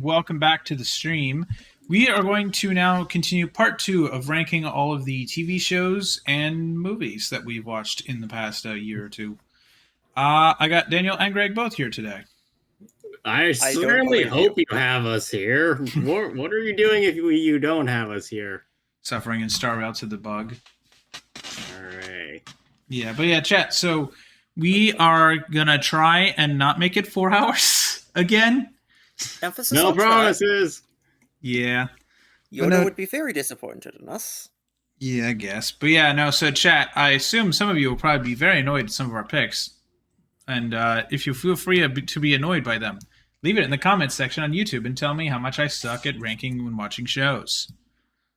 Welcome back to the stream. We are going to now continue part two of ranking all of the TV shows and movies that we've watched in the past year or two. I got Daniel and Greg both here today. I I don't certainly believe hope you have us here. What are you doing if you don't have us here? Suffering and Star Rail to the bug. All right. Yeah, but yeah, chat. So we are gonna try and not make it 4 hours again. Emphasis No on try. promises. Yeah. Yoda no- would be very disappointed in us. Yeah, I guess. But yeah, no, so chat, I assume some of you will probably be very annoyed at some of our picks. And if you feel free to be annoyed by them, leave it in the comments section on YouTube and tell me how much I suck at ranking when watching shows.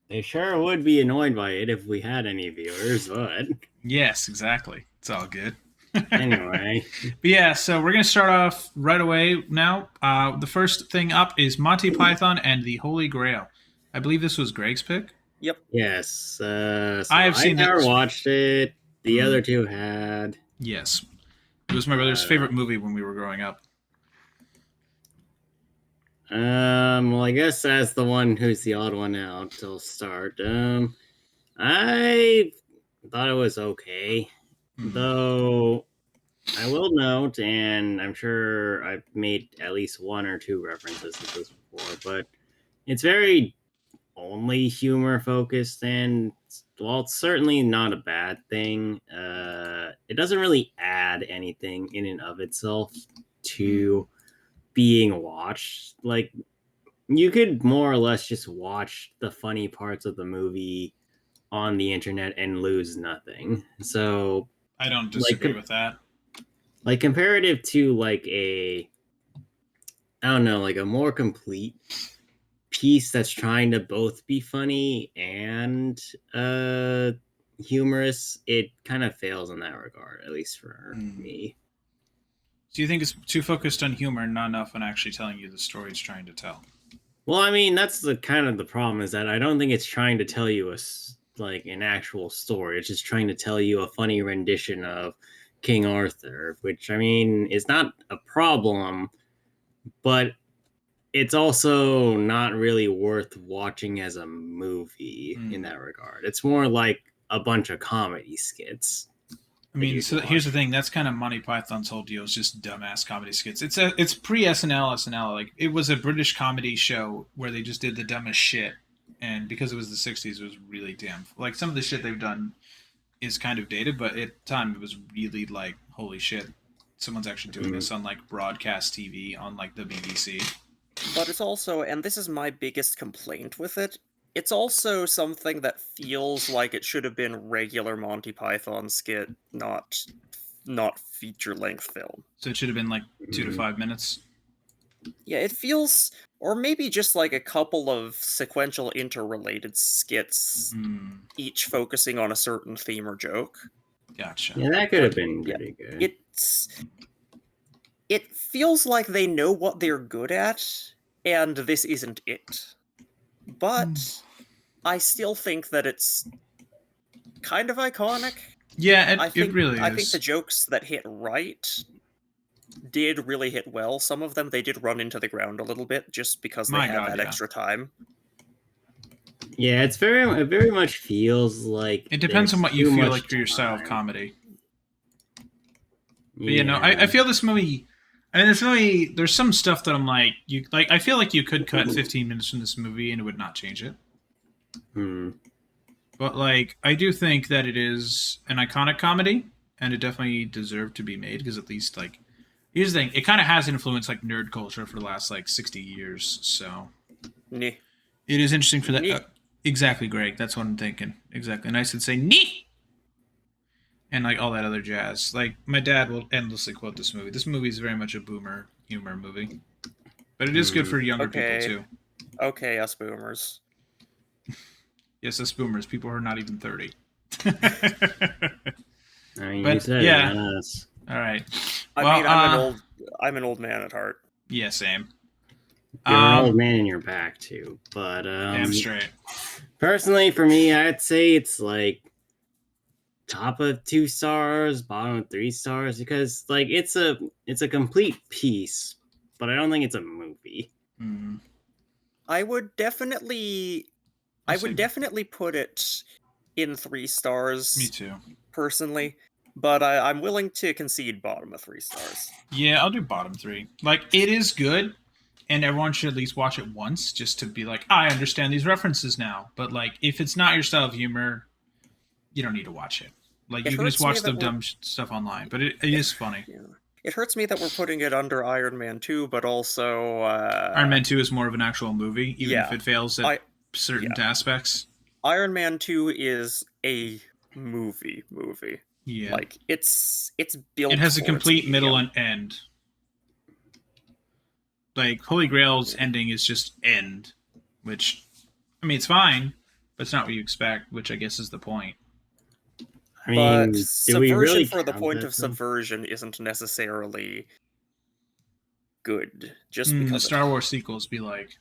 They sure would be annoyed by it if we had any viewers, but Yes, exactly. It's all good. anyway. But yeah, so we're going to start off right away now. The first thing up is Monty Python and the Holy Grail. I believe this was Greg's pick. Yep. Yes. So I have seen never this. watched it. The other two had. Yes. It was my brother's favorite movie when we were growing up. Well, I guess as the one who's the odd one out, I'll start. I thought it was okay. Though I will note, and I'm sure I've made at least one or two references to this before, but it's very only humor focused, and while it's certainly not a bad thing, it doesn't really add anything in and of itself to being watched. Like, you could more or less just watch the funny parts of the movie on the internet and lose nothing. So I don't disagree with that. Like, comparative to like a more complete piece that's trying to both be funny and humorous, it kind of fails in that regard, at least for me. Do you think it's too focused on humor and not enough on actually telling you the story it's trying to tell? Well, I mean, that's the kind of the problem, is that I don't think it's trying to tell you an actual story. It's just trying to tell you a funny rendition of King Arthur, which, I mean, is not a problem, but it's also not really worth watching as a movie in that regard. It's more like a bunch of comedy skits. I mean, so here's the thing. That's kind of Monty Python's whole deal. It's just dumbass comedy skits. It's pre SNL. Like, it was a British comedy show where they just did the dumbest shit, and because it was the '60s, it was really damn. Like, some of the shit they've done is kind of dated, but at the time it was really like, holy shit, someone's actually doing this on like broadcast TV on like the BBC. But it's also, and this is my biggest complaint with it, it's also something that feels like it should have been regular Monty Python skit, not feature-length film. So it should have been like 2 to 5 minutes. Yeah, it feels, or maybe just like a couple of sequential interrelated skits, each focusing on a certain theme or joke. Gotcha. Yeah, that could have been pretty good. It feels like they know what they're good at, and this isn't it. But I still think that it's kind of iconic. Yeah, it really is. I think the jokes that hit right did really hit well. Some of them, they did run into the ground a little bit just because they had extra time. Yeah, it very much feels like it depends on what you feel like for your style of comedy. But you know, I feel this movie. I mean, there's some stuff that I'm like, I feel like you could cut 15 minutes from this movie and it would not change it. But like, I do think that it is an iconic comedy, and it definitely deserved to be made, because at least, like, here's the thing, it kind of has influenced like nerd culture for the last like 60 years. So it is interesting for that. Exactly, Greg. That's what I'm thinking. Exactly, and I should say "nee." And like all that other jazz. Like, my dad will endlessly quote this movie. This movie is very much a boomer humor movie. But it is good for younger people, too. Okay, us boomers. Yes, us boomers. People who are not even 30. I mean, but, yeah. All right. I'm an old man at heart. Yeah, same. You're an old man in your back, too. But, damn straight. Personally, for me, I'd say it's like top of 2 stars, bottom of 3 stars, because like it's a complete piece, but I don't think it's a movie. I would definitely I I'll would say- definitely put it in 3 stars Me too. personally, but I'm willing to concede bottom of 3 stars. Yeah, I'll do bottom 3. Like, it is good, and everyone should at least watch it once just to be like, I understand these references now. But, like, if it's not your style of humor, you don't need to watch it. Like, It you can just hurts me watch that the we're- dumb stuff online, but it is funny. Yeah. It hurts me that we're putting it under Iron Man 2, but also Iron Man 2 is more of an actual movie, even if yeah, it fails at I- certain aspects. Iron Man 2 is a movie. Yeah. Like it's built It has a for its complete middle medium. and end. Like, Holy Grail's ending is just end, which, I mean, it's fine, but it's not what you expect, which I guess is the point. I mean, But do we subversion really for the count point that, of though? subversion isn't necessarily good, just The because Star Wars sequels be like,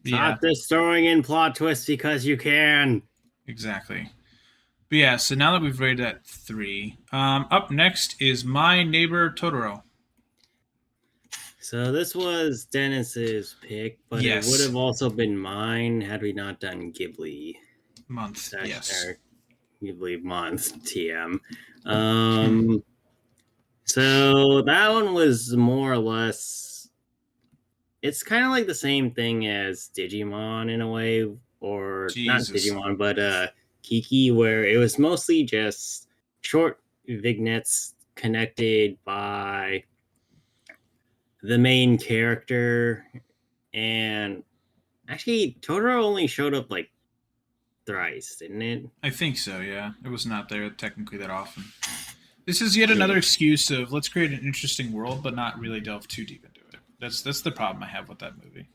yeah, Stop destroying in plot twists because you can. exactly. But yeah, so now that we've rated at 3, up next is My Neighbor Totoro. So this was Dennis's pick, but Yes. it would have also been mine had we not done Ghibli. Month, yes. Or Ghibli month TM. So that one was more or less. It's kind of like the same thing as Digimon in a way, or not Jesus. Digimon, but Kiki, where it was mostly just short vignettes connected by the main character. And actually, Totoro only showed up like thrice, didn't it? I think so, yeah. It was not there technically that often. This is yet another excuse of let's create an interesting world, but not really delve too deep into it. That's the problem I have with that movie.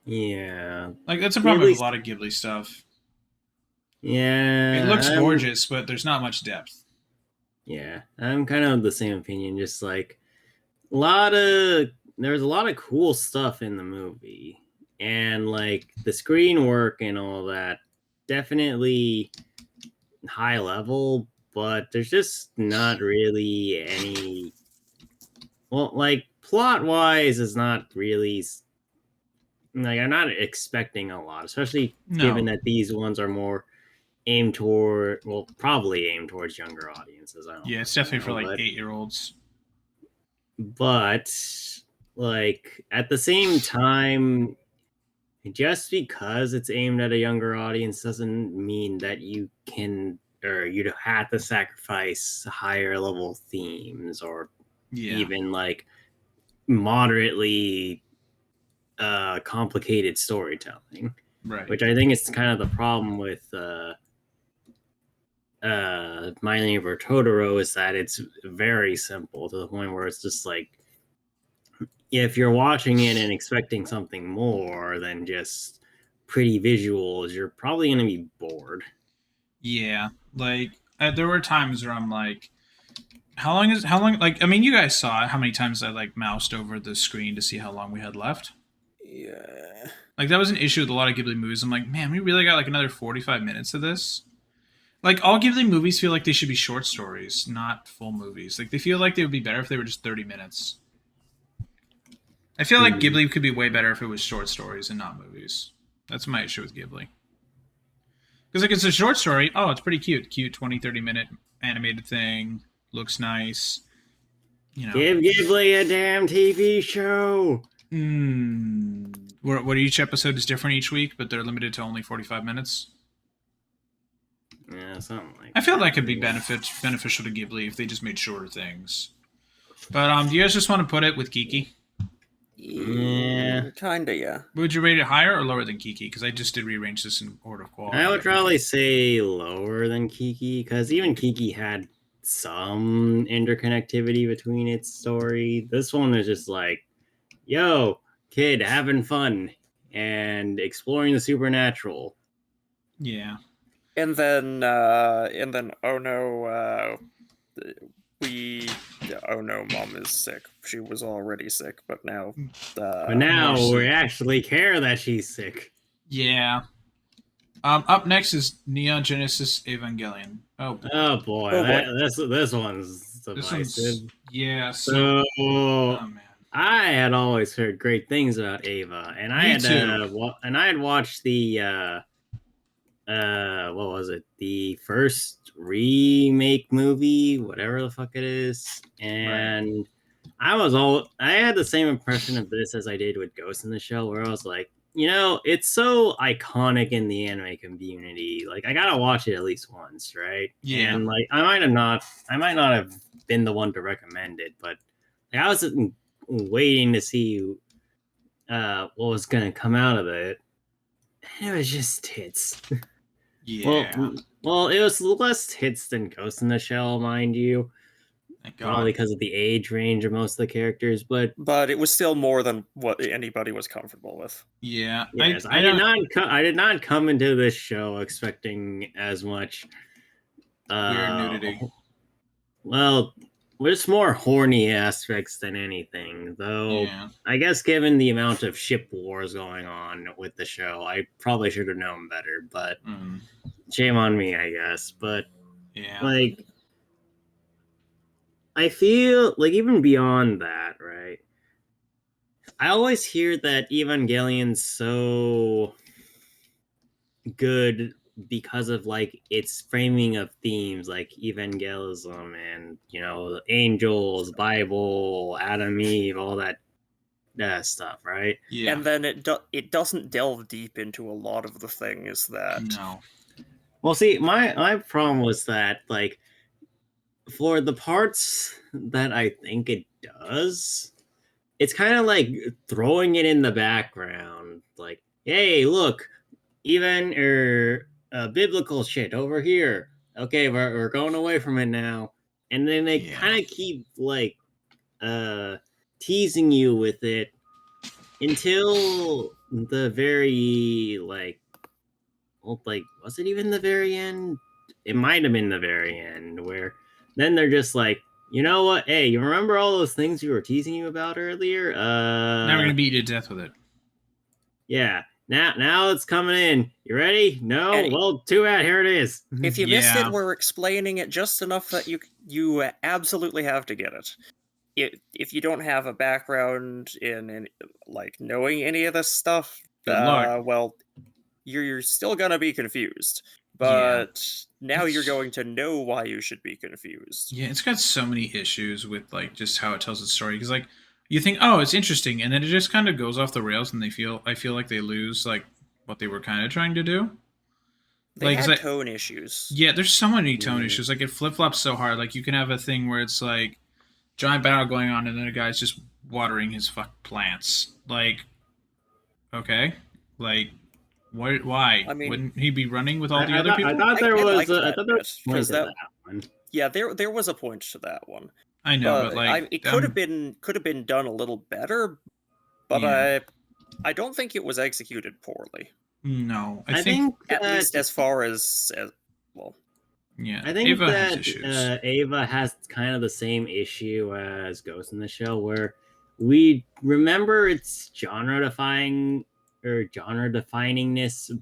Yeah. Like, that's a problem with Ghibli's- a lot of Ghibli stuff. Yeah. It looks gorgeous, but there's not much depth. Yeah, I'm kind of the same opinion. Just like there's a lot of cool stuff in the movie, and like the screen work and all that, definitely high level. But there's just not really any. Well, like plot wise, is not really like I'm not expecting a lot, especially No. given that these ones are more probably aimed towards younger audiences. I don't Yeah, it's definitely for know, like but- 8-year-olds. But like at the same time, just because it's aimed at a younger audience doesn't mean that you can or you'd have to sacrifice higher level themes or Yeah. even like moderately complicated storytelling. Right. Which I think is kind of the problem with My Neighbor Totoro is that it's very simple to the point where it's just like if you're watching it and expecting something more than just pretty visuals, you're probably going to be bored. Yeah. Like, there were times where I'm like, how long, like, I mean, you guys saw how many times I, like, moused over the screen to see how long we had left. Yeah. Like, that was an issue with a lot of Ghibli movies. I'm like, man, we really got, like, another 45 minutes of this. Like, all Ghibli movies feel like they should be short stories, not full movies. Like, they feel like they would be better if they were just 30 minutes. I feel like Ghibli could be way better if it was short stories and not movies. That's my issue with Ghibli. Because, like, it's a short story. Oh, it's pretty cute. Cute 20, 30-minute animated thing. Looks nice. You know. Give Ghibli a damn TV show. Where each episode is different each week, but they're limited to only 45 minutes. Yeah, something like I feel that could be beneficial to Ghibli if they just made shorter things. But do you guys just want to put it with Kiki? Yeah. Kinda, yeah. Would you rate it higher or lower than Kiki? Because I just did rearrange this in order of quality. I would probably say lower than Kiki, because even Kiki had some interconnectivity between its story. This one is just like, yo, kid having fun and exploring the supernatural. Yeah. And then oh no, oh no, mom is sick. She was already sick, but now But now more we sick. actually care that she's sick. Yeah. Up next is Neon Genesis Evangelion. Oh, Oh boy, Oh, boy. this one's this divisive. one's yeah. So Oh man. I had always heard great things about Ava, and I Me had too. and I had watched the what was it? The first remake movie, whatever the fuck it is. And I had the same impression of this as I did with Ghost in the Shell, where I was like, it's so iconic in the anime community. Like I gotta watch it at least once, right? Yeah. And like I might not have been the one to recommend it, but like, I was waiting to see what was gonna come out of it. And it was just tits. Yeah. Well, it was less hits than Ghost in the Shell, mind you, Thank probably God. because of the age range of most of the characters. But But it was still more than what anybody was comfortable with. Yeah. yes, I don't. I did not come into this show expecting as much. Weird Uh, nudity. well, there's more horny aspects than anything, though. Yeah. I guess given the amount of ship wars going on with the show, I probably should have known better. But Mm, shame on me, I guess. But yeah. like I feel like even beyond that, right? I always hear that Evangelion's so good because of like its framing of themes like evangelism and angels, Bible, Adam, Eve, all that stuff, right? Yeah. And then it doesn't delve deep into a lot of the things that No. Well, see, my problem was that like for the parts that I think it does, it's kind of like throwing it in the background, like, hey, look, even biblical shit over here. Okay, we're going away from it now, and then they Yeah. kind of keep like teasing you with it until the very like was it even the very end? It might have been the very end where then they're just like, you know what? Hey, you remember all those things we were teasing you about earlier? Now we're gonna beat you to death with it. Yeah. Now it's coming in. You ready? No? And Well, too bad. Here it is. if you missed Yeah. it, we're explaining it just enough that you absolutely have to get it. If you don't have a background in like knowing any of this stuff, Good luck. well, you're still gonna be confused. Yeah. But now you're It's- going to know why you should be confused. Yeah, it's got so many issues with like just how it tells its story. Because like you think, oh, it's interesting, and then it just kind of goes off the rails, and I feel like they lose like what they were kind of trying to do. They Like, had 'cause I- tone issues. Yeah, there's so many tone Mm. issues. Like it flip flops so hard. Like you can have a thing where it's like giant battle going on, and then a guy's just watering his fuck plants. Like, okay, like what? Why? I mean- Wouldn't he be running with all the I other thought, people? I thought there I was liked I that thought there bit, was a point 'cause to that- that one. Yeah, there was a point to that one. I know, but like it could have been done a little better, but Yeah. I don't think it was executed poorly. no. I think At that, least as far as well, yeah. I think Ava has that issues. Ava has kind of the same issue as Ghost in the Shell, where we remember its genre definingness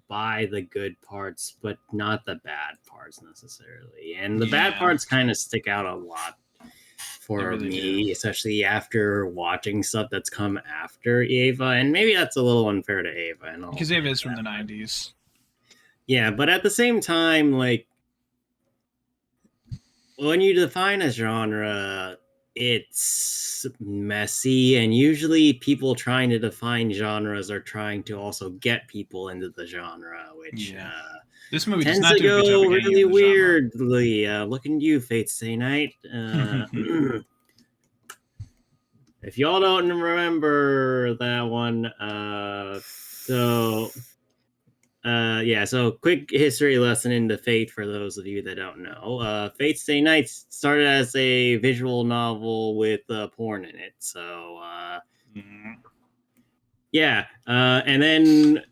by the good parts, but not the bad parts necessarily. And the bad Yeah. parts kind of stick out a lot for They really me, do. especially after watching stuff that's come after Ava. And maybe that's a little unfair to Ava. And all Because Ava is from the '90s. yeah, but at the same time, like when you define a genre, it's messy, and usually people trying to define genres are trying to also get people into the genre, which Yeah. This movie does tends not to do a good job go of getting really you in the genre. weirdly. Looking at you, Fate Stay Night. If y'all don't remember that one, so quick history lesson into Fate for those of you that don't know. Fate Stay Night started as a visual novel with porn in it. So Mhm. yeah, and then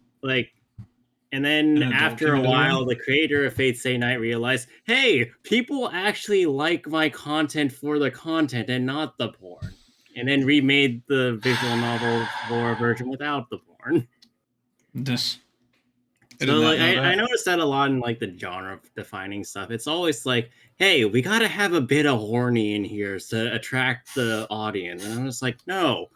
An adult after came a into the while, room? the creator of Fate Stay Night realized, hey, people actually like my content for the content and not the porn. And then remade the visual novel for a version without the porn. This. I did So not like know I that. noticed that a lot in like the genre defining stuff. It's always like, hey, we gotta have a bit of horny in here to attract the audience. And I'm just like, no,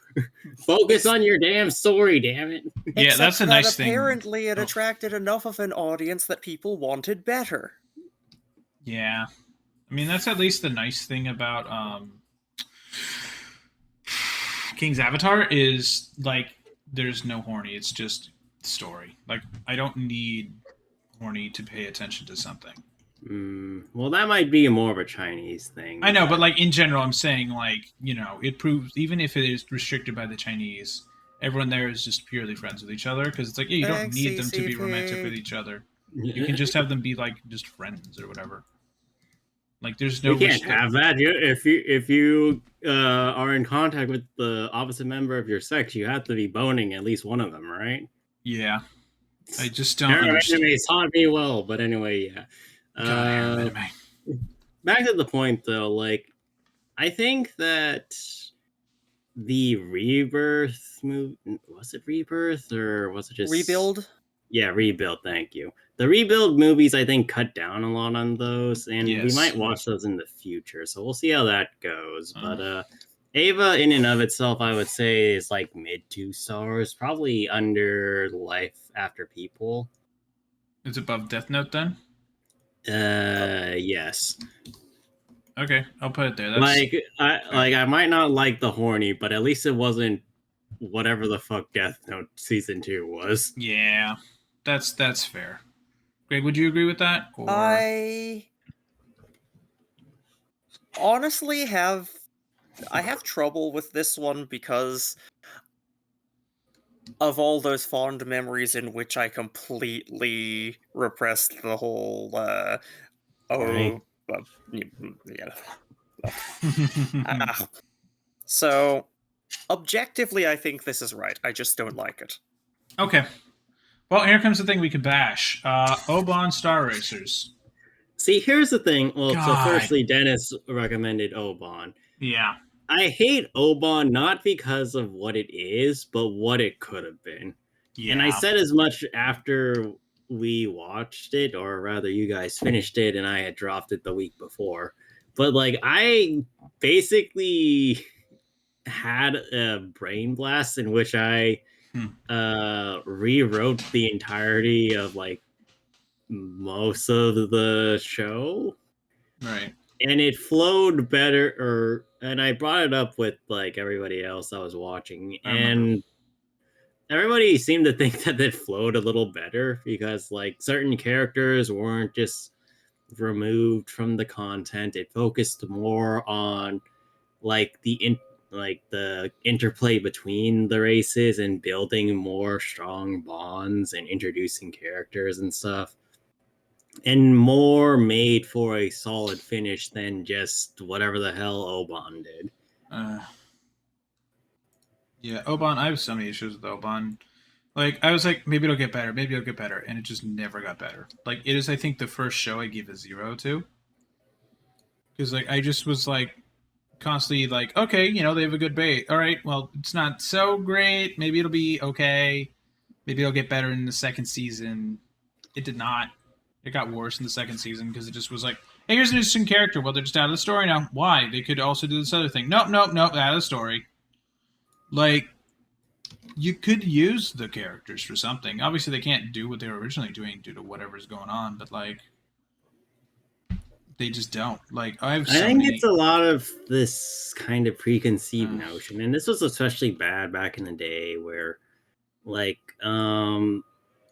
Focus on your damn story, damn it. Yeah, Except that's a that nice thing. apparently it Oh. attracted enough of an audience that people wanted better. Yeah. I mean, that's at least the nice thing about King's Avatar is like there's no horny. It's just story. Like I don't need horny to pay attention to something. Well, that might be more of a Chinese thing. I know, but like in general, I'm saying like it proves even if it is restricted by the Chinese, everyone there is just purely friends with each other because it's like you don't Thanks, need them to be CCP. romantic with each other. You can just have them be like just friends or whatever. Like there's no. You can't have that. If you are in contact with the opposite member of your sex, you have to be boning at least one of them, right? Yeah, I just don't Harem understand. anime taught me well, but anyway, yeah. God, harem anime. Back to the point, though. Like, I think that the Rebirth movie, was it Rebirth or was it just Rebuild? Yeah, Rebuild. Thank you. The Rebuild movies, I think, cut down a lot on those, and we Yes. might watch those in the future. So we'll see how that goes. But Ava, in and of itself, I would say is like mid 2 stars, probably under Life After People. It's above Death Note then. Yes. Okay, I'll put it there. That's, I might not like the horny, but at least it wasn't whatever the fuck Death Note season 2 was. yeah, that's fair. Greg, would you agree with that? Or I honestly have trouble with this one because of all those fond memories in which I completely repressed the whole Right. yeah. So objectively I think this is right. I just don't like it. Okay. Well, here comes the thing we could bash. Oban Star Racers. See, here's the thing. Well, so God. firstly, Dennis recommended Oban. Yeah. I hate Oban not because of what it is, but what it could have been. Yeah. And I said as much after we watched it, or rather you guys finished it and I had dropped it the week before. But like I basically had a brain blast in which I rewrote the entirety of like most of the show. Right. And it flowed better, and I brought it up with like everybody else I was watching, and everybody seemed to think that it flowed a little better because like certain characters weren't just removed from the content. It focused more on like the interplay between the races and building more strong bonds and introducing characters and stuff. And more made for a solid finish than just whatever the hell Oban did. Yeah, Oban. I have so many issues with Oban. Like, I was like, maybe it'll get better, and it just never got better. Like, it is, I think, the first show I gave a 0 to. Because, like, I just was, like, constantly, like, okay, they have a good bait. All right, well, it's not so great. Maybe it'll be okay. Maybe it'll get better in the second season. It did not. It got worse in the second season because it just was like, hey, here's an interesting character. Well, they're just out of the story now. Why? They could also do this other thing. Nope, out of the story. Like, you could use the characters for something. Obviously, they can't do what they were originally doing due to whatever's going on, but, like, they just don't. Like, I think it's a lot of this kind of preconceived notion, and this was especially bad back in the day where, like,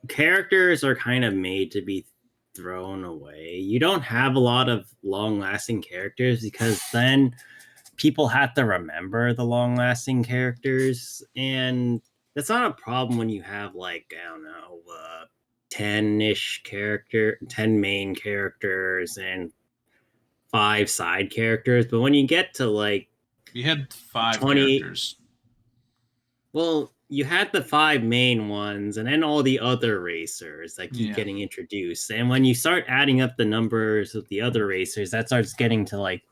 characters are kind of made to be thrown away. You don't have a lot of long-lasting characters because then people have to remember the long-lasting characters, and that's not a problem when you have like, I don't know, 10 main characters and 5 side characters. But when you get to like we had 5 characters. Well, you had the 5 main ones and then all the other racers that keep getting introduced. And when you start adding up the numbers of the other racers, that starts getting to like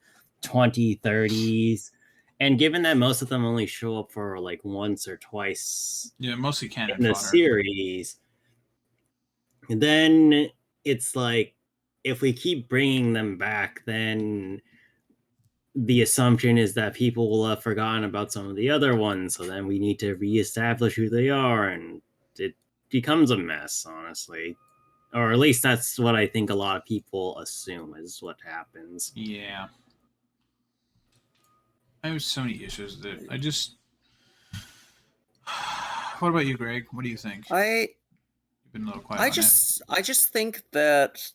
20, 30s. And given that most of them only show up for like once or twice mostly canon in the series, then it's like, if we keep bringing them back, then the assumption is that people will have forgotten about some of the other ones, so then we need to reestablish who they are, and it becomes a mess, honestly. Or at least that's what I think a lot of people assume is what happens. Yeah. I have so many issues with it. I just. What about you, Greg? What do you think? You've been a little quiet. I just think that.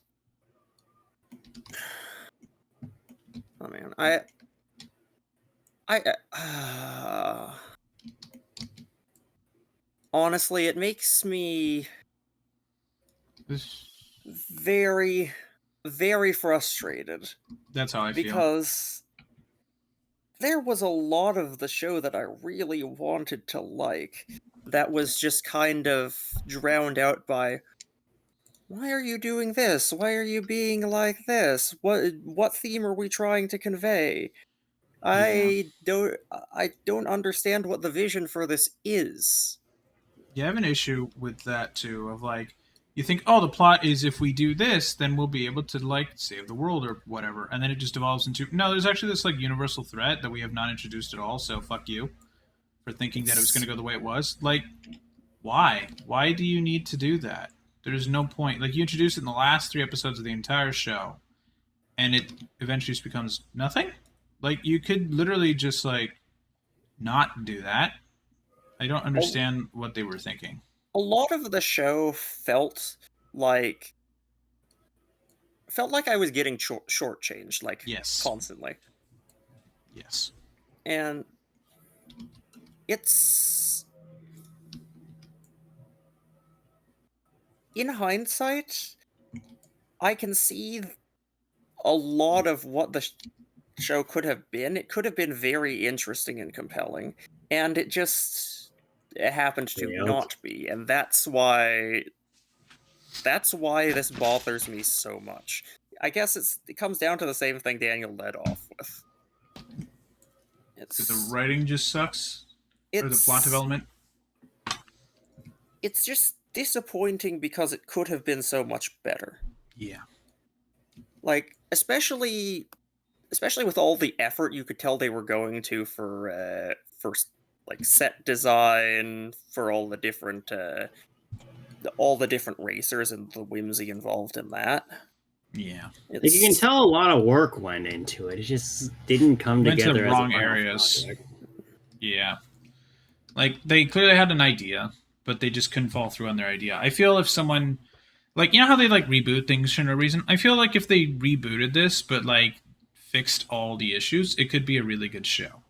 Oh man, honestly, it makes me very, very frustrated. That's how I feel. Because there was a lot of the show that I really wanted to like that was just kind of drowned out by, why are you doing this? Why are you being like this? What theme are we trying to convey? I don't understand what the vision for this is. Yeah, I have an issue with that too. Of like, you think, oh, the plot is if we do this, then we'll be able to like save the world or whatever, and then it just devolves into no. There's actually this like universal threat that we have not introduced at all. So fuck you for thinking that it was going to go the way it was. Like, why? Why do you need to do that? There's no point. Like, you introduced it in the last 3 episodes of the entire show, and it eventually just becomes nothing. Like, you could literally just like not do that. I don't understand what they were thinking. A lot of the show felt like I was getting shortchanged, like, Yes. constantly. Yes. And it's, in hindsight, I can see a lot of what the show could have been. It could have been very interesting and compelling, and it happened to not be, and that's why this bothers me so much. I guess it comes down to the same thing Daniel led off with. Because the writing just sucks, or the plot development. It's just disappointing because it could have been so much better. Yeah. Like, especially with all the effort you could tell they were going to for like set design, for all the different racers and the whimsy involved in that. Yeah. Like, you can tell a lot of work went into it. It just didn't come together. Went to the wrong areas. Yeah. Like, they clearly had an idea, but they just couldn't follow through on their idea. I feel if someone, like, you know how they like reboot things for no reason? I feel like if they rebooted this, but like fixed all the issues, it could be a really good show.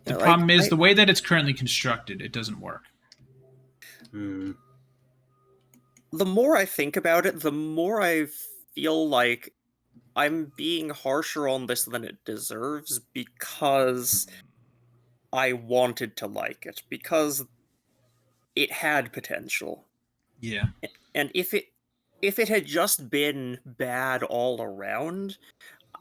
The problem is the way that it's currently constructed, it doesn't work. The more I think about it, the more I feel like I'm being harsher on this than it deserves, because I wanted to like it, because it had potential. Yeah. And if it had just been bad all around,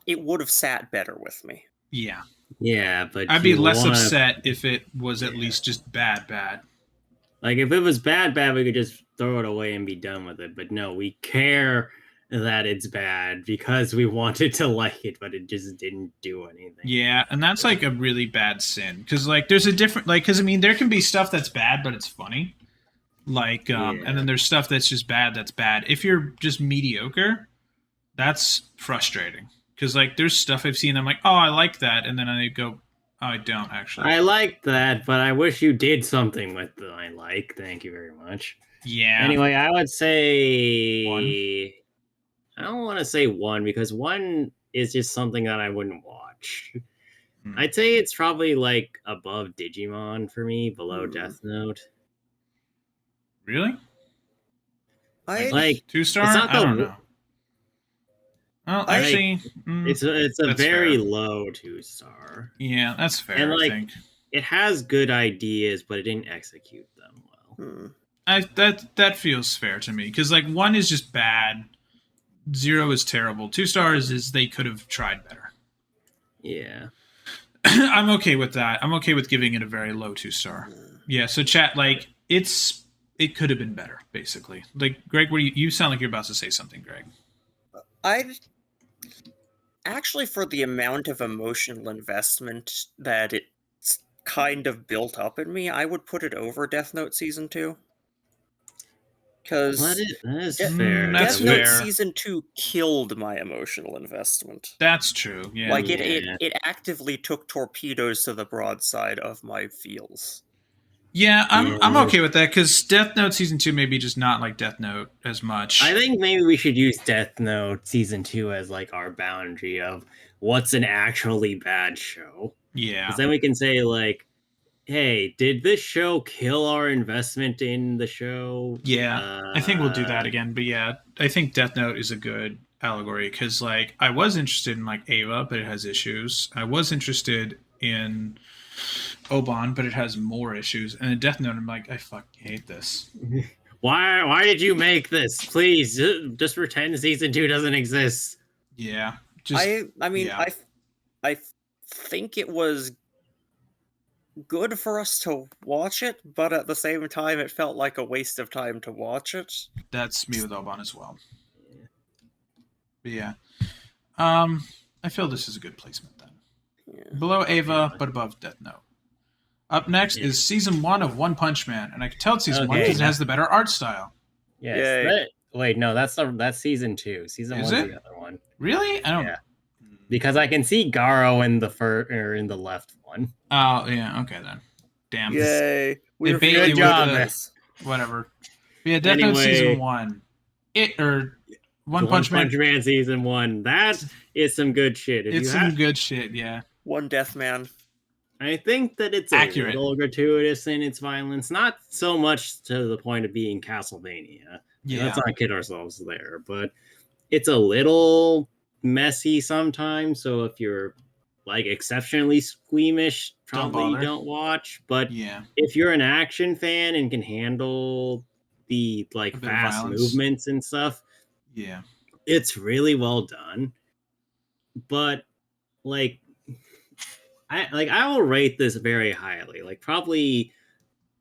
it would have sat better with me. Yeah. Yeah, but I'd be less upset if it was at least just bad. Like, if it was bad, we could just throw it away and be done with it. But no, we care that it's bad because we wanted to like it, but it just didn't do anything. Yeah, and that's like a really bad sin. Because, like, there's a different, like, because I mean, there can be stuff that's bad, but it's funny. Like, and then there's stuff that's just bad that's bad. If you're just mediocre, that's frustrating. Because, like, there's stuff I've seen, I'm like, oh, I like that. And then I go, oh, I don't, actually. I like that, but I wish you did something with the I like. Thank you very much. Yeah. Anyway, I would say... 1. I don't want to say 1, because 1 is just something that I wouldn't watch. I'd say it's probably, like, above Digimon for me, below Death Note. Really? Like 2-star? I don't know. Well, actually, it's a very low 2-star. Yeah, that's fair. And like, I think it has good ideas, but it didn't execute them well. That feels fair to me, because like 1 is just bad, 0 is terrible, 2 stars is they could have tried better. Yeah, I'm okay with that. I'm okay with giving it a very low 2-star. Yeah. So chat, like, it could have been better, basically. Like, Greg, you sound like you're about to say something, Greg. actually, for the amount of emotional investment that it's kind of built up in me, I would put it over Death Note Season 2. Because That is De- fair. That's Death Note fair. Season 2 killed my emotional investment. That's true. Yeah. Like, Yeah. it actively took torpedoes to the broadside of my feels. Yeah, I'm Yeah. okay with that because Death Note season 2 maybe just not like Death Note as much. I think maybe we should use Death Note season 2 as like our boundary of what's an actually bad show. Yeah. Because then we can say like, hey, did this show kill our investment in the show? Yeah. I think we'll do that again. But yeah, I think Death Note is a good allegory because like I was interested in like Ava, but it has issues. I was interested in Oban, but it has more issues. And in Death Note, I'm like, I fucking hate this. Why did you make this? Please just pretend season 2 doesn't exist. Yeah. Just I mean, yeah. I think it was good for us to watch it, but at the same time, it felt like a waste of time to watch it. That's me with Oban as well. But yeah. I feel this is a good placement then. Yeah. Below Ava, but above Death Note. Up next is season 1 of One Punch Man, and I can tell it's season 1 Okay. because it has the better art style. Yes. Yay. Wait, no, that's season 2. Season Is 1's it? the other one. Really? I don't. Yeah. Because I can see Garo in the left one. Oh yeah. Okay then. Damn. Yay! They bait Good you job. with the, whatever. But yeah, Death Note Anyway. season 1. One Punch Man. Man season 1. That is some good shit. If It's you some have- good shit. Yeah. One Death Man. I think that it's Accurate. a little gratuitous in its violence, not so much to the point of being Castlevania. Yeah. Let's not kid ourselves there, but it's a little messy sometimes. So if you're like exceptionally squeamish, Don't probably bother. don't watch. But Yeah. if you're an action fan and can handle the like A bit of fast violence. movements and stuff, Yeah. it's really well done. But like I will rate this very highly, like probably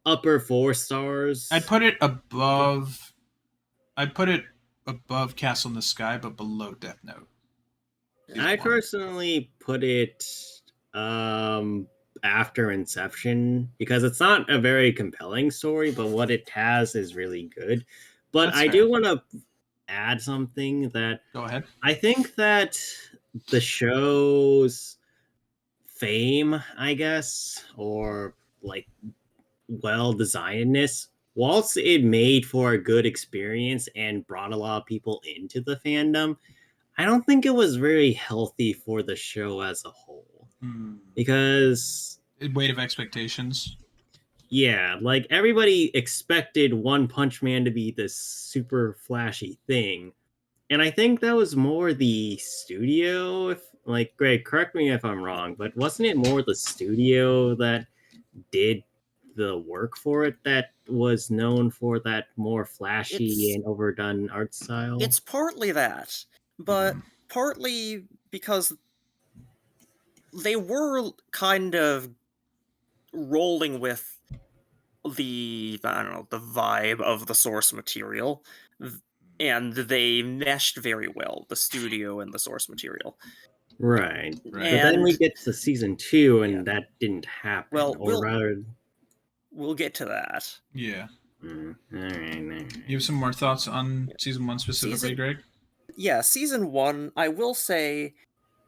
upper 4 stars. I'd put it above. Castle in the Sky, but below Death Note. I personally put it after Inception because it's not a very compelling story, but what it has is really good. But That's I fair. do want to add something that Go ahead. I think that the show's fame, I guess, or like well designedness, whilst it made for a good experience and brought a lot of people into the fandom, I don't think it was very healthy for the show as a whole. Because Weight of expectations. yeah, like everybody expected One Punch Man to be this super flashy thing. And I think that was more the studio. If like Greg, correct me if I'm wrong, but wasn't it more the studio that did the work for it that was known for that more flashy It's- and overdone art style? It's partly that, but Mhm. partly because they were kind of rolling with the the vibe of the source material, and they meshed very well, the studio and the source material. right. Right. But then we And get to season 2 and Yeah. that didn't happen. Well, or rather, we'll get to that. Yeah. all right. You have some more thoughts on season 1 specifically, Season- Greg? Yeah, season 1, I will say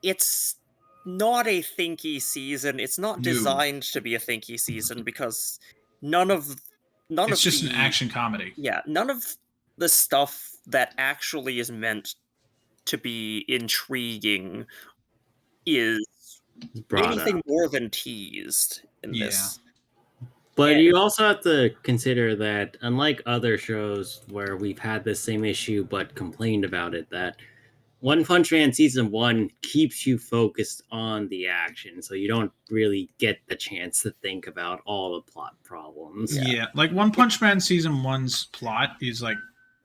it's not a thinky season. It's not No. designed to be a thinky season because none of It's just the, an action comedy. Yeah, none of the stuff that actually is meant to be intriguing is Brought anything up. more than teased in Yeah. this. But Yeah. you also have to consider that, unlike other shows where we've had the same issue but complained about it, that One Punch Man season 1 keeps you focused on the action, so you don't really get the chance to think about all the plot problems. Yeah. Like One Punch Man season 1's plot is like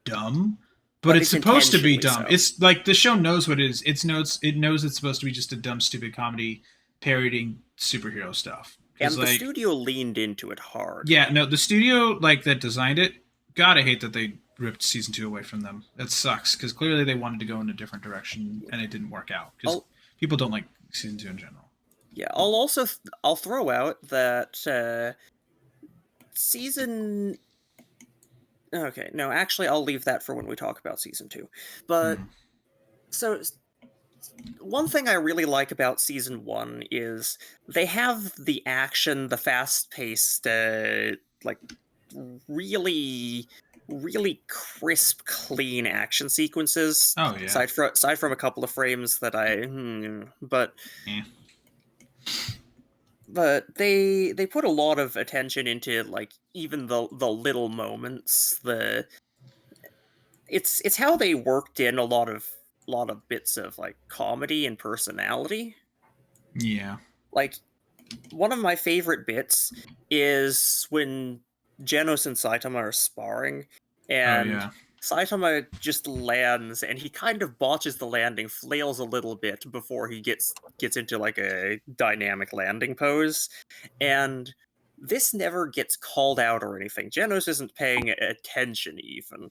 dumb, but it's it's supposed to be intentionally dumb. so. It's like the show knows what it is. It knows it's supposed to be just a dumb, stupid comedy parodying superhero stuff. 'Cause, And the like, studio leaned into it hard. yeah, no, the studio like that designed it. God, I hate that they ripped season 2 away from them. That sucks because clearly they wanted to go in a different direction and it didn't work out. 'Cause People don't like season 2 in general. Yeah, I'll throw out that season. Okay, no, actually, I'll leave that for when we talk about season 2. But Hmm. so one thing I really like about season 1 is they have the action, the fast-paced, like really, really crisp, clean action sequences. Oh yeah. Aside from a couple of frames that but Yeah. they put a lot of attention into like even the little moments. It's how they worked in a lot of bits of like comedy and personality. Yeah. Like one of my favorite bits is when Genos and Saitama are sparring, Oh and yeah. Saitama just lands, and he kind of botches the landing, flails a little bit before he gets into like a dynamic landing pose, and this never gets called out or anything. Genos isn't paying attention even,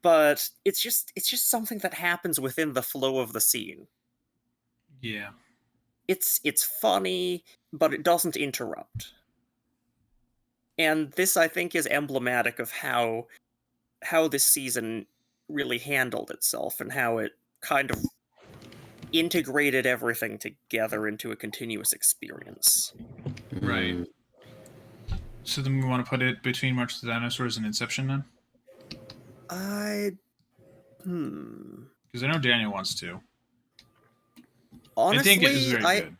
but it's just something that happens within the flow of the scene. Yeah. It's funny, but it doesn't interrupt. And this, I think, is emblematic of how this season really handled itself and how it kind of integrated everything together into a continuous experience. Right. Mm, So then we want to put it between March of the Dinosaurs and Inception then? I hmm. Because I know Daniel wants to. Honestly, I think it was very good.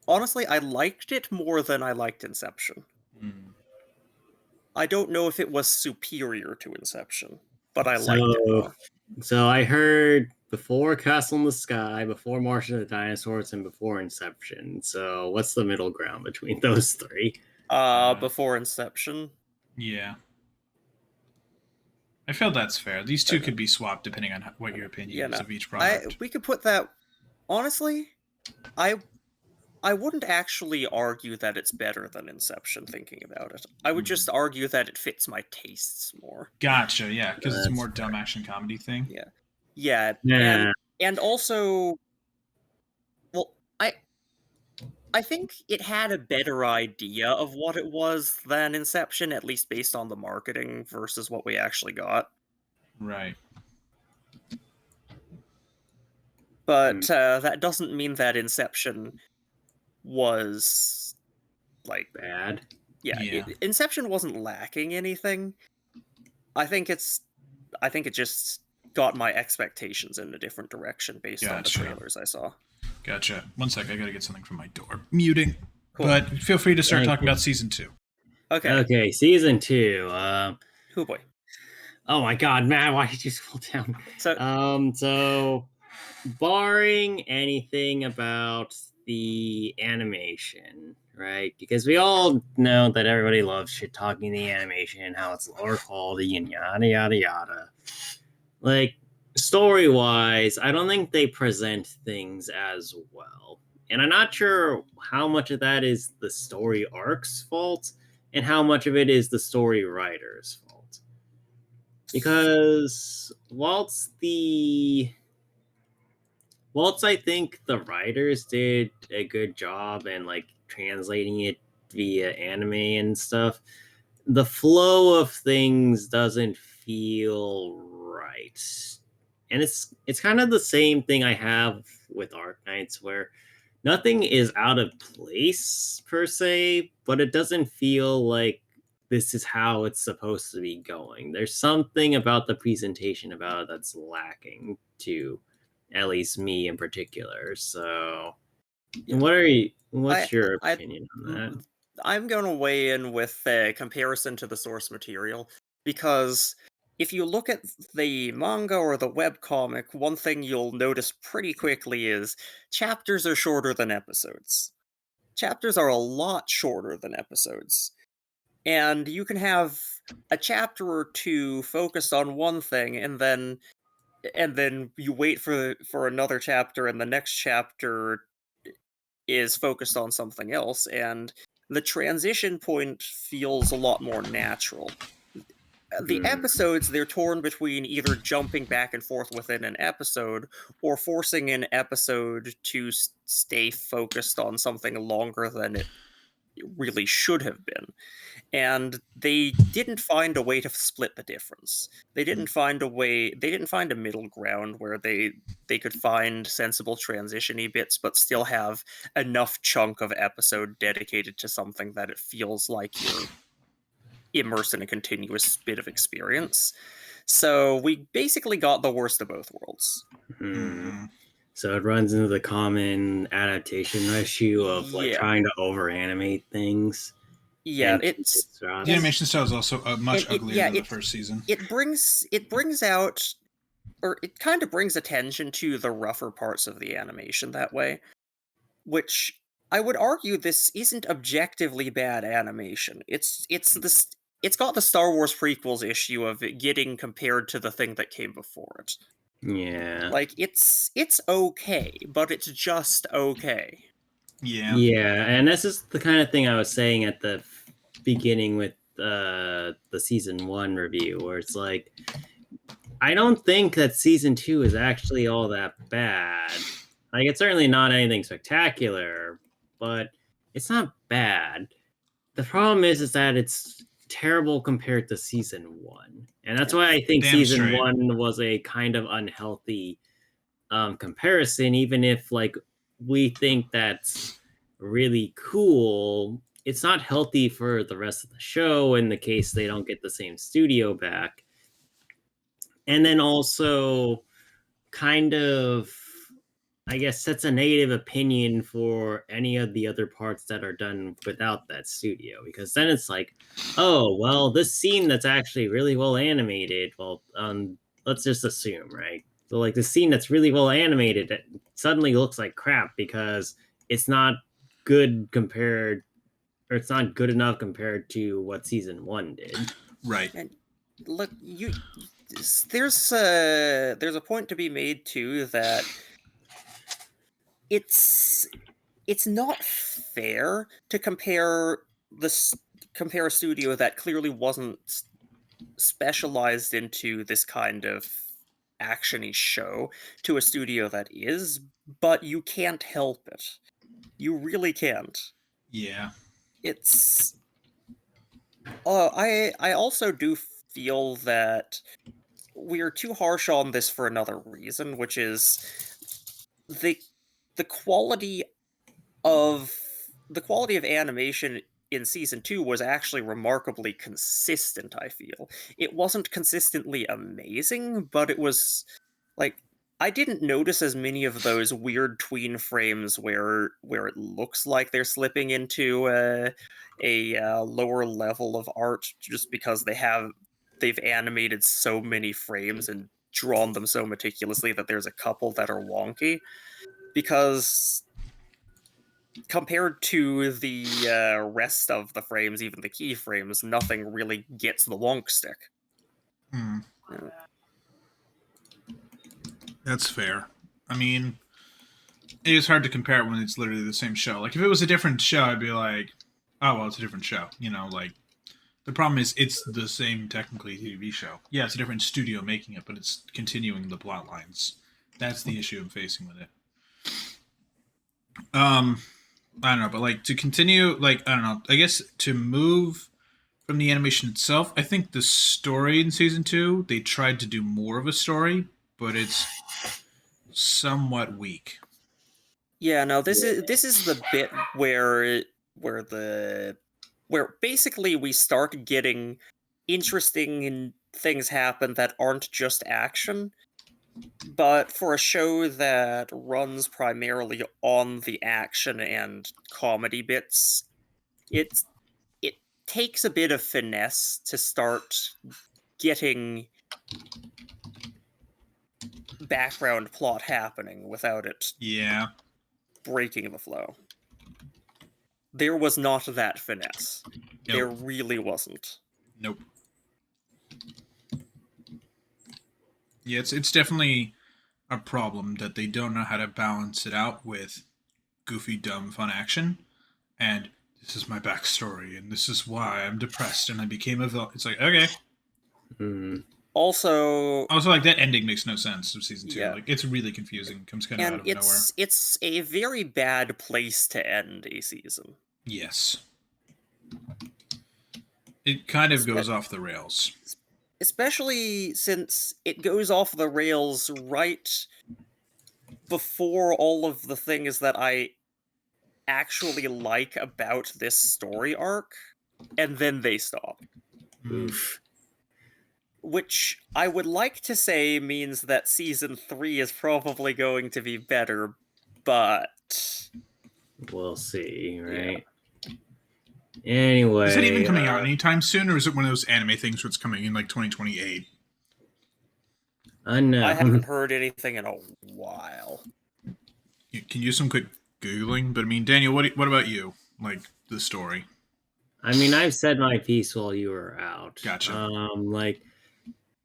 honestly, I liked it more than I liked Inception. Mm. I don't know if it was superior to Inception, but I liked it more. So I heard before Castle in the Sky, before March of the Dinosaurs, and before Inception. So what's the middle ground between those three? Before Inception. Yeah. I feel that's fair. These two Okay. could be swapped depending on what your opinion is no. of each product. We could put that. Honestly, I wouldn't actually argue that it's better than Inception. Thinking about it, I would just argue that it fits my tastes more. Gotcha, yeah, because it's a That's more dumb action comedy thing. Yeah, Yeah. and also, well, I think it had a better idea of what it was than Inception, at least based on the marketing versus what we actually got. Right. But that doesn't mean that Inception was like Bad. Yeah. Inception wasn't lacking anything. I think it just got my expectations in a different direction based on the Gotcha. trailers I saw. Gotcha. One sec, I gotta get something from my door. Muting. Cool. But feel free to start Thank talking you. about season 2. Okay. Okay, season 2. Hoo boy. Oh my God, man, why did you scroll down? So So barring anything about the animation, right? Because we all know that everybody loves shit talking the animation, how it's lower quality and yada yada yada. Like story wise, I don't think they present things as well. And I'm not sure how much of that is the story arc's fault and how much of it is the story writer's fault. Because whilst I think the writers did a good job and like translating it via anime and stuff, the flow of things doesn't feel right. And it's kind of the same thing I have with Arknights, where nothing is out of place per se, but it doesn't feel like this is how it's supposed to be going. There's something about the presentation about it that's lacking to at least me in particular. So Yeah. what's your opinion on that? I'm going to weigh in with a comparison to the source material, because if you look at the manga or the webcomic, one thing you'll notice pretty quickly is chapters are shorter than episodes. Chapters are a lot shorter than episodes. And you can have a chapter or two focused on one thing, and then you wait for another chapter, and the next chapter is focused on something else, and the transition point feels a lot more natural. the episodes, they're torn between either jumping back and forth within an episode or forcing an episode to stay focused on something longer than it really should have been. And they didn't find a way to split the difference. They didn't find a middle ground where they could find sensible transition-y bits but still have enough chunk of episode dedicated to something that it feels like you're immersed in a continuous bit of experience. So we basically got the worst of both worlds. Hmm. So it runs into the common adaptation issue of like Yeah. trying to over animate things. Yeah, and it's keep it raw. The animation style is also much uglier than the first season. it brings out, or it kind of brings attention to the rougher parts of the animation that way, which I would argue this isn't objectively bad animation. It's got the Star Wars prequels issue of it getting compared to the thing that came before it. Yeah. Like it's okay, but it's just okay. Yeah. Yeah, and this is the kind of thing I was saying at the beginning with the season 1 review, where it's like, I don't think that season 2 is actually all that bad. Like, it's certainly not anything spectacular, but it's not bad. The problem is that it's terrible compared to season 1, and that's why I think Damn season straight. 1 was a kind of unhealthy comparison. Even if like we think that's really cool, it's not healthy for the rest of the show in the case they don't get the same studio back. And then also kind of, I guess, sets a negative opinion for any of the other parts that are done without that studio, because then it's like, oh, well, this scene that's actually really well animated, well, let's just assume, right? So like the scene that's really well animated, it suddenly looks like crap because it's not good compared, or it's not good enough compared to what season 1 did. Right. Look, there's a point to be made too that it's not fair to compare a studio that clearly wasn't specialized into this kind of action-y show to a studio that is, but you can't help it. You really can't. Yeah. It's I also do feel that we're too harsh on this for another reason, which is the quality of animation in season 2 was actually remarkably consistent. I feel it wasn't consistently amazing, but it was like, I didn't notice as many of those weird tween frames where it looks like they're slipping into a lower level of art just because they've animated so many frames and drawn them so meticulously that there's a couple that are wonky, because compared to the rest of the frames, even the keyframes, nothing really gets the wonk stick. Hmm. That's fair. I mean, it is hard to compare it when it's literally the same show. Like, if it was a different show, I'd be like, oh, well, it's a different show. You know, like, the problem is it's the same, technically, TV show. Yeah, it's a different studio making it, but it's continuing the plot lines. That's the issue I'm facing with it. I don't know, but, like, to continue, like, I don't know, I guess to move from the animation itself, I think the story in season 2, they tried to do more of a story, but it's somewhat weak. Yeah, no, this is the bit where basically we start getting interesting things happen that aren't just action. But for a show that runs primarily on the action and comedy bits, it takes a bit of finesse to start getting background plot happening without it Yeah. breaking the flow. There was not that finesse. Nope. There really wasn't. Nope. Yeah, it's definitely a problem that they don't know how to balance it out with goofy, dumb, fun action. And this is my backstory, and this is why I'm depressed and I became a villain. It's like, okay, Also, Also, like that ending makes no sense of season 2. Yeah. Like it's really confusing. Comes kind of out and of nowhere. it's a very bad place to end a season. Yes. It kind of Espe- goes off the rails. Especially since it goes off the rails right before all of the things that I actually like about this story arc, and then they stop. Oof. Which I would like to say means that season 3 is probably going to be better, but We'll see, right? Anyway, Is it even coming out anytime soon, or is it one of those anime things where it's coming in like 2028? unknown. I haven't heard anything in a while. You can use some quick googling, but I mean, Daniel, what about you? Like the story? I mean, I've said my piece while you were out. Gotcha. Like,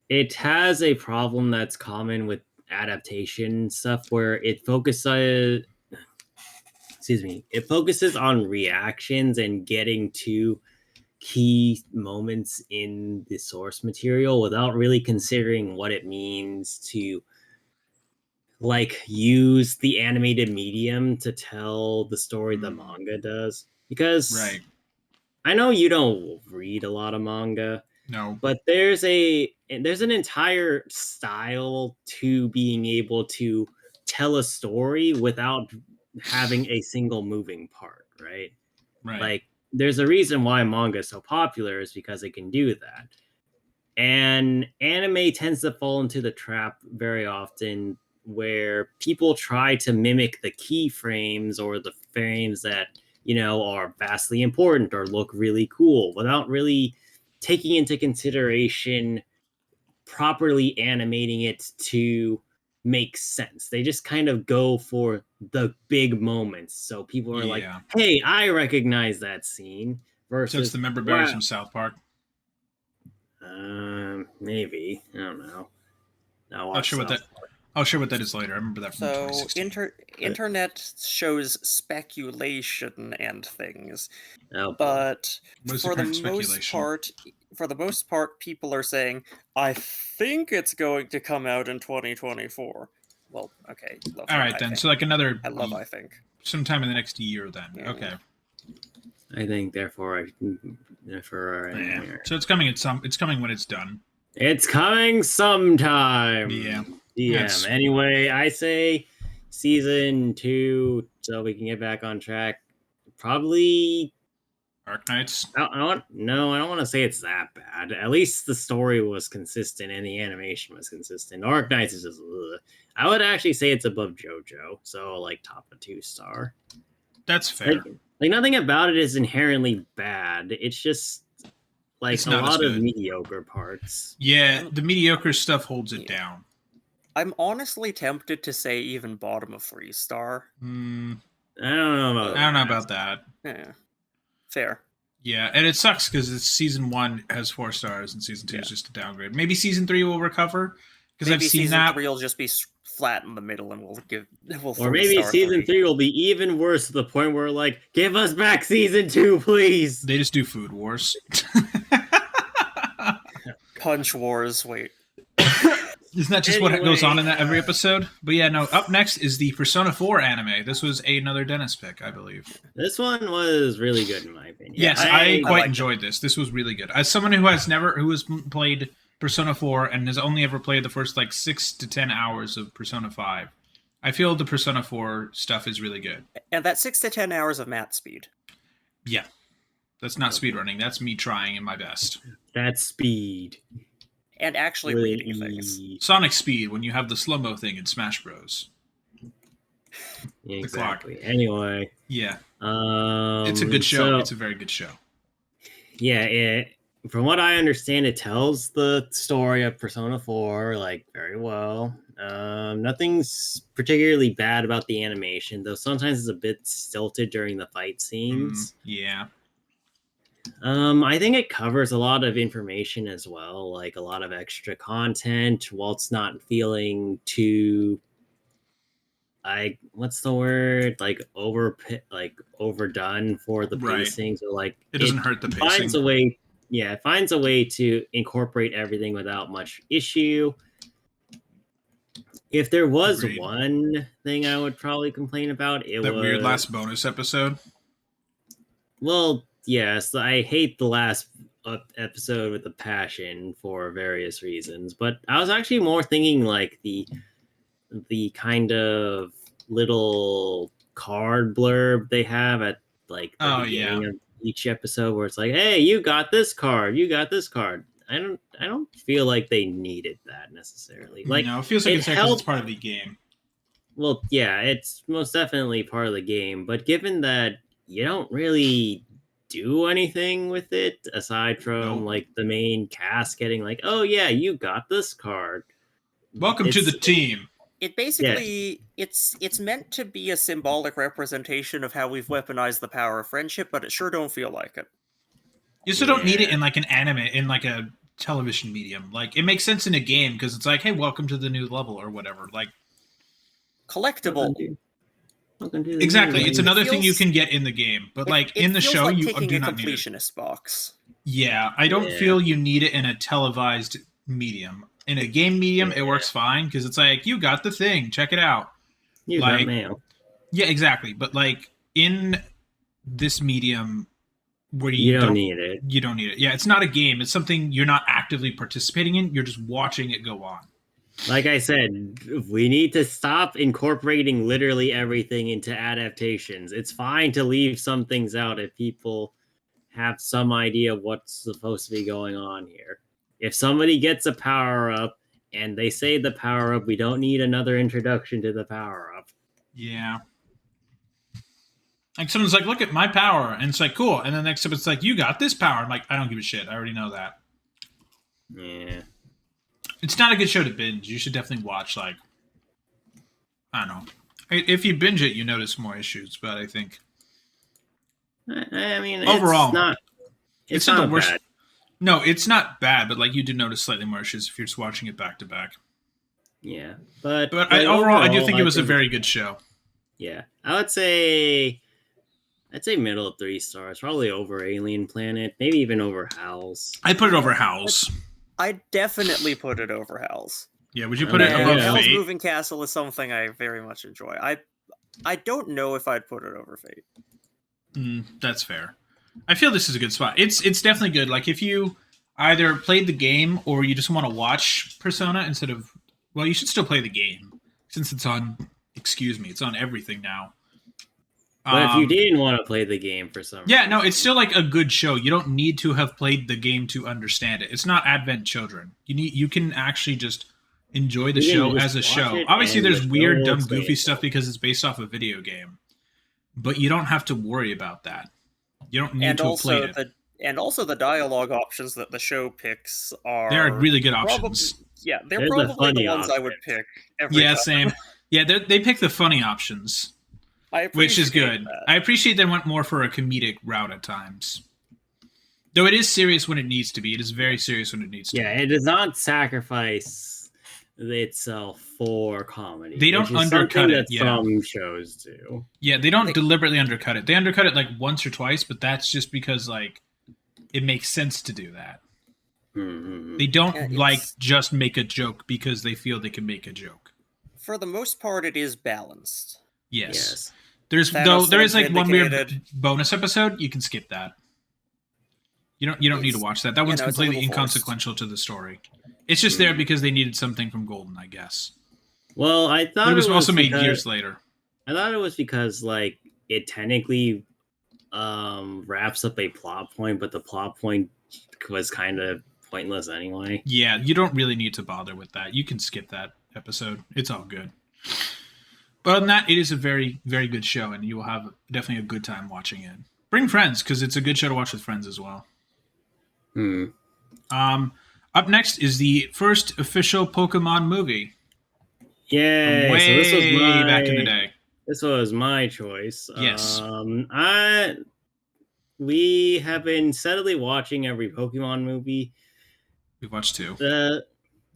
it has a problem that's common with adaptation stuff where it focuses. It focuses on reactions and getting to key moments in the source material without really considering what it means to like use the animated medium to tell the story the manga does. Because Right. I know you don't read a lot of manga, No. but there's an entire style to being able to tell a story without having a single moving part, right? Right. Like there's a reason why manga is so popular is because it can do that. And anime tends to fall into the trap very often where people try to mimic the keyframes or the frames that, are vastly important or look really cool without really taking into consideration properly animating it to make sense. They just kind of go for the big moments. So people are like, Yeah. hey, I recognize that scene. So it's Versus the member berries wow, from South Park. maybe. I don't know. I'll share what that is later. I remember that from So 2016. internet shows speculation and things, Oh, but What is for the current most speculation? part, people are saying, I think it's going to come out in 2024. Well, okay. All right, then. So like another I think. sometime in the next year, then. Yeah. Okay. I think therefore Yeah. So it's coming it's coming when it's done. It's coming sometime. Yeah. DM. Anyway, I say season 2 so we can get back on track. Probably Arknights. I don't want to say it's that bad. At least the story was consistent and the animation was consistent. Arknights is just ugh. I would actually say it's above JoJo, so like top of 2-star. That's fair. Like nothing about it is inherently bad. It's just like It's a not as lot of good. mediocre parts. Yeah, the mediocre stuff holds it down. I'm honestly tempted to say even bottom of 3-star. I don't know about that. Yeah. Fair. Yeah, and it sucks because season 1 has 4 stars and season 2 is just a downgrade. Maybe season 3 will recover because I've seen season that. 3 will just be flat in the middle and we'll or maybe season 3 will be even worse to the point where like, give us back season 2, please. They just do Food Wars. Punch Wars. Wait. Isn't that just what goes on in that every episode? But yeah, no. Up next is the Persona 4 anime. This was another Dennis pick, I believe. This one was really good in my opinion. Yes, I quite enjoyed this. This was really good. As someone who has played Persona 4 and has only ever played the first like 6 to 10 hours of Persona 5, I feel the Persona 4 stuff is really good. And that 6 to 10 hours of mat speed. Yeah. That's not speedrunning. That's me trying in my best. That's speed. And actually reading things. Sonic speed when you have the slow-mo thing in Smash Bros. Exactly. The clock. Anyway. Yeah. It's a good show. It's a very good show. Yeah, from what I understand, it tells the story of Persona 4 like very well. Nothing's particularly bad about the animation, though sometimes it's a bit stilted during the fight scenes. Yeah. I think it covers a lot of information as well, like a lot of extra content, while it's not feeling too what's the word? Like overdone for the pacing. So like it doesn't hurt the pacing. Finds a way it finds a way to incorporate everything without much issue. If there was Agreed. one thing I would probably complain about, it That was weird last bonus episode. Well, yes, I hate the last episode with a passion for various reasons, but I was actually more thinking like the kind of little card blurb they have at like the beginning of each episode where it's like, "Hey, you got this card. You got this card." I don't feel like they needed that necessarily. Like, no, it feels like it's part of the game. Well, yeah, it's most definitely part of the game, but given that you don't really do anything with it aside from like the main cast getting like, "Oh yeah, you got this card. Welcome to the team." It basically it's meant to be a symbolic representation of how we've weaponized the power of friendship, but it sure don't feel like it. You still don't need it in like an anime, in like a television medium. Like it makes sense in a game because it's like, hey, welcome to the new level or whatever. Like collectible. Exactly, it's another thing you can get in the game, but like in the show, you do not need it. Completionist box. Yeah, I don't feel you need it in a televised medium. In a game medium, it works fine because it's like you got the thing, check it out. You got mail. Yeah, exactly. But like in this medium, where you don't need it. You don't need it. Yeah, it's not a game. It's something you're not actively participating in. You're just watching it go on. Like I said, we need to stop incorporating literally everything into adaptations. It's fine to leave some things out if people have some idea of what's supposed to be going on here. If somebody gets a power-up and they say the power-up, we don't need another introduction to the power-up. Yeah. Like someone's like, look at my power. And it's like, cool. And then next up it's like, you got this power. I'm like, I don't give a shit. I already know that. Yeah. It's not a good show to binge. You should definitely watch, like, I don't know. If you binge it, you notice more issues, but I think... I mean, overall, it's not the worst. Bad. No, it's not bad, but like you do notice slightly more issues if you're just watching it back to back. Yeah, but overall, I do think it was a very good show. Yeah, I'd say middle 3 stars, probably over Alien Planet, maybe even over Howl's. I put it over Howl's. I definitely put it over Howl's. Yeah, would you put it above Howl's Fate? Moving Castle is something I very much enjoy. I don't know if I'd put it over Fate. That's fair. I feel this is a good spot. It's definitely good. Like if you either played the game or you just want to watch Persona instead of, well, you should still play the game since it's on. It's on everything now. But if you didn't want to play the game for some reason, no, it's still like a good show. You don't need to have played the game to understand it. It's not Advent Children. You can actually just enjoy the show as a show. Obviously, there's weird, dumb, goofy stuff because it's based off a video game, but you don't have to worry about that. You don't need to have played it. And also the dialogue options that the show picks they're really good options. They're probably the ones I would pick every time. Same. Yeah, they pick the funny options, which is good. That. I appreciate they went more for a comedic route at times. Though it is serious when it needs to be. It is very serious when it needs to be. Yeah, it does not sacrifice itself for comedy. They don't undercut it. Some shows do. Yeah, they don't deliberately undercut it. They undercut it like once or twice, but that's just because like it makes sense to do that. Mm-hmm. They don't just make a joke because they feel they can make a joke. For the most part, it is balanced. Yes. There is like one weird bonus episode. You can skip that. You don't need to watch that. That one's completely inconsequential to the story. It's just there because they needed something from Golden, I guess. Well, I thought but it was also made years later. I thought it was because like it technically wraps up a plot point, but the plot point was kind of pointless anyway. Yeah, you don't really need to bother with that. You can skip that episode. It's all good. But other than that, it is a very, very good show, and you will have definitely a good time watching it. Bring friends, because it's a good show to watch with friends as well. Up next is the first official Pokemon movie. Yay! Way so this was back in the day. This was my choice. Yes. We have been steadily watching every Pokemon movie. We've watched 2.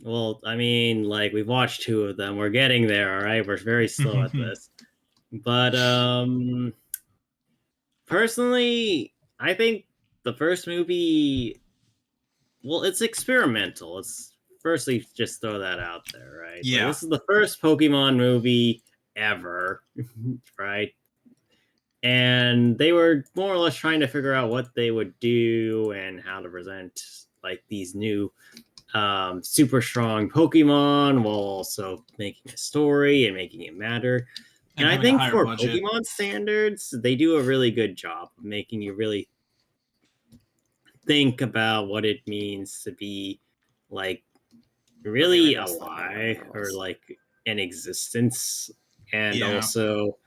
Well, I mean, like, we've watched 2 of them. We're getting there, all right? We're very slow at this. But, personally, I think the first movie well, it's experimental. It's firstly just throw that out there, right? Like, Yeah. this is the first Pokemon movie ever, right? And they were more or less trying to figure out what they would do and how to present like these new super strong Pokemon while also making a story and making it matter. And I having a think higher for budget. Pokemon standards, they do a really good job of making you really think about what it means to be like really less than alive anyone or else. like in existence, and Yeah. also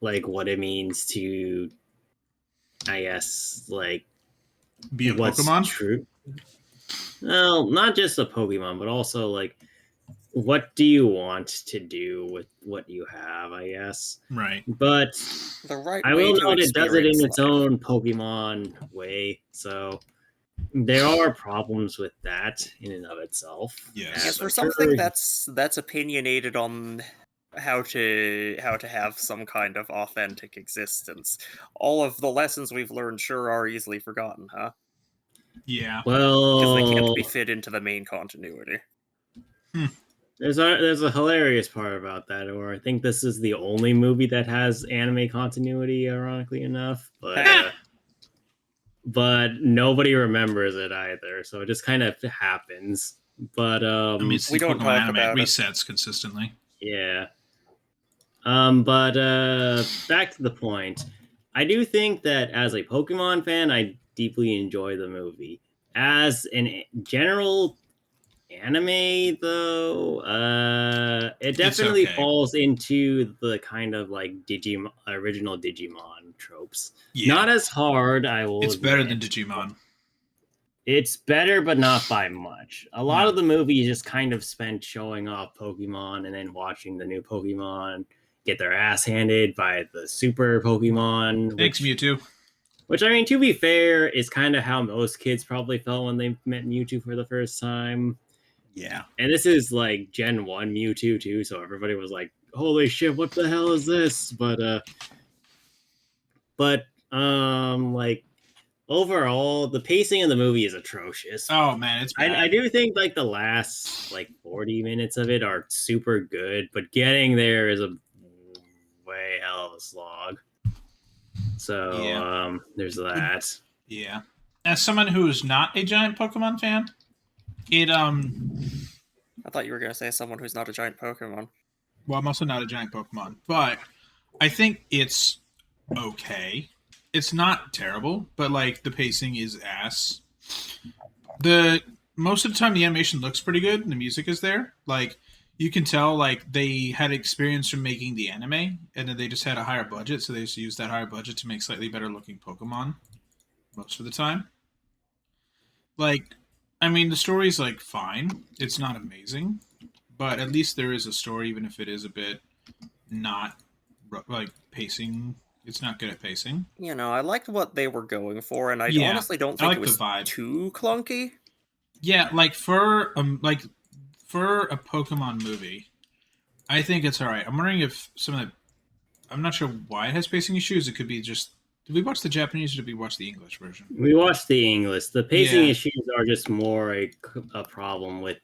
like what it means to, I guess, like Be a what's Pokemon? true. Well, not just a Pokemon, but also like what do you want to do with what you have, I guess. Right. But The right I way will to note it does it in experience its life. own Pokemon way, so there are problems with that in and of itself. Yes. Yes, for I'm something sure- that's opinionated on how to have some kind of authentic existence. All of the lessons we've learned sure are easily forgotten, huh? Yeah. Because they can't well, be fit into the main continuity. there's a hilarious part about that, or I think this is the only movie that has anime continuity, ironically enough, but nobody remembers it either, so it just kind of happens. But I mean, it's We the don't Pokemon talk anime. about It it. resets consistently. yeah. But back to the point. I do think that as a Pokemon fan, I deeply enjoy the movie. As an general anime, though, it definitely okay. falls into the kind of like original Digimon tropes. Yeah. Not as hard, I will. It's better than admit. Digimon. It's better, but not by much. A lot No. of the movie is just kind of spent showing off Pokemon and then watching the new Pokemon get their ass handed by the super Pokemon. Thanks, Mewtwo. Which, I mean, to be fair, is kind of how most kids probably felt when they met Mewtwo for the first time. Yeah. And this is like Gen 1 Mewtwo, too, so everybody was like, holy shit, what the hell is this? Like, overall, the pacing of the movie is atrocious. Oh man, it's bad. I do think like the last like 40 minutes of it are super good, but getting there is a way hell of a slog. So Yeah. there's that. Yeah. As someone who's not a giant Pokemon fan, it I thought you were gonna say someone who's not a giant Pokemon. well, I'm also not a giant Pokemon, but I think it's okay. It's not terrible, but like the pacing is ass. The most of the time the animation looks pretty good and the music is there. Like you can tell like they had experience from making the anime and then they just had a higher budget, so they just used that higher budget to make slightly better looking Pokemon most of the time. Like I mean the story's like fine. It's not amazing, but at least there is a story even if it is a bit not like pacing. It's not good at pacing. You know, I liked what they were going for, and I Yeah, honestly don't I think like it the was vibe. too clunky. Yeah, like for a Pokemon movie, I think it's all right. I'm wondering if some of the I'm not sure why it has pacing issues. It could be just did we watch the Japanese or did we watch the English version? We watched the English. The pacing Yeah. issues are just more a problem with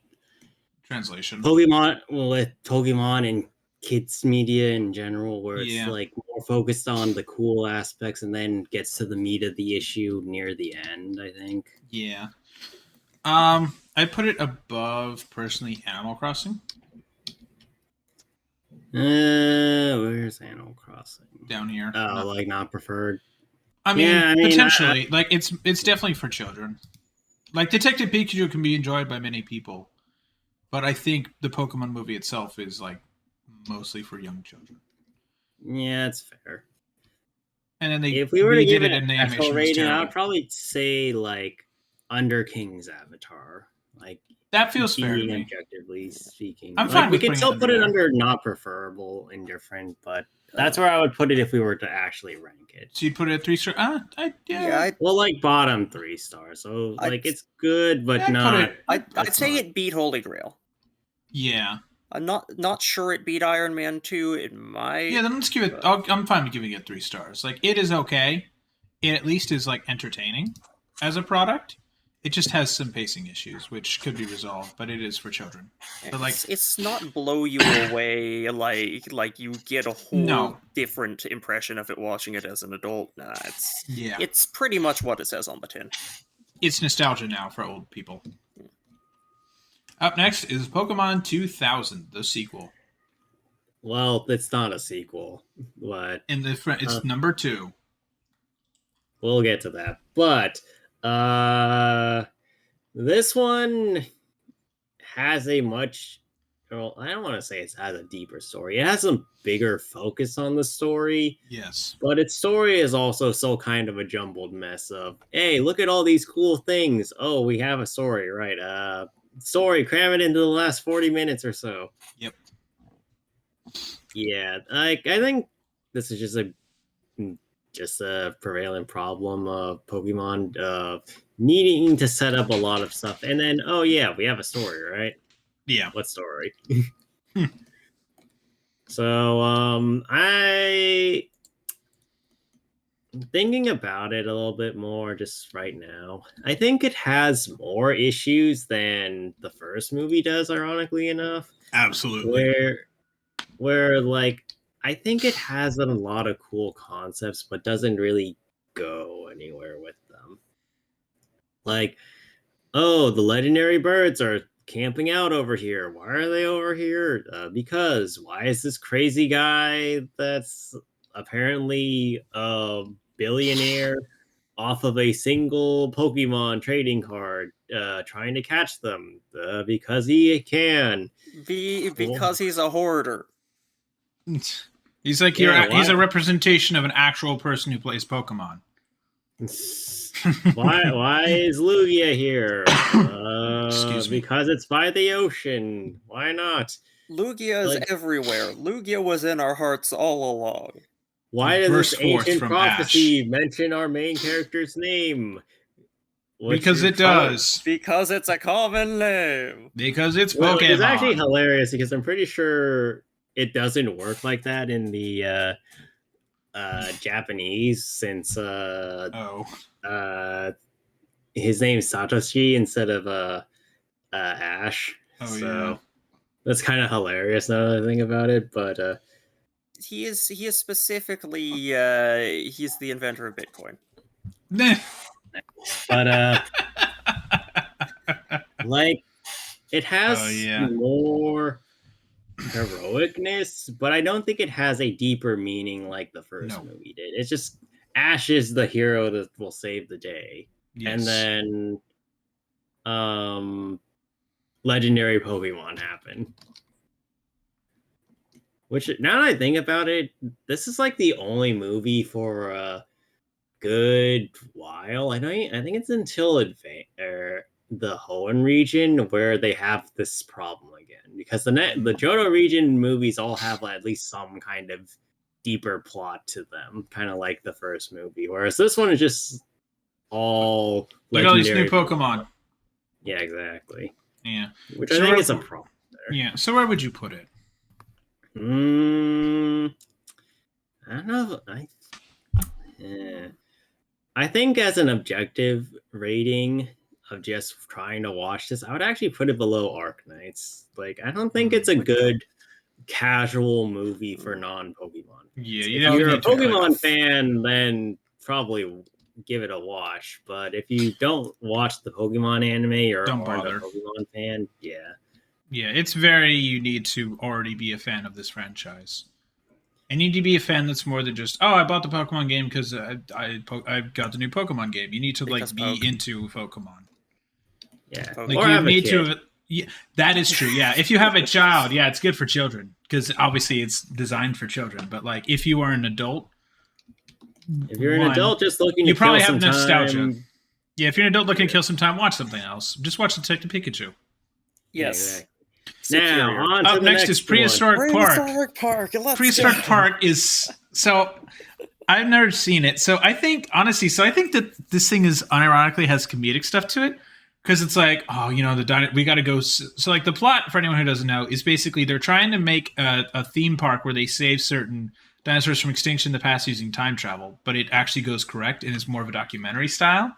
Translation. Pokemon and kids media in general, where it's Yeah. like more focused on the cool aspects and then gets to the meat of the issue near the end, I think. Yeah. I put it above personally Animal Crossing Where's Animal Crossing? down here. Oh, like not preferred. I mean, yeah, I mean, potentially, like it's definitely for children. Like Detective Pikachu can be enjoyed by many people, but I think the Pokemon movie itself is like mostly for young children. Yeah, it's fair. And then they If we were to give redid it and an the actual animation was rating, I terrible. would probably say like Under King's Avatar. Like That feels fair to being me. objectively speaking. I'm Like, fine we with can putting still it put it under under not preferable, indifferent, but that's where I would put it if we were to actually rank it. So you put it at 3 star? Yeah, Well, like bottom 3 stars. So I'd- like it's good, but I'd put not. it- I'd say not- it beat Holy Grail. Yeah. I'm not sure it beat Iron Man 2. It might. Yeah, then let's give it. I'm fine with giving it 3 stars. Like, it is okay. It at least is, like, entertaining. as a product. It just has some pacing issues, which could be resolved, but it is for children. But like, It's not blow you away like you get a whole No. different impression of it watching it as an adult. Nah, yeah, it's pretty much what it says on the tin. it's nostalgia now for old people. Up next is Pokemon 2000, the sequel. Well, it's not a sequel, but In the front, it's number 2. we'll get to that. But this one has a much, well, I don't want to say it has a deeper story. It has a bigger focus on the story, Yes. but its story is also so kind of a jumbled mess of, hey, look at all these cool things. Oh, we have a story, right? Story, cram it into the last 40 minutes or so. Yep. Yeah, I think this is just a prevalent problem of Pokemon needing to set up a lot of stuff, and then oh yeah, we have a story, right? Yeah. What story? So I thinking about it a little bit more just right now. I think it has more issues than the first movie does, ironically enough. Absolutely. Where like I think it has a lot of cool concepts, but doesn't really go anywhere with them. Like, oh, the legendary birds are camping out over here. Why are they over here? Because why is this crazy guy that's apparently a billionaire off of a single Pokemon trading card trying to catch them? Because he can. Because he's a hoarder. He's like he's a representation of an actual person who plays Pokemon. Why is Lugia here? Excuse me. Because it's by the ocean. Why not? Lugia is everywhere. Lugia was in our hearts all along. Why does this ancient prophecy mention our main character's name? Because it does. Because it's a common name. Because it's Pokemon. It's actually hilarious because I'm pretty sure it doesn't work like that in the Japanese, since his name's Satoshi instead of Ash. Yeah, that's kind of hilarious now that I think about it. But he is specifically he's the inventor of Bitcoin. But like it has more heroicness, but I don't think it has a deeper meaning like the first movie did. It's just Ash is the hero that will save the day. Yes. And then legendary Pokemon happen. Which, now that I think about it, this is like the only movie for a good while. I think it's until the Hoenn region where they have this problem again, because the Johto region movies all have at least some kind of deeper plot to them, kind of like the first movie, whereas this one is just all look at all these new Pokemon. Yeah, exactly. Yeah, which I think is a problem there. Yeah, so where would you put it? I don't know. I think as an objective rating of just trying to watch this, I would actually put it below Arknights. Like, I don't think it's a good casual movie for non-Pokemon. Yeah, if you're a Pokemon fan, then probably give it a watch. But if you don't watch the Pokemon anime or aren't a Pokemon fan, yeah, it's you need to already be a fan of this franchise. You need to be a fan that's more than just, I bought the Pokemon game because I got the new Pokemon game. You need to be into Pokemon. Yeah, like you need to. Yeah, that is true. Yeah, if you have a child, it's good for children because obviously it's designed for children. But like, if you are an adult, if you're an adult just looking, you probably have nostalgia. Yeah, if you're an adult looking to kill some time, watch something else. Just watch Detective Pikachu. Yes. Now, on up next is Prehistoric Park. Prehistoric Park is so. I've never seen it, so I think that this thing is unironically has comedic stuff to it. Because it's like, we got to go. So, like, the plot, for anyone who doesn't know, is basically they're trying to make a theme park where they save certain dinosaurs from extinction in the past using time travel, but it actually goes correct and is more of a documentary style.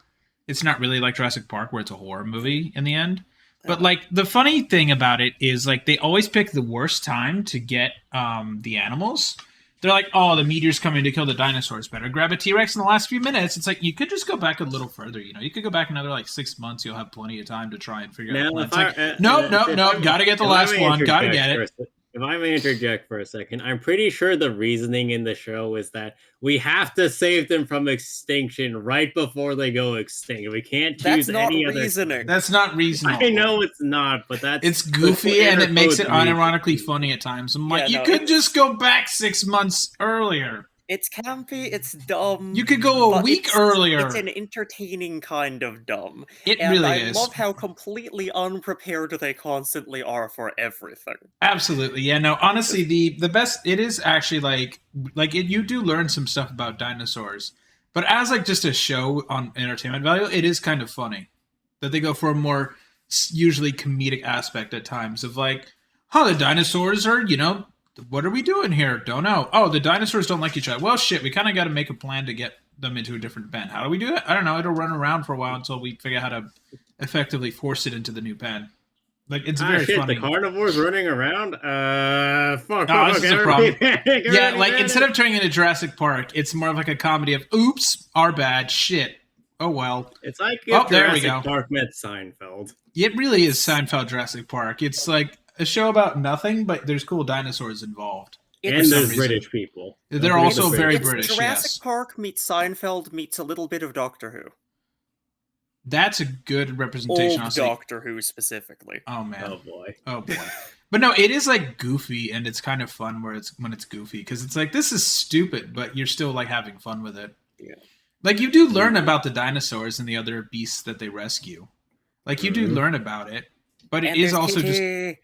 It's not really like Jurassic Park where it's a horror movie in the end. But like the funny thing about it is like they always pick the worst time to get the animals. They're like, oh, the meteor's coming to kill the dinosaurs. Better grab a T-Rex in the last few minutes. It's like you could just go back a little further. You know, you could go back another like 6 months. You'll have plenty of time to try and figure out. It's like, nope. Gotta get the last one. Gotta get it. If I may interject for a second, I'm pretty sure the reasoning in the show is that we have to save them from extinction right before they go extinct. We can't choose any other reasoning. That's not reasonable. I know it's not, but it's goofy and it makes it unironically funny at times. I'm like, you could just go back 6 months earlier. It's campy, it's dumb. You could go a week earlier. It's an entertaining kind of dumb. It really is. I love how completely unprepared they constantly are for everything. Absolutely. Yeah, no, honestly, the best, it is actually like you do learn some stuff about dinosaurs. But as like just a show on entertainment value, it is kind of funny that they go for a more usually comedic aspect at times of like, the dinosaurs are, what are we doing here? Don't know. Oh, the dinosaurs don't like each other. Well, shit, we kind of got to make a plan to get them into a different pen. How do we do it? I don't know. It'll run around for a while until we figure out how to effectively force it into the new pen. Like, it's very funny. The carnivore's running around? Fuck. No, this is a problem. Yeah, like, instead of turning into Jurassic Park, it's more of like a comedy of, oops, our bad, shit. Oh, well. It's like if Jurassic Park met Seinfeld. It really is Seinfeld Jurassic Park. It's like a show about nothing, but there's cool dinosaurs involved. And there's British people. They're also very British. Jurassic Park meets Seinfeld meets a little bit of Doctor Who. That's a good representation. Old Doctor Who specifically. Oh man. Oh boy. But no, it is like goofy, and it's kind of fun when it's goofy because it's like this is stupid, but you're still like having fun with it. Yeah. Like you do learn about the dinosaurs and the other beasts that they rescue. Like you do learn about it, but it is also just.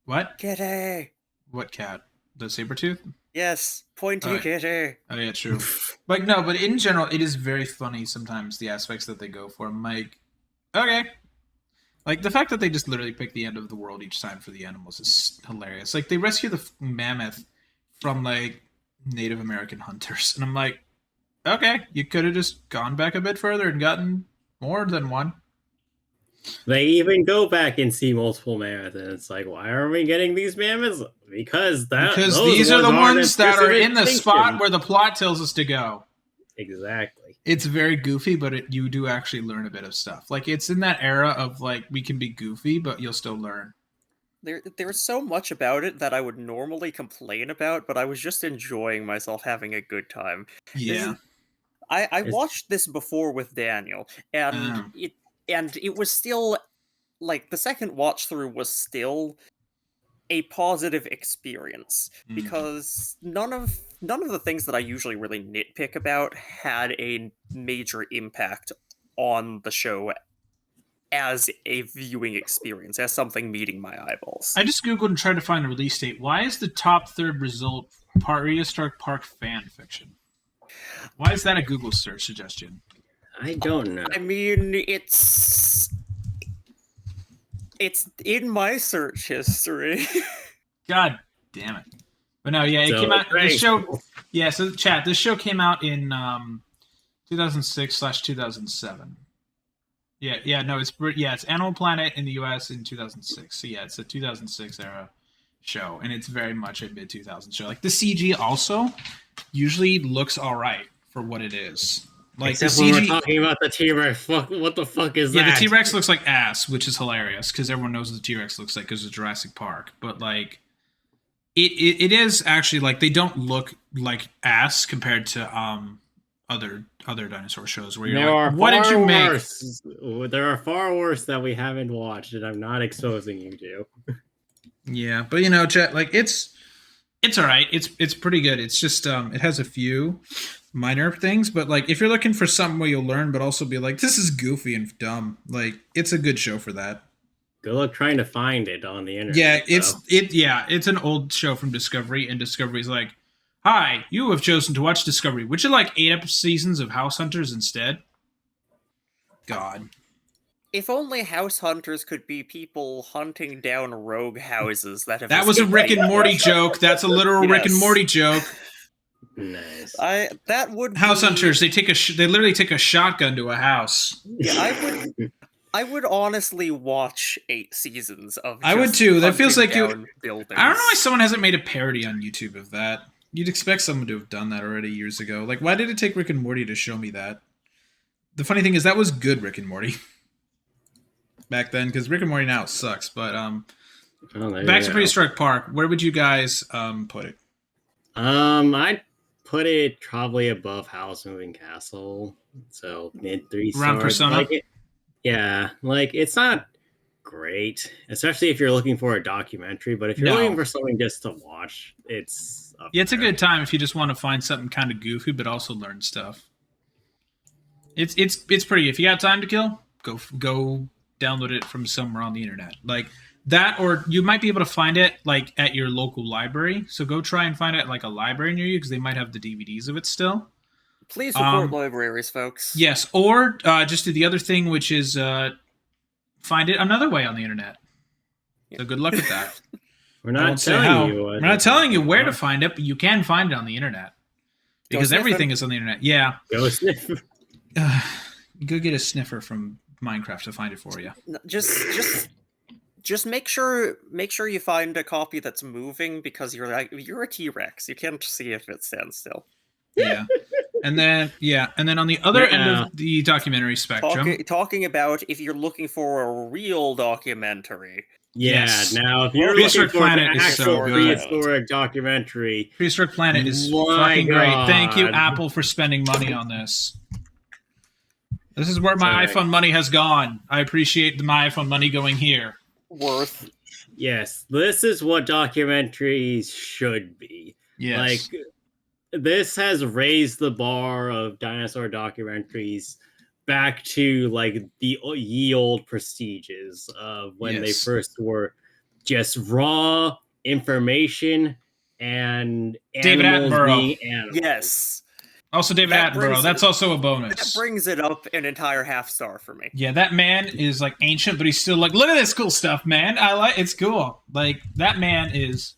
What? Kitty. What cat? The saber-tooth? Yes, pointy kitty. Oh yeah, true. But no, but in general, it is very funny sometimes the aspects that they go for. I'm like, okay. Like the fact that they just literally pick the end of the world each time for the animals is hilarious. Like they rescue the mammoth from like Native American hunters, and I'm like, okay, you could have just gone back a bit further and gotten more than one. They even go back and see multiple mammoths, and it's like, why are we getting these mammoths? Because these are the ones that are in the spot where the plot tells us to go. Exactly. It's very goofy, but you do actually learn a bit of stuff. Like it's in that era of like we can be goofy, but you'll still learn. There's so much about it that I would normally complain about, but I was just enjoying myself having a good time. Yeah. I watched this before with Daniel, and it was still, like, the second watch through was still a positive experience, because none of the things that I usually really nitpick about had a major impact on the show as a viewing experience, as something meeting my eyeballs. I just Googled and tried to find a release date. Why is the top third result Prehistoric Park fan fiction? Why is that a Google search suggestion? I don't know. I mean, it's in my search history. God damn it! But no, yeah, it came out. This show, yeah. So chat, this show came out in 2006/2007. Yeah. No, it's Animal Planet in the U.S. in 2006. So yeah, it's a 2006 era show, and it's very much a mid 2000s show. Like the CG also usually looks all right for what it is. Like except the when CG, we're talking about the T-Rex, what the fuck is that? Yeah, the T-Rex looks like ass, which is hilarious because everyone knows what the T-Rex looks like because of Jurassic Park. But like, it is actually like they don't look like ass compared to other dinosaur shows where you're like, what did you make? There are far worse that we haven't watched, and I'm not exposing you to. Yeah, but chat, like it's all right. It's pretty good. It's just it has a few minor things, but like if you're looking for something where you'll learn but also be like, this is goofy and dumb, like it's a good show for that. Good luck trying to find it on the internet. Yeah, it's an old show from Discovery, and Discovery's like, hi, you have chosen to watch Discovery. Would you like 8 seasons of House Hunters instead? God. If only House Hunters could be people hunting down rogue houses that have... That was a Rick and Morty joke. That's a literal Rick and Morty joke. Nice. That would House be, hunters. They they literally take a shotgun to a house. Yeah, I would honestly watch 8 seasons of. I would just too. That feels hunting like down buildings. I don't know why someone hasn't made a parody on YouTube of that. You'd expect someone to have done that already years ago. Like, why did it take Rick and Morty to show me that? The funny thing is that was good Rick and Morty back then, because Rick and Morty now sucks. But back to Prehistoric Park. Where would you guys put it? I'd put it probably above House Moving Castle. So mid 3 stars. Around Persona? Like it's not great, especially if you're looking for a documentary. But if you're looking for something just to watch, it's it's a good time if you just want to find something kind of goofy, but also learn stuff. It's pretty. If you got time to kill, go download it from somewhere on the internet, like that, or you might be able to find it like at your local library. So go try and find it at like a library near you, because they might have the DVDs of it still. Please support libraries, folks. Yes, or just do the other thing, which is find it another way on the internet. So good luck with that. We're not telling you. We're not telling you where to find it, but you can find it on the internet because everything is on the internet. Yeah, go sniff. Go get a sniffer from Minecraft to find it for you. Just make sure you find a copy that's moving, because you're a T-Rex. You can't see if it stands still. Yeah. And then on the other end of the documentary spectrum, talking about if you're looking for a real documentary. Yeah, yes. Now if you're Prehistoric looking for Planet an is actual so good. prehistoric documentary, Prehistoric Planet is My fucking great. God. Thank you, Apple, for spending money on this. This is where my iPhone money has gone. I appreciate my iPhone money going here. Worth. Yes, this is what documentaries should be. Yes. Like, this has raised the bar of dinosaur documentaries back to like the ye old prestiges of when they first were just raw information and David Attenborough. being animals. Yes. Also David Attenborough. That's also a bonus. That brings it up an entire half star for me. Yeah, that man is like ancient, but he's still like, look at this cool stuff, man. It's cool. Like, that man is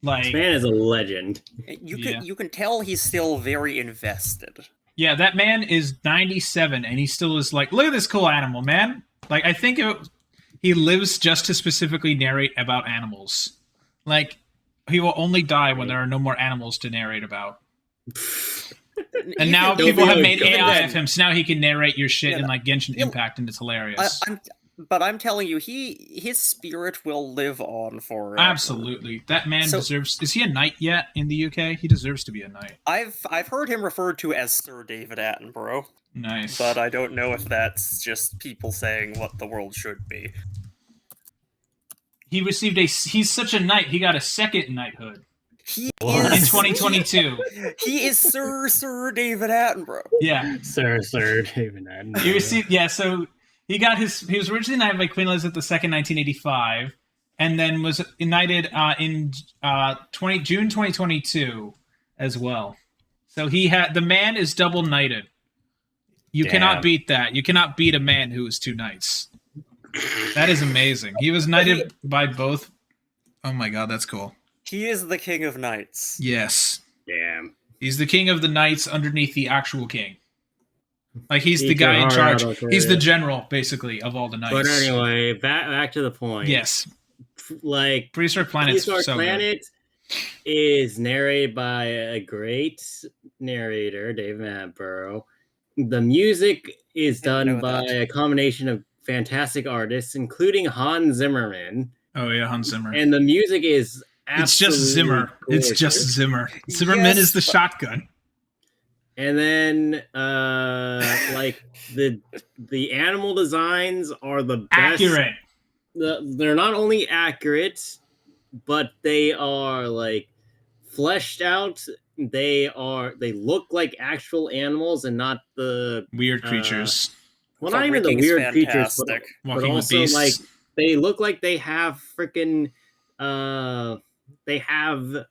like, This man is a legend. You can tell he's still very invested. Yeah, that man is 97 and he still is like, look at this cool animal, man. Like, I think he lives just to specifically narrate about animals. Like, he will only die when there are no more animals to narrate about. And now people have made AI of him, so now he can narrate your shit in like Genshin Impact, and it's hilarious. But I'm telling you, his spirit will live on forever. Absolutely, that man deserves. Is he a knight yet in the UK? He deserves to be a knight. I've heard him referred to as Sir David Attenborough. Nice, but I don't know if that's just people saying what the world should be. He received he's such a knight. He got a second knighthood. In 2022. He is Sir David Attenborough. Yeah. Sir David Attenborough. He received, so he was originally knighted by Queen Elizabeth II, 1985, and then was knighted in June 2022 as well. So the man is double knighted. You cannot beat that. You cannot beat a man who is 2 knights. That is amazing. He was knighted by both. Oh my god, that's cool. He is the king of knights. Yes. Damn. He's the king of the knights underneath the actual king. Like, he's the guy in charge. He's the general, basically, of all the knights. But anyway, back to the point. Yes. Like, Prehistoric Planet is narrated by a great narrator, David Attenborough. The music is done by a combination of fantastic artists, including Hans Zimmerman. Oh yeah, Hans Zimmer. And the music is it's just Zimmer. Gorgeous. It's just Zimmer. Zimmerman is the shotgun. And then, like the animal designs are the best. Accurate. They're not only accurate, but they are like fleshed out. They look like actual animals and not the weird creatures. Well, not even the weird creatures, but also like they look like they have freaking. They have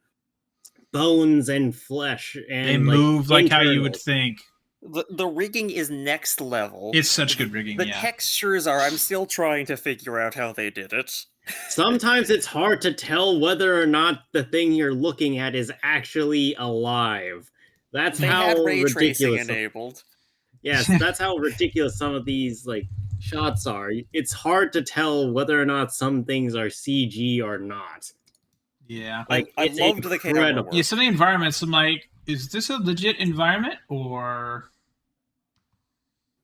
bones and flesh, and they move like how you would think. The rigging is next level. It's such good rigging. The textures are. I'm still trying to figure out how they did it. sometimes it's hard to tell whether or not the thing you're looking at is actually alive. That's They how had ray tracing ridiculous. enabled. Yes, that's how ridiculous some of these like shots are. It's hard to tell whether or not some things are CG or not. Yeah. Like I it's loved the camera incredible. work. Yeah, some of the environments, I'm like, is this a legit environment or?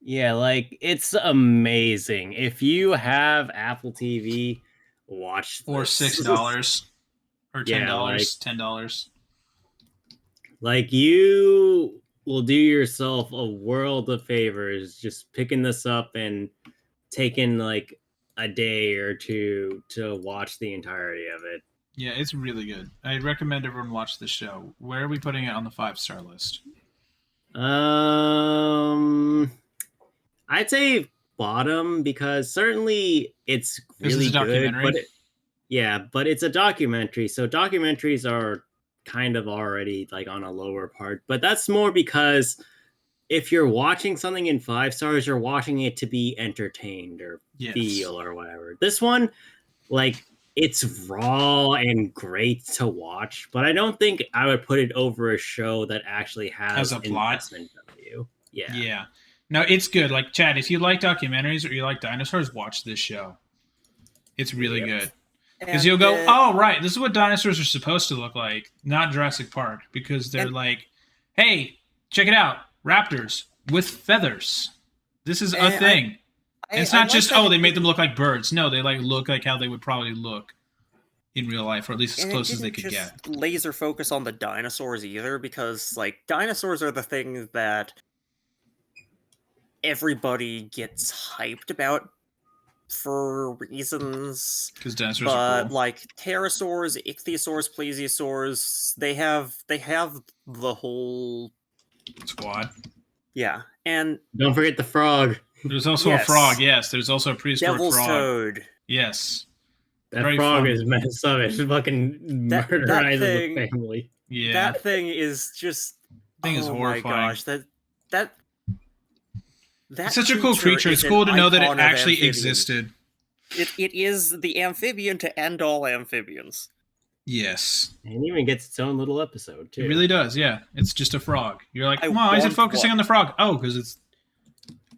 Yeah, like it's amazing. If you have Apple TV, watch Or this. $6 or $10, Yeah, like- $10. Like you will do yourself a world of favors just picking this up and taking like a day or two to watch the entirety of it. Yeah, it's really good. I recommend everyone watch the show. Where are we putting it on the 5-star list? I'd say bottom because certainly it's This really is a good, documentary? but it's a documentary, so documentaries are kind of already like on a lower part. But that's more because if you're watching something in 5 stars, you're watching it to be entertained or Yes. feel or whatever. This one, like, it's raw and great to watch, but I don't think I would put it over a show that actually has a plot? investment value. Yeah. Yeah. No, it's good. Like, Chad, if you like documentaries or you like dinosaurs, watch this show. It's really Yep. good. And, Because you'll go, oh, right, this is what dinosaurs are supposed to look like, not Jurassic Park. Because they're And- like, hey, check it out, raptors with feathers. This is a And thing. And it's I not like just, that oh, it they made didn't- them look like birds. No, they like look like how they would probably look in real life, or at least as and it close as they didn't could just get. laser focus on the dinosaurs either, because like dinosaurs are the thing that everybody gets hyped about for reasons. Because dinosaurs But are cool. like pterosaurs, ichthyosaurs, plesiosaurs, they have the whole Squad. yeah. And Don't forget the frog. There's also Yes. a frog, yes. There's also a prehistoric devil's frog. toad. Yes. That Very frog fun. is messed up. It's fucking That murderizes thing- the family. Yeah. That thing is just Thing is oh horrifying. my gosh, that It's such a cool creature. is It's an cool to know that icon it of actually amphibian. existed. It is the amphibian to end all amphibians. Yes. And it even gets its own little episode too. It really does, yeah. It's just a frog. You're like, I why is it want focusing one. on the frog? Oh, because it's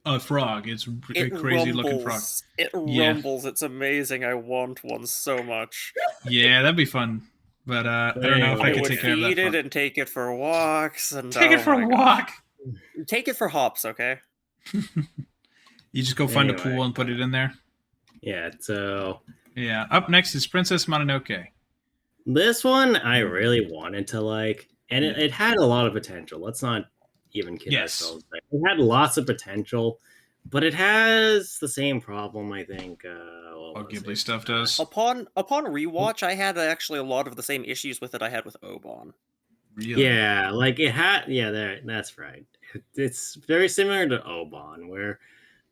a frog. It's a It crazy looking frog. rumbles. It Yeah. rumbles. It's amazing. I want one so much. Yeah, that'd be fun. But I don't know if I Anyway. could would take care of feed that. it frog. and take it for walks and Take it oh for a my walk. gosh. Take it for hops, okay? You just go find a Anyway. pool and put it in there. Yeah, so Yeah. Up next is Princess Mononoke. this one I really wanted to like, and it had a lot of potential. Let's not even kid Yes. ourselves. It had lots of potential, but it has the same problem, I think. All What was Ghibli it? stuff does. Upon rewatch, I had actually a lot of the same issues with it I had with Obon. Really? Yeah, like it had. Yeah, that's right. It's very similar to Obon, where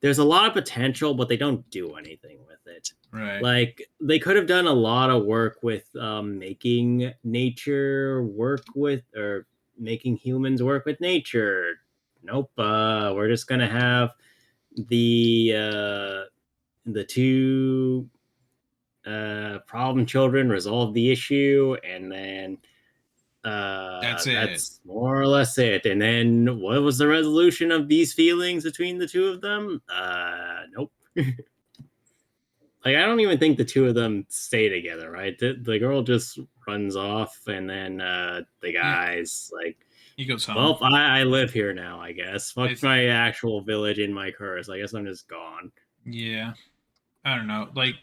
there's a lot of potential, but they don't do anything with it. Right. Like they could have done a lot of work with making nature work with, or making humans work with nature. Nope. We're just gonna have the two problem children resolve the issue, and then That's it. That's more or less it. And then what was the resolution of these feelings between the two of them? Nope. Like I don't even think the two of them stay together, right? The girl just runs off, and then the guy's like, He goes home. well, I live here now, I guess. Fuck It's- my actual village and my curse. I guess I'm just gone. Yeah. I don't know. Like,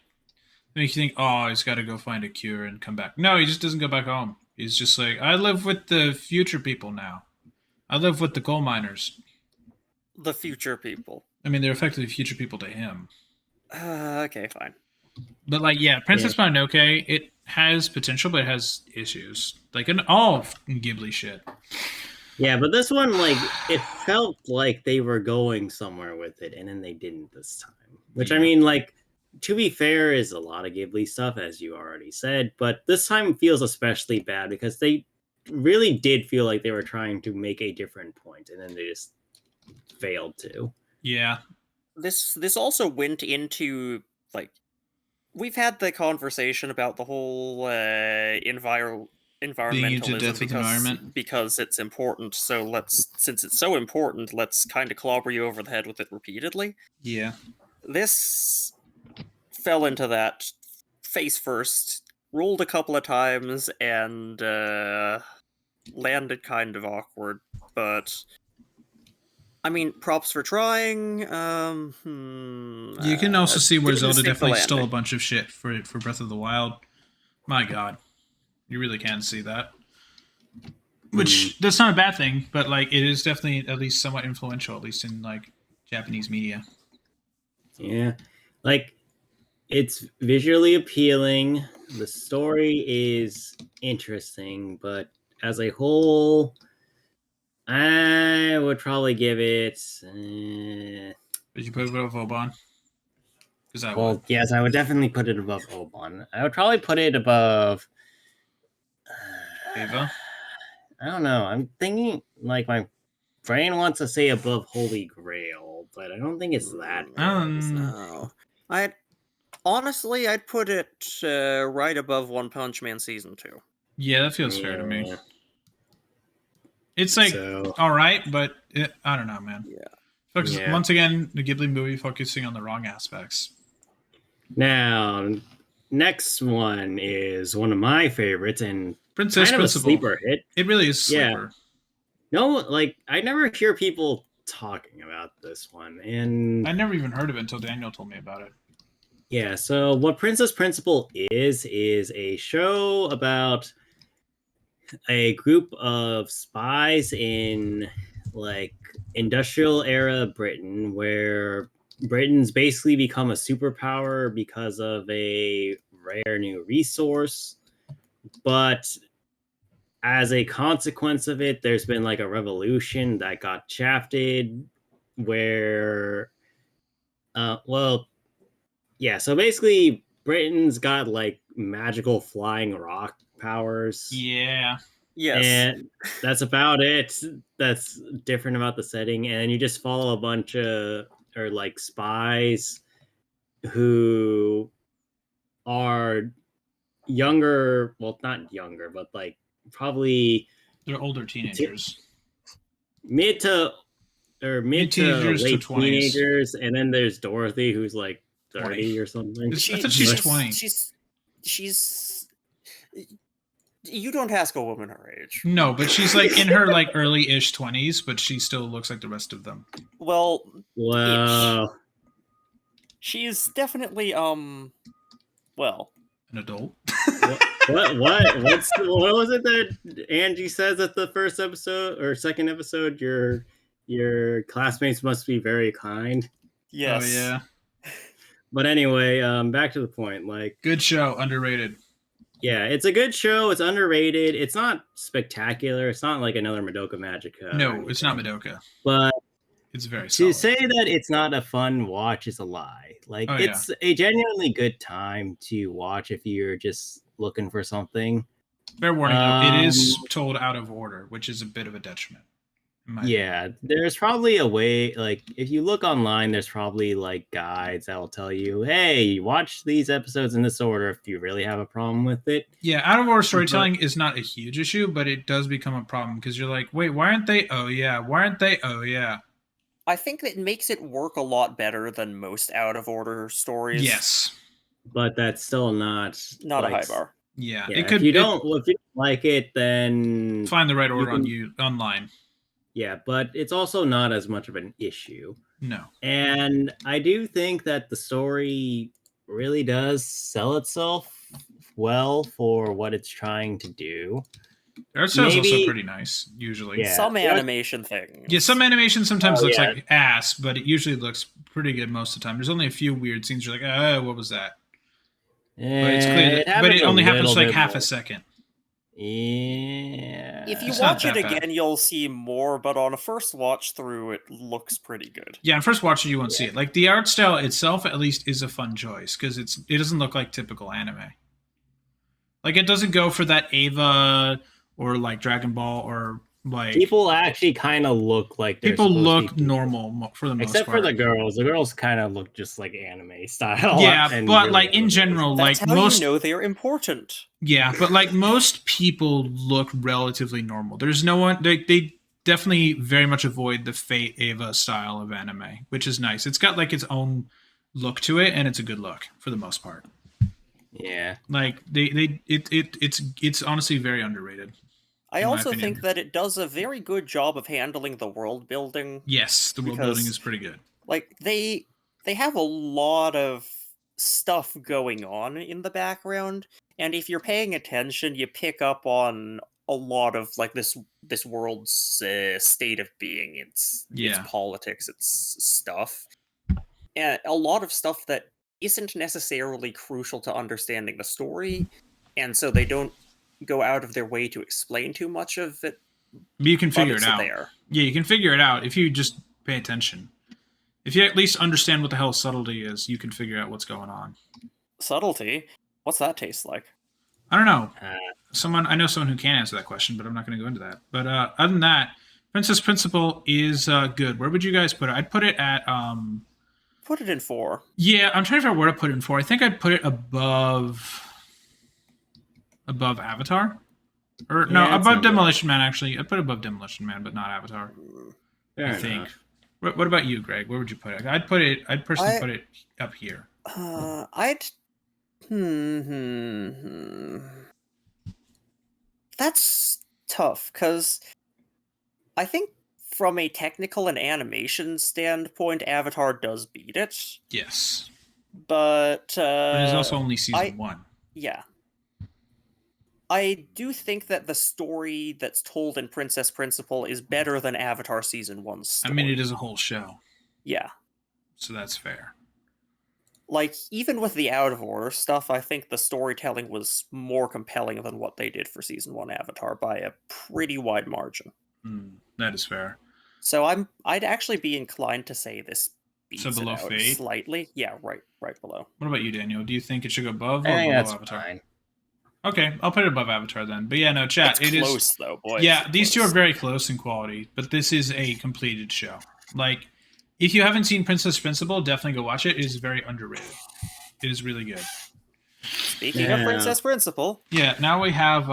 makes you think, oh, he's got to go find a cure and come back. No, he just doesn't go back home. He's just like, I live with the future people now. I live with the coal miners. The future people. I mean, they're effectively future people to him. Okay, fine. But, like, yeah, Princess Mononoke, it has potential, but it has issues. Like, in all Ghibli shit. Yeah, but this one, like, it felt like they were going somewhere with it, and then they didn't this time. Which, I Yeah. mean, like, to be fair, is a lot of Ghibli stuff, as you already said, but this time feels especially bad because they really did feel like they were trying to make a different point, and then they just failed to. Yeah. This also went into like we've had the conversation about the whole environmentalism death with environment. because it's important. So since it's so important, let's kind of clobber you over the head with it repeatedly. Yeah. This fell into that face first, rolled a couple of times, and landed kind of awkward. But I mean, props for trying. You can also see where didn't Zelda stick the definitely stole a landing. bunch of shit for Breath of the Wild. My God, you really can see that. Which that's not a bad thing, but like it is definitely at least somewhat influential, at least in like Japanese media. Yeah, like it's visually appealing. The story is interesting, but as a whole, I would probably give it. Did you put it above Oban? Because I Well, would. yes, I would definitely put it above Oban. I would probably put it above. Ava? I don't know. I'm thinking like my brain wants to say above Holy Grail, but I don't think it's that. No, I'd put it right above One Punch Man Season 2. Yeah, that feels fair to me. Yeah. It's like So- all right, but I don't know, man. Yeah. Yeah. Once again, the Ghibli movie focusing on the wrong aspects. Now, next one is one of my favorites and Princess kind of a Principal. sleeper hit. It really is a Yeah. sleeper. No, like I never hear people talking about this one, and I never even heard of it until Daniel told me about it. yeah. So, what Princess Principal is a show about a group of spies in like industrial era Britain, where Britain's basically become a superpower because of a rare new resource, but as a consequence of it, there's been like a revolution that got shafted where so basically Britain's got like magical flying rock powers. Yeah. Yes. And that's about it. That's different about the setting. And you just follow a bunch of like spies who are younger, well, not younger, but like probably They're older teenagers. mid to Mid-teenagers to late 20s. teenagers, and then there's Dorothy who's like 30 20. or something. I thought she's 20. She's. You don't ask a woman her age. No, but she's like in her like early-ish 20s, but she still looks like the rest of them. Well, Well, she's definitely well. An adult. what was it that Angie says at the first episode or second episode? Your classmates must be very kind. Yes. Oh yeah. But anyway, back to the point. Like, Good show, underrated. yeah, it's a good show. It's underrated. It's not spectacular. It's not like another Madoka Magica. No, it's not Madoka. But It's very to solid. say that it's not a fun watch is a lie. Like, Oh, yeah. it's a genuinely good time to watch if you're just looking for something. Fair warning, though, it is told out of order, which is a bit of a detriment. in my opinion. Yeah, there's probably a way, like, if you look online, there's probably, like, guides that will tell you, hey, watch these episodes in this order if you really have a problem with it. Yeah, out of order storytelling is not a huge issue, but it does become a problem because you're like, wait, why aren't they? Oh, yeah. Why aren't they? Oh, yeah. I think it makes it work a lot better than most out of order stories. Yes. But that's still not Not like, a high bar. Yeah. Yeah, It could if you don't like it, then find the right order can- online. yeah, but it's also not as much of an issue. No. And I do think that the story really does sell itself well for what it's trying to do. Art style's also Maybe- pretty nice, usually. Yeah. Some animation things. Yeah, some animation sometimes Oh, looks yeah. like ass, but it usually looks pretty good most of the time. There's only a few weird scenes you're like, oh, what was that? But it's clear that, but it only happens like half a second. Yeah. If you It's not watch it that bad. again, you'll see more, but on a first watch through, it looks pretty good. Yeah, on first watch you won't see it. Like the art style itself, at least, is a fun choice because it doesn't look like typical anime. Like it doesn't go for that Ava or like Dragon Ball or Like People actually kind of look like they're people supposed to look be normal for the most except part. for the girls. The girls kind of look just like anime style. Yeah, and but really like in anime. general, That's like how most you know they're important. yeah, but like most people look relatively normal. There's no one they definitely very much avoid the Fate Ava style of anime, which is nice. It's got like its own look to it, and it's a good look for the most part. Yeah. Like it's honestly very underrated. I In my also opinion. think that it does a very good job of handling the world building. Yes, the world building is pretty good. Like they have a lot of stuff going on in the background, and if you're paying attention, you pick up on a lot of like this world's state of being, its Yeah. politics, its stuff, and a lot of stuff that isn't necessarily crucial to understanding the story, and so they don't go out of their way to explain too much of it. But you can But figure it's it out. there. Yeah, you can figure it out if you just pay attention. If you at least understand what the hell subtlety is, you can figure out what's going on. Subtlety? What's that taste like? I don't know. Uh, I know someone who can answer that question, but I'm not going to go into that. But other than that, Princess Principal is good. Where would you guys put it? I'd put it at Put it in 4. yeah. I'm trying to figure out where to put it in for. I think I'd put it above Avatar, or no, Yeah, that above sounds Demolition Man. Actually, I'd put it above Demolition Man, but not Avatar. fair I think. enough. What about you, Greg? Where would you put it? I'd personally put it up here. I'd. That's tough, because I think from a technical and animation standpoint, Avatar does beat it. Yes, But. but it's also only season 1. Yeah. I do think that the story that's told in Princess Principal is better than Avatar Season 1's story. I mean, it is a whole show, Yeah. so that's fair. Like, even with the out of order stuff, I think the storytelling was more compelling than what they did for Season 1 Avatar by a pretty wide margin. That is fair. So I'd actually be inclined to say this beats So below it out Fate? slightly. Yeah, right below. What about you, Daniel? Do you think it should go above or I think below that's Avatar? fine. Okay, I'll put it above Avatar then. But yeah, no, chat. It's It is close, though, boy. Yeah, it's these two are close. very close in quality, but this is a completed show. Like, if you haven't seen Princess Principal, definitely go watch it. It is very underrated. It is really good. Speaking of Yeah. Princess Principal, Yeah, now we have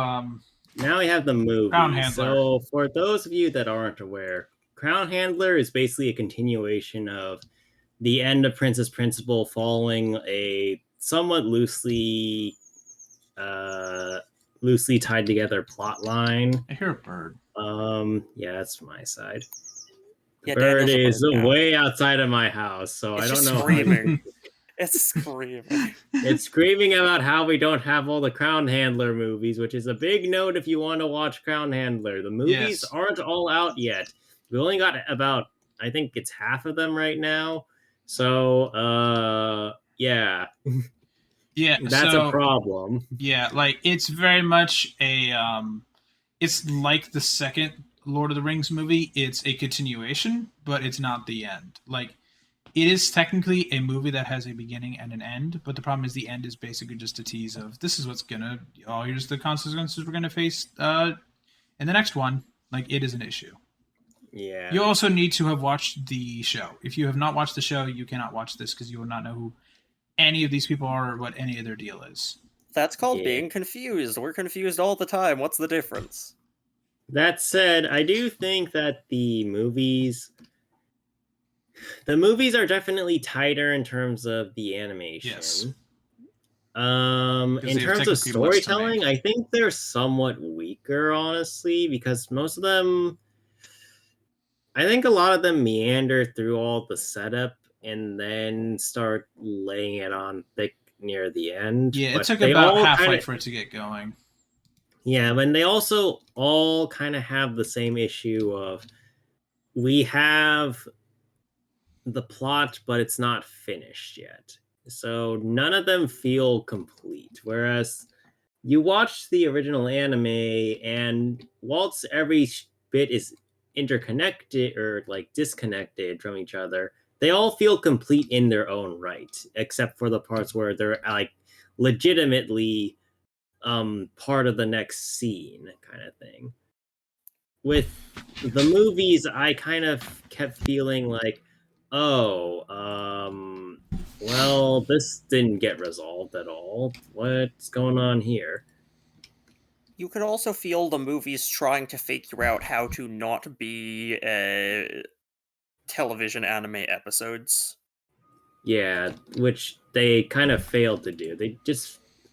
Now we have the movie. Crown Handler. So, for those of you that aren't aware, Crown Handler is basically a continuation of the end of Princess Principal, following a somewhat loosely tied together plot line. I hear a bird. Yeah, that's my side. The Yeah, bird Daniel's is a bird now. way outside of my house, so It's I don't just know. screaming. It's screaming. It's screaming about how we don't have all the Crown Handler movies, which is a big note if you want to watch Crown Handler. The movies Yes. aren't all out yet. We only got about, I think it's half of them right now. So, yeah, Yeah, that's so, a problem. Yeah, like it's very much a it's like the second Lord of the Rings movie. It's a continuation, but it's not the end. Like, it is technically a movie that has a beginning and an end, but the problem is the end is basically just a tease of this is what's gonna here's the consequences we're gonna face in the next one. Like, it is an issue. Yeah. You also need to have watched the show. If you have not watched the show, you cannot watch this because you will not know who any of these people are or what any of their deal is. That's called Yeah. being confused. We're confused all the time. What's the difference? That said, I do think that the movies are definitely tighter in terms of the animation. Yes. In they terms have of technically less to storytelling, make. I think they're somewhat weaker, honestly, because most of them, I think a lot of them meander through all the setup and then start laying it on thick near the end. Yeah, it But took they about all halfway kinda- for it to get going. Yeah, but they also all kind of have the same issue of we have the plot, but it's not finished yet. So none of them feel complete. Whereas you watch the original anime, and whilst every bit is interconnected or like disconnected from each other, they all feel complete in their own right, except for the parts where they're like legitimately part of the next scene kind of thing. with the movies, I kind of kept feeling like, oh, well, this didn't get resolved at all. What's going on here? You could also feel the movies trying to figure out how to not be television anime episodes. Yeah, which they kind of failed to do.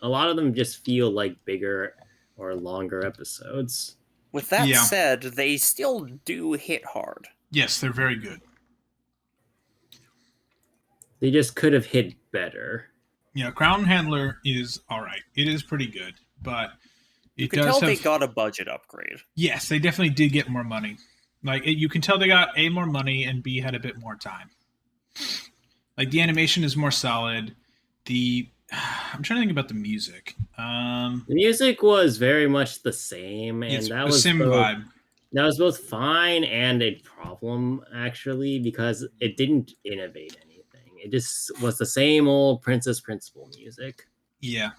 A lot of them just feel like bigger or longer episodes. With that Yeah. said, they still do hit hard. Yes, they're very good. They just could have hit better. Yeah, Crown Handler is all right. It is pretty good, but You it can does tell have. they got a budget upgrade. Yes, they definitely did get more money. Like you can tell they got A, more money, and B, had a bit more time. Like the animation is more solid. I'm trying to think about the music. The music was very much the same, and It's that the was same both, vibe. that was both fine and a problem actually, because it didn't innovate anything. It just was the same old Princess Principal music. Yeah.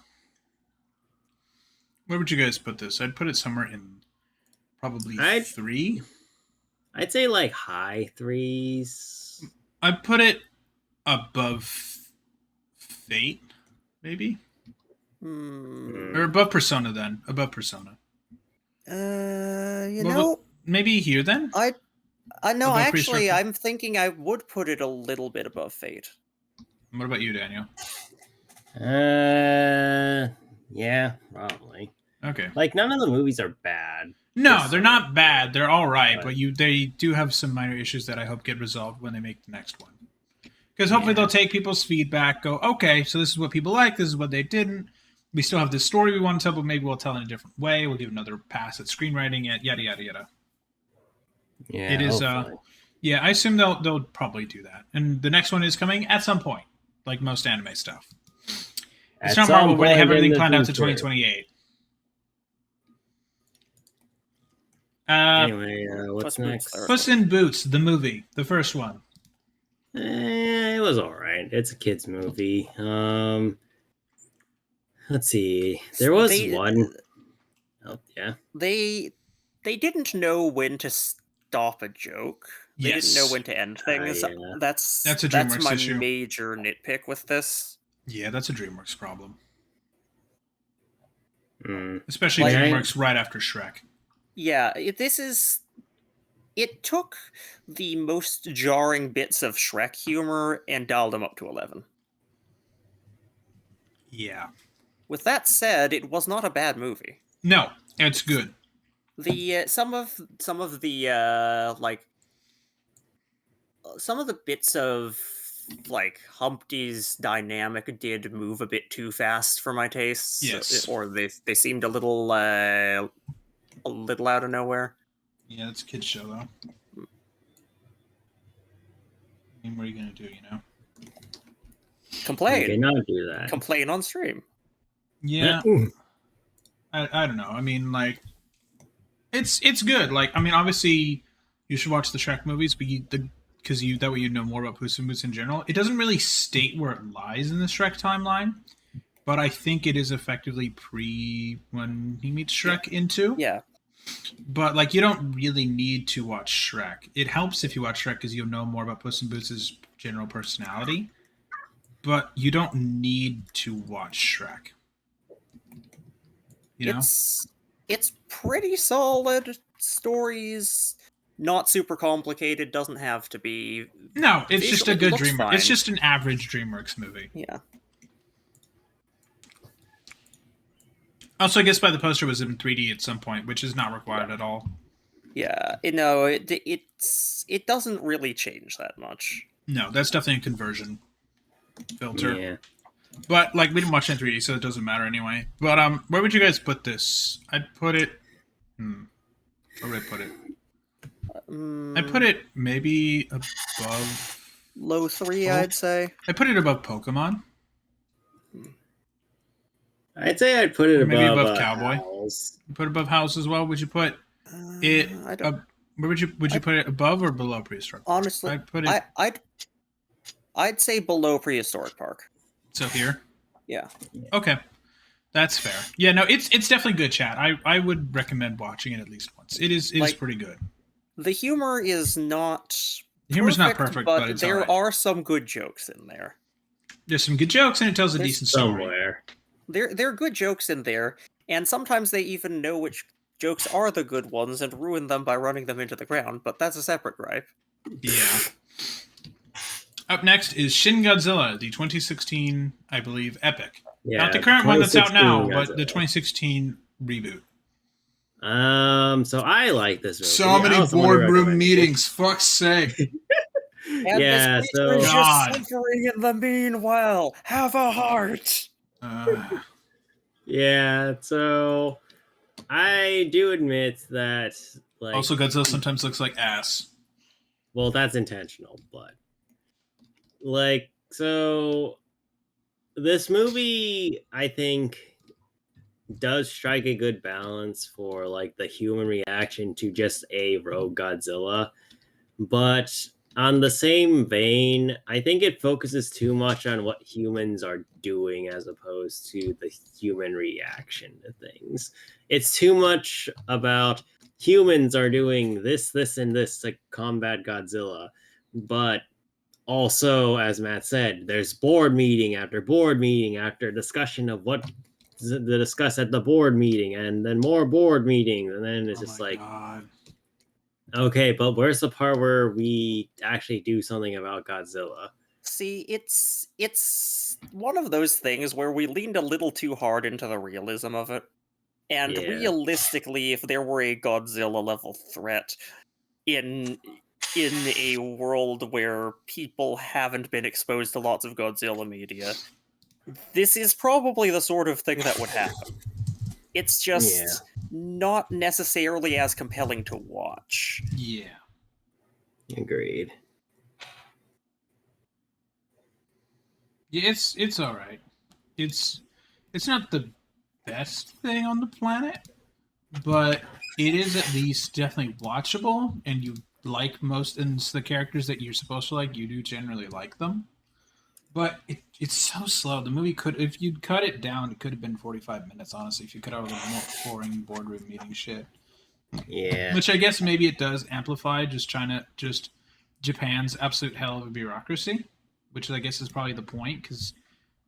Where would you guys put this? I'd put it somewhere in probably 3. I'd say like high 3s. I'd put it above Fate, maybe, or above Persona. Then above Persona. You Well, know, maybe here then. I know. Above Actually, Restructure? I'm thinking I would put it a little bit above Fate. What about you, Daniel? Yeah, probably. Okay. Like none of the movies are bad. No, they're not bad. They're all right, But- but they do have some minor issues that I hope get resolved when they make the next one. Because hopefully Yeah. they'll take people's feedback, go, okay, so this is what people like, this is what they didn't. We still have this story we want to tell, but maybe we'll tell in a different way. We'll give another pass at screenwriting it, yada yada yada. Yeah, It is, hopefully. Yeah, I assume they'll probably do that. And the next one is coming at some point, like most anime stuff. At It's not some Marvel where they have point in everything the planned out to future. 2028. Anyway, what's Puss in Boots next? there. Puss in Boots, the movie, the first one. It was all right. It's a kids movie. Let's see. There was one. Oh, yeah. They didn't know when to stop a joke. They Yes. didn't know when to end things. yeah. That's That's a DreamWorks my issue. major nitpick with this. Yeah, that's a DreamWorks problem. Mm. Especially Like- DreamWorks right after Shrek. Yeah, it took the most jarring bits of Shrek humor and dialed them up to 11. Yeah. With that said, it was not a bad movie. No, it's good. The some of the some of the bits of like Humpty's dynamic did move a bit too fast for my tastes. Yes. Or they seemed a little out of nowhere. Yeah, it's a kid's show, though. I mean, what are you going to do, you know? I Complain. cannot do that. Complain on stream. Yeah, I don't know. I mean, like, it's good. Like, I mean, obviously, you should watch the Shrek movies, but because that way you know more about Puss in Boots in general. It doesn't really state where it lies in the Shrek timeline, but I think it is effectively pre when he meets Shrek into. Yeah. But like, you don't really need to watch Shrek. It helps if you watch Shrek because you'll know more about Puss in Boots' general personality. But you don't need to watch Shrek. You know? It's pretty solid. Stories not super complicated. Doesn't have to be. No, it's just a Visually, good it looks DreamWorks. fine. It's just an average DreamWorks movie. Yeah. Also, I guess by the poster was in 3D at some point, which is not required at all. Yeah. It doesn't really change that much. No, that's definitely a conversion filter. Yeah. But like, we didn't watch it in 3D, so it doesn't matter anyway. But where would you guys put this? I'd put it. Where would I put it? I'd put it maybe above. Low 3, Oh. I'd say. I put it above Pokemon. I'd say I'd put it Maybe above, above Cowboy. Owls. You put it above House as well. Would you put it? I don't. Where would you put it above or below Prehistoric? Honestly, I'd put it I'd say below Prehistoric Park. so here. Yeah. Okay. That's fair. Yeah, no, it's definitely good, chat. I would recommend watching it at least once. It is Like, pretty good. The humor is not The humor's not perfect, but it's there alright. are some good jokes in there. There's some good jokes, and it tells a There's decent story. Somewhere. There are good jokes in there, and sometimes they even know which jokes are the good ones and ruin them by running them into the ground, but that's a separate gripe. Yeah. Up next is Shin Godzilla, the 2016, I believe, epic. Yeah, Not the current one that's out now, 2016 but the Godzilla. 2016 reboot. So I like this movie. So I many also wanna boardroom recommend it. meetings. Fuck's sake. And Yeah, this so- creature is God. just suffering in the meanwhile. Have a heart. Yeah, so I do admit that, like, Also, Godzilla sometimes looks like ass. well, that's intentional, but like, so this movie, I think, does strike a good balance for like the human reaction to just a rogue Godzilla, but on the same vein, I think it focuses too much on what humans are doing as opposed to the human reaction to things. It's too much about humans are doing this, and this to combat Godzilla, but also, as Matt said, there's board meeting after discussion of what to discuss at the board meeting, and then more board meetings, and then it's Oh just my like, God. okay, but where's the part where we actually do something about Godzilla? See, it's one of those things where we leaned a little too hard into the realism of it. And Yeah. realistically, if there were a Godzilla level threat in a world where people haven't been exposed to lots of Godzilla media, this is probably the sort of thing that would happen. It's just not necessarily as compelling to watch. Yeah. Agreed. Yeah, it's all right. It's not the best thing on the planet, but it is at least definitely watchable, and you like most and the characters that you're supposed to like. You do generally like them, but it's so slow. The movie could, if you'd cut it down, it could have been 45 minutes. Honestly, if you could have a little more boring boardroom meeting shit. Yeah. Which I guess maybe it does amplify just Japan's absolute hell of a bureaucracy, which I guess is probably the point, because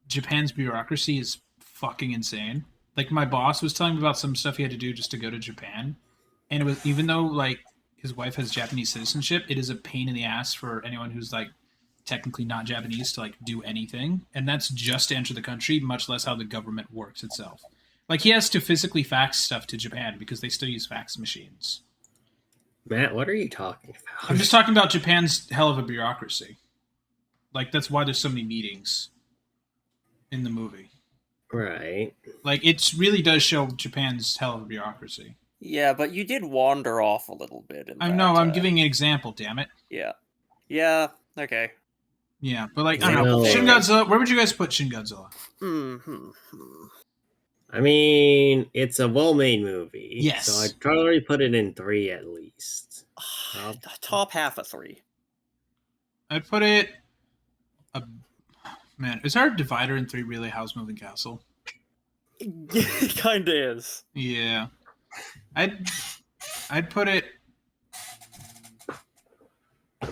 Japan's bureaucracy is fucking insane. Like, my boss was telling me about some stuff he had to do just to go to Japan, and it was, even though like his wife has Japanese citizenship, it is a pain in the ass for anyone who's like technically not Japanese to like do anything, and that's just to enter the country, much less how the government works itself. Like, he has to physically fax stuff to Japan because they still use fax machines. Matt, what are you talking about? I'm just talking about Japan's hell of a bureaucracy. Like, that's why there's so many meetings in the movie. Right. Like, it really does show Japan's hell of a bureaucracy. Yeah, but you did wander off a little bit. I'm giving an example, damn it. Yeah. Yeah, okay. Yeah, but like, I don't know. No. Shin Godzilla, where would you guys put Shin Godzilla? Mm-hmm. I mean, it's a well-made movie. Yes. So I'd probably put it in 3 at least. Top half of 3. I'd put it... Man, is our divider in 3 really Howl's Moving Castle? It kinda is. Yeah. I'd put it...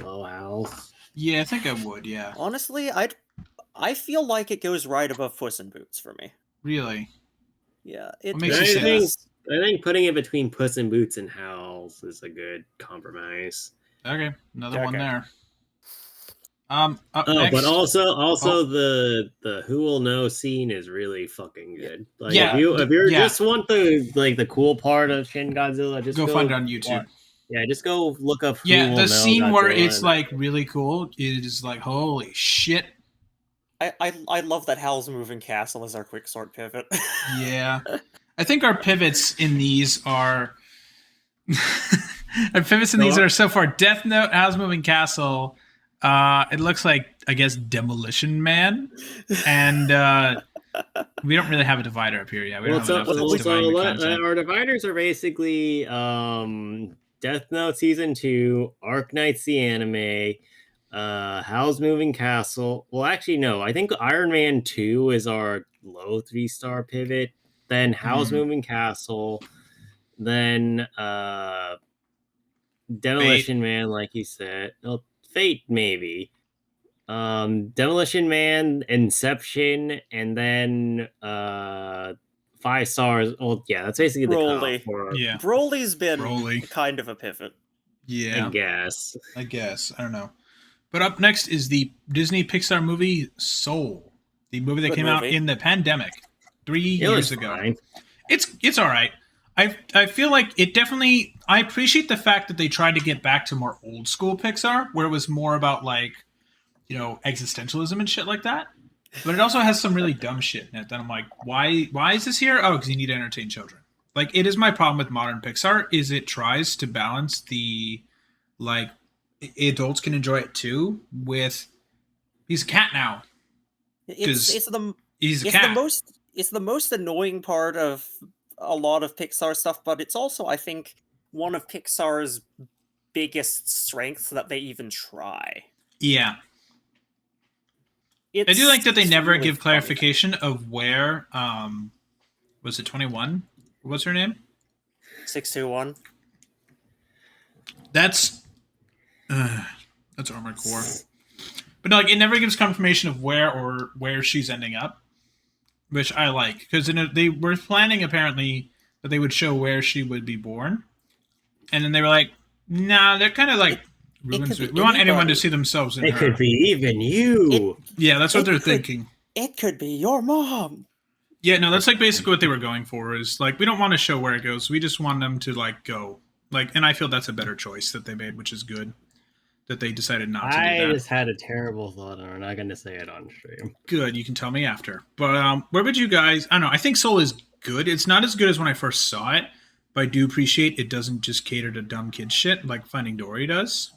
Oh, House. Yeah, I think I would, yeah. Honestly, I feel like it goes right above Puss in Boots for me. Really. Yeah, it What makes I you say think, that? I think putting it between Puss in Boots and Howls is a good compromise. Okay, another one Okay. there. Up Oh, next... but also Oh. the Who Will Know scene is really fucking good. Like, Yeah. if you Yeah. just want the cool part of Shin Godzilla, just Go find it on YouTube. Yeah, just go look up. Who Yeah, Will the Know scene where Godzilla it's and- like really cool, it is like, holy shit. I love that Howl's Moving Castle is our quick sort pivot. Yeah. I think our pivots in these are our pivots in these are so far Death Note, Howl's Moving Castle. It looks like, I guess, Demolition Man, and we don't really have a divider up here yet. We don't have enough that's dividing the content. our dividers are basically Death Note Season 2, Arc Knights the anime, Howl's Moving Castle. Well, actually, no. I think Iron Man 2 is our low 3-star pivot. Then Howl's Moving Castle. Then Demolition Man, like you said. Well, Fate, maybe. Demolition Man, Inception, and then 5 stars. Well, yeah, that's basically the Broly. cutoff for, Yeah. Broly's been Broly. kind of a pivot. Yeah. I guess. I don't know. But up next is the Disney Pixar movie Soul, the movie that Good came out movie. in the pandemic 3 It years was ago. fine. It's all right. I feel like it definitely. I appreciate the fact that they tried to get back to more old school Pixar, where it was more about like, existentialism and shit like that. But it also has some really dumb shit in it that I'm like, why is this here? Oh, because you need to entertain children. Like, it is my problem with modern Pixar is it tries to balance the like adults can enjoy it too with he's a cat now. It's He's a it's cat. the most annoying part of a lot of Pixar stuff, but it's also, I think, one of Pixar's biggest strengths that they even try. Yeah. I It's, do like that they it's never really give funny. clarification of where was it 21? What's her name? 621. That's Armored Core. But no, like it never gives confirmation of where she's ending up, which I like because they were planning apparently that they would show where she would be born, and then they were like, "Nah, they're kind of like ruins could it. be We want anyone anybody. to see themselves in It her." could be even you. Yeah, that's what it they're could- thinking. It could be your mom. Yeah, no, that's like basically what they were going for. Is like we don't want to show where it goes. We just want them to like go. Like, and I feel that's a better choice that they made, which is good. That they decided not to do I that. just had a terrible thought, and I'm not going to say it on stream. Good, you can tell me after. But where would you guys? I don't know. I think Soul is good. It's not as good as when I first saw it, but I do appreciate it doesn't just cater to dumb kid shit like Finding Dory does.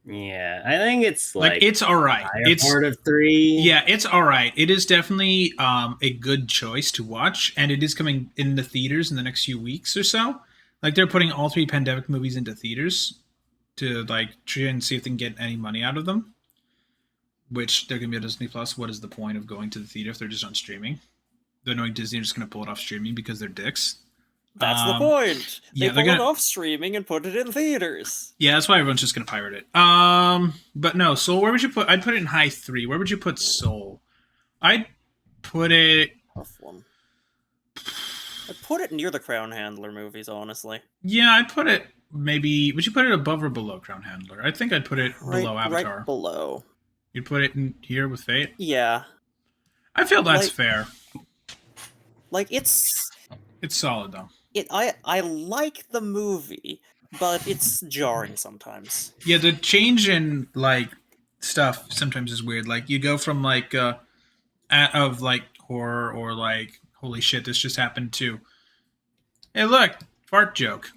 Yeah, I think it's Like it's all right. higher It's part of 3. yeah, it's all right. It is definitely a good choice to watch, and it is coming in the theaters in the next few weeks or so. Like they're putting all 3 pandemic movies into theaters to like try and see if they can get any money out of them. Which they're gonna be on Disney Plus. What is the point of going to the theater if they're just on streaming? They're knowing Disney are just gonna pull it off streaming because they're dicks. That's the point. They yeah, they're pull it gonna- off streaming and put it in theaters. Yeah, that's why everyone's just gonna pirate it. But no, Soul. Where would you put? I'd put it in high 3. Where would you put Soul? I'd put it. Tough one. I'd put it near the Crown Handler movies, honestly. Yeah, I'd put it maybe. Would you put it above or below Crown Handler? I think I'd put it below Avatar. Right below. You'd put it in here with Fate. Yeah. I feel that's Like- fair. Like, it's... It's solid though. I like the movie, but it's jarring sometimes. Yeah, the change in like stuff sometimes is weird. Like you go from like of like horror or like holy shit, this just happened too. Hey, look, fart joke.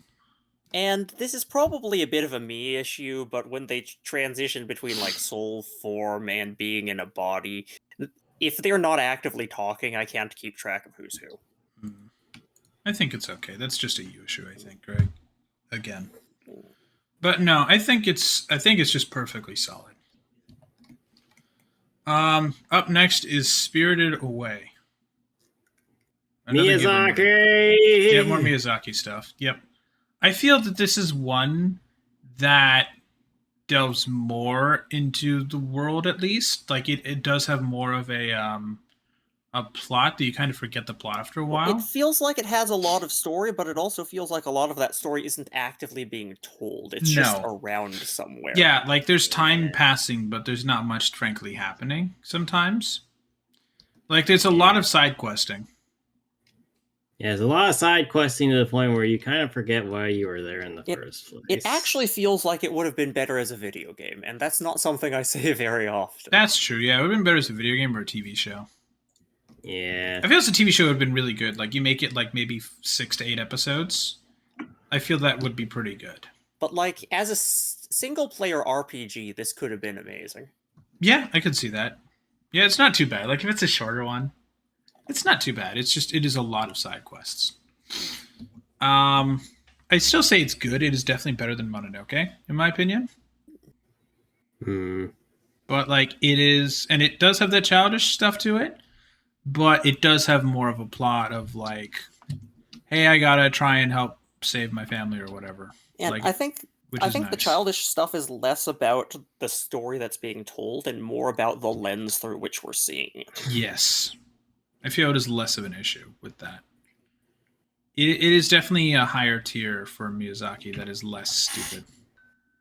And this is probably a bit of a me issue, but when they transition between like soul form and being in a body, if they're not actively talking, I can't keep track of who's who. I think it's okay. That's just a you issue, I think, Greg. Again. But no, I think it's just perfectly solid. Up next is Spirited Away. Another Ghibli movie. Miyazaki! Yeah, more Miyazaki stuff. Yep. I feel that this is one that delves more into the world, at least. Like it does have more of a plot that you kind of forget the plot after a while. It feels like it has a lot of story, but it also feels like a lot of that story isn't actively being told. It's just No. around somewhere. Yeah, like there's time passing, but there's not much frankly happening sometimes. Like there's a lot of side questing. Yeah, there's a lot of side questing to the point where you kind of forget why you were there in the first place. It actually feels like it would have been better as a video game, and that's not something I say very often. That's true, yeah. It would have been better as a video game or a TV show. Yeah. I feel as a TV show would have been really good. Like you make it like maybe 6 to 8 episodes. I feel that would be pretty good. But like as a single-player RPG, this could have been amazing. Yeah, I could see that. Yeah, it's not too bad. Like if it's a shorter one, it's not too bad. It's just it is a lot of side quests. I still say it's good. It is definitely better than Mononoke, in my opinion. but like it is, and it does have that childish stuff to it, but it does have more of a plot of like, hey, I gotta try and help save my family or whatever. And Like, I think which I is think the nice. childish stuff is less about the story that's being told and more about the lens through which we're seeing it. Yes, I feel it is less of an issue with that. It is definitely a higher tier for Miyazaki that is less stupid.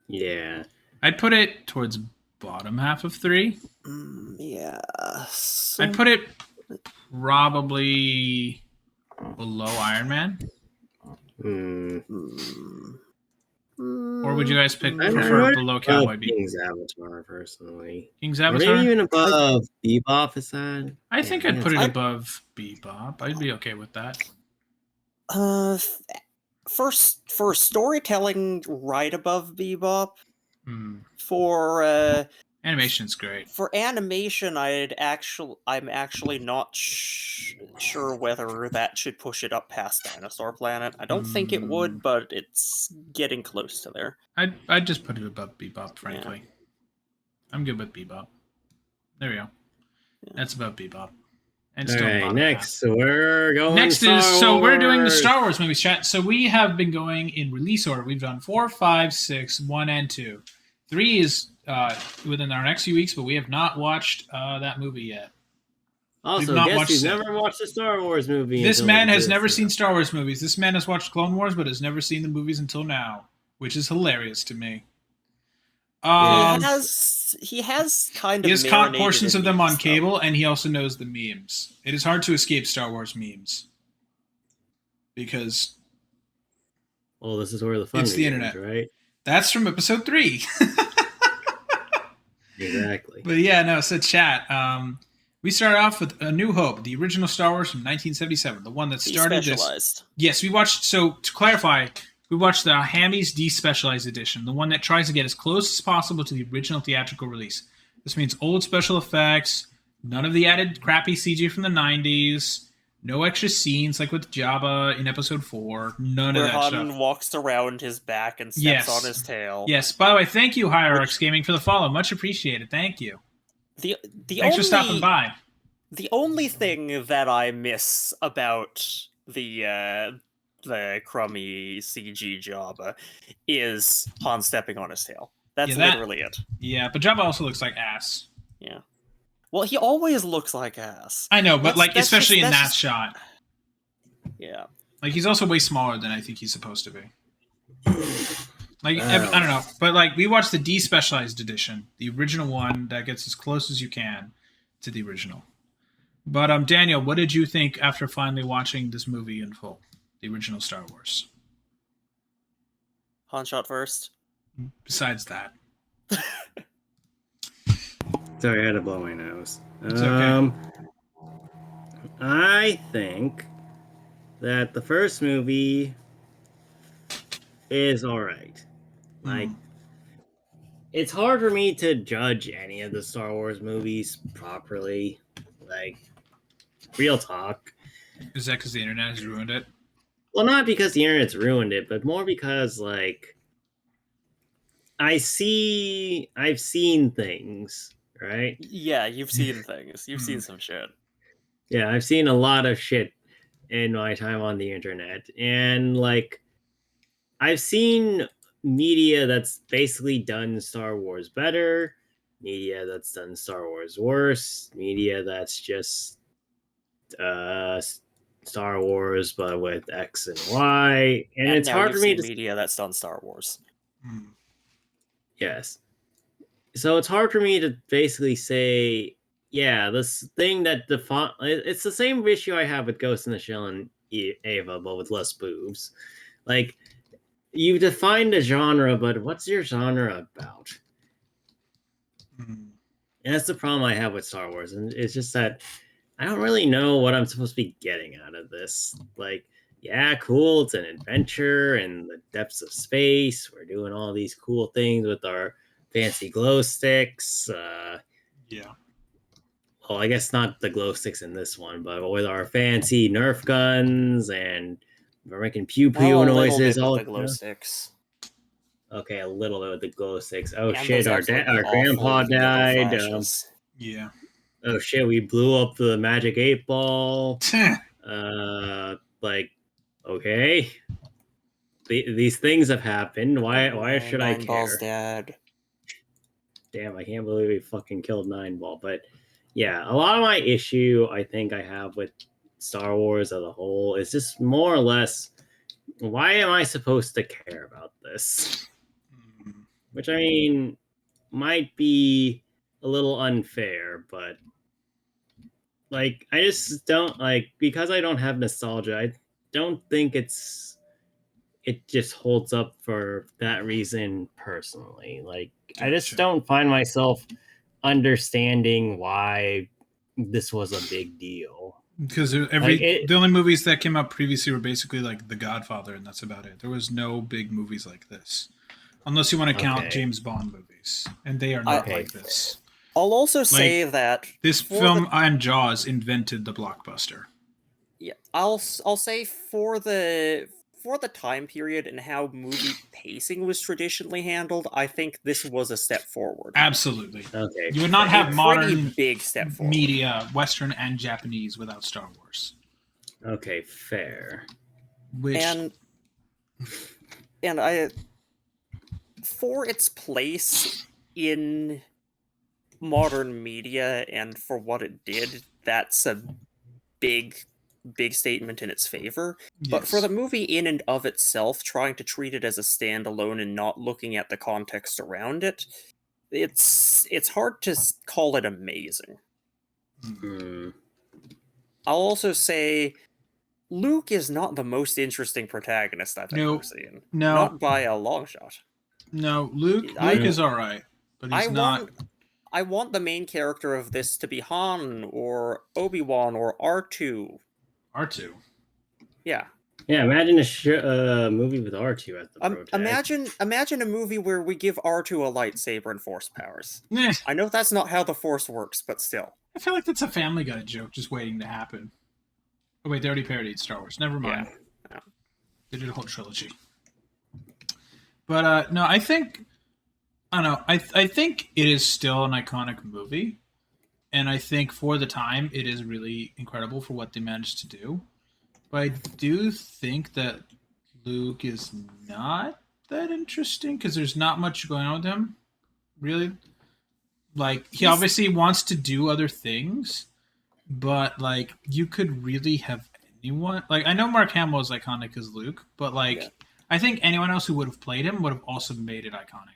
Yeah. I'd put it towards bottom half of 3. Yeah. I'd put it probably below Iron Man. Or would you guys prefer below Cowboy Bebop? King's Avatar, personally. King's Or Avatar? maybe even above Bebop, is that? I think I'd put it I'd- above Bebop. I'd be okay with that. For storytelling, right above Bebop. Hmm. For Animation's great. for animation, I'm actually not sure whether that should push it up past Dinosaur Planet. I don't think it would, but it's getting close to there. I'd just put it above Bebop, frankly. I'm good with Bebop. There we go. Yeah. That's above Bebop. And All still right, bottom next half. we're going. Next Star is so we're doing the Wars. Star Wars movies chat. So we have been going in release order. We've done 4, 5, 6, 1, and 2. 3 is within our next few weeks, but we have not watched that movie yet. Also, not guess watched who's it. never watched a Star Wars movie? This until man has this never now. seen Star Wars movies. This man has watched Clone Wars, but has never seen the movies until now, which is hilarious to me. He has kind of He has caught marinated portions in of them memes, on though. cable, and he also knows the memes. It is hard to escape Star Wars memes because Well, this is where the fun It's the begins, internet. right? that's from episode 3. Exactly. But yeah, no. So chat. We started off with A New Hope, the original Star Wars from 1977, the one that started this. Despecialized. Yes, we watched. So to clarify, we watched the Hammy's Despecialized edition, the one that tries to get as close as possible to the original theatrical release. This means old special effects, none of the added crappy CG from the 90s, no extra scenes like with Jabba in Episode 4, none Where of that Han stuff. walks around his back and steps Yes. on his tail. Yes. By the way, thank you, Hierarchs Gaming, for the follow. Much appreciated. Thank you. The Thanks for stopping by. The only thing that I miss about the crummy CG Jabba is Han stepping on his tail. That's Yeah, that- literally it. Yeah, but Jabba also looks like ass. Yeah. Well, he always looks like ass. I know, but That's especially in just- that that's shot. Yeah. Like, he's also way smaller than I think he's supposed to be. Like, Wow. I don't know. But, like, we watched the Despecialized edition, the original one that gets as close as you can to the original. But, Daniel, what did you think after finally watching this movie in full? The original Star Wars. Han shot first. Besides that. Sorry, I had to blow my nose. It's okay. I think that the first movie is all right. Like, it's hard for me to judge any of the Star Wars movies properly. Like, real talk. Is that because the internet has ruined it? Well, not because the internet's ruined it, but more because, like, I've seen things, right? Yeah, you've seen things. You've seen some shit. Yeah, I've seen a lot of shit in my time on the internet. And, like, I've seen media that's basically done Star Wars better, media that's done Star Wars worse, media that's just Star Wars but with X and Y. And it's now hard you've for me seen to media that's done Star Wars. Yes. So it's hard for me to basically say, yeah, this thing that it's the same issue I have with Ghost in the Shell and Ava, but with less boobs. Like, you defined a genre, but what's your genre about? And that's the problem I have with Star Wars. And it's just that I don't really know what I'm supposed to be getting out of this. Like, yeah, cool, it's an adventure in the depths of space. We're doing all these cool things with our fancy glow sticks. Yeah. Well, I guess not the glow sticks in this one, but with our fancy Nerf guns, and we're making pew pew A little noises. bit All with the glow sticks. Okay, a little bit with the glow sticks. Oh And shit, those absolutely our grandpa awful yellow died. flashes. Yeah. Oh shit, we blew up the magic 8 ball. Like, okay, these things have happened. Why should I Nine Ball's care? dead. Damn, I can't believe we fucking killed 9 ball. But yeah, a lot of my issue I think I have with Star Wars as a whole is just more or less, why am I supposed to care about this? Which, I mean, might be a little unfair, but like, I just don't like, because I don't have nostalgia, I don't think it just holds up for that reason personally. Like, I just Gotcha. don't find myself understanding why this was a big deal. Because the only movies that came out previously were basically like The Godfather, and that's about it. There was no big movies like this, unless you want to count Okay. James Bond movies, and they are not Okay. like this. I'll also say that This for film and Jaws invented the blockbuster. Yeah, I'll say for the time period and how movie pacing was traditionally handled, I think this was a step forward. Absolutely. Okay. You would not have Pretty modern big step forward. media, Western and Japanese, without Star Wars. Okay, fair. Which And I, for its place in modern media and for what it did, that's a big statement in its favor. But for the movie in and of itself, trying to treat it as a standalone and not looking at the context around it, it's hard to call it amazing. Hmm. I'll also say Luke is not the most interesting protagonist I've ever seen. No. Not by a long shot. No, Luke is alright, but he's not. I want the main character of this to be Han or Obi-Wan or R2. R2. Yeah. Yeah, imagine a movie with R2 as the protagonist. Imagine a movie where we give R2 a lightsaber and force powers. Eh, I know that's not how the force works, but still. I feel like that's a Family Guy joke just waiting to happen. Oh wait, they already parodied Star Wars. Never mind. Yeah. They did a whole trilogy. But no, I think I don't know. I think it is still an iconic movie, and I think for the time it is really incredible for what they managed to do. But I do think that Luke is not that interesting because there's not much going on with him, really. Like he obviously wants to do other things, but like you could really have anyone. Like I know Mark Hamill is iconic as Luke, but like I think anyone else who would have played him would have also made it iconic.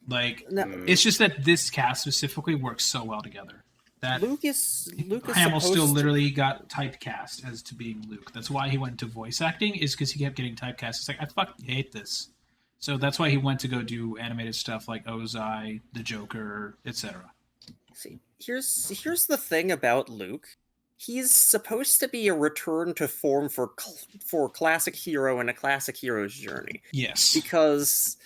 Like it's just that this cast specifically works so well together. That Luke is Hamill still literally got typecast as to being Luke. That's why he went to voice acting, is because he kept getting typecast. It's like I fucking hate this. So that's why he went to go do animated stuff like Ozai, The Joker, etc. See, here's the thing about Luke. He's supposed to be a return to form for classic hero and a classic hero's journey. Yes, because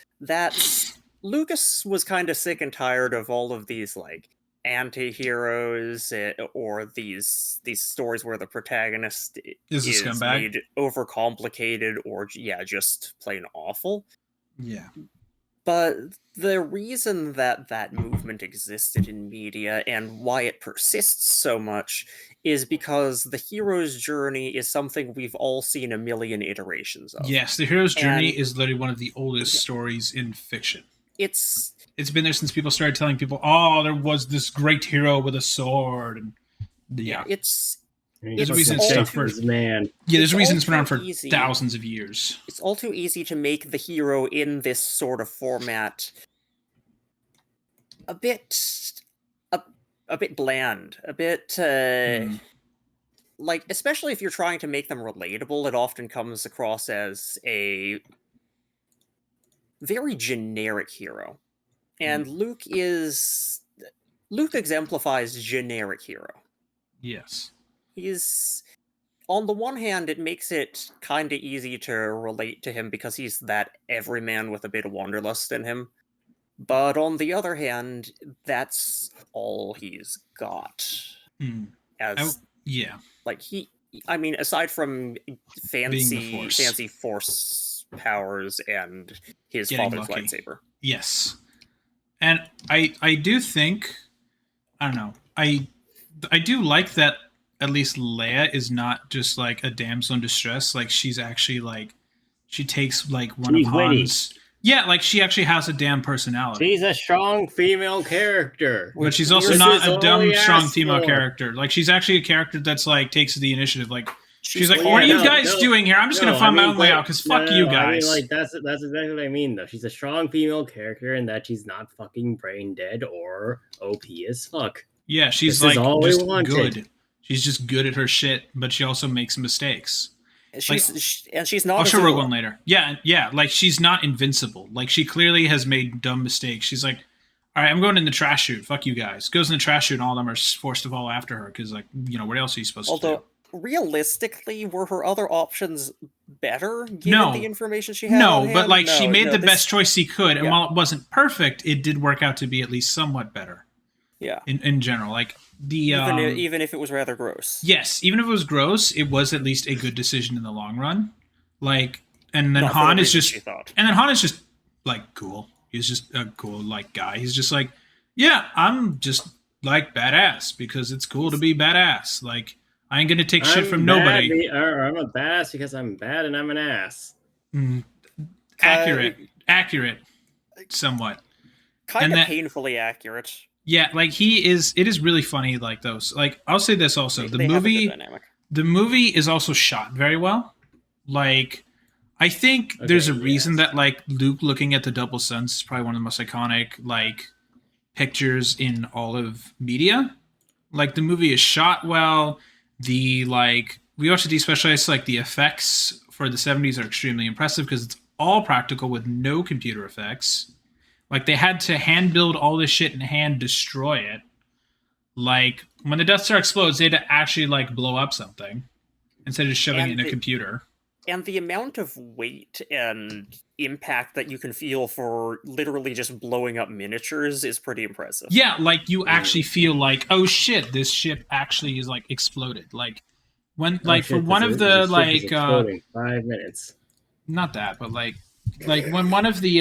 Lucas was kind of sick and tired of all of these like anti-heroes or these stories where the protagonist is a scumbag, made overcomplicated or just plain awful. Yeah. But the reason that movement existed in media and why it persists so much is because the hero's journey is something we've all seen a million iterations of. Yes, the hero's journey is literally one of the oldest stories in fiction. It's been there since people started telling people, "Oh, there was this great hero with a sword." And there's a reason it's stuck for man. Yeah, there's a reason it's been around for thousands of years. It's all too easy to make the hero in this sort of format a bit bland, a bit like, especially if you're trying to make them relatable, it often comes across as a very generic hero. And Luke exemplifies generic hero. Yes. He's, on the one hand, it makes it kind of easy to relate to him because he's that everyman with a bit of wanderlust in him. But on the other hand, that's all he's got. Like aside from fancy force powers and his Getting father's lucky. lightsaber. Yes, and I do think, I don't know, I do like that at least Leia is not just like a damsel in distress. Like she's actually like she takes like one She's of witty. Han's. Yeah, like she actually has a damn personality. She's a strong female character. But she's also This not is a all dumb, we strong asked female for. character. Like she's actually a character that's like takes the initiative. Like she's like, well, "What are yeah, you no, guys no, doing here? I'm just gonna find my own way out because fuck you guys." I mean, like that's exactly what I mean, though. She's a strong female character, and that she's not fucking brain dead or OP as fuck. Yeah, she's This is like all we just wanted. good. She's just good at her shit, but she also makes mistakes. She's not. I'll a show Rogue Zilla. One later. Yeah, like she's not invincible. Like she clearly has made dumb mistakes. She's like, all right, I'm going in the trash chute. Fuck you guys. Goes in the trash chute, and all of them are forced to follow after her because, like, you know, what else are you supposed to do? Although realistically, were her other options better given No. the information she had? No, on but hand? like she made the this- best choice she could, and Yeah. while it wasn't perfect, it did work out to be at least somewhat better Yeah, in general. Like the even if it was rather gross. yes, even if it was gross, it was at least a good decision in the long run. Like, and then Not for the Han is reason just she thought. And then Han is just like cool. He's just a cool like guy. He's just like, yeah, I'm just like badass because it's cool to be badass. Like I ain't gonna take shit from nobody. I'm a badass because I'm bad and I'm an ass. Accurate, somewhat. Kind and of that- painfully accurate. Yeah, like he is. It is really funny. Like those. Like I'll say this also. They have a good dynamic. The movie is also shot very well. Like, I think there's a reason that like Luke looking at the double suns is probably one of the most iconic like pictures in all of media. Like the movie is shot well. The like we watched the specialized like the effects for the 70s are extremely impressive because it's all practical with no computer effects. Like they had to hand build all this shit and hand destroy it. Like when the Death Star explodes, they had to actually like blow up something instead of just shoving it in a computer. And the amount of weight and impact that you can feel for literally just blowing up miniatures is pretty impressive. Yeah, like you actually feel like, oh shit, this ship actually is like exploded. Like when like for one of the like 5 minutes. Not that, but like when one of the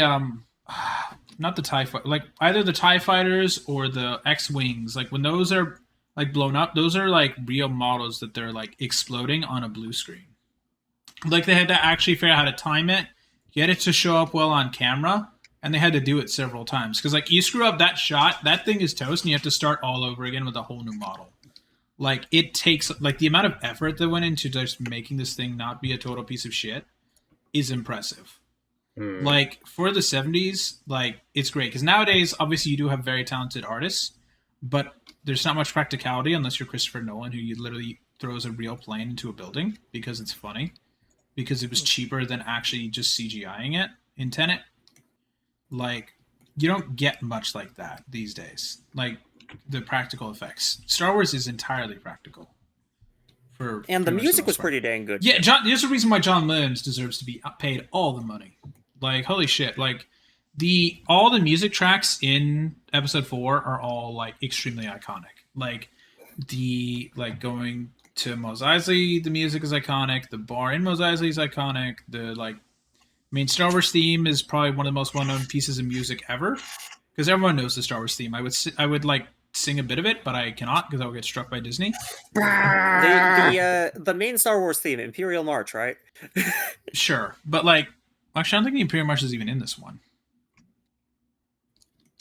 not the TIE fighter, like either the TIE fighters or the X-Wings, like when those are like blown up, those are like real models that they're like exploding on a blue screen. Like they had to actually figure out how to time it, get it to show up well on camera, and they had to do it several times. Because like you screw up that shot, that thing is toast, and you have to start all over again with a whole new model. Like it takes like the amount of effort that went into just making this thing not be a total piece of shit is impressive. Like for the 70s, like it's great because nowadays obviously you do have very talented artists, but there's not much practicality unless you're Christopher Nolan, who you literally throws a real plane into a building because it's funny, because it was cheaper than actually just CGIing it in Tenet. Like you don't get much like that these days. Like the practical effects. Star Wars is entirely practical. And the music was pretty dang good. Yeah, there's a reason why John Williams deserves to be paid all the money. Like, holy shit! Like, all the music tracks in Episode 4 are all like extremely iconic. Like, going to Mos Eisley, the music is iconic. The bar in Mos Eisley is iconic. The main Star Wars theme is probably one of the most well-known pieces of music ever, because everyone knows the Star Wars theme. I would like sing a bit of it, but I cannot because I will get struck by Disney. The main Star Wars theme, Imperial March, right? Sure, but like, actually, I don't think the Imperial March is even in this one.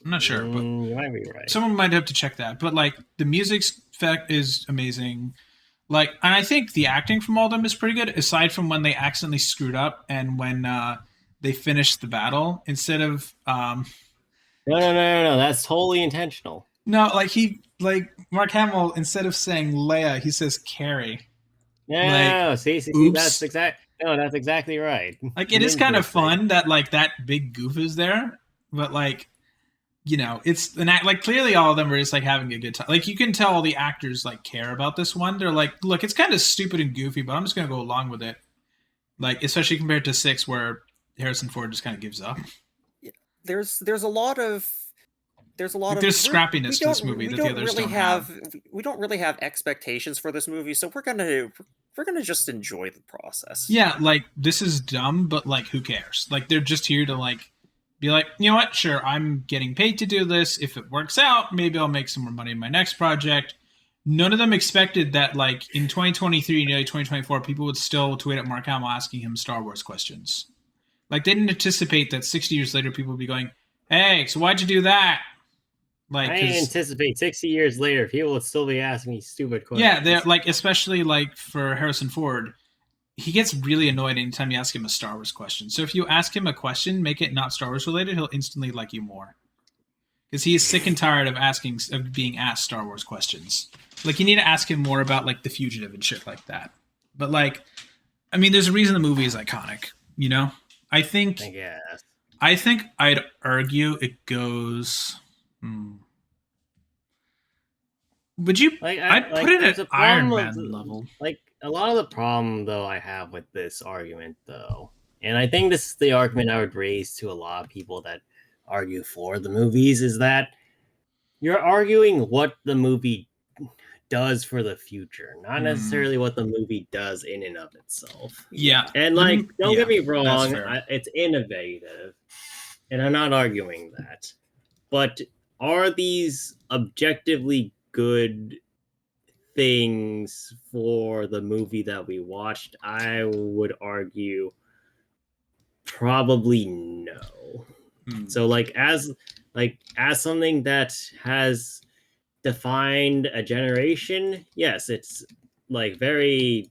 I'm not sure, but You might be right. someone might have to check that. But like, the music's effect is amazing. Like, and I think the acting from all of them is pretty good, aside from when they accidentally screwed up and when they finished the battle instead of No. That's totally intentional. no, like Mark Hamill, instead of saying Leia, he says Carrie. No, see, oops. that's exactly right. Like, it is kind of fun that like that big goof is there, but like, you know, it's an act. Like, clearly all of them are just like having a good time. Like, you can tell all the actors like care about this one. They're like, look, it's kind of stupid and goofy, but I'm just gonna go along with it. Like, especially compared to 6, where Harrison Ford just kind of gives up. There's a lot of There's scrappiness to this movie that the others don't have. We don't really have expectations for this movie, so we're gonna they're gonna just enjoy the process. Yeah, like this is dumb, but like who cares? Like they're just here to like be like, you know what? Sure, I'm getting paid to do this. If it works out, maybe I'll make some more money in my next project. None of them expected that like in 2023, 2024, people would still tweet at Mark Hamill asking him Star Wars questions. Like they didn't anticipate that 60 years later people would be going, "Hey, so why'd you do that?" Like, I anticipate 60 years later, people would still be asking me stupid questions. yeah, they're like, especially like for Harrison Ford, he gets really annoyed anytime you ask him a Star Wars question. So if you ask him a question, make it not Star Wars related, he'll instantly like you more. Because he is sick and tired of being asked Star Wars questions. Like you need to ask him more about like The Fugitive and shit like that. But like, I mean, there's a reason the movie is iconic. You know, I think I'd argue it goes. Would you? I'd put it at Iron Man level. Like a lot of the problem, though, I have with this argument, though, and I think this is the argument I would raise to a lot of people that argue for the movies, is that you're arguing what the movie does for the future, not necessarily what the movie does in and of itself. Yeah, and like, don't get me wrong, it's innovative, and I'm not arguing that, but are these objectively good things for the movie that we watched? I would argue probably no. So like as something that has defined a generation, yes, it's like very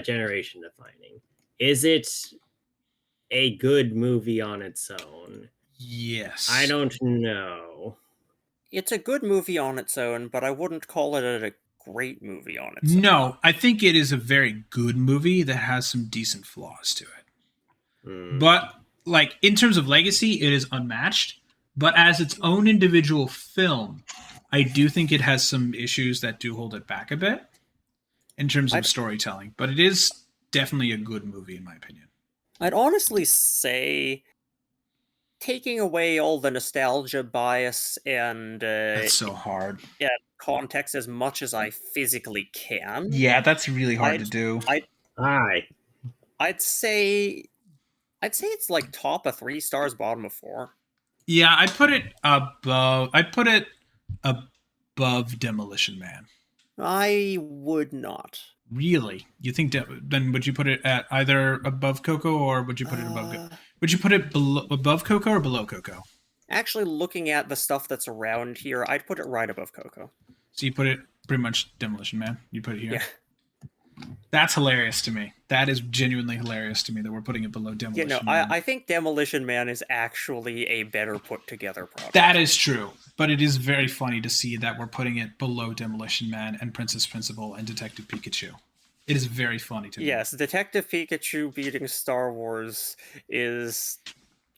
generation defining. Is it a good movie on its own? Yes. I don't know. It's a good movie on its own, but I wouldn't call it a great movie on its own. No, I think it is a very good movie that has some decent flaws to it. But like in terms of legacy, it is unmatched. But as its own individual film, I do think it has some issues that do hold it back a bit in terms of storytelling. But it is definitely a good movie, in my opinion. I'd honestly say, taking away all the nostalgia bias and that's so hard. Yeah, context as much as I physically can. Yeah, that's really hard to do. I'd say it's like top of 3 stars, bottom of 4. Yeah, I put it above. I put it above Demolition Man. I would not. Really? You think then would you put it at either above Coco or would you put it above? Would you put it above Coco or below Coco? Actually, looking at the stuff that's around here, I'd put it right above Coco. So you put it pretty much Demolition Man. You put it here. Yeah. That's hilarious to me. That is genuinely hilarious to me that we're putting it below Demolition Man. I think Demolition Man is actually a better put together project. That is true, but it is very funny to see that we're putting it below Demolition Man and Princess Principal and Detective Pikachu. It is very funny to me. Yes, Detective Pikachu beating Star Wars is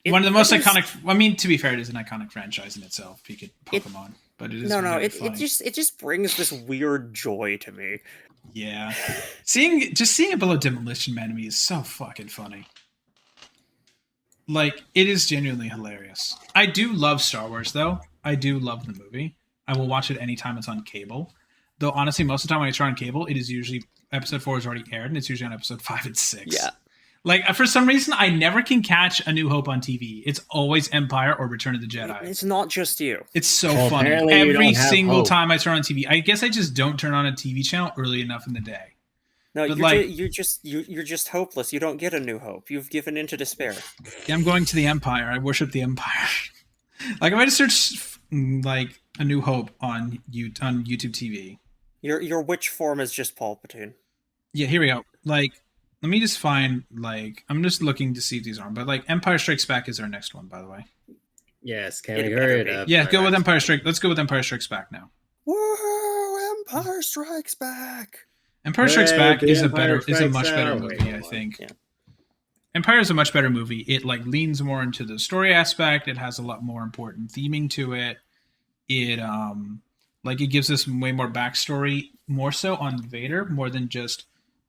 one of the most iconic. I mean, to be fair, it is an iconic franchise in itself. Pokemon, but it is it just brings this weird joy to me. Yeah, seeing it below Demolition Man to me is so fucking funny. Like, it is genuinely hilarious. I do love Star Wars, though. I do love the movie. I will watch it anytime it's on cable. Though, honestly, most of the time when I turn on cable, it is usually episode 4 is already aired, and it's usually on episode 5 and 6. Yeah. Like, for some reason, I never can catch A New Hope on TV. It's always Empire or Return of the Jedi. It's not just you. It's so funny. Every single time I turn on TV. I guess I just don't turn on a TV channel early enough in the day. No, you're just hopeless. You don't get A New Hope. You've given in to despair. Yeah, I'm going to the Empire. I worship the Empire. Like, if I just search like A New Hope on YouTube TV. Your witch form is just Palpatine. Yeah, here we go. Like, let me just find, like, I'm just looking to see if these are, but like Empire Strikes Back is our next one, by the way. Yes, can we hurry it up? Yeah, go with Empire Strikes. Let's go with Empire Strikes Back now. Whoa, Empire Strikes Back. Empire Strikes Back is a much better movie, I think. Yeah. Empire is a much better movie. It like leans more into the story aspect. It has a lot more important theming to it. It it gives us way more backstory, more so on Vader, more than just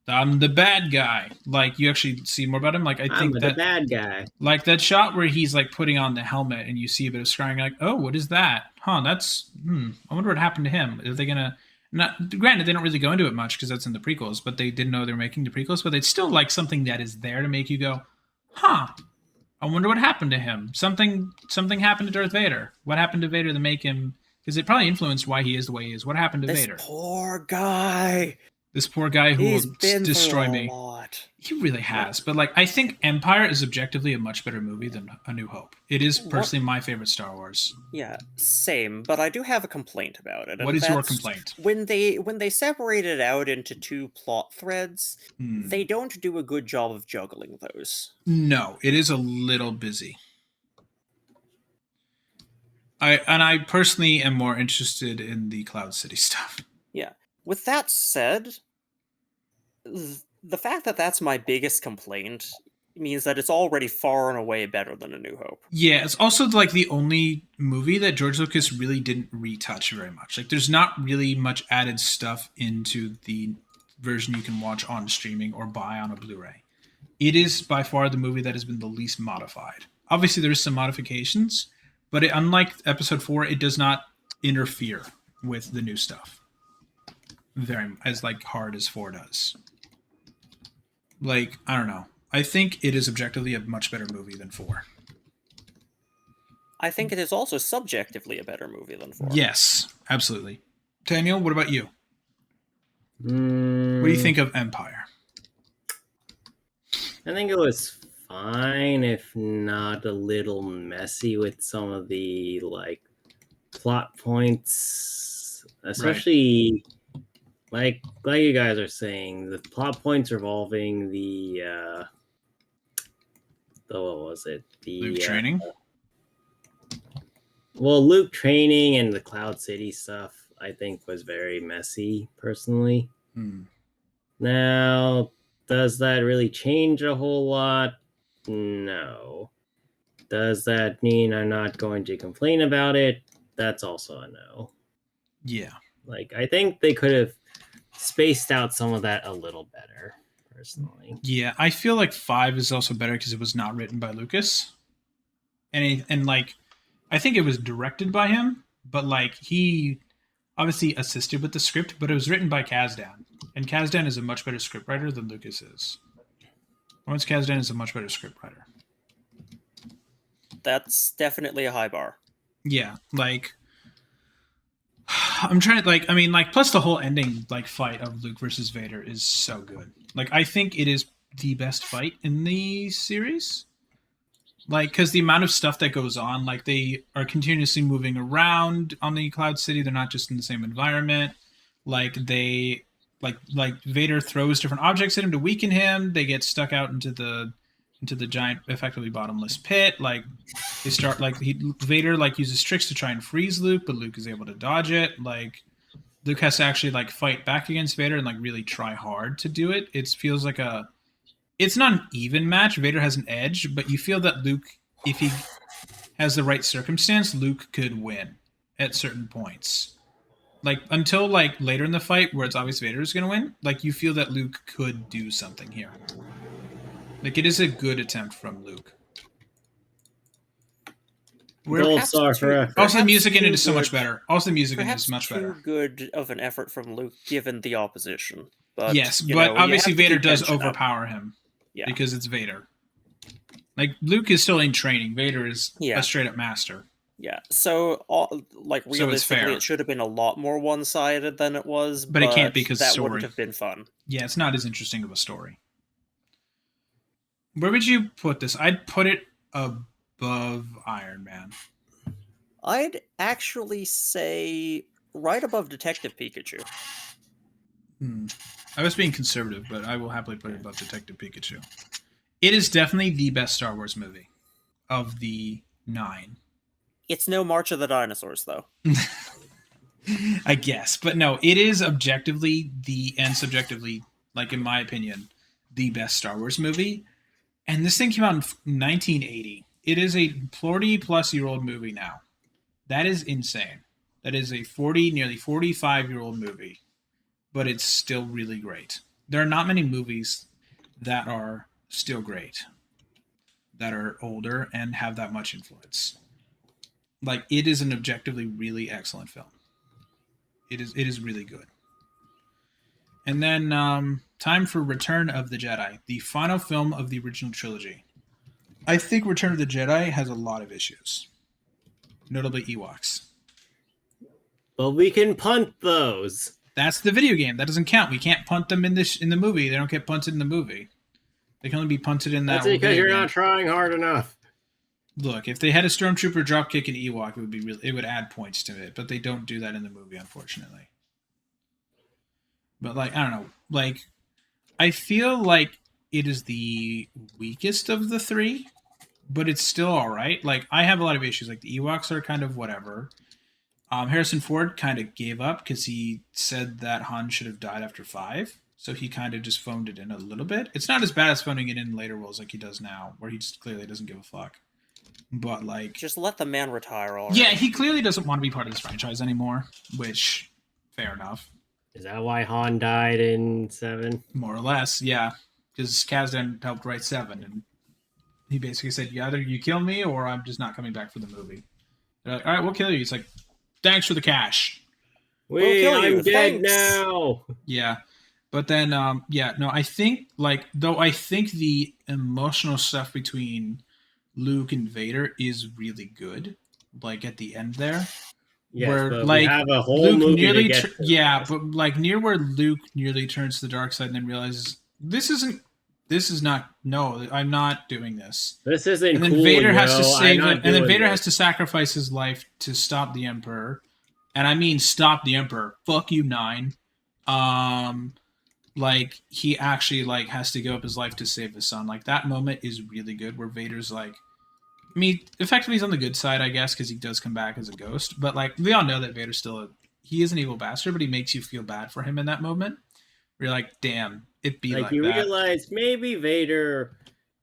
I'm the bad guy. Like, you actually see more about him. Like, I think the bad guy. Like that shot where he's like putting on the helmet and you see a bit of scarring. Like, oh, what is that? Huh? That's I wonder what happened to him. Are they gonna? And Not granted, they don't really go into it much because that's in the prequels, but they didn't know they were making the prequels. But it's still like something that is there to make you go, "Huh? I wonder what happened to him. Something happened to Darth Vader. What happened to Vader to make him? Because it probably influenced why he is the way he is. What happened to This Vader? poor guy. This poor guy who He's will been destroy through me. a lot. He really has. But like, I think Empire is objectively a much better movie than A New Hope. It is personally my favorite Star Wars. Yeah, same. But I do have a complaint about it. What is your complaint? When they separate it out into two plot threads, Hmm. they don't do a good job of juggling those. No, it is a little busy. I personally am more interested in the Cloud City stuff. Yeah. With that said, the fact that that's my biggest complaint means that it's already far and away better than A New Hope. Yeah, it's also like the only movie that George Lucas really didn't retouch very much. Like, there's not really much added stuff into the version you can watch on streaming or buy on a Blu-ray. It is by far the movie that has been the least modified. Obviously, there is some modifications, but unlike Episode 4, it does not interfere with the new stuff very as like hard as 4 does. Like, I don't know. I think it is objectively a much better movie than 4. I think it is also subjectively a better movie than 4. Yes, absolutely. Daniel, what about you? What do you think of Empire? I think it was fine, if not a little messy with some of the like plot points, especially like you guys are saying, the plot points revolving the what was it? The Luke training? Luke training and the Cloud City stuff, I think, was very messy, personally. Now, does that really change a whole lot? No. Does that mean I'm not going to complain about it? That's also a no. Yeah. Like, I think they could have spaced out some of that a little better, personally. Yeah, I feel like 5 is also better because it was not written by Lucas. And like, I think it was directed by him, but like, he obviously assisted with the script, but it was written by Kasdan. And Kasdan is a much better scriptwriter than Lucas is. Lawrence Kasdan is a much better scriptwriter. That's definitely a high bar. Yeah, like, I'm trying to, like, I mean, like, plus the whole ending, like, fight of Luke versus Vader is so good. Like, I think it is the best fight in the series. Like, because the amount of stuff that goes on, like, they are continuously moving around on the Cloud City. They're not just in the same environment. Like, they, like Vader throws different objects at him to weaken him. They get stuck out into the giant, effectively bottomless pit. Like, they start, like, Vader, like, uses tricks to try and freeze Luke, but Luke is able to dodge it. Like, Luke has to actually, like, fight back against Vader and, like, really try hard to do it. It feels like it's not an even match. Vader has an edge, but you feel that Luke, if he has the right circumstance, Luke could win at certain points. Like, until, like, later in the fight where it's obvious Vader is going to win, like, you feel that Luke could do something here. Like, it is a good attempt from Luke. Also, the music in it is so much better. Also, the music in it is much better. Too good of an effort from Luke, given the opposition. But, yes, but obviously Vader does overpower him. Yeah. Because it's Vader. Like, Luke is still in training. Vader is a straight-up master. Yeah, so, like, realistically, it should have been a lot more one-sided than it was, but it can't because that wouldn't have been fun. Yeah, it's not as interesting of a story. Where would you put this? I'd put it above Iron Man. I'd actually say right above Detective Pikachu. I was being conservative, but I will happily put it above Detective Pikachu. It is definitely the best Star Wars movie of the 9. It's no March of the Dinosaurs, though. I guess. But no, it is objectively and subjectively, like, in my opinion, the best Star Wars movie. And this thing came out in 1980. It is a 40-plus-year-old movie now. That is insane. That is a nearly 45-year-old movie. But it's still really great. There are not many movies that are still great, that are older and have that much influence. Like, it is an objectively really excellent film. It is really good. And then time for Return of the Jedi, the final film of the original trilogy. I think Return of the Jedi has a lot of issues, notably Ewoks. But we can punt those. That's the video game. That doesn't count. We can't punt them in the movie. They don't get punted in the movie. They can only be punted in that. That's because video you're game. not trying hard enough. Look, if they had a stormtrooper drop kick an Ewok, it would be it would add points to it. But they don't do that in the movie, unfortunately. But like, I don't know. Like, I feel like it is the weakest of the three, but it's still all right. Like, I have a lot of issues. Like, the Ewoks are kind of whatever. Harrison Ford kind of gave up because he said that Han should have died after 5. So he kind of just phoned it in a little bit. It's not as bad as phoning it in later roles like he does now, where he just clearly doesn't give a fuck. But like, Just let the man retire already. yeah, he clearly doesn't want to be part of this franchise anymore. Which, fair enough, Is that why Han died in 7? more or less, yeah. Because Kasdan helped write 7, and he basically said, either you kill me or I'm just not coming back for the movie. They're like, all right, we'll kill you. He's like, thanks for the cash. Wait, kill you, I'm dead thanks. now. Yeah. But then, I think, like, though I think the emotional stuff between Luke and Vader is really good, like, at the end there. Yes, where, but like, we have a whole Luke movie nearly, to get to yeah, this. but, like, near where Luke nearly turns to the dark side and then realizes, I'm not doing this. This isn't And then cool, Vader has to yo. save I'm it, not and then doing Vader this. has to sacrifice his life to stop the Emperor. And I mean stop the Emperor. Fuck you, 9. Like, he actually, like, has to give up his life to save his son. Like, that moment is really good, where Vader's like, I mean, effectively he's on the good side, I guess, because he does come back as a ghost. But, like, we all know that Vader's still he is an evil bastard, but he makes you feel bad for him in that moment. Where you're like, damn, it'd be like you that. realize maybe Vader.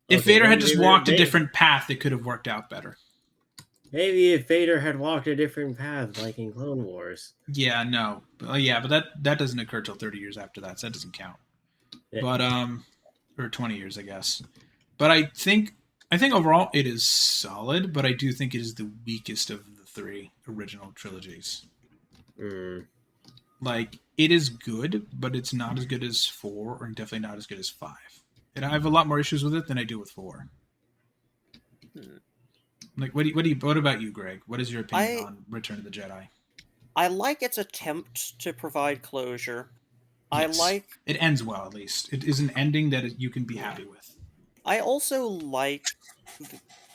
If Vader had maybe just walked a different path, it could have worked out better. Maybe if Vader had walked a different path, like in Clone Wars. Yeah, no. But that doesn't occur till 30 years after that, so that doesn't count. Yeah. But or 20 years, I guess. But I think overall it is solid, but I do think it is the weakest of the 3 original trilogies. Mm. Like, it is good, but it's not as good as 4, or definitely not as good as 5. And I have a lot more issues with it than I do with 4. Like, what about you, Greg? What is your opinion on Return of the Jedi? I like its attempt to provide closure. Yes. I like. It ends well, at least. It is an ending that you can be happy with. I also like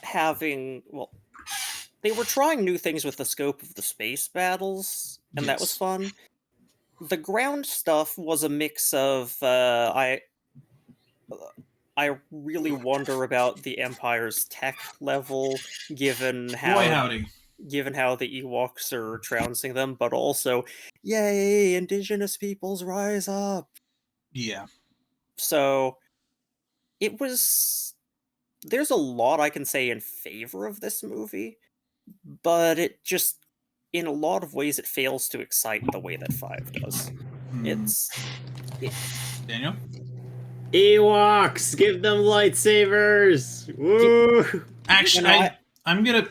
having. Well, they were trying new things with the scope of the space battles, and that was Yes. fun. The ground stuff was a mix of I really wonder about the Empire's tech level, given Boy, how howdy. the Ewoks are trouncing them, but also, yay, indigenous peoples rise up. Yeah. So it was. There's a lot I can say in favor of this movie, but it just, in a lot of ways, it fails to excite the way that 5 does. Daniel? Ewoks, give them lightsabers! Woo! Actually, You know, I'm gonna.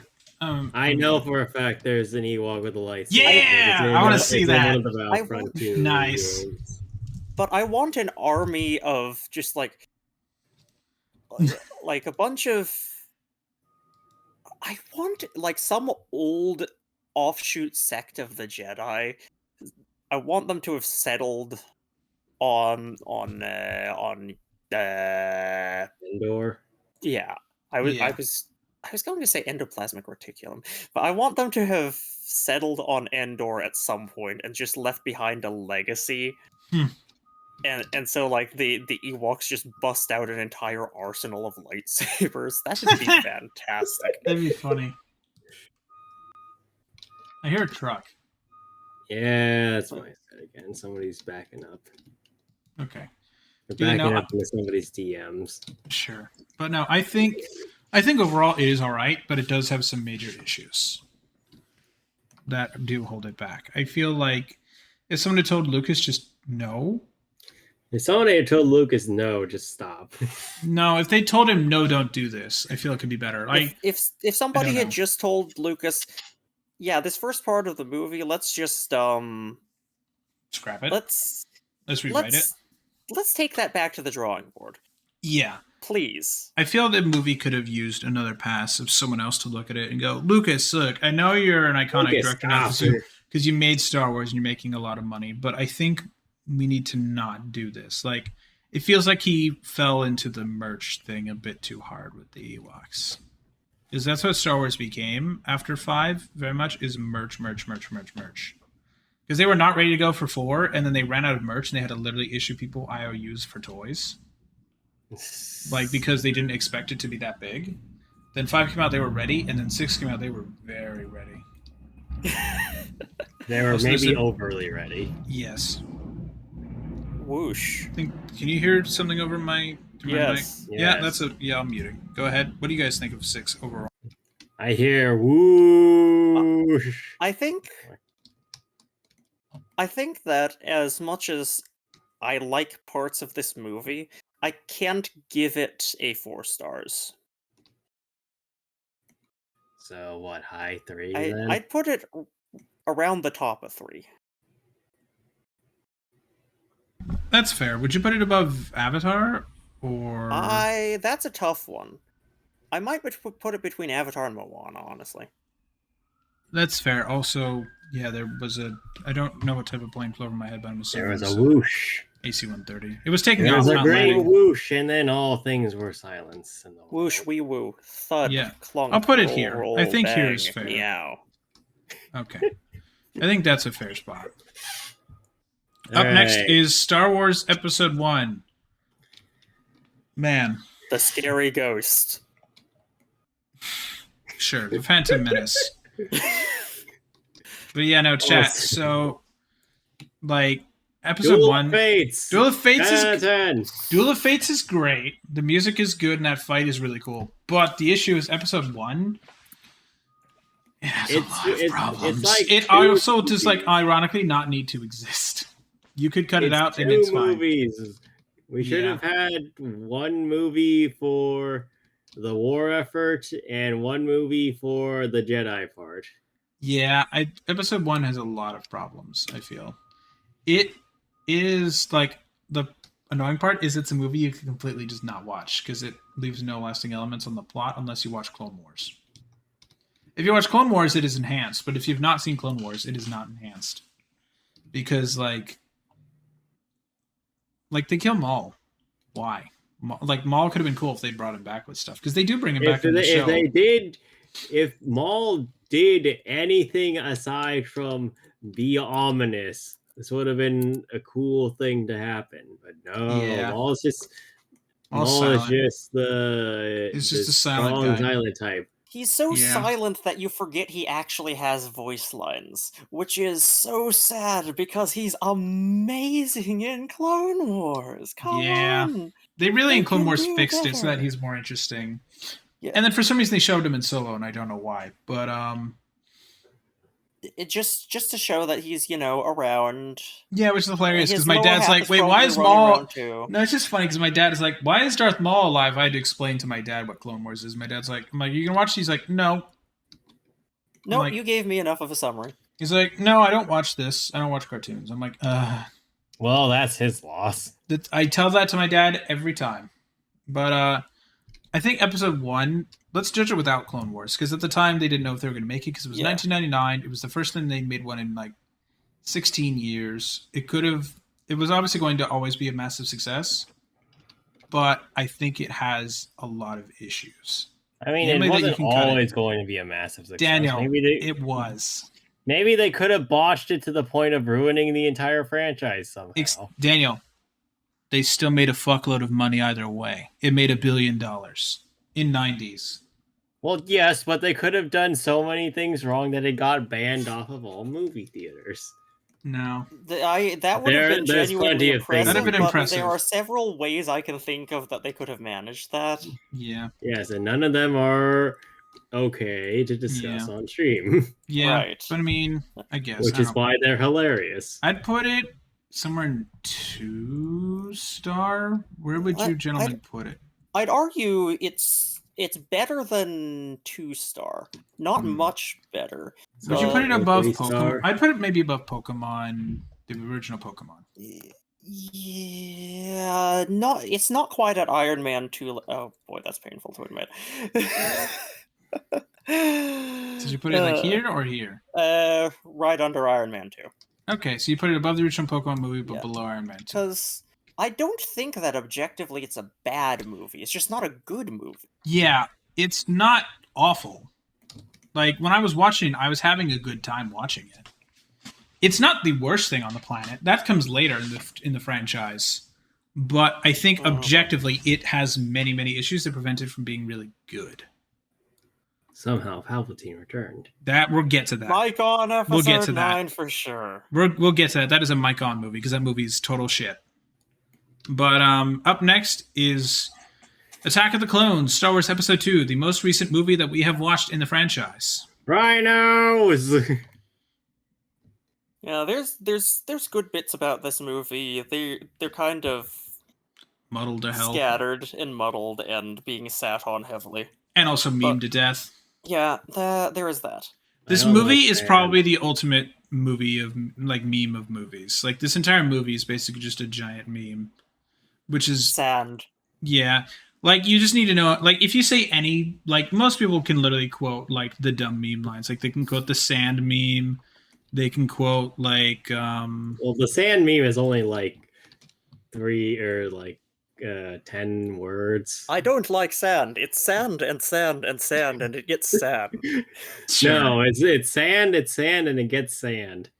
I know for a fact there's an Ewok with a lightsaber. Yeah! It's in- I wanna it's see in that. one of the I Battlefront want- 2 Nice. games. But I want an army of just like a bunch of. I want like some old offshoot sect of the Jedi. I want them to have settled on Endor. yeah. I was going to say endoplasmic reticulum, but I want them to have settled on Endor at some point and just left behind a legacy. And so like the Ewoks just bust out an entire arsenal of lightsabers. That would be fantastic. That'd be funny. I hear a truck. Yeah, that's what I said again. Somebody's backing up. Okay. They're You know, backing up into somebody's DMs. Sure. But no, I think overall it is all right, but it does have some major issues that do hold it back. I feel like if someone had told Lucas just no, If someone had told Lucas no, just stop. no, if they told him no, don't do this, I feel it could be better. Like, If somebody I don't had know. just told Lucas, yeah, this first part of the movie, let's just scrap it. let's Let's rewrite it. Let's take that back to the drawing board, Yeah. please. I feel the movie could have used another pass of someone else to look at it and go, Lucas, look, I know you're an iconic Lucas, director now stop. because you made Star Wars and you're making a lot of money, but I think we need to not do this. Like, it feels like he fell into the merch thing a bit too hard with the Ewoks. Because that's what Star Wars became after 5, very much, is merch. Because they were not ready to go for 4, and then they ran out of merch, and they had to literally issue people IOUs for toys. Like, because they didn't expect it to be that big. Then 5 came out, they were ready, and then 6 came out, they were very ready. They were Also, maybe there's overly ready. Yes. Whoosh. Can you hear something over my... through my mic? Yes. Yeah, Yes. I'm muting. Go ahead. What do you guys think of 6 overall? I hear whoosh. I think that as much as I like parts of this movie, I can't give it a 4 stars. So what? High 3 then? I'd put it around the top of 3. That's fair. Would you put it above Avatar? Or... That's a tough one. I might put it between Avatar and Moana, honestly. That's fair. Also, yeah, there was a... I don't know what type of plane flew over my head, but I'm assuming There was it a whoosh. AC-130. It was taking There off, was a not great landing. whoosh, and then all things were silence. In the Whoosh, world. wee woo, thud, Yeah. clunk. I'll put it roll, here. roll, I think bang, here is fair. Meow. Okay. I think that's a fair spot. All Up next right. is Star Wars Episode 1. Man, The scary ghost. sure. The Phantom Menace. But yeah, no, chat. So, like, Episode Duel 1... of Fates. Duel of Fates 10 out is... of 10. Duel of Fates is great. The music is good, and that fight is really cool. But the issue is Episode 1... It has a lot of problems. like It two also does, movies. like, ironically not need to exist. You could cut it It's out, and two it's fine. movies. We should Yeah. have had one movie for the war effort and one movie for the Jedi part. Yeah, Episode 1 has a lot of problems, I feel. It is, like, the annoying part is it's a movie you can completely just not watch, because it leaves no lasting elements on the plot unless you watch Clone Wars. If you watch Clone Wars, it is enhanced, but if you've not seen Clone Wars, it is not enhanced. Because, like they kill Maul. Why? Maul could have been cool if they brought him back with stuff, because they do bring him back in the show. If Maul did anything aside from be ominous, this would have been a cool thing to happen. But no, Yeah. Maul is just Maul's Maul is silent. just the He's just the a silent strong guy. silent type. He's so Yeah. silent that you forget he actually has voice lines, which is so sad because he's amazing in Clone Wars. Come Yeah. on. They really They in Clone can Wars do fixed it so that better. he's more interesting. Yeah. And then for some reason they showed him in Solo, and I don't know why. But It just to show that he's, around. yeah, which is hilarious because His my lower dad's half like, is "Wait, why probably is running Maul?" around too. No, it's just funny because my dad is like, "Why is Darth Maul alive?" I had to explain to my dad what Clone Wars is. My dad's like, "I'm like, you gonna watch?" He's like, "No." No, like- you gave me enough of a summary. He's like, "No, I don't watch this. I don't watch cartoons." I'm like, Well, that's his loss. I tell that to my dad every time. But I think Episode 1, let's judge it without Clone Wars, because at the time they didn't know if they were going to make it, because it was Yeah. 1999. It was the first time they made one in like 16 years. It was obviously going to always be a massive success, but I think it has a lot of issues. I mean, Yeah, it maybe you wasn't can cut it. always going to be a massive success. Daniel, maybe it was. they could have botched it to the point of ruining the entire franchise somehow. Daniel, they still made a fuckload of money either way. It made $1 billion in 90s. Well, yes, but they could have done so many things wrong that it got banned off of all movie theaters. No. That would have been There's genuinely plenty of things. impressive, That'd have been but impressive. there are several ways I can think of that they could have managed that. Yeah. Yes, and none of them are okay to discuss Yeah. on stream, Yeah. Right. But I mean, I guess. which I is don't- why they're hilarious. I'd put it somewhere in 2-star. Where would you gentlemen put it? I'd argue it's better than 2-star. Not Hmm. much better. Would you put it Well, above 3-star. Pokemon? I'd put it maybe above Pokemon, the original Pokemon. Yeah, not. It's not quite at Iron Man 2. Oh boy, that's painful to admit. Did you put it like here or here? Right under Iron Man 2. Okay, so you put it above the original Pokemon movie, but Yeah. below Iron Man 2. Because I don't think that objectively it's a bad movie. It's just not a good movie. Yeah, it's not awful. Like, when I was watching, I was having a good time watching it. It's not the worst thing on the planet. That comes later in the franchise. But I think objectively, it has many, many issues that prevent it from being really good. Somehow Palpatine returned. That we'll get to that. Mike on episode We'll get to that. 9 for sure. We'll get to that. That is a Mike on movie because that movie is total shit. But up next is Attack of the Clones, Star Wars Episode 2, the most recent movie that we have watched in the franchise. Rhinos! Yeah, there's good bits about this movie. They're kind of Muddled to hell. scattered and muddled and being sat on heavily. And also memed to death. Yeah, there is that. This movie is probably the ultimate movie of, like, meme of movies. Like, this entire movie is basically just a giant meme. Which is... Sand. Yeah. Like, you just need to know... Like, if you say any... Like, most people can literally quote, like, the dumb meme lines. Like, they can quote the sand meme. They can quote, like... Well, the sand meme is only, like, 3 or, like, 10 words. I don't like sand. It's sand and sand and sand, and it gets sand. Sure. No, it's sand, and it gets sand.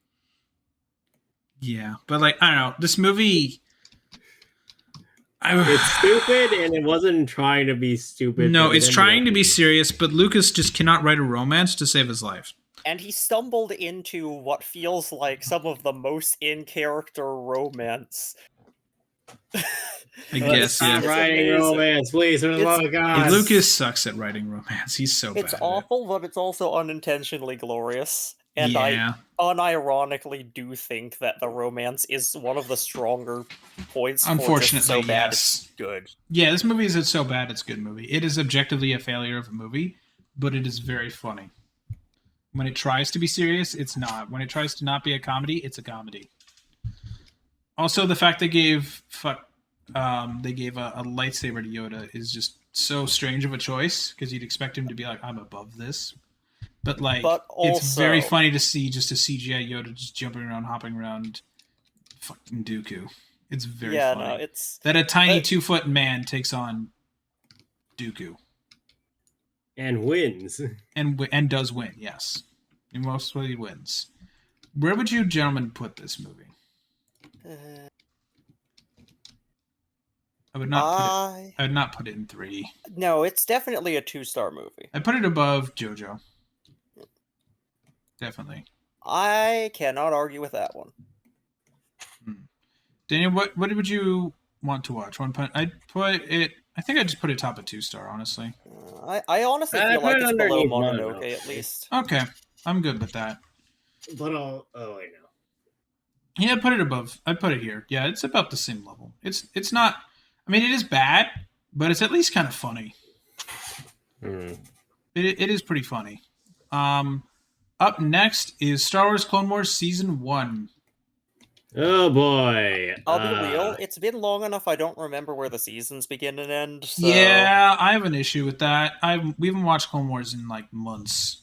Yeah. But, like, I don't know. This movie... It's stupid, and it wasn't trying to be stupid. No, it's trying to be serious, but Lucas just cannot write a romance to save his life. And he stumbled into what feels like some of the most in-character romance. I guess, yeah. It's Writing amazing. romance, please, for the love of God. Lucas sucks at writing romance. He's so bad. It's at it. awful, but it's also unintentionally glorious. And I unironically do think that the romance is one of the stronger points. Unfortunately, for just so bad yes. it's good. Yeah, this movie is so bad it's a good movie. It is objectively a failure of a movie, but it is very funny. When it tries to be serious, it's not. When it tries to not be a comedy, it's a comedy. Also, the fact they gave a lightsaber to Yoda is just so strange of a choice because you'd expect him to be like, I'm above this. But, like, it's very funny to see just a CGI Yoda just jumping around, hopping around fucking Dooku. It's very funny. No, it's... That a tiny 2-foot man takes on Dooku. And wins. And does win, yes. And mostly wins. Where would you gentlemen put this movie? I would not put it in 3. No, it's definitely a 2-star movie. I'd put it above JoJo. Definitely. I cannot argue with that one. Daniel, what would you want to watch? I think I just put it top of 2-star, honestly. I honestly feel like it's below Mononoke, at least. Okay, I'm good with that. But I know. Yeah, I'd put it above. I'd put it here. Yeah, it's about the same level. It's not. I mean, it is bad, but it's at least kind of funny. It is pretty funny. Up next is Star Wars Clone Wars Season 1. Oh boy. I'll be real, it's been long enough I don't remember where the seasons begin and end, so... Yeah, I have an issue with that. We haven't watched Clone Wars in, like, months,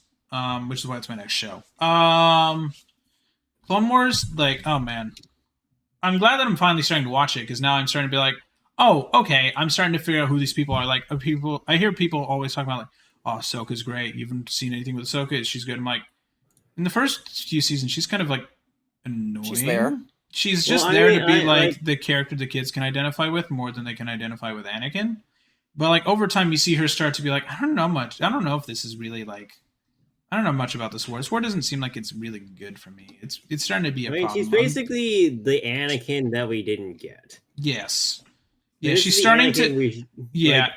which is why it's my next show. Clone Wars, like, oh man. I'm glad that I'm finally starting to watch it, because now I'm starting to be like, oh, okay, I'm starting to figure out who these people are. Like, I hear people always talk about, like, oh, Ahsoka's great. You haven't seen anything with Ahsoka. She's good. I'm like, in the first few seasons, she's kind of, like, annoying. She's there. She's just there to be, like, the character the kids can identify with more than they can identify with Anakin. But, like, over time, you see her start to be like, I don't know much. I don't know if this is really, like... I don't know much about this war. This war doesn't seem like it's really good for me. It's starting to be a problem. She's basically the Anakin that we didn't get. Yes. Yeah, she's starting to...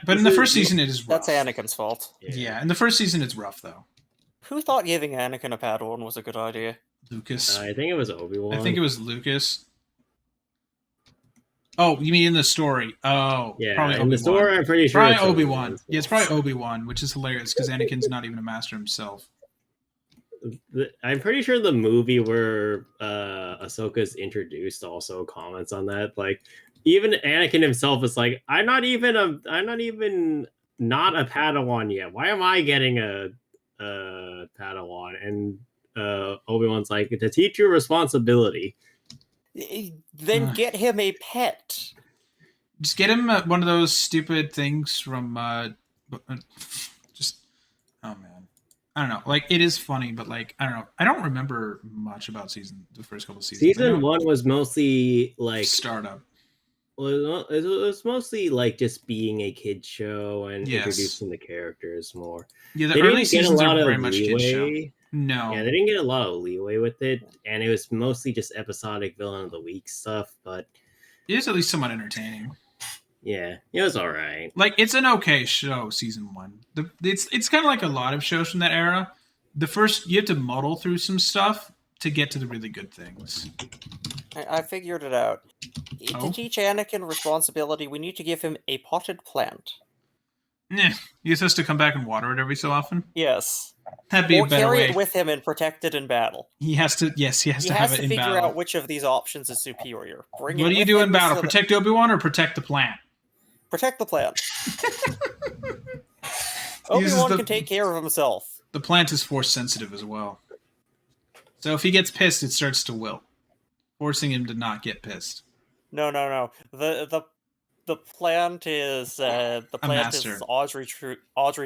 but in the first season, it is rough. That's Anakin's fault. Yeah, in the first season, it's rough, though. Who thought giving Anakin a Padawan was a good idea? Lucas. I think it was Obi-Wan. I think it was Lucas. Oh, you mean in the story? Oh, yeah. Probably In Obi-Wan. the story, I'm pretty sure Probably Obi-Wan. Yeah, it's probably Obi-Wan, which is hilarious because Anakin's not even a master himself. I'm pretty sure the movie where Ahsoka's introduced also comments on that. Like, even Anakin himself is like, I'm not even not a Padawan yet. Why am I getting a Padawan? And Obi-Wan's like, to teach you responsibility. Then get him a pet. Just get him one of those stupid things from just oh man, I don't know. Like it is funny, but like I don't know. I don't remember much about the first couple seasons. Season 1 was mostly like startup. Well, it was mostly like just being a kid show and Yes. introducing the characters more. Yeah, the They early didn't get a seasons lot are of very much kid show. leeway. No. Yeah, they didn't get a lot of leeway with it, and it was mostly just episodic villain of the week stuff. But It is at least somewhat entertaining. yeah, it was all right. Like it's an okay show, season 1. It's kind of like a lot of shows from that era. The first you have to muddle through some stuff to get to the really good things. I figured it out. Oh? To teach Anakin responsibility, we need to give him a potted plant. He just has to come back and water it every so often. Yes. That'd be Or a better carry way. it with him and protect it in battle. He has to. Yes, he has He to has have to it in figure battle. out which of these options is superior. Bring What it do you with do in him battle? so that- Protect Obi-Wan or protect the plant? Protect the plant. Uses Obi-Wan the- can take care of himself. The plant is force sensitive as well. So if he gets pissed, it starts to wilt, forcing him to not get pissed. No. The plant is master. Audrey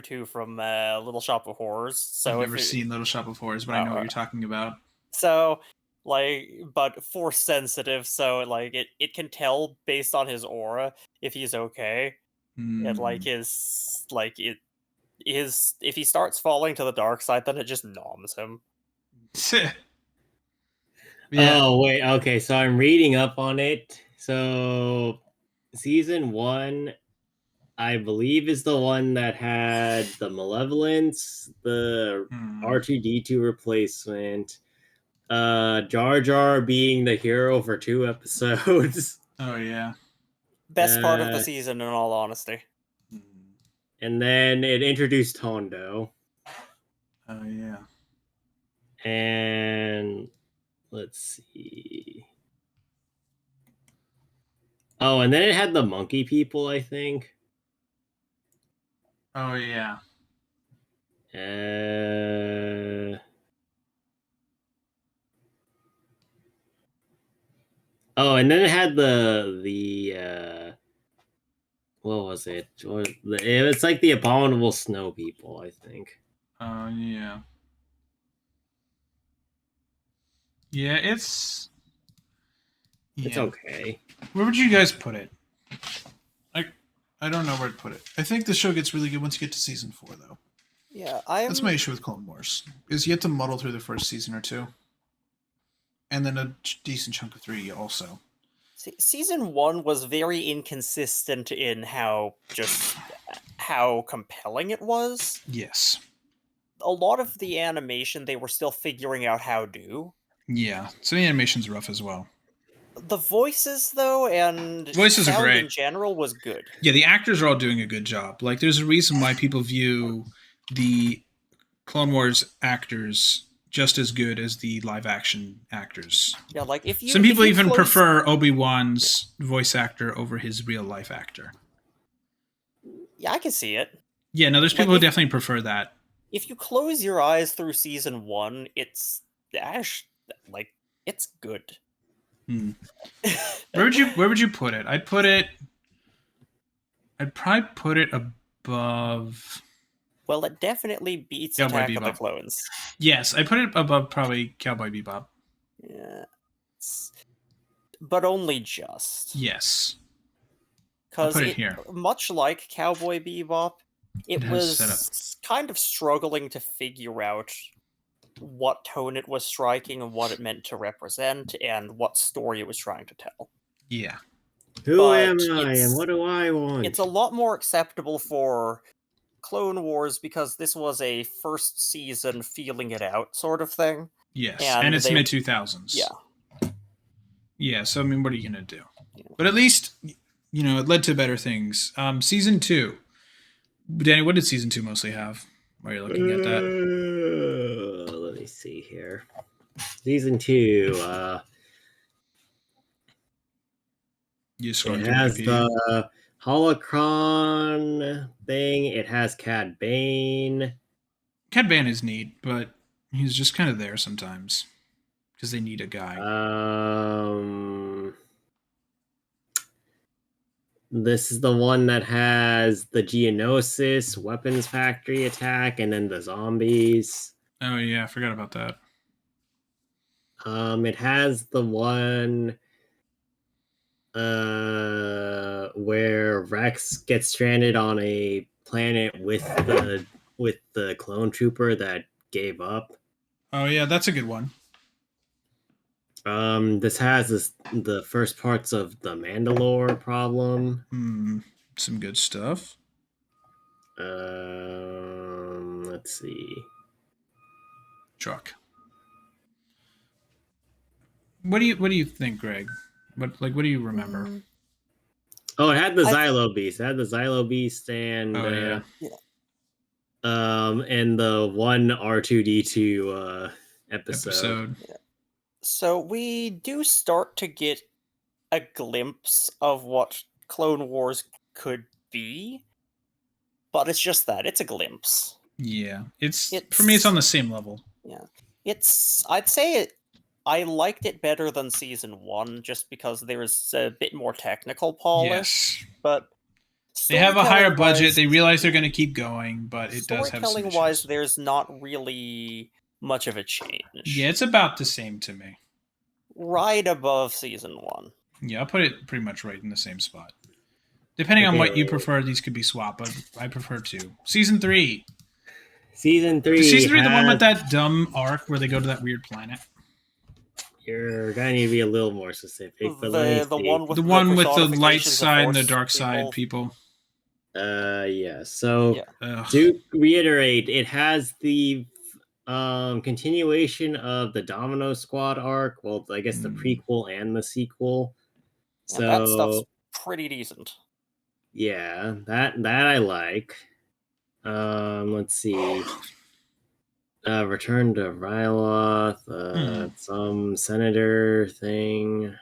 2 from Little Shop of Horrors. So I've never if it- seen Little Shop of Horrors, but I know Oh, what you're talking about. So, like, but force sensitive, so like it can tell based on his aura if he's okay. And like if he starts falling to the dark side, then it just noms him. Yeah. Oh wait, okay. So I'm reading up on it. So season 1, I believe, is the one that had the Malevolence, the R2D2 replacement, Jar Jar being the hero for 2 episodes. Oh yeah. Best part of the season, in all honesty. And then it introduced Hondo. Oh yeah. And let's see. Oh, and then it had the monkey people, I think. Oh yeah. Oh, and then it had the what was it? It's like the abominable snow people, I think. Oh yeah. Yeah, it's okay. Where would you guys put it? I don't know where to put it. I think the show gets really good once you get to season 4, though. Yeah, That's my issue with Clone Wars. Is you have to muddle through the first season or 2, and then a decent chunk of 3 also. Season 1 was very inconsistent in how compelling it was. Yes. A lot of the animation they were still figuring out how to do. Yeah. So the animation's rough as well. The voices, though, and Voices are sound great. in general was good. Yeah, the actors are all doing a good job. Like, there's a reason why people view the Clone Wars actors just as good as the live-action actors. Yeah, like if you Some people if you even close- prefer Obi-Wan's voice actor over his real-life actor. Yeah, I can see it. Yeah, no, there's Like, people who if- definitely prefer that. If you close your eyes through season 1, it's it's good. Where would you put it? I'd probably put it above. Well, it definitely beats Cowboy Attack of the Bebop. Clones. Yes, I put it above probably Cowboy Bebop. Yeah. But only just. Yes. Because put it here. much like Cowboy Bebop, It it has was kind of struggling to figure out what tone it was striking and what it meant to represent and what story it was trying to tell. Yeah. Who But am I it's- and what do I want? It's a lot more acceptable for Clone Wars because this was a first season feeling it out sort of thing. Yes. And And it's they- mid 2000s. Yeah. Yeah. So I mean, what are you gonna do? Yeah. But at least it led to better things. Season 2. Danny, what did season 2 mostly have? While you're looking at that. Let me see here. Season 2. You just It going to has Wikipedia. the holocron thing. It has Cad Bane. Cad Bane is neat, but he's just kind of there sometimes because they need a guy. This is the one that has the Geonosis weapons factory attack, and then the zombies. Oh yeah, I forgot about that. It has the one where Rex gets stranded on a planet with the clone trooper that gave up. Oh yeah, that's a good one. This has the first parts of the Mandalore problem. Some good stuff. Let's see. Truck. What do you think, Greg? What do you remember? Oh, it had the Xylo Beast. It had the Xylo Beast and and the one R2D2 episode. Yeah. So we do start to get a glimpse of what Clone Wars could be, but it's just that it's a glimpse. Yeah, it's for me. It's on the same level. Yeah, I'd say I liked it better than season 1 just because there's a bit more technical polish. Yes, but they have a higher budget. They realize they're going to keep going, but it does have some issues. Storytelling-wise, there's not really much of a change. Yeah, it's about the same to me. Right above season 1. Yeah, I'll put it pretty much right in the same spot. Depending on what you prefer, these could be swapped, but I prefer 2. Season 3. Season 3. Is season 3 the one with that dumb arc where they go to that weird planet? You're gonna need to be a little more specific. But the one with the light side and the dark side people. Yeah. So to reiterate, it has the continuation of the Domino Squad arc. Well, I guess the prequel and the sequel. So that stuff's pretty decent. Yeah, that I like. Let's see. Return to Ryloth, some senator thing.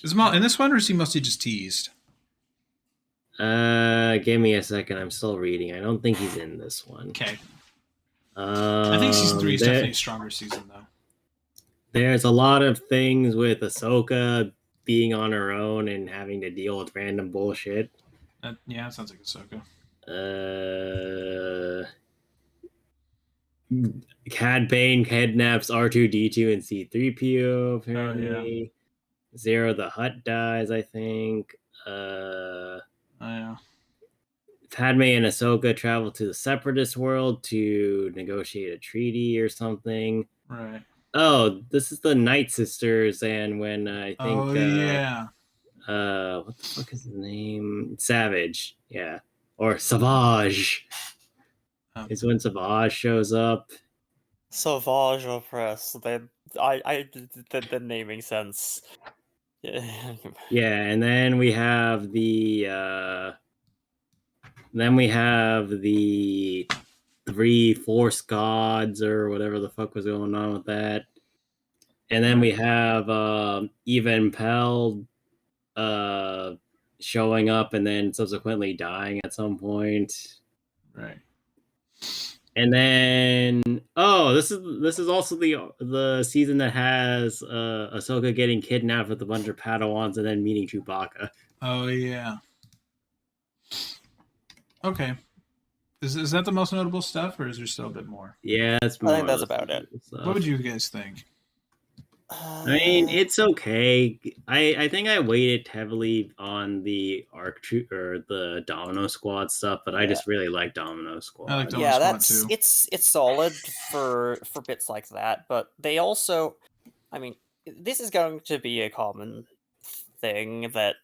Is Mal in this one, or is he mostly just teased? Give me a second. I'm still reading. I don't think he's in this one. Okay. I think season 3 is definitely a stronger season, though. There's a lot of things with Ahsoka being on her own and having to deal with random bullshit. Yeah, that sounds like Ahsoka. Cad Bane kidnaps R2D2 and C3PO, apparently. Zero the Hutt dies, I think. Yeah. Padme and Ahsoka travel to the Separatist world to negotiate a treaty or something. Right. Oh, this is the Night Sisters, and when I think what the fuck is his name? Savage, yeah. Or Savage. Is when Savage shows up. Savage Opress. The naming sense. Yeah, and then we have the 3 Force gods or whatever the fuck was going on with that. And then we have Even Pell showing up and then subsequently dying at some point. Right. And then this is also the season that has Ahsoka getting kidnapped with a bunch of Padawans and then meeting Chewbacca. Oh yeah. Okay. Is that the most notable stuff, or is there still a bit more? Yeah, I think that's about it. Stuff. What would you guys think? I mean, it's okay. I think I weighted heavily on the or the Domino Squad stuff, but I just really like Domino Squad. I like Domino Squad too. It's solid for bits like that, but they also, I mean, this is going to be a common thing that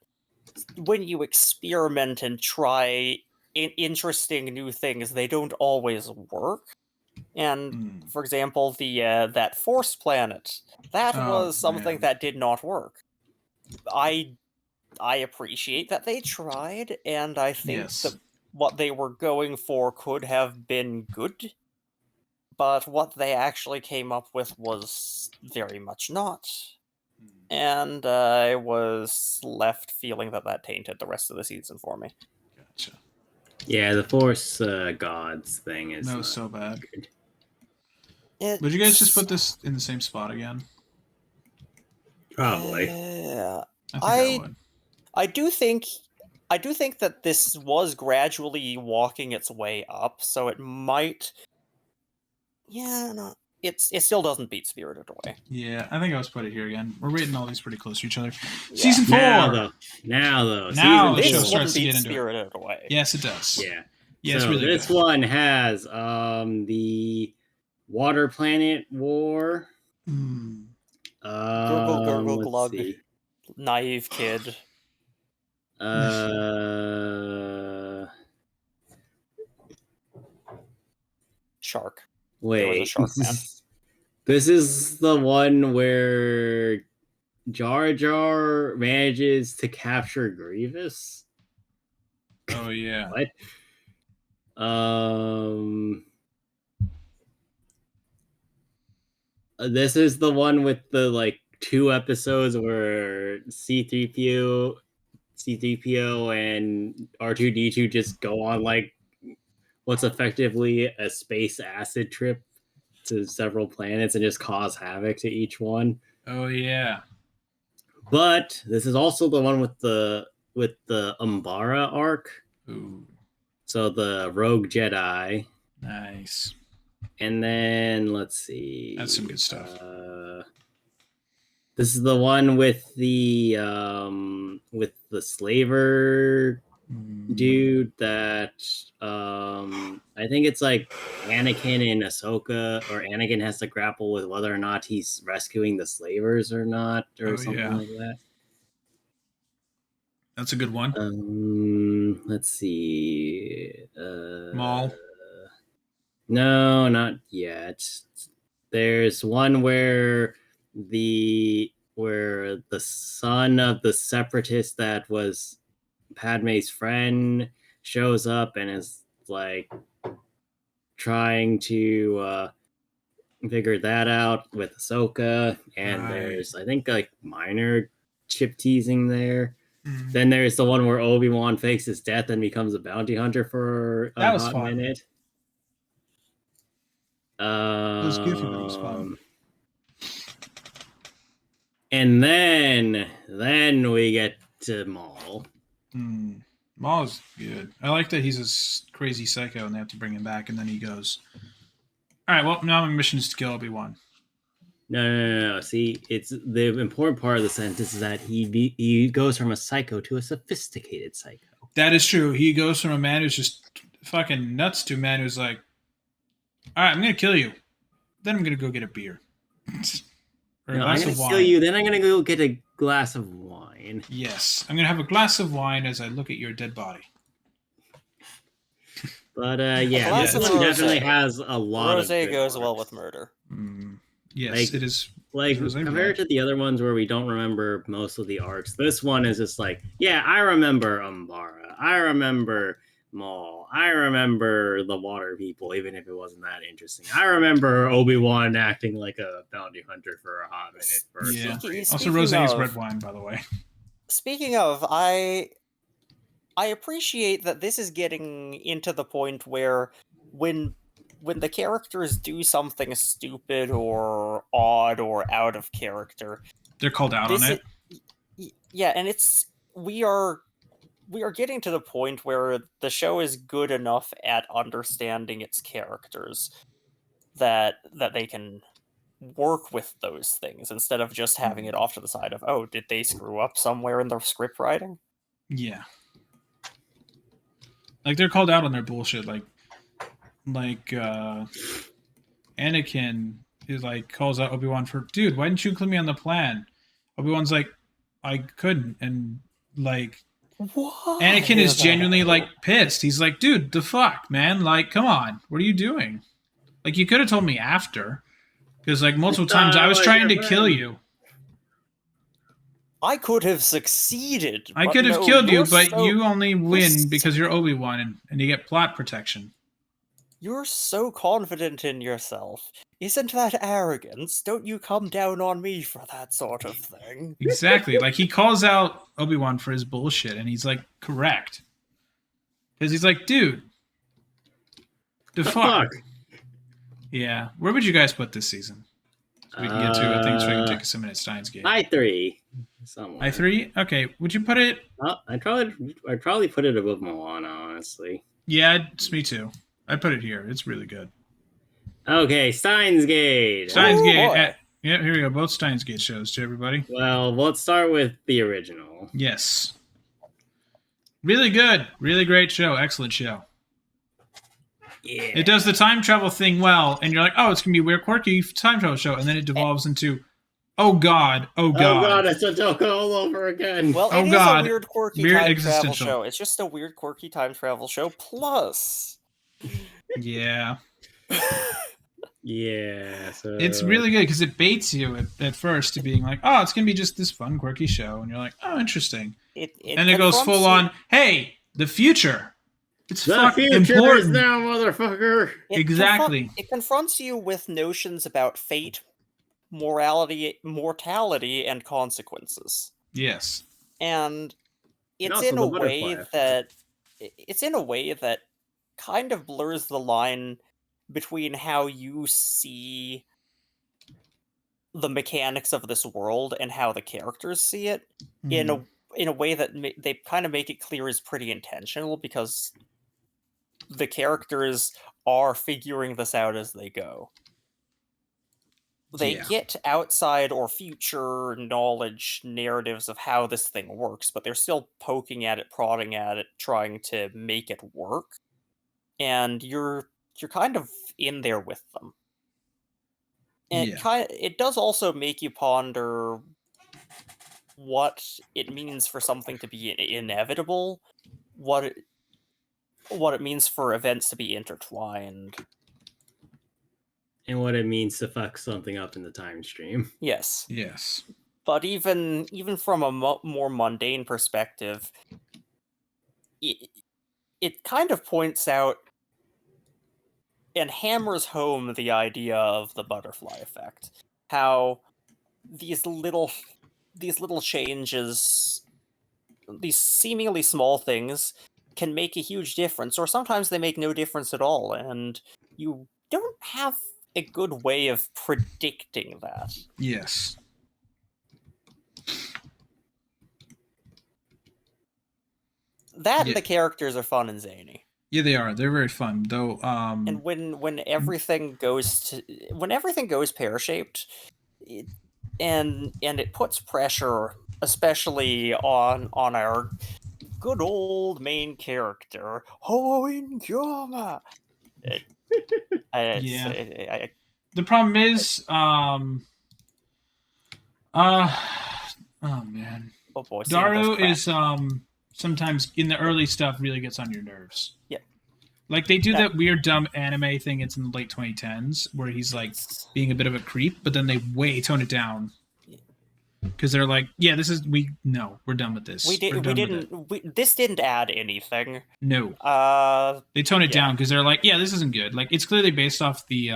when you experiment and try interesting new things, they don't always work. And for example, the that Force planet, that was something that did not work. I I appreciate that they tried, and I think Yes. that what they were going for could have been good, but what they actually came up with was very much not. And I was left feeling that that tainted the rest of the season for me. Gotcha. Yeah, the Force gods thing is No, not so bad. good. Would you guys just put this in the same spot again? Probably. Yeah, I think I would. I do think that this was gradually walking its way up, so it might. Yeah, no, it still doesn't beat Spirited Away. Yeah, I think I was put it here again. We're rating all these pretty close to each other. Yeah. Season 4. Now though, Now season the show This starts wouldn't to beat get into it. Spirited Away. Yes, it does. Yeah. Yeah, it's so really this good. one has the Water Planet War. Mm. Gurgle, gurgle, Let's glug. see. Naive kid. Shark. There was a Wait. shark man. This is the one where Jar Jar manages to capture Grievous. Oh yeah. What? This is the one with the like 2 episodes where C3PO and R2D2 just go on like what's effectively a space acid trip to several planets and just cause havoc to each one. Oh yeah. But this is also the one with the Umbara arc. Ooh, So the Rogue Jedi. nice. And then let's see. That's some good stuff. This is the one with the slaver dude that I think it's like Anakin and Ahsoka, or Anakin has to grapple with whether or not he's rescuing the slavers or not, or something like that. That's a good one. Let's see. Maul. No, not yet. There's one where the son of the separatist that was Padme's friend shows up and is like trying to figure that out with Ahsoka, and Right. there's I think like minor chip teasing there. Mm. Then there's the one where Obi-Wan fakes his death and becomes a bounty hunter for That a was hot fun. minute. It was goofy, but it was fun. And then we get to Maul. Maul is good. I like that he's a crazy psycho and they have to bring him back, and then he goes, all right, well, now my mission is to kill Obi-Wan. No. See, it's the important part of the sentence is that he goes from a psycho to a sophisticated psycho. That is true. He goes from a man who's just fucking nuts to a man who's like, all right, I'm going to kill you. Then I'm going to go get a beer. Or a No, I'm glass going of to wine. kill you, then I'm going to go get a glass of wine. Yes. I'm going to have a glass of wine as I look at your dead body. But yeah, glass this of one rosé. definitely has a lot of Rosé good goes well arcs. with murder. Yes, Like- it is. Like Rosé compared to the other ones where we don't remember most of the arcs, this one is just like, yeah, I remember Umbara, I remember Maul, I remember the Water People, even if it wasn't that interesting. I remember Obi-Wan acting like a bounty hunter for a hot minute first. Yeah. Speaking Also, rosé is of- red wine, by the way. Speaking of, I appreciate that this is getting into the point where when the characters do something stupid or odd or out of character, They're called out on this it. yeah, and we are getting to the point where the show is good enough at understanding its characters that they can work with those things instead of just having it off to the side of, oh, did they screw up somewhere in their script writing? Yeah. Like, they're called out on their bullshit. Like Anakin is like calls out Obi-Wan for, dude, why didn't you include me on the plan? Obi-Wan's like, I couldn't, and like What? Anakin is genuinely like pissed. He's like, dude, the fuck, man? Like, come on, what are you doing? Like, you could have told me after, because like multiple times I was trying to kill you. I could have succeeded. I but could have no, killed you, you're but so- you only win s- because you're Obi-Wan and you get plot protection. You're so confident in yourself. Isn't that arrogance? Don't you come down on me for that sort of thing. Exactly. Like, he calls out Obi-Wan for his bullshit, and he's like, correct. Because he's like, dude, the fuck? Yeah. Where would you guys put this season? So we can get to things so we can take us a minute. Steins Gate. I3. Somewhere. I3? Okay. Would you put it? I'd probably put it above Moana, honestly. Yeah, it's me too. I'd put it here. It's really good. Okay, Steins Gate. Steins Oh, Gate. boy. Yeah, here we go. Both Steins Gate shows to everybody. Well, let's start with the original. Yes. Really good. Really great show. Excellent show. Yeah. It does the time travel thing well, and you're like, oh, it's going to be a weird, quirky time travel show. And then it devolves into, oh, God. Oh, God. Oh god, it's Otoko all over again. Well, Oh, it is God. a weird, quirky Weird time existential. travel show. It's just a weird, quirky time travel show. Plus, Yeah. yeah, so It's really good because it baits you at first to being like, oh, it's going to be just this fun, quirky show. And you're like, oh, interesting. And it goes confronts full you- on, hey, the future. It's the fucking future is important. now, motherfucker. Exactly. It confronts you with notions about fate, morality, mortality, and consequences. Yes. And it's also in the a butterfly way effect. that kind of blurs the line between how you see the mechanics of this world and how the characters see it in a way that they kind of make it clear is pretty intentional, because the characters are figuring this out as they go. They Yeah. get outside or future knowledge narratives of how this thing works, but they're still poking at it, prodding at it, trying to make it work. And you're kind of in there with them. And Yeah. it does also make you ponder what it means for something to be inevitable, what it means for events to be intertwined. And what it means to fuck something up in the time stream. Yes. Yes. But even from a more mundane perspective, it kind of points out and hammers home the idea of the butterfly effect. How these little changes, these seemingly small things, can make a huge difference, or sometimes they make no difference at all, and you don't have a good way of predicting that. Yes. That Yeah. and the characters are fun and zany. Yeah, they are. They're very fun, though. And when everything goes pear-shaped, and it puts pressure, especially on our good old main character, Hoin Gyoma. Yeah. The problem is, oh man, oh boy, Daru is sometimes in the early stuff really gets on your nerves. Yeah. Like, they do that weird dumb anime thing. It's in the late 2010s where he's like being a bit of a creep, but then they way tone it down because they're like, yeah, we're done with this. This didn't add anything. No. They tone it yeah. down because they're like, yeah, this isn't good. Like, it's clearly based off the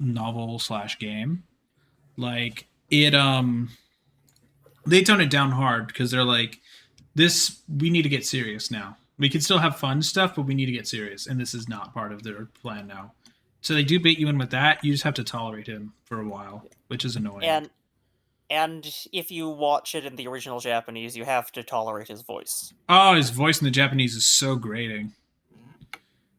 novel/game. Like, it they tone it down hard because they're like, this, we need to get serious now. We can still have fun stuff, but we need to get serious, and this is not part of their plan now. So they do bait you in with that. You just have to tolerate him for a while, which is annoying. And if you watch it in the original Japanese, you have to tolerate his voice. Oh, his voice in the Japanese is so grating.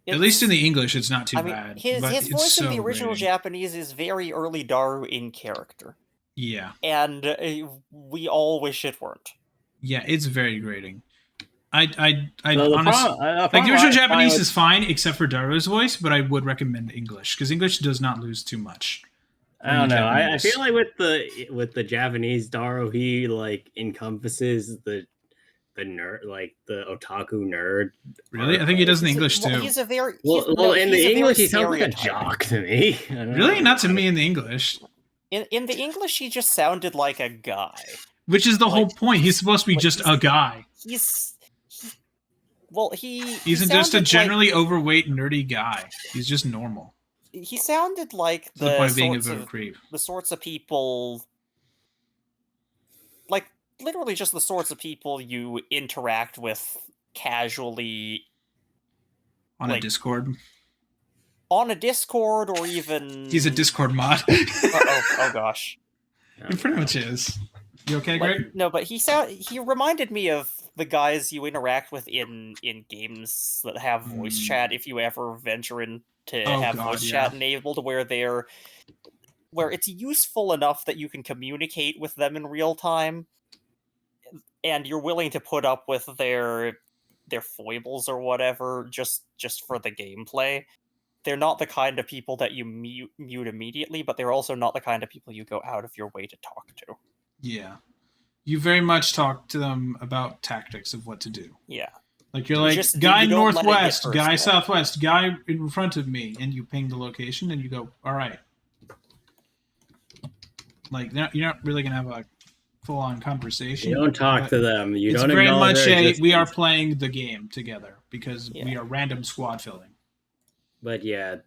At least in the English, it's not too bad. His but voice it's in so the original grating. Japanese is very early Daru in character. Yeah. And we all wish it weren't. Yeah, it's very grating. I So the honestly, pro- like, the original I Japanese would- is fine except for Daru's voice, but I would recommend English because English does not lose too much. I don't know. I Japanese. feel like with the Japanese Daru, he like encompasses the nerd, like the otaku nerd. Really, I think he does in English Well, too. he's a very In the English, he sounds like a stereotype. jock to me. I don't Really, know. not to me in the English. In the English, he just sounded like a guy. Which is the whole Like, point. He's supposed to be like, just a guy. He He's just a sounded generally overweight, nerdy guy. He's just normal. he sounded like To the point of being a sorts bit of a of creep. the sorts of people, like literally just the sorts of people you interact with casually On a like- Discord. on a Discord or even. He's a Discord mod. oh gosh. He pretty much is. You okay, Greg? Like, no, but he reminded me of the guys you interact with in games that have voice chat. If you ever venture in to Oh, have God, voice yeah. chat enabled, where it's useful enough that you can communicate with them in real time, and you're willing to put up with their foibles or whatever just for the gameplay. They're not the kind of people that you mute immediately, but they're also not the kind of people you go out of your way to talk to. Yeah. You very much talk to them about tactics of what to do. Yeah. Like you're like, Just- guy you don't let it get northwest, guy personal. southwest, guy in front of me, and you ping the location, and you go, all right. Like you're not really gonna have a full-on conversation. You don't talk but to them. You it's don't very acknowledge much their a we are existence. playing the game together because we Yeah. are random squad filling. But yeah,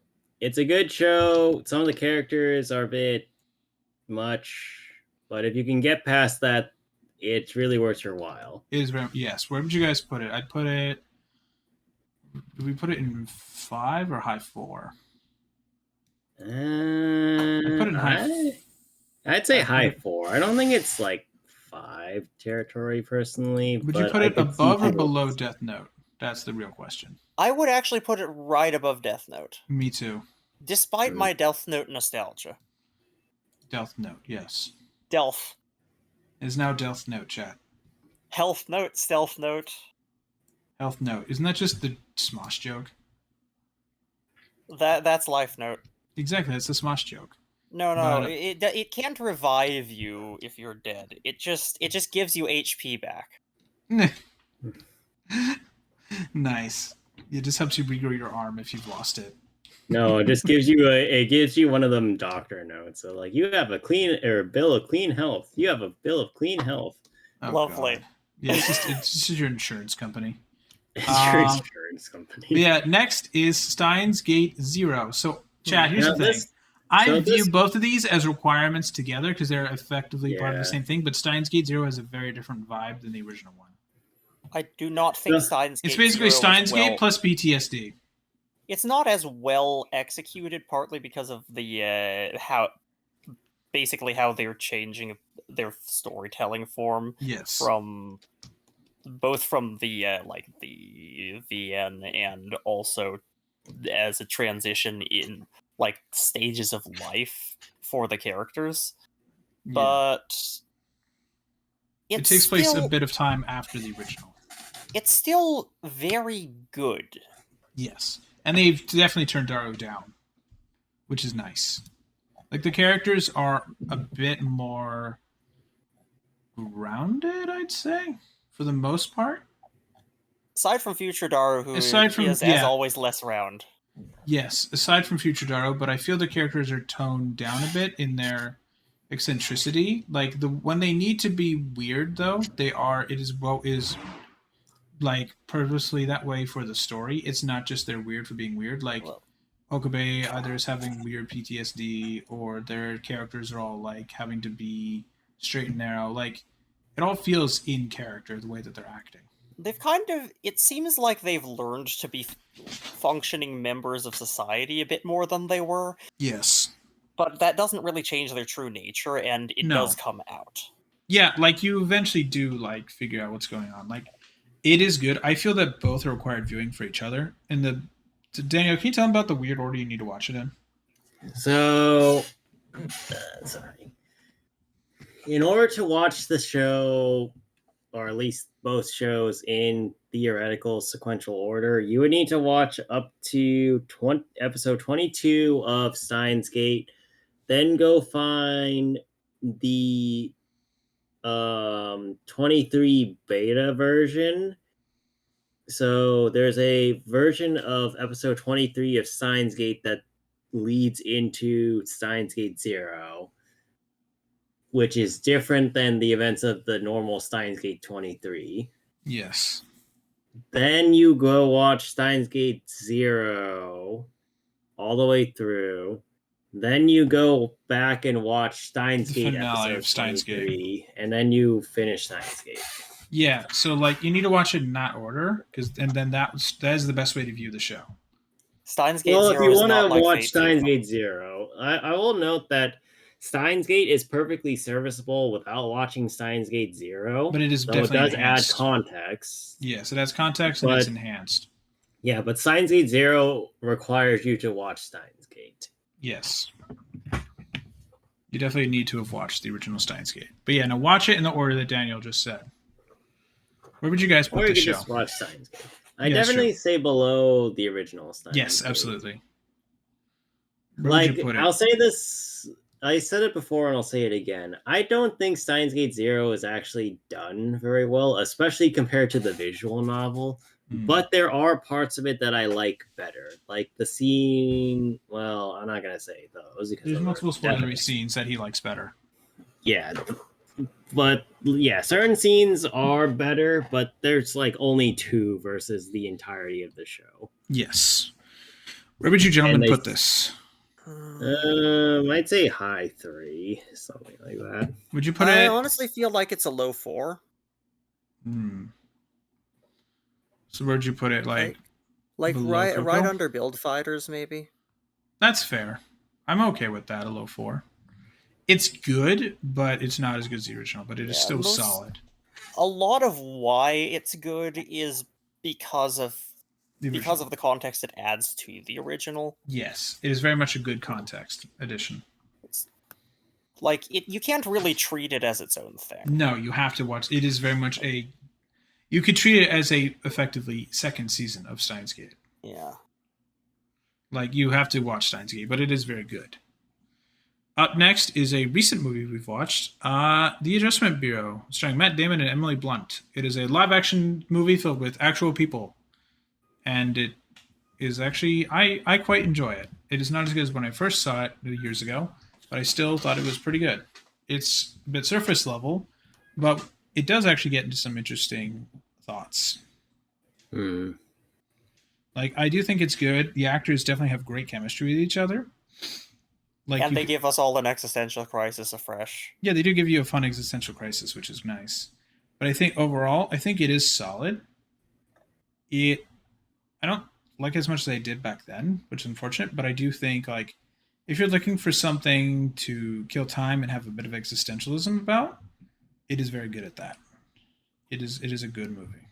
it's a good show. Some of the characters are a bit much, but if you can get past that, it's really worth your while. It is very yes. Where would you guys put it? I'd put it. Did we put it in 5 or high 4? I'd put it in high. I'd say I'd put high it- 4. I don't think it's like 5 territory personally. Would but you put I it could see above or people- below Death Note? That's the real question. I would actually put it right above Death Note, Me too. despite True. my Death Note nostalgia. Death Note, yes. Delph, It's now Death Note, chat. Health Note, Stealth Note. Health Note. Isn't that just the Smosh joke? That's Life Note. Exactly, that's the Smosh joke. No, But- it can't revive you if you're dead. It just gives you HP back. Nice. It just helps you regrow your arm if you've lost it. No, it just gives you it gives you one of them doctor notes. So like you have a bill of clean health. You have a bill of clean health. Oh, Lovely. God. Yeah, it's just your insurance company. It's your Um, insurance company. But yeah, next is Steins Gate Zero. So, Chad, here's Now the thing. this- I so view this- both of these as requirements together because they're effectively part of the Yeah. same thing, but Steins Gate Zero has a very different vibe than the original one. I do not think Yeah. Steins Gate It's basically Zero is Steins Gate well- plus PTSD. It's not as well executed, partly because of the how they're changing their storytelling form Yes. from both from the the VN and also as a transition in like stages of life for the characters. Yeah. But It it's takes place still, a bit of time after the original. It's still very good. Yes. And they've definitely turned Daru down, which is nice. Like, the characters are a bit more grounded, I'd say, for the most part. Aside from Future Daru, who Aside from- is as yeah. always less round. Yes, aside from Future Daru, but I feel the characters are toned down a bit in their eccentricity. Like when they need to be weird, though, it is like purposely that way for the story. It's not just they're weird for being weird. Like Well- Okabe either is having weird PTSD or their characters are all like having to be straight and narrow. Like it all feels in character the way that they're acting. They've kind of. It seems like they've learned to be functioning members of society a bit more than they were, Yes. but that doesn't really change their true nature, and it No. does come out. Yeah, like you eventually do like figure out what's going on. Like it is good. I feel that both are required viewing for each other. And Daniel, can you tell them about the weird order you need to watch it in? So, sorry. In order to watch the show, or at least both shows in theoretical sequential order, you would need to watch up to episode 22 of Steins Gate, then go find the 23 beta version. So there's a version of episode 23 of Steins Gate that leads into Steins Gate Zero. which is different than the events of the normal Steins Gate 23. Yes. Then you go watch Steins Gate 0 all the way through. Then you go back and watch Steins The Gate finale episode of Steins Gate. 23, and then you finish Steins Gate. Yeah, so like you need to watch it in that order, and then that is the best way to view the show. Steins Gate Well, if Zero you is want not to like watch Fate Steins Zero. Gate 0, I will note that Steins Gate is perfectly serviceable without watching Steins Gate 0. But it is so it definitely does enhanced. add context. Yes, it has context and it's enhanced. Yeah, but Steins Gate 0 requires you to watch Steins Gate. Yes. You definitely need to have watched the original Steins Gate. But yeah, now watch it in the order that Daniel just said. Where would you guys put Or you the could show? just watch Steins Gate. I Yeah, definitely say below the original Steins Yes, Gate. absolutely. Where Like, would you put it? I'll say this. I said it before and I'll say it again. I don't think Steins Gate 0 is actually done very well, especially compared to the visual novel. But there are parts of it that I like better. Like the scene. Well, I'm not going to say those. Because There's those are multiple definitely- spoilery scenes that he likes better. Yeah. But yeah, certain scenes are better, but there's like only 2 versus the entirety of the show. Yes. Where would you gentlemen they- put this? I'd say high 3, something like that. Would you put I it? honestly feel like it's a low 4. So where'd you put it? Like below right Coco? under Build Fighters, maybe. That's fair. I'm okay with that. A low 4. It's good, but it's not as good as the original. But it is Yeah, still most- solid. A lot of why it's good is because of The because original. of the context it adds to the original. Yes, it is very much a good context addition. Like you can't really treat it as its own thing. No, you have to watch. It is very much a. You could treat it as a effectively second season of Steins Gate. Yeah. Like you have to watch Steins Gate, but it is very good. Up next is a recent movie we've watched, The Adjustment Bureau, starring Matt Damon and Emily Blunt. It is a live-action movie filled with actual people, and it is actually I quite enjoy it. It is not as good as when I first saw it years ago, but I still thought it was pretty good. It's a bit surface level, but it does actually get into some interesting thoughts. Like I do think it's good. The actors definitely have great chemistry with each other. Like And you they could- give us all an existential crisis afresh. yeah, they do give you a fun existential crisis, which is nice. But I think overall, I think it is solid. I don't like it as much as I did back then, which is unfortunate. But I do think like if you're looking for something to kill time and have a bit of existentialism about, it is very good at that. It is a good movie.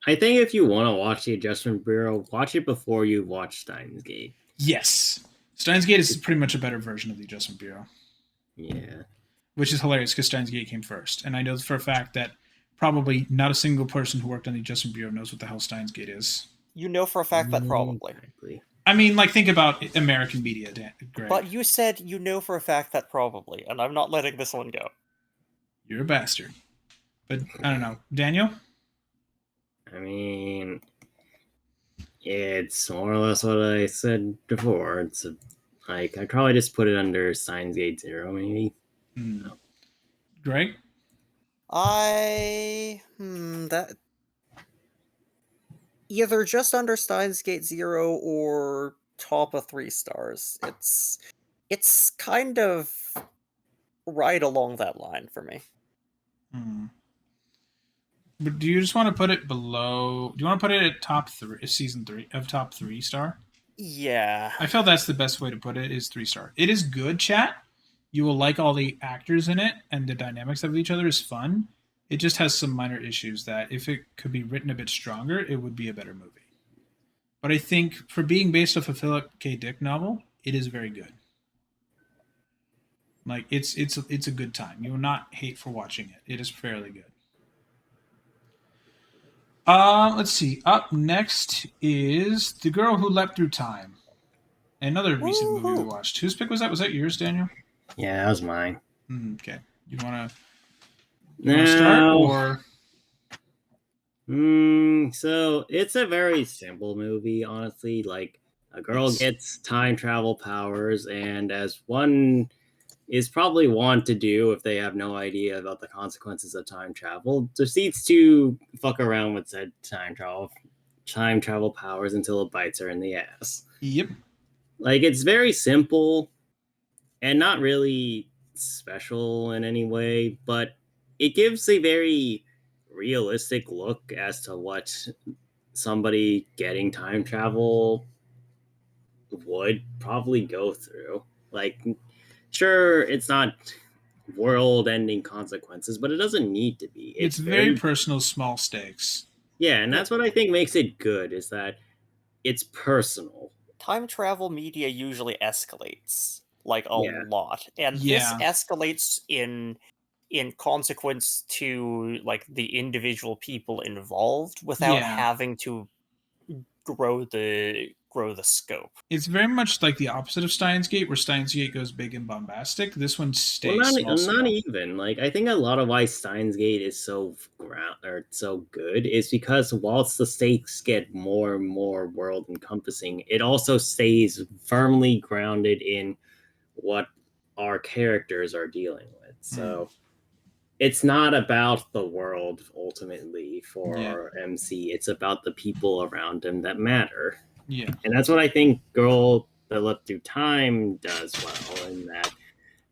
I think if you want to watch The Adjustment Bureau, watch it before you watch Steins Gate. Yes, Steins Gate is pretty much a better version of the Adjustment Bureau, Yeah. which is hilarious because Steins Gate came first, and I know for a fact that probably not a single person who worked on the Adjustment Bureau knows what the hell Steins Gate is. You know for a fact that probably. Exactly. I mean, like, think about American media, Greg. But you said you know for a fact that probably, and I'm not letting this one go. You're a bastard. But I don't know, Daniel. I mean, it's more or less what I said before. It's like I'd probably just put it under Steins Gate 0, maybe. Greg. That either just under Steins Gate 0 or top of 3 stars. It's kind of right along that line for me. But do you just want to put it below? Do you want to put it at top 3, season 3 of top 3-star? Yeah. I feel that's the best way to put it. Is 3-star. It is good, chat. You will like all the actors in it, and the dynamics of each other is fun. It just has some minor issues that if it could be written a bit stronger, it would be a better movie. But I think for being based off a Philip K. Dick novel, it is very good. Like it's a good time. You will not hate for watching it. It is fairly good. Let's see. Up next is The Girl Who Leapt Through Time. Another recent movie we Woohoo. watched. Whose pick was that? Was that yours, Daniel? Yeah, that was mine. Okay. You want to start or? So it's a very simple movie, honestly. Like a girl Yes. gets time travel powers, and as one is probably want to do if they have no idea about the consequences of time travel. Proceeds to fuck around with said time travel powers until it bites her in the ass. Yep. Like, it's very simple and not really special in any way, but it gives a very realistic look as to what somebody getting time travel would probably go through. Like, sure, it's not world-ending consequences, but it doesn't need to be. It's very personal, small stakes. Yeah, and that's what I think makes it good, is that it's personal. Time travel media usually escalates like a Yeah. lot, and Yeah. this escalates in consequence to like the individual people involved without Yeah. having to grow the scope. It's very much like the opposite of Steins Gate, where Steins Gate goes big and bombastic. This one stays Well, small. not even. Like, I think a lot of why Steins Gate is so so good is because whilst the stakes get more and more world encompassing, it also stays firmly grounded in what our characters are dealing with. So it's not about the world ultimately for our MC. It's about the people around him that matter. Yeah. And that's what I think Girl That Leapt Through Time does well, in that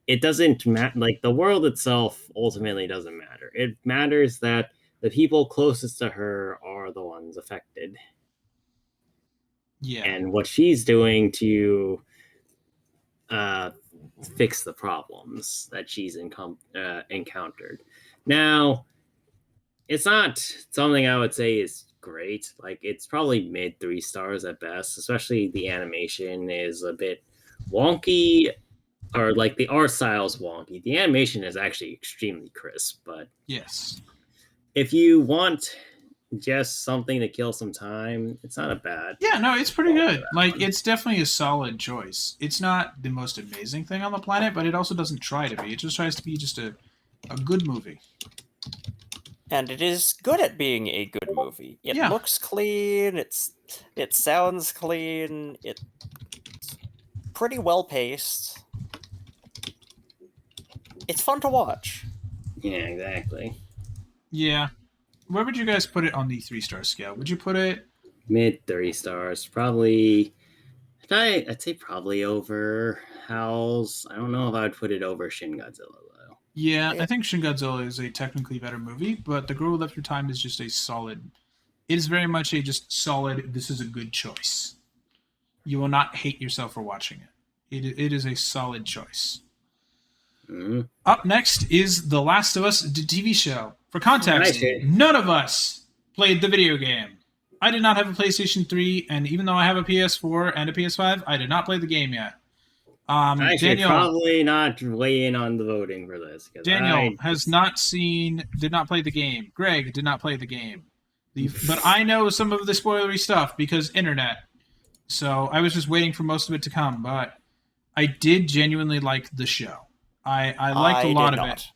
it doesn't matter. Like, the world itself ultimately doesn't matter. It matters that the people closest to her are the ones affected. Yeah. And what she's doing to fix the problems that she's encountered. Now, it's not something I would say is great. Like, it's probably mid 3 stars at best, especially the animation is a bit wonky, or like the art style is wonky. The animation is actually extremely crisp, but Yes. if you want just something to kill some time, it's not a bad. Yeah, no, it's pretty good. Like, it's definitely a solid choice. It's not the most amazing thing on the planet, but it also doesn't try to be. It just tries to be just a good movie. And it is good at being a good movie. It Yeah. looks clean, it sounds clean, it's pretty well paced. It's fun to watch. Yeah, exactly. Yeah. Where would you guys put it on the 3-star scale? Would you put it Mid 3 stars, probably. I'd say probably over Howl's. I don't know if I would put it over Shin Godzilla though. Yeah, I think Shin Godzilla is a technically better movie, but The Girl Who Left Through Time is just a solid. It is very much a just solid. This is a good choice. You will not hate yourself for watching it. It is a solid choice. Mm-hmm. Up next is The Last of Us TV show. For context, Right. none of us played the video game. I did not have a PlayStation 3, and even though I have a PS4 and a PS5, I did not play the game yet. I should Daniel probably not weigh in on the voting for this. Daniel did not play the game. Greg did not play the game. But I know some of the spoilery stuff because internet. So I was just waiting for most of it to come, but I did genuinely like the show. I liked a lot of it.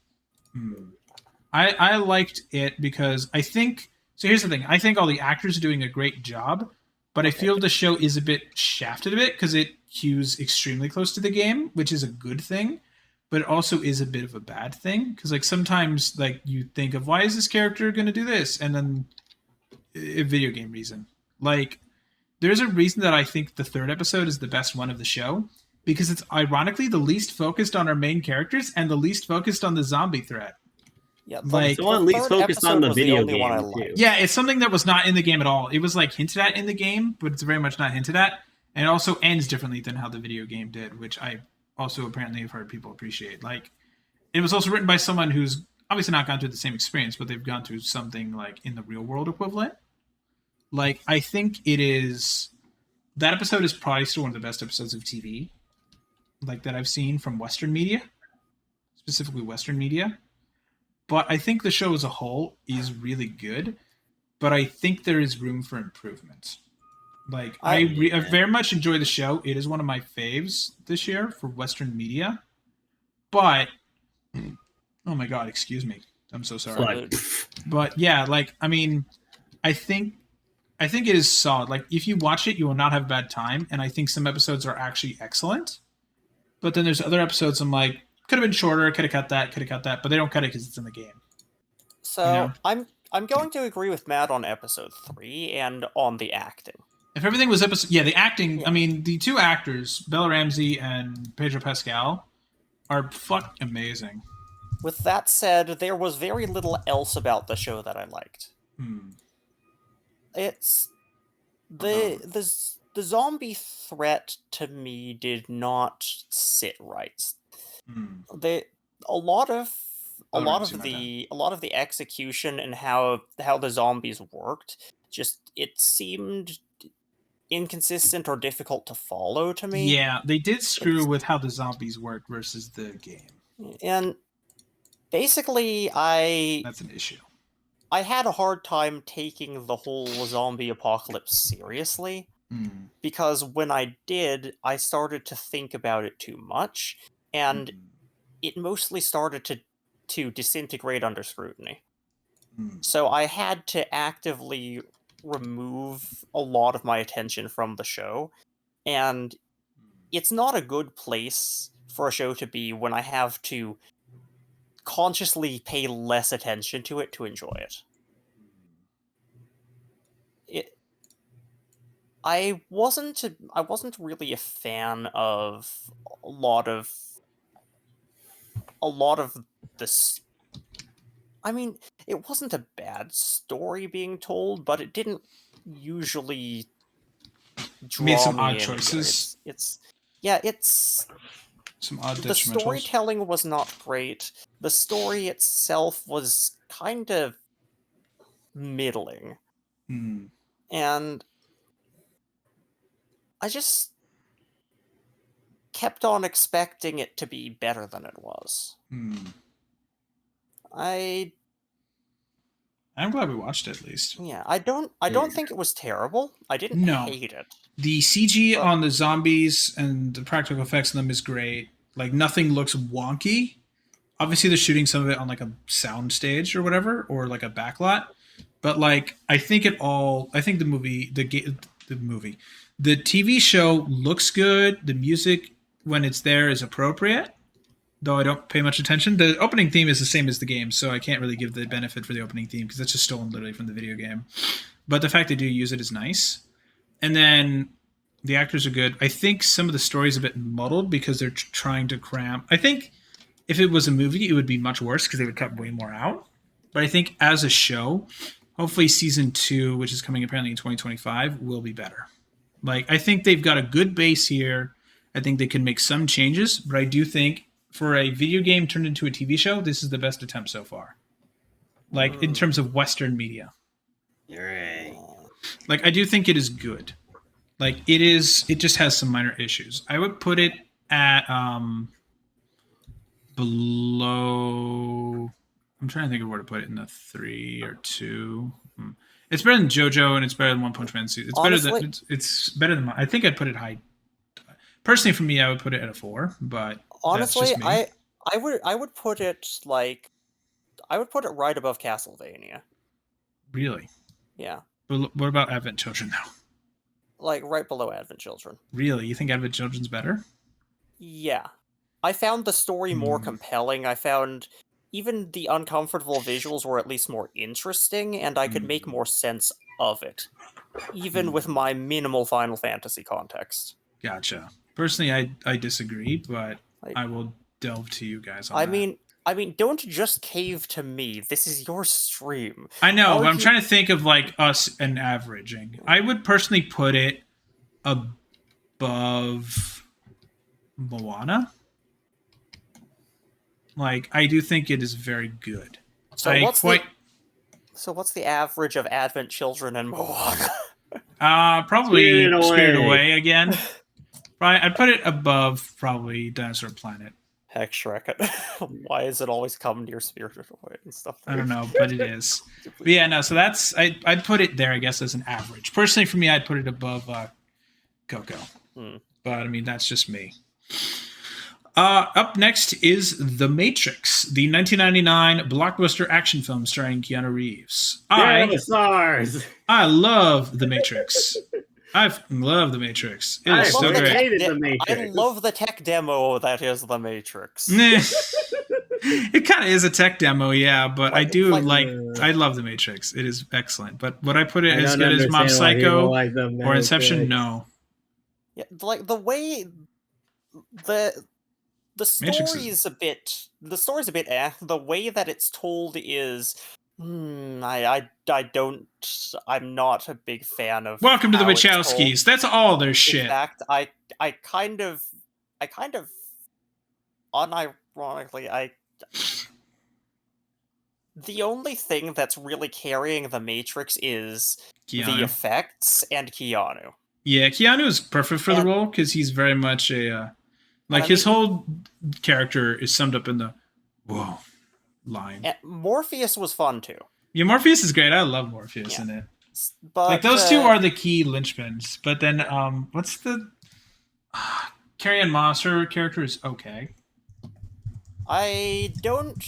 I liked it because I think... So here's the thing. I think all the actors are doing a great job, but I feel the show is a bit shafted a bit because it cues extremely close to the game, which is a good thing, but it also is a bit of a bad thing because like sometimes like you think of why is this character going to do this, and then a video game reason. Like there's a reason that I think the 3rd episode is the best one of the show because it's ironically the least focused on our main characters and the least focused on the zombie threat. Yeah, Like- The one least focused on the video game, too. Yeah, it's something that was not in the game at all. It was like hinted at in the game, but it's very much not hinted at. And it also ends differently than how the video game did, which I also apparently have heard people appreciate. Like, it was also written by someone who's obviously not gone through the same experience, but they've gone through something like in the real world equivalent. Like, I think it is... That episode is probably still one of the best episodes of TV, like, that I've seen from Western media, specifically Western media. But I think the show as a whole is really good, but I think there is room for improvement. Like, I very much enjoy the show. It is one of my faves this year for Western media. But, oh my god, excuse me. I'm so sorry. But yeah, like, I mean, I think it is solid. Like, if you watch it, you will not have a bad time. And I think some episodes are actually excellent. But then there's other episodes I'm like, Could have been shorter. Could have cut that. Could have cut that. But they don't cut it because it's in the game. So Yeah. I'm going to agree with Matt on episode 3 and on the acting. If everything was the acting. Yeah. I mean, the two actors, Bella Ramsey and Pedro Pascal, are amazing. With that said, there was very little else about the show that I liked. It's the zombie threat to me did not sit right. A lot of the execution and how the zombies worked, just it seemed inconsistent or difficult to follow to me. Yeah, they did screw with how the zombies work versus the game. And basically, That's an issue. I had a hard time taking the whole zombie apocalypse seriously, because when I did, I started to think about it too much, and it mostly started to disintegrate under scrutiny. So I had to actively remove a lot of my attention from the show, and it's not a good place for a show to be when I have to consciously pay less attention to it to enjoy it. I wasn't really a fan of a lot of this. I mean, it wasn't a bad story being told, but it didn't usually draw Made some me odd in. choices. It's Some odd the detrimentals. storytelling was not great. The story itself was kind of middling. And I just kept on expecting it to be better than it was. I'm glad we watched it at least. Yeah, I don't think it was terrible. I didn't hate it. The CG on the zombies and the practical effects on them is great. Like, nothing looks wonky. Obviously, they're shooting some of it on like a sound stage or whatever, or like a backlot. But like, I think the TV show looks good. The music, when it's there, is appropriate. Though I don't pay much attention. The opening theme is the same as the game, so I can't really give the benefit for the opening theme because that's just stolen literally from the video game. But the fact they do use it is nice. And then the actors are good. I think some of the story is a bit muddled because they're trying to cram. I think if it was a movie, it would be much worse because they would cut way more out. But I think as a show, hopefully season 2, which is coming apparently in 2025, will be better. Like, I think they've got a good base here. I think they can make some changes, but I do think for a video game turned into a TV show, this is the best attempt so far. Like, in terms of Western media. Hooray. Like, I do think it is good. Like, it just has some minor issues. I would put it at below. I'm trying to think of where to put it, in the 3 or 2. It's better than JoJo, and it's better than One Punch Man. It's Honestly, better than it's better than. I think I'd put it high. Personally, for me, I would put it at a 4. But honestly, that's just me. I would put it right above Castlevania. Really? Yeah. But what about Advent Children, though? Like, right below Advent Children. Really? You think Advent Children's better? Yeah. I found the story more compelling. I found even the uncomfortable visuals were at least more interesting, and I could make more sense of it, even with my minimal Final Fantasy context. Gotcha. Personally, I disagree, but I will delve to you guys on that. I mean, don't just cave to me. This is your stream. I know, but I'm trying to think of like us and averaging. I would personally put it above Moana. Like, I do think it is very good. So what's the average of Advent Children and Moana? Probably Spirited Away again. Right, I'd put it above probably Dinosaur Planet. Heck, Shrek. Why is it always come near Spirited Away and stuff? I don't know, but it is. But yeah, no, so that's... I'd put it there, I guess, as an average. Personally, for me, I'd put it above Coco. But, I mean, that's just me. Up next is The Matrix, the 1999 blockbuster action film starring Keanu Reeves. The stars! I love The Matrix. I love the Matrix. It I is so love the great. hated tech the Matrix. I love the tech demo that is the Matrix. Nah. It kind of is a tech demo, yeah, but I Like- do like- like. I love the Matrix. It is excellent. But would I put it I as don't good as Mob understand why people Psycho like the or Inception? Matrix. No. Yeah, like the way the Matrix story's a bit the way that it's told is I'm not a big fan of Welcome to the how it's told. Wachowskis. That's all their In shit. fact, I kind of unironically the only thing that's really carrying the Matrix is the Keanu. effects and Keanu. Yeah, Keanu is perfect for the And- role because he's very much a like I his mean- whole character is summed up in the "whoa" line. And Morpheus was fun too. Yeah, Morpheus is great. I love Morpheus Yeah. in it. But Like those two are the key linchpins. But then, what's the Carrie-Anne Moss? Her character is okay. I don't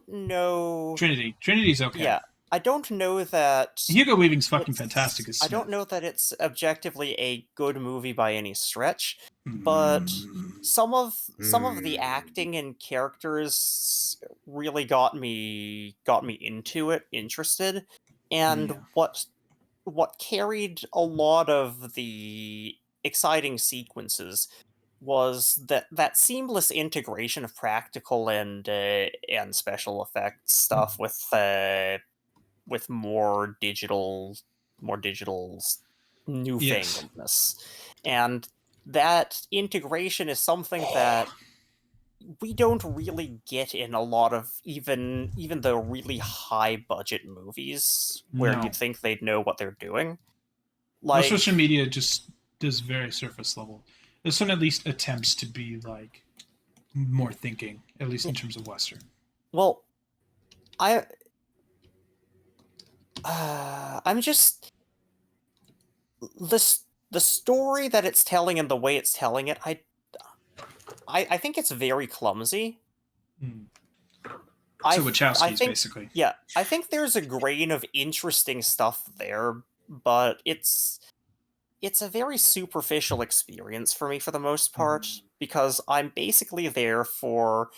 know. Trinity's okay. Yeah, I don't know that. Hugo Weaving's fucking it's- fantastic as I Smith. don't know that it's objectively a good movie by any stretch. but Mm. Some of the acting and characters really got me into it, interested, and Yeah. what carried a lot of the exciting sequences was that seamless integration of practical and special effects stuff with more digital newfangledness. And that integration is something that we don't really get in a lot of even the really high budget movies where No. you'd think they'd know what they're doing. Well, Like social media just does very surface level. This one at least attempts to be like more thinking, at least in terms of Western. well, I'm just the story that it's telling and the way it's telling it. I think it's very clumsy. Mm. I So Wachowski's think, basically. yeah, I think there's a grain of interesting stuff there, but it's a very superficial experience for me for the most part because I'm basically there for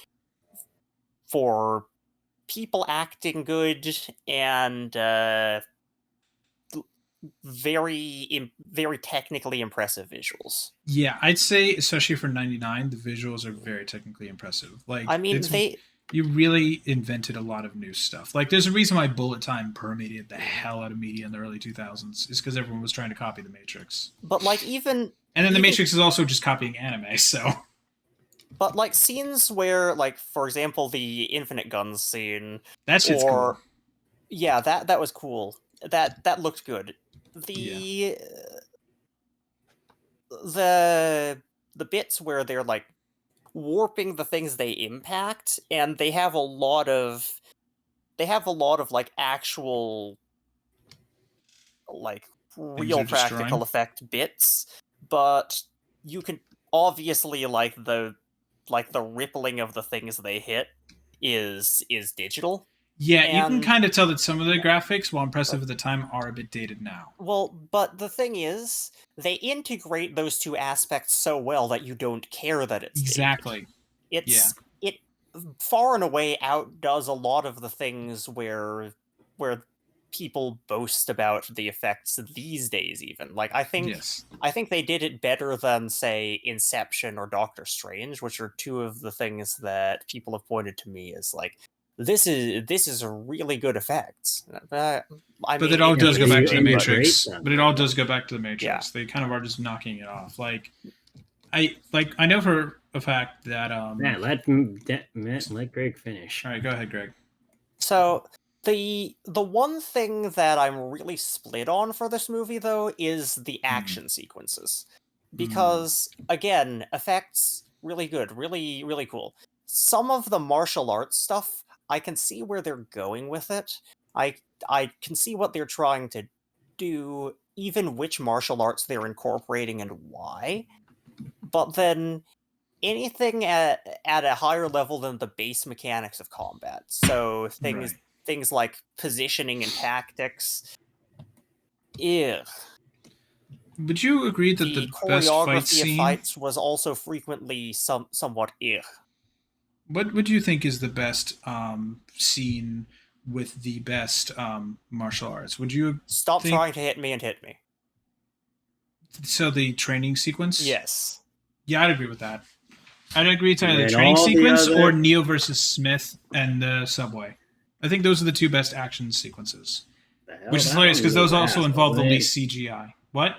people acting good and very technically impressive visuals. Yeah, I'd say especially for '99, the visuals are very technically impressive. Like, I mean, you really invented a lot of new stuff. Like, there's a reason why bullet time permeated the hell out of media in the early 2000s. Is because everyone was trying to copy the Matrix. but like even And then the Even- Matrix is also just copying anime. So but like scenes where, like, for example, the Infinite Guns scene, that shit's or cool. yeah, that was cool. That looked good. The bits where they're like warping the things they impact, and they have a lot of like actual like real they're practical destroying? effect bits, but you can obviously like the rippling of the things they hit is digital. Yeah, you can and- kind of tell that some of the graphics, while impressive at the time, are a bit dated now. Well, but the thing is, they integrate those two aspects so well that you don't care that it's dated. Exactly. It far and away outdoes a lot of the things where people boast about the effects these days. Even like I think they did it better than, say, Inception or Doctor Strange, which are two of the things that people have pointed to me as like, this is a really good effects. But it all does go but back you- to the and you Matrix. rate them. But it all does go back to the Matrix. Yeah. They kind of are just knocking it off. Like I know for a fact that Matt, let Greg finish. All right, go ahead, Greg. So the one thing that I'm really split on for this movie, though, is the action sequences, because again, effects really good, really really cool. Some of the martial arts stuff, I can see where they're going with it. I can see what they're trying to do, even which martial arts they're incorporating and why. But then anything at a higher level than the base mechanics of combat, so things like positioning and tactics, ew. Would you agree that the best fight choreography of scene? fights was also frequently somewhat What would you think is the best scene with the best martial arts? Would you Stop think- trying to hit me and hit me. so the training sequence? Yes. Yeah, I'd agree with that. I'd agree to either the And training all the sequence other- or Neo versus Smith and the subway. I think those are the two best action sequences, The hell, which is that hilarious one because was those also ass, involve the wasn't it? least CGI. What?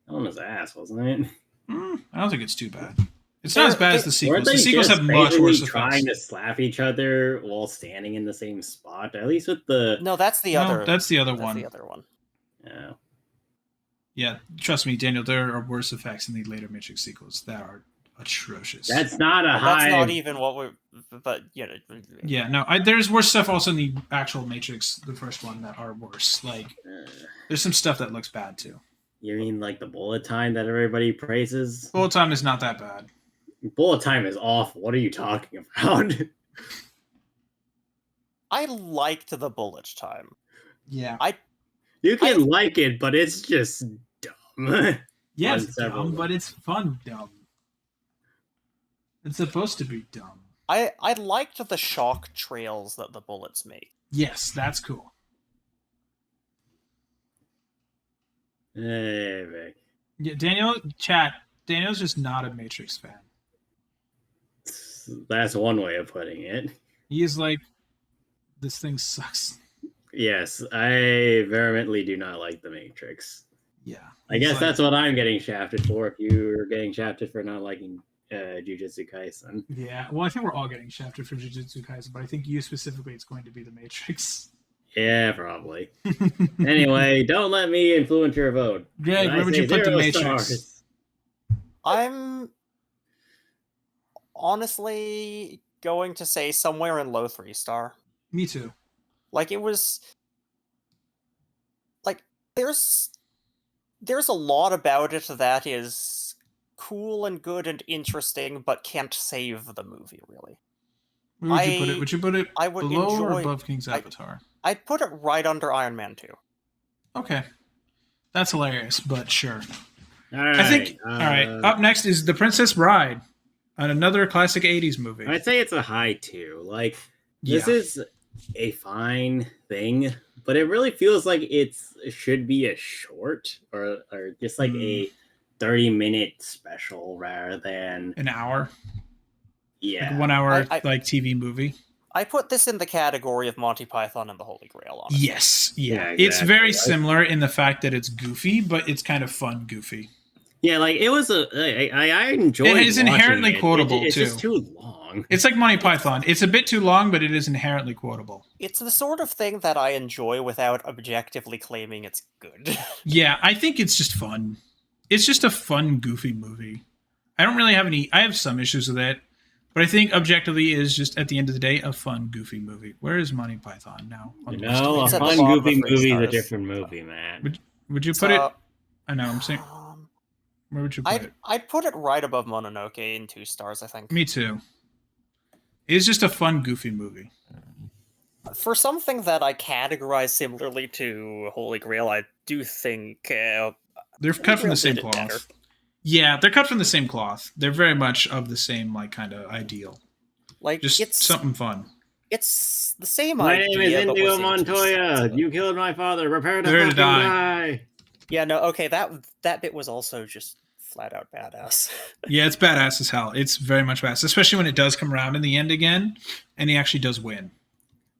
That one was ass, wasn't it? I don't think it's too bad. It's not as bad as the Weren't sequels. they The sequels just have much basically worse trying effects. to slap each other while standing in the same spot? At least with the No, that's the No, other. that's the other that's one. the other one. yeah. Yeah, trust me, Daniel. There are worse effects in the later Matrix sequels that are atrocious. That's not a Well, high. that's not even what we're. But you know. Yeah, no, there's worse stuff also in the actual Matrix, the first one, that are worse. Like, there's some stuff that looks bad too. You mean like the bullet time that everybody praises? Bullet time is not that bad. Bullet time is awful. What are you talking about? I liked the bullet time. Yeah, You can like it, but it's just dumb. yeah, on it's several dumb, but it's fun dumb. It's supposed to be dumb. I liked the shock trails that the bullets make. Yes, that's cool. Vic. Yeah, Daniel's just not a Matrix fan. That's one way of putting it. He is like, this thing sucks. Yes, I vehemently do not like the Matrix. Yeah, I guess that's what I'm getting shafted for. If you're getting shafted for not liking Jujutsu Kaisen. Yeah, well, I think we're all getting shafted for Jujutsu Kaisen, but I think you specifically, it's going to be the Matrix. Yeah, probably. Anyway, don't let me influence your vote. Greg, When I where would say you put the 0 Matrix? stars, I'm honestly going to say somewhere in low 3-star. Me too. Like it was like there's a lot about it that is cool and good and interesting, but can't save the movie really. Where would you put it? Would you put it I would below or enjoy- above King's Avatar? I'd put it right under Iron Man 2. Okay, that's hilarious, but sure. all right, I think. All right. Up next is The Princess Bride, another classic '80s movie. I'd say it's a high 2. Like, Yeah. this is a fine thing, but it really feels like it should be a short or just like a 30-minute special rather than An hour, yeah. like 1 hour, I- like TV movie. I put this in the category of Monty Python and the Holy Grail, honestly. Yes, yeah. Yeah, It's exactly. very similar in the fact that it's goofy, but it's kind of fun goofy. Yeah, like it was I enjoyed It is watching inherently it. quotable, It's just too. too long. It's like Monty Python. It's a bit too long, but it is inherently quotable. It's the sort of thing that I enjoy without objectively claiming it's good. Yeah, I think it's just fun. It's just a fun, goofy movie. I don't really have any. I have some issues with it, but I think objectively it is just at the end of the day a fun, goofy movie. Where is Monty Python now? on the list? No, a It's at the fun bottom of goofy 3 movie is a stars. different movie, man. Would you put it? So, I know. I'm saying. Where would you put it? I'd put it right above Mononoke in 2 stars, I think. Me too. It's just a fun, goofy movie. For something that I categorize similarly to Holy Grail, I do think They're Holy cut from Grail the same did it better. cloth. Yeah, they're cut from the same cloth. They're very much of the same, like, kind of ideal. Like Just it's something fun. it's the same My idea. name is but Indigo was in 2 Montoya. seasons. You killed my father. Prepare to Prepare to fucking die. die. Yeah, no, okay, that bit was also just flat out badass. Yeah, it's badass as hell. It's very much badass, especially when it does come around in the end again, and he actually does win.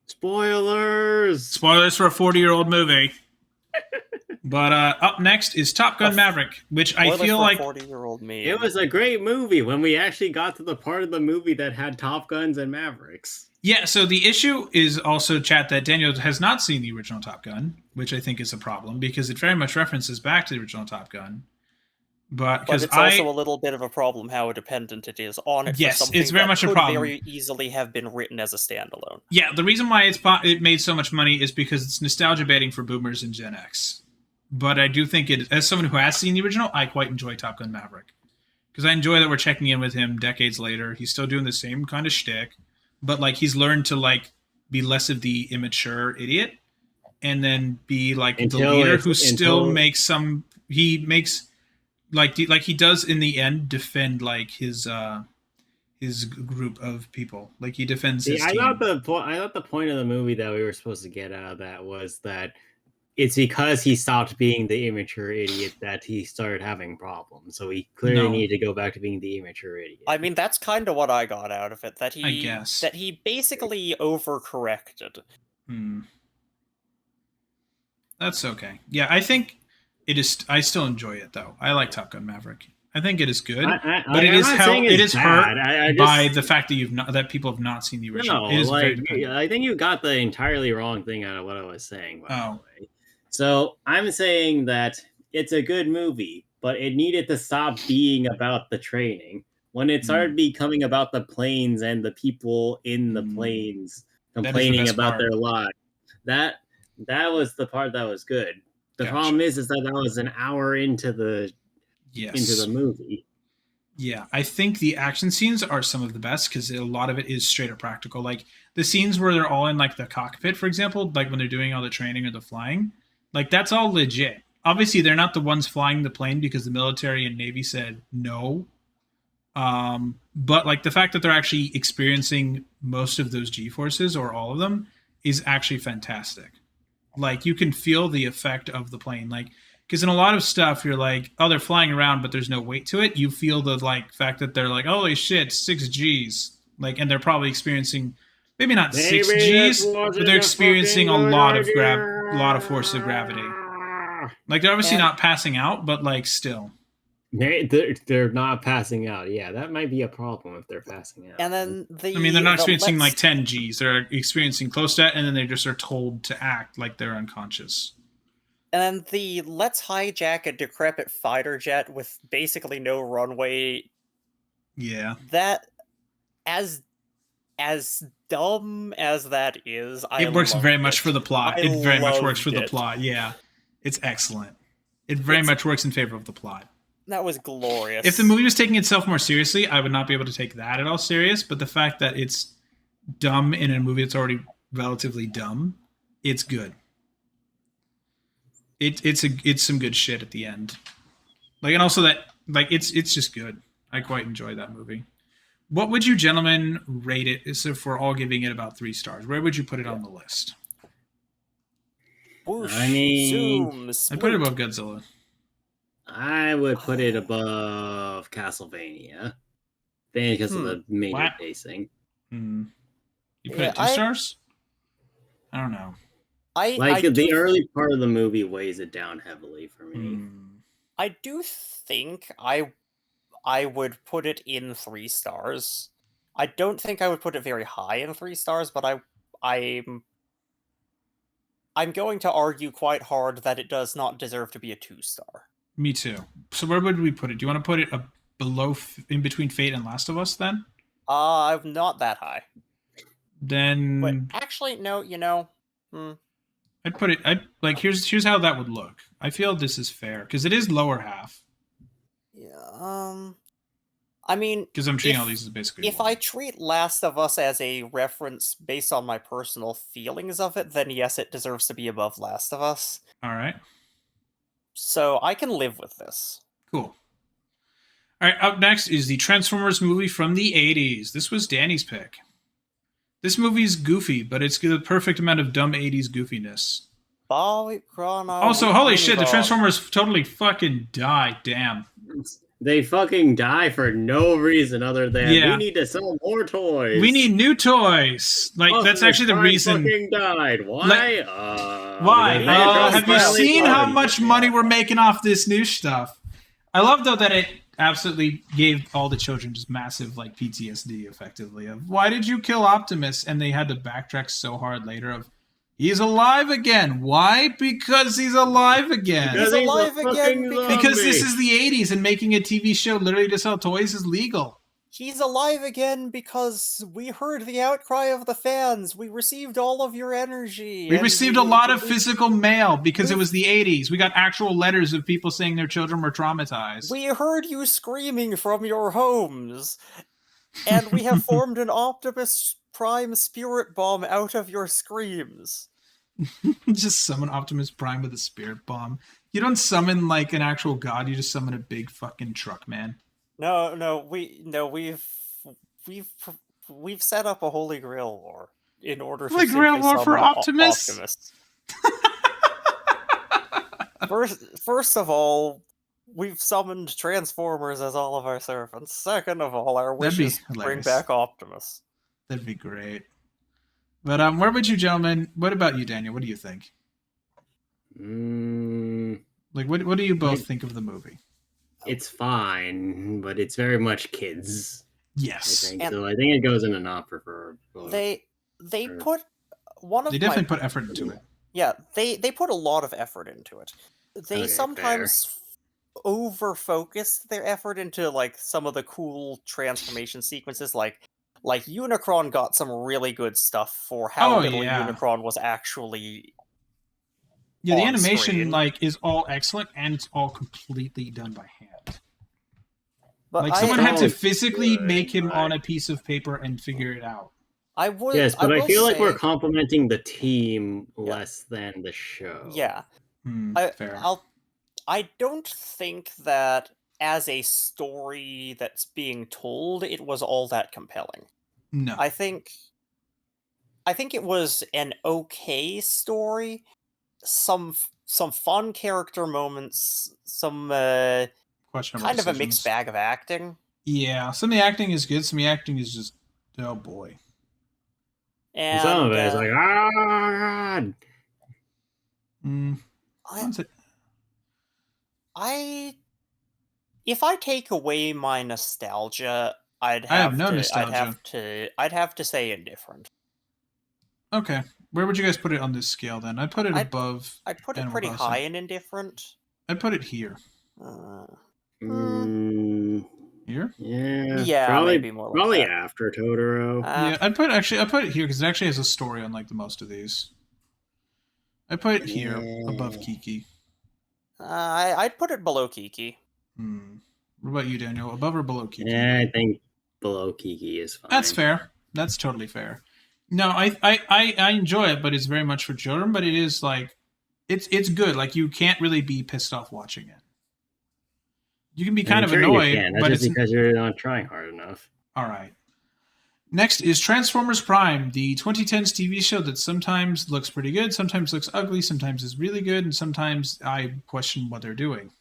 Spoilers. Spoilers for a 40-year-old movie. But up next is Top Gun Maverick, which I Spoiler feel for like 40-year-old me. It was a great movie when we actually got to the part of the movie that had Top Guns and Mavericks. yeah. So the issue is also, chat, that Daniel has not seen the original Top Gun, which I think is a problem because it very much references back to the original Top Gun. But But because it's also a little bit of a problem how dependent it is on it. Yes, for something it's very that much a could problem. Very easily have been written as a standalone. yeah, the reason why it made so much money is because it's nostalgia baiting for boomers and Gen X. But I do think it, as someone who has seen the original, I quite enjoy Top Gun Maverick because I enjoy that we're checking in with him decades later. He's still doing the same kind of shtick, but like he's learned to like be less of the immature idiot and then be like the leader who still makes some he makes like he does in the end defend like his group of people. Like he defends See, his I team. thought the point of the movie that we were supposed to get out of that was that it's because he stopped being the immature idiot that he started having problems. So he clearly No. needed to go back to being the immature idiot. I mean, that's kind of what I got out of it. That I guess. he basically overcorrected. That's okay. Yeah, I think it is. I still enjoy it though. I like Top Gun Maverick. I think it is good, but it I'm is not how saying it it's is hurt bad. by the fact that that people have not seen the original. No, It is very like dependent. I think you got the entirely wrong thing out of what I was saying. By Oh. the way, so I'm saying that it's a good movie, but it needed to stop being about the training. When it started becoming about the planes and the people in the planes complaining best about part. their lives, that was the part that was good. The Gotcha. problem is that was an hour into the movie. Yeah, I think the action scenes are some of the best because a lot of it is straight up practical. Like the scenes where they're all in like the cockpit, for example, like when they're doing all the training or the flying, like that's all legit. Obviously, they're not the ones flying the plane because the military and Navy said no. But like the fact that they're actually experiencing most of those G-forces or all of them is actually fantastic. Like you can feel the effect of the plane. Like because in a lot of stuff you're like, oh, they're flying around, but there's no weight to it. You feel the like fact that they're like, holy shit, 6 Gs. Like, and they're probably experiencing maybe not 6 Gs, but they're experiencing a lot of force of gravity. Like they're obviously not passing out, but like still. They're not passing out. Yeah, that might be a problem if they're passing out. And then they're not experiencing like 10 Gs. They're experiencing close to that, and then they just are told to act like they're unconscious. And then the let's hijack a decrepit fighter jet with basically no runway. Yeah. That as dumb as that is, it works very much for the plot. It very much works for the plot. Yeah. It's excellent. It very much works in favor of the plot. That was glorious. If the movie was taking itself more seriously, I would not be able to take that at all serious. But the fact that it's dumb in a movie that's already relatively dumb, it's good. It's some good shit at the end. Like, and also that like it's just good. I quite enjoy that movie. What would you gentlemen rate it? So if we're all giving it about 3 stars, where would you put it on the list? Whoosh, I mean, zoom, I put it above Godzilla. I would put it above Castlevania because of the major pacing. You put it 2 stars? I don't know. The early part of the movie weighs it down heavily for me. I do think I would put it in 3 stars. I don't think I would put it very high in 3 stars, but I'm going to argue quite hard that it does not deserve to be a 2-star. Me too. So where would we put it? Do you want to put it below, in between Fate and Last of Us then? I'm not that high. Then... But actually, no, I'd put it... here's how that would look. I feel this is fair, because it is lower half. Yeah, I mean... Because I'm treating all these as basically... If I treat Last of Us as a reference based on my personal feelings of it, then yes, it deserves to be above Last of Us. Alright. So I can live with this. Cool. Alright, up next is the Transformers movie from the 80s. This was Danny's pick. This movie's goofy, but it's the perfect amount of dumb 80s goofiness. Also, holy shit, the Transformers totally fucking die. Damn. They fucking die for no reason other than we need to sell more toys. We need new toys. Like that's actually the reason. Fucking died. Why? Why? Have you seen how much money we're making off this new stuff? I love though that it absolutely gave all the children just massive like PTSD, effectively. Of why did you kill Optimus? And they had to backtrack so hard later. Of he's alive again. Why? Because he's alive again. He's alive again because this is the 80s and making a TV show literally to sell toys is legal. He's alive again because we heard the outcry of the fans. We received all of your energy. We received a lot of physical mail because it was the 80s. We got actual letters of people saying their children were traumatized. We heard you screaming from your homes. And we have formed an Optimus Prime spirit bomb out of your screams. Just summon Optimus Prime with a spirit bomb. You don't summon like an actual god. You just summon a big fucking truck man. We've set up a Holy Grail war in order to Holy Grail simply war for summon Optimus? Optimus. First of all, we've summoned Transformers as all of our servants. Second of all, our That'd be wish is to bring hilarious. back Optimus. That'd be great. But where would you gentlemen? What about you, Daniel? What do you think? Like, what do you both think of the movie? It's fine, but it's very much kids. I Yes, think And- so. I think it goes in a not preferable. They Sure. put one of they my definitely put effort into it. Yeah, they put a lot of effort into it. They Okay, sometimes over focus their effort into like some of the cool transformation sequences, like Unicron got some really good stuff for how Oh, little yeah. Unicron was actually. Yeah, the on animation screen. like is all excellent, and it's all completely done by hand. But Like someone had to Oh, physically good, make him on right. a piece of paper and figure it out. I would. Yes, but I will feel like we're say- complimenting the team Yeah. less than the show. Yeah, Fair. I don't think that as a story that's being told, it was all that compelling. No. I think it was an okay story. Some fun character moments, some Questionable kind of a decisions. mixed bag of acting. Yeah, some of the acting is good. Some of the acting is just, oh boy. And Some of it is like, God. if I take away my nostalgia, I'd I have have no to, nostalgia. I'd have to say indifferent. Okay, where would you guys put it on this scale then? I'd put it I'd- above. I'd put it Animal pretty Crossing. high in indifferent. I'd put it here. Mm, Here. yeah, Yeah, probably, maybe more like probably that. after Totoro. Yeah, I'd put it here because it actually has a story unlike the most of these. I'd put it here above Yeah. Kiki. I'd put it below Kiki. What about you, Daniel? Above or below Kiki? Yeah, I think below Kiki is fine. That's fair. That's totally fair. No, I enjoy it, but it's very much for children. But it is like, it's good. Like you can't really be pissed off watching it. You can be kind of sure annoyed, you can. That's but just it's because you're not trying hard enough. all right. Next is Transformers Prime, the 2010s TV show that sometimes looks pretty good, sometimes looks ugly, sometimes is really good, and sometimes I question what they're doing.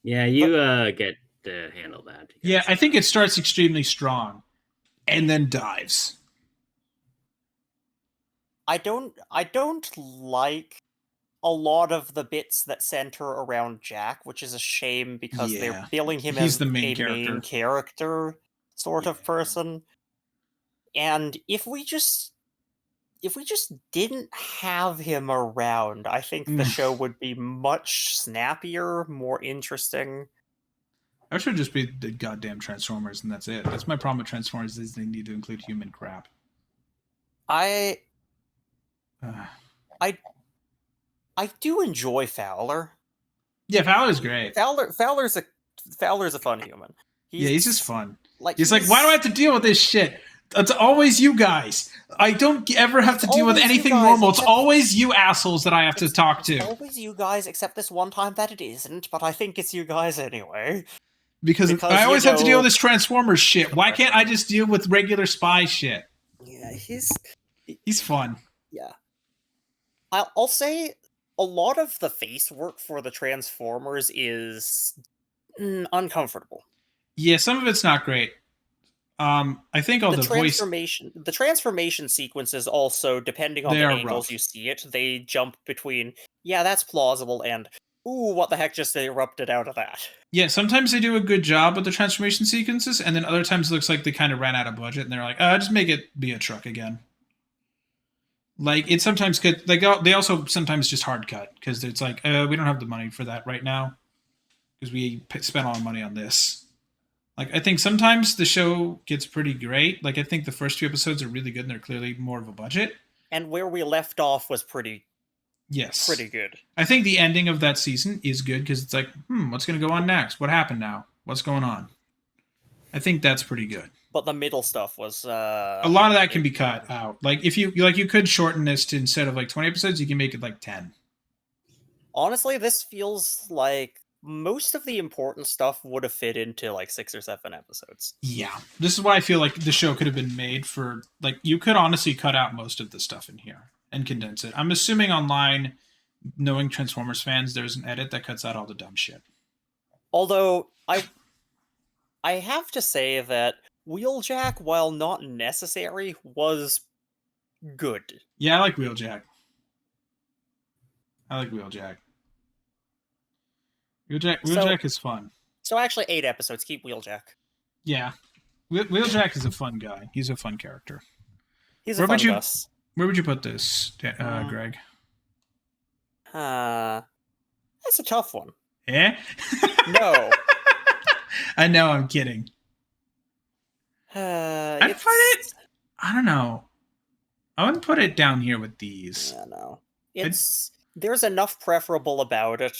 Yeah, you get to handle that. because- Yeah, I think it starts extremely strong and then dives. I don't like a lot of the bits that center around Jack, which is a shame because Yeah. they're billing him He's as the main a character. main character sort of Yeah. person. And if we just didn't have him around, I think the Mm. show would be much snappier, more interesting. I should just be the goddamn Transformers, and that's it. That's my problem with Transformers is they need to include human crap. I Uh, I do enjoy Fowler. yeah, Fowler's great. Fowler's a fun human. Yeah, he's just fun. Like He's like, why do I have to deal with this shit? It's always you guys. I don't ever have to deal with always you anything guys, normal. It's except- always you assholes that I have to talk It's to. always you guys, except this one time that it isn't, but I think it's you guys anyway. Because because, I you always have to deal know- with this Transformers shit. Why can't I just deal with regular spy shit? Yeah, He's fun. yeah. I'll say a lot of the face work for the Transformers is uncomfortable. Yeah, some of it's not great. I think all the voice. The transformation sequences also, depending on They the are angles rough. you see it, they jump between, yeah, that's plausible, and ooh, what the heck just erupted out of that? Yeah, sometimes they do a good job with the transformation sequences, and then other times it looks like they kind of ran out of budget, and they're like, just make it be a truck again. Like, it sometimes could, like, they also sometimes just hard cut, because it's like, we don't have the money for that right now, because we spent all our money on this. Like, I think sometimes the show gets pretty great. Like, I think the first few episodes are really good, and they're clearly more of a budget. And where we left off was pretty Yes. good. I think the ending of that season is good, because it's like, what's going to go on next? What happened now? What's going on? I think that's pretty good. but the middle stuff was A lot of that can be cut out. Like if you could shorten this to, instead of like 20 episodes, you can make it like 10. Honestly, this feels like most of the important stuff would have fit into like 6 or 7 episodes. Yeah, this is why I feel like the show could have been made for, like, you could honestly cut out most of the stuff in here and condense it. I'm assuming online, knowing Transformers fans, there's an edit that cuts out all the dumb shit. Although I have to say that Wheeljack, while not necessary, was good. Yeah, I like Wheeljack. Wheeljack is fun. So actually 8 episodes, keep Wheeljack. Yeah. Wheeljack is a fun guy. He's a fun character. He's a fun Gus. Where would you put this, Greg? That's a tough one. Eh? No. I know, I'm kidding. I'd put it... I don't know. I wouldn't put it down here with these. Yeah, no. There's enough preferable about it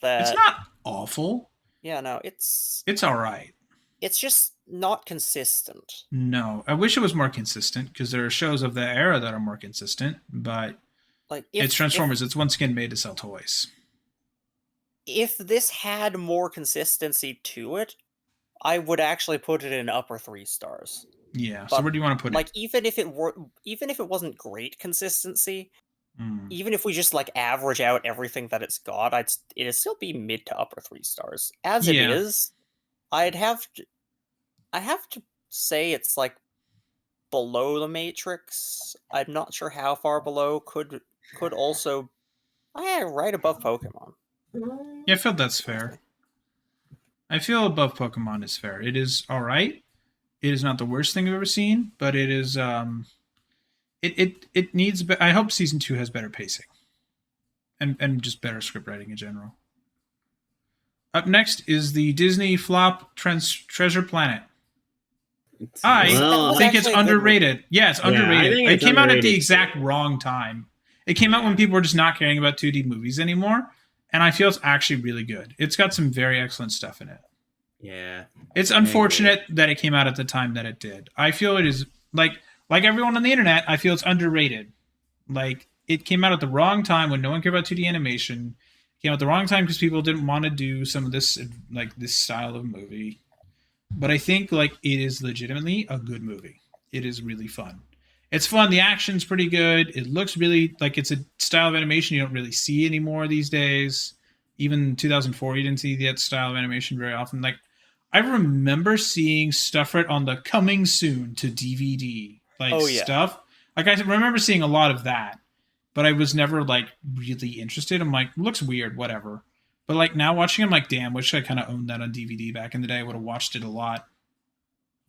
that... It's not awful. Yeah, no, it's alright. It's just not consistent. No. I wish it was more consistent, because there are shows of the era that are more consistent, but like it's Transformers. It's once again made to sell toys. If this had more consistency to it, I would actually put it in upper 3 stars. Yeah. But, so where do you want to put it? Like even if it wasn't great consistency, even if we just like average out everything that it's got, it'd still be mid to upper 3 stars. As it is, I'd have to say it's like below the Matrix. I'm not sure how far below. Could also right above Pokemon. Yeah, I feel that's fair. I feel above Pokemon is fair. It is all right. It is not the worst thing I've ever seen, but it is it needs. I hope season 2 has better pacing, and just better script writing in general. Up next is the Disney flop Treasure Planet. I think it's underrated. Yeah, it's underrated. It came out at the exact wrong time. It came out when people were just not caring about 2D movies anymore, and I feel it's actually really good. It's got some very excellent stuff in it. Yeah. It's unfortunate that it came out at the time that it did. I feel it is, like everyone on the internet, I feel it's underrated. Like, it came out at the wrong time when no one cared about 2D animation. It came out at the wrong time because people didn't want to do some of this, like, this style of movie. But I think, like, it is legitimately a good movie. It is really fun. It's fun. The action's pretty good. It looks really like it's a style of animation you don't really see anymore these days. Even in 2004, you didn't see that style of animation very often. Like, I remember seeing stuff right on the coming soon to DVD stuff. Like, I remember seeing a lot of that, but I was never like really interested. I'm like, looks weird, whatever. But like now watching, I'm like, damn, wish I kind of owned that on DVD back in the day. I would have watched it a lot.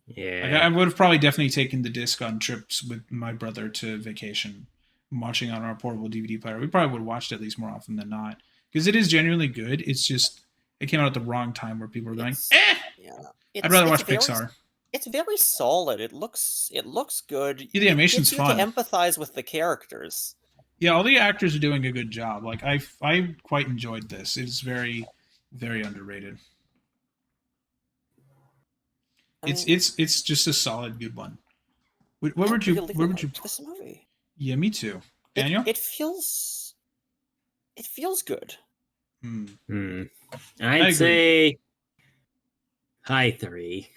Yeah, like, I would have probably definitely taken the disc on trips with my brother to vacation, watching on our portable DVD player. We probably would have watched it at least more often than not, because it is genuinely good. It's just it came out at the wrong time where people were going, I'd rather watch Pixar. It's very solid. It looks good. Yeah, the animation's fun. To empathize with the characters. Yeah, all the actors are doing a good job. Like I quite enjoyed this. It's very, very underrated. It's just a solid good one. Where would you put this movie? Yeah, me too. Daniel? It feels good. I'd say high 3.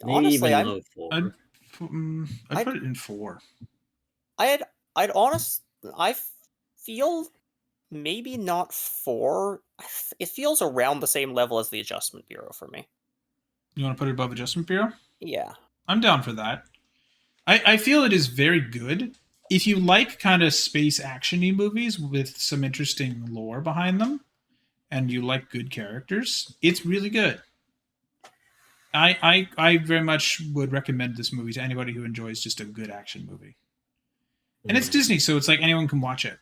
Honestly, I'd put it in 4. I feel maybe not 4. It feels around the same level as the Adjustment Bureau for me. You want to put it above Adjustment Bureau? Yeah. I'm down for that. I feel it is very good. If you like kind of space action-y movies with some interesting lore behind them, and you like good characters, it's really good. I very much would recommend this movie to anybody who enjoys just a good action movie. And it's Disney, so it's like anyone can watch it.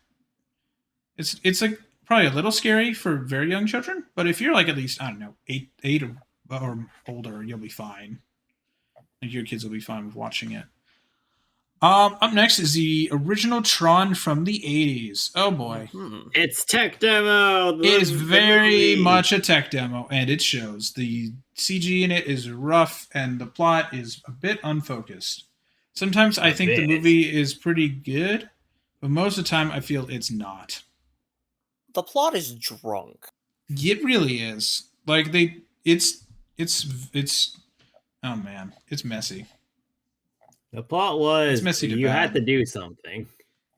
It's like probably a little scary for very young children, but if you're like at least, I don't know, 8 or older, you'll be fine. Like, your kids will be fine with watching it. Up next is the original Tron from the 80s. Oh boy. It's tech demo. It is very much a tech demo, and it shows. The CG in it is rough, and the plot is a bit unfocused. Sometimes I think the movie is pretty good, but most of the time I feel it's not. The plot is drunk. It really is. Like it's oh man, it's messy. The plot was It's messy to you bad. had to do something.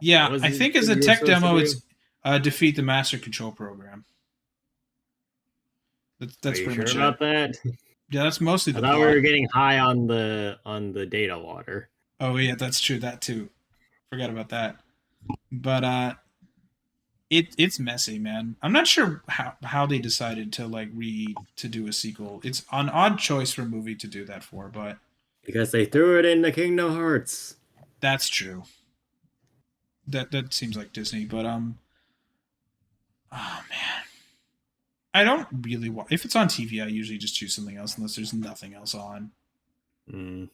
Yeah, What was I it think that as a you were tech supposed to demo, do? it's defeat the master control program. That's Are you pretty sure much about it. that? Yeah, that's mostly I the thought plot. we were getting high on the data water. Oh yeah, that's true. That too. Forgot about that. But it's messy, man. I'm not sure how they decided to to do a sequel. It's an odd choice for a movie to do that for, but Because they threw it into Kingdom Hearts. that's true. That seems like Disney, but oh man, I don't really want. If it's on TV, I usually just choose something else unless there's nothing else on.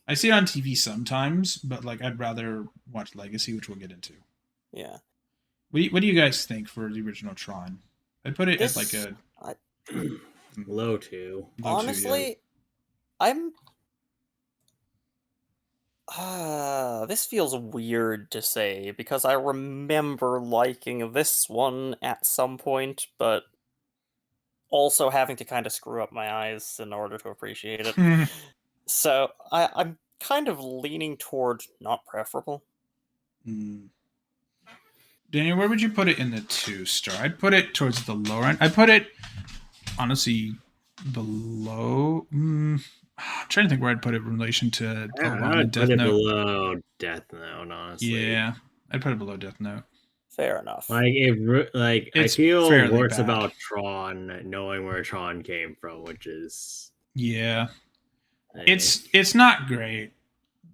I see it on TV sometimes, but like I'd rather watch Legacy, which we'll get into. Yeah. What do you guys think for the original Tron? I'd put it This- at like a Low 2. low two, Honestly, I'm. This feels weird to say because I remember liking this one at some point, but also having to kind of screw up my eyes in order to appreciate it. yeah. So I'm kind of leaning toward not preferable. Daniel, where would you put it in the 2-star? I'd put it towards the lower end. I'd put it honestly below. I'm trying to think where I'd put it in relation to I'd Death put it Note. below Death Note, honestly. Yeah, I'd put it below Death Note. Fair enough. I It's feel fairly worse bad. about Tron knowing where Tron came from, which is Yeah, it's not great.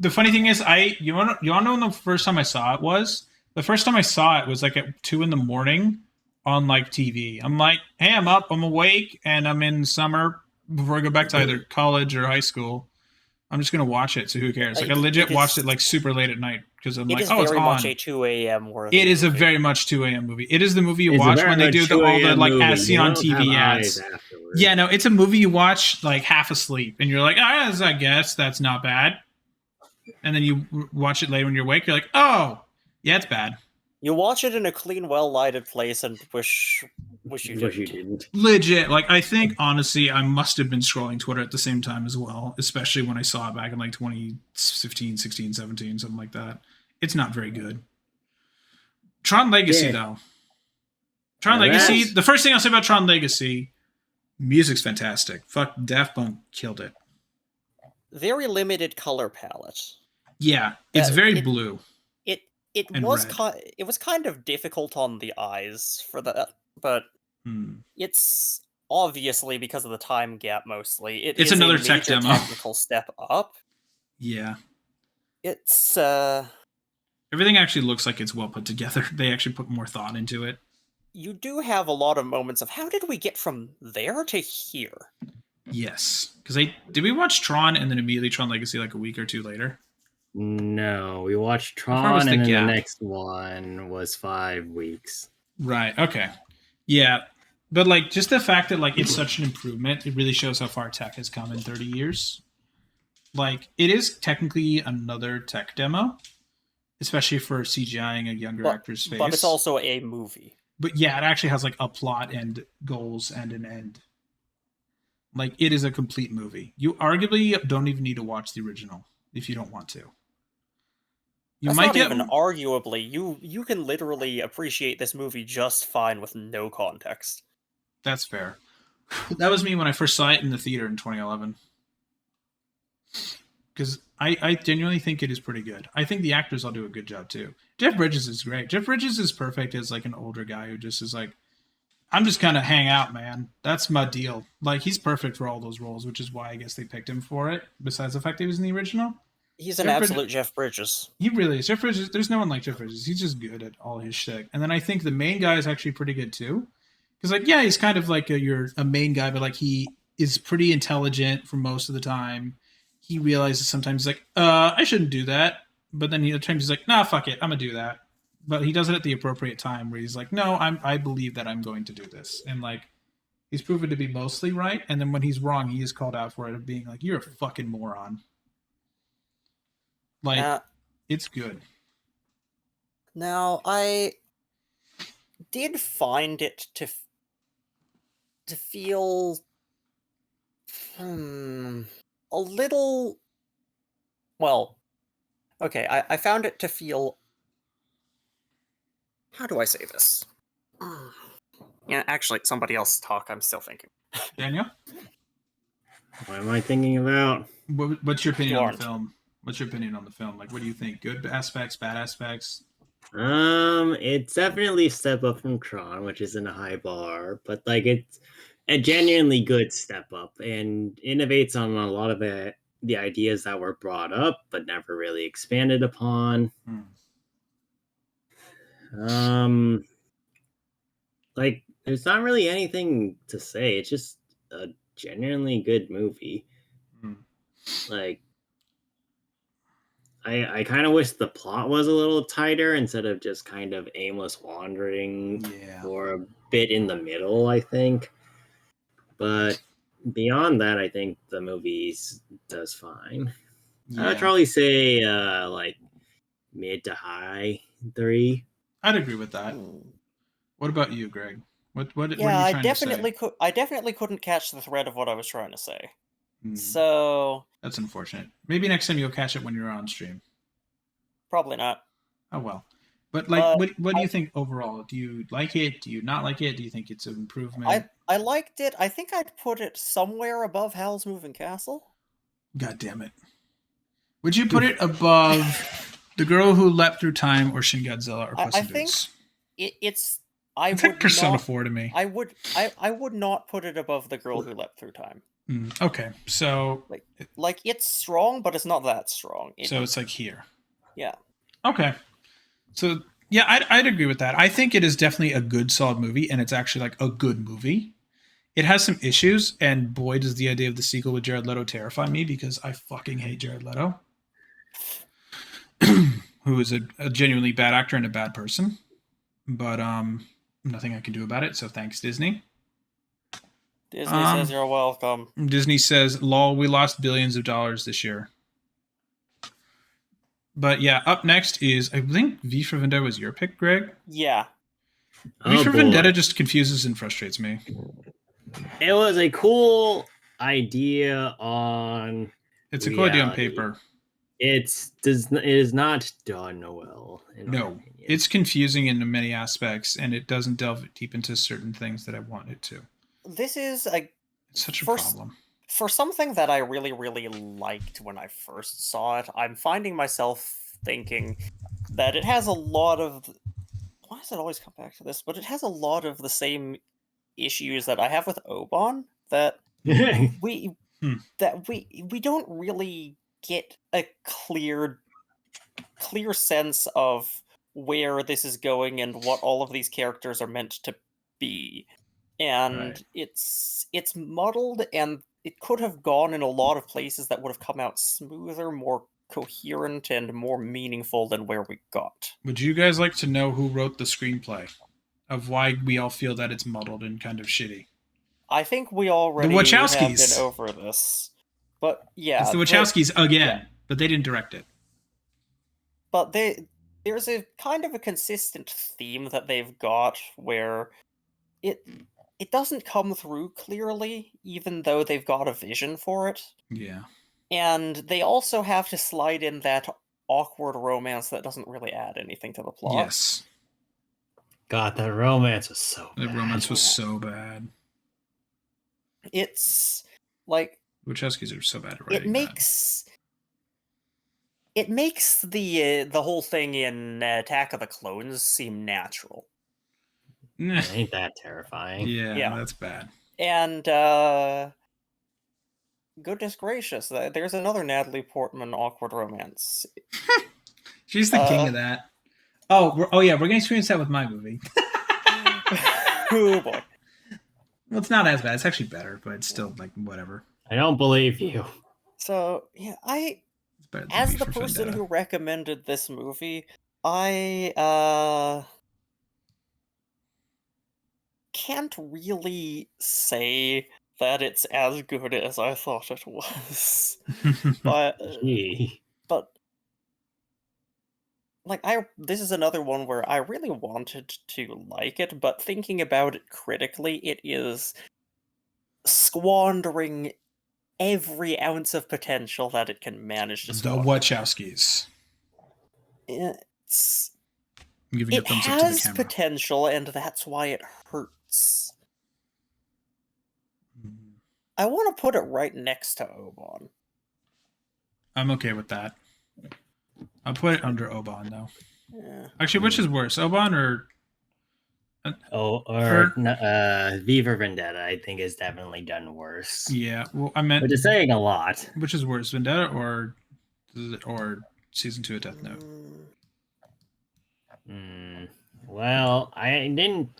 The funny thing is, you wanna know when the first time I saw it was? The first time I saw it was like at 2 a.m. on like TV. I'm like, hey, I'm up, I'm awake, and I'm in summer before I go back to either college or high school. I'm just gonna watch it. So who cares? Like I legit watched it like super late at night because I'm It like, is oh, it's very on. much a 2 a.m. worthy It is a movie. very much 2 a.m. movie. It is the movie you It's a watch very when they much do 2 all the a.m. like movie. as seen You on don't TV have ads. eyes afterwards. Yeah, no, it's a movie you watch like half asleep, and you're like, I guess that's not bad. And then you watch it later when you're awake. You're like, oh, yeah, it's bad. You watch it in a clean, well-lighted place and wish you Wish you didn't. didn't. Legit. Like, I think, honestly, I must have been scrolling Twitter at the same time as well, especially when I saw it back in like 2015, 16, 17, something like that. It's not very good. Tron Legacy, Yeah. though. Tron Now Legacy, that's- the first thing I'll say about Tron Legacy, music's fantastic. Fuck, Daft Punk killed it. Very limited color palette. Yeah, it's very it- blue. It And was red. it was kind of difficult on the eyes for that, but Hmm. it's obviously because of the time gap mostly. It It's is another a tech major demo. technical step up. Yeah. It's Everything actually looks like it's well put together. They actually put more thought into it. you do have a lot of moments of how did we get from there to here? Yes. Because did we watch Tron and then immediately Tron Legacy like a week or two later? No, we watched far was Tron, the and then gap? the next one was 5 weeks. Right. Okay. Yeah. But like just the fact that like it's such an improvement, it really shows how far tech has come in 30 years. Like it is technically another tech demo, especially for CGIing a younger actor's face. But it's also a movie. But yeah, it actually has like a plot and goals and an end. Like it is a complete movie. You arguably don't even need to watch the original if you don't want to. You That's might not get even arguably. You can literally appreciate this movie just fine with no context. That's fair. That was me when I first saw it in the theater in 2011. Because I genuinely think it is pretty good. I think the actors all do a good job too. Jeff Bridges is great. Jeff Bridges is perfect as like an older guy who just is like, I'm just gonna hang out, man. That's my deal. Like he's perfect for all those roles, which is why I guess they picked him for it. Besides the fact he was in the original, He's an Jeff Bridges- absolute Jeff Bridges. he really is. Jeff Bridges. There's no one like Jeff Bridges. He's just good at all his shit. And then I think the main guy is actually pretty good too. Because like yeah, he's kind of like a main guy, but like he is pretty intelligent for most of the time. He realizes sometimes like I shouldn't do that. but then the other times he's like, nah, fuck it, I'm gonna do that. But he does it at the appropriate time where he's like, no, I believe that I'm going to do this, and like he's proven to be mostly right. And then when he's wrong, he is called out for it of being like, you're a fucking moron. Like Uh, it's good. Now, I did find it to feel a little. Well, okay, I found it to feel. How do I say this? Yeah, actually, somebody else talk. I'm still thinking. Daniel, What am I thinking about? what's your opinion on Lawrence. the film? What's your opinion on the film? Like, what do you think? Good aspects, bad aspects? It's definitely a step up from Tron, which isn't a high bar, but like it's a genuinely good step up and innovates on a lot of the ideas that were brought up but never really expanded upon. Like there's not really anything to say. It's just a genuinely good movie. Like I kind of wish the plot was a little tighter instead of just kind of aimless wandering for a bit in the middle, I think. But beyond that, I think the movie does fine. I'd probably say like mid to high 3. I'd agree with that. What about you, Greg? What are you Yeah, trying to say? I definitely couldn't catch the thread of what I was trying to say. So that's unfortunate. Maybe next time you'll catch it when you're on stream. Probably not. Oh well. But like, what do you think overall? Do you like it? Do you not like it? Do you think it's an improvement? I liked it. I think I'd put it somewhere above Howl's Moving Castle. God damn it! Would you put it above The Girl Who Leapt Through Time or Shin Godzilla or Puss in Boots? It's It's like Persona 4 to me. I would not put it above The Girl Who Leapt Through Time. Okay, so like it's strong, but it's not that strong. So it's like here. Yeah. Okay. So yeah, I'd agree with that. I think it is definitely a good, solid movie, and it's actually like a good movie. It has some issues, and boy, does the idea of the sequel with Jared Leto terrify me because I fucking hate Jared Leto, who is a genuinely bad actor and a bad person. But nothing I can do about it. So thanks, Disney. Disney says you're welcome. Disney says, "Lol, we lost billions of dollars this year." But yeah, up next is, I think V for Vendetta was your pick, Greg? Yeah. V for Vendetta just confuses and frustrates me. It was a cool idea on... It's a cool idea on paper. It is not done well. No, it's confusing in many aspects, and it doesn't delve deep into certain things that I want it to. This is such a problem. For something that I really, really liked when I first saw it, I'm finding myself thinking that it has a lot of... Why does it always come back to this? But it has a lot of the same issues that I have with Obon, that we don't really get a clear sense of where this is going and what all of these characters are meant to be. And it's muddled, and it could have gone in a lot of places that would have come out smoother, more coherent, and more meaningful than where we got. Would you guys like to know who wrote the screenplay of why we all feel that it's muddled and kind of shitty? I think we already the Wachowskis have been over this. But yeah. It's the Wachowskis again, but they didn't direct it. But there's a kind of a consistent theme that they've got where it doesn't come through clearly, even though they've got a vision for it. Yeah. And they also have to slide in that awkward romance that doesn't really add anything to the plot. Yes. God, that romance was so bad. The romance was so bad. It's like... Wachowskis are so bad at writing It makes the whole thing in Attack of the Clones seem natural. Ain't that terrifying? Yeah, that's bad. And goodness gracious, there's another Natalie Portman awkward romance. She's the king of that. Oh yeah, we're gonna experience that with my movie. Oh boy. Well, it's not as bad. It's actually better, but it's still like whatever. I don't believe you. So yeah, better than as V the for person Vendetta. who recommended this movie, I can't really say that it's as good as I thought it was. but Gee. but like this is another one where I really wanted to like it, but thinking about it critically, it is squandering every ounce of potential that it can manage to The squander. Wachowskis. It's I'm giving a it thumbs up to the has camera. potential, and that's why it hurts. I want to put it right next to Obon. I'm okay with that. I'll put it under Oban though. Yeah. Actually, which is worse, Oban or? V for Vendetta, I think, is definitely done worse. Yeah, well, I meant. Which is saying a lot. Which is worse, Vendetta or season 2 of Death Note? Well, I didn't.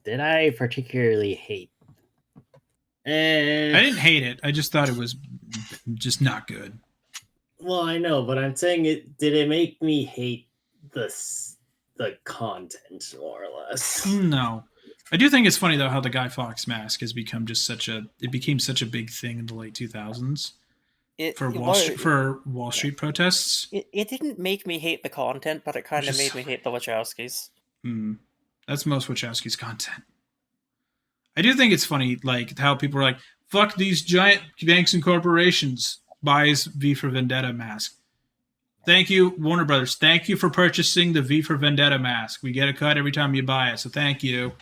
Did I particularly hate? I didn't hate it. I just thought it was just not good. Well, I know, but I'm saying it. Did it make me hate the content more or less? No, I do think it's funny though how the Guy Fawkes mask has become just it became such a big thing in the late 2000s for Wall Street protests. It didn't make me hate the content, but it kind of made me hate the Wachowskis. That's most Wachowskis content. I do think it's funny, like how people are like, "Fuck these giant banks and corporations." Buys V for Vendetta mask. Thank you, Warner Brothers. Thank you for purchasing the V for Vendetta mask. We get a cut every time you buy it, so thank you.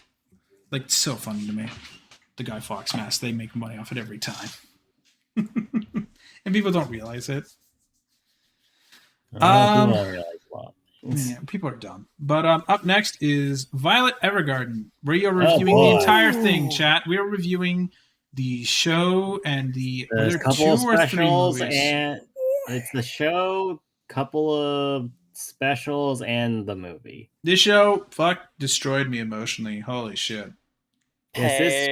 Like, it's so funny to me. The Guy Fawkes mask, they make money off it every time. And people don't realize it. People don't realize a lot. Yeah, people are dumb. But up next is Violet Evergarden, where you're reviewing the entire thing, chat. We are reviewing the show and There's a couple of specials, and it's the show, couple of specials, and the movie. This show destroyed me emotionally. Holy shit. Yes, this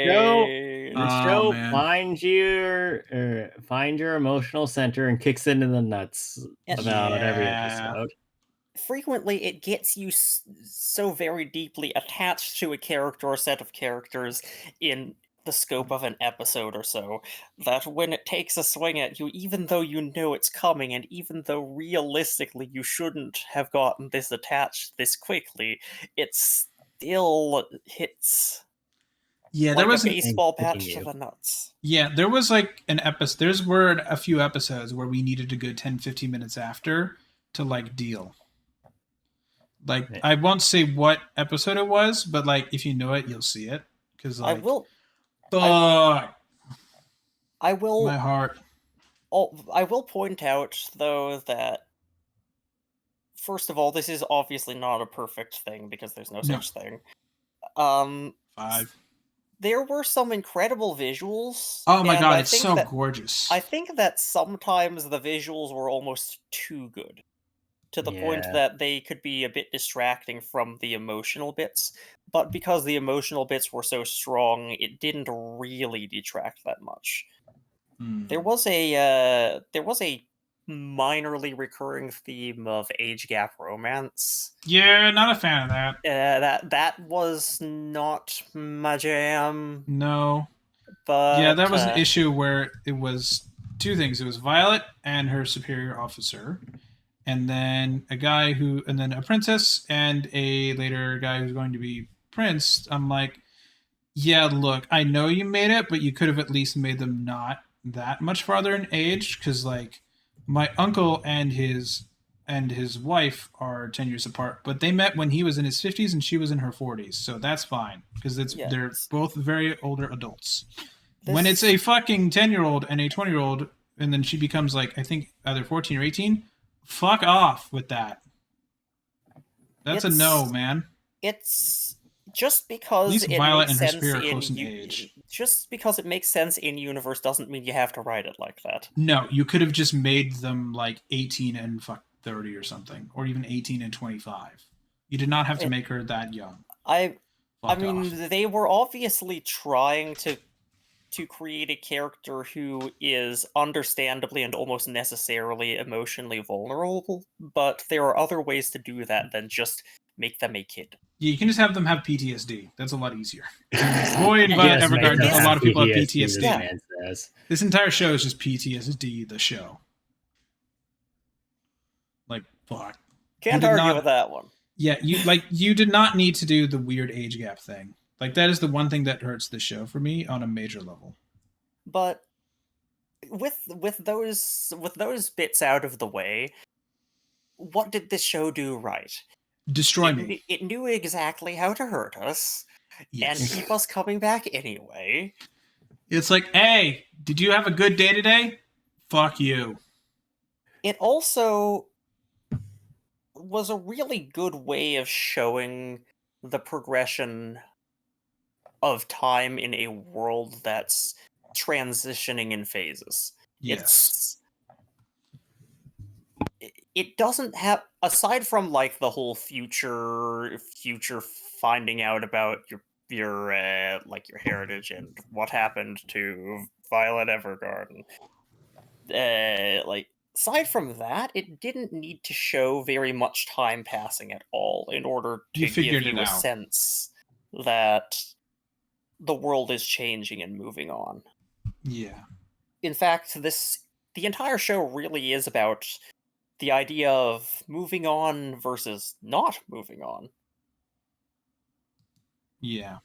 show finds your emotional center and kicks into the nuts about every episode. Frequently, it gets you so very deeply attached to a character or set of characters in the scope of an episode or so, that when it takes a swing at you, even though you know it's coming, and even though realistically you shouldn't have gotten this attached this quickly, it still hits. Yeah, there was a baseball bat to the nuts. Yeah, there was like an episode. There's a few episodes where we needed a good 10-15 minutes after to like deal. Like, I won't say what episode it was, but like if you know it, you'll see it. Because like, I will. My heart. I will point out though that first of all, this is obviously not a perfect thing because there's no such thing. 5. There were some incredible visuals. Oh my god, it's so gorgeous. I think that sometimes the visuals were almost too good. To the point that they could be a bit distracting from the emotional bits. But because the emotional bits were so strong, it didn't really detract that much. There was a minorly recurring theme of age gap romance. Yeah, not a fan of that. That was not my jam. No. But yeah, that was an issue where it was two things. It was Violet and her superior officer, and then a princess and a later guy who's going to be prince. I'm like, yeah, look, I know you made it, but you could have at least made them not that much farther in age, because like my uncle and his wife are 10 years apart, but they met when he was in his 50s and she was in her 40s, so that's fine because they're both very older adults. When it's a fucking 10-year-old and a 20-year-old, and then she becomes like, I think either 14 or 18, fuck off with that. That's a no, man. It's just because Violet and her superior are close in age. Just because it makes sense in universe doesn't mean you have to write it like that. No, you could have just made them like 18 and 30 or something, or even 18 and 25. You did not have to make her that young. I mean, they were obviously trying to to create a character who is understandably and almost necessarily emotionally vulnerable, but there are other ways to do that than just make them a kid. Yeah, you can just have them have PTSD. That's a lot easier. Boy, in Yes, Evergarden, make a them lot of people have this PTSD. man says. This entire show is just PTSD, the show. Like, fuck. Can't did argue not- with that one. Yeah, you did not need to do the weird age gap thing. Like, that is the one thing that hurts the show for me on a major level. But with those bits out of the way, what did this show do right? Destroy me. It knew exactly how to hurt us Yes. and keep us coming back anyway. It's like, hey, did you have a good day today? Fuck you. It also was a really good way of showing the progression of time in a world that's transitioning in phases. Yes. It doesn't have, aside from like the whole future finding out about your like your heritage and what happened to Violet Evergarden. Like aside from that, it didn't need to show very much time passing at all in order to You give figured you it a out. sense that the world is changing and moving on. Yeah. In fact, the entire show really is about the idea of moving on versus not moving on. Yeah.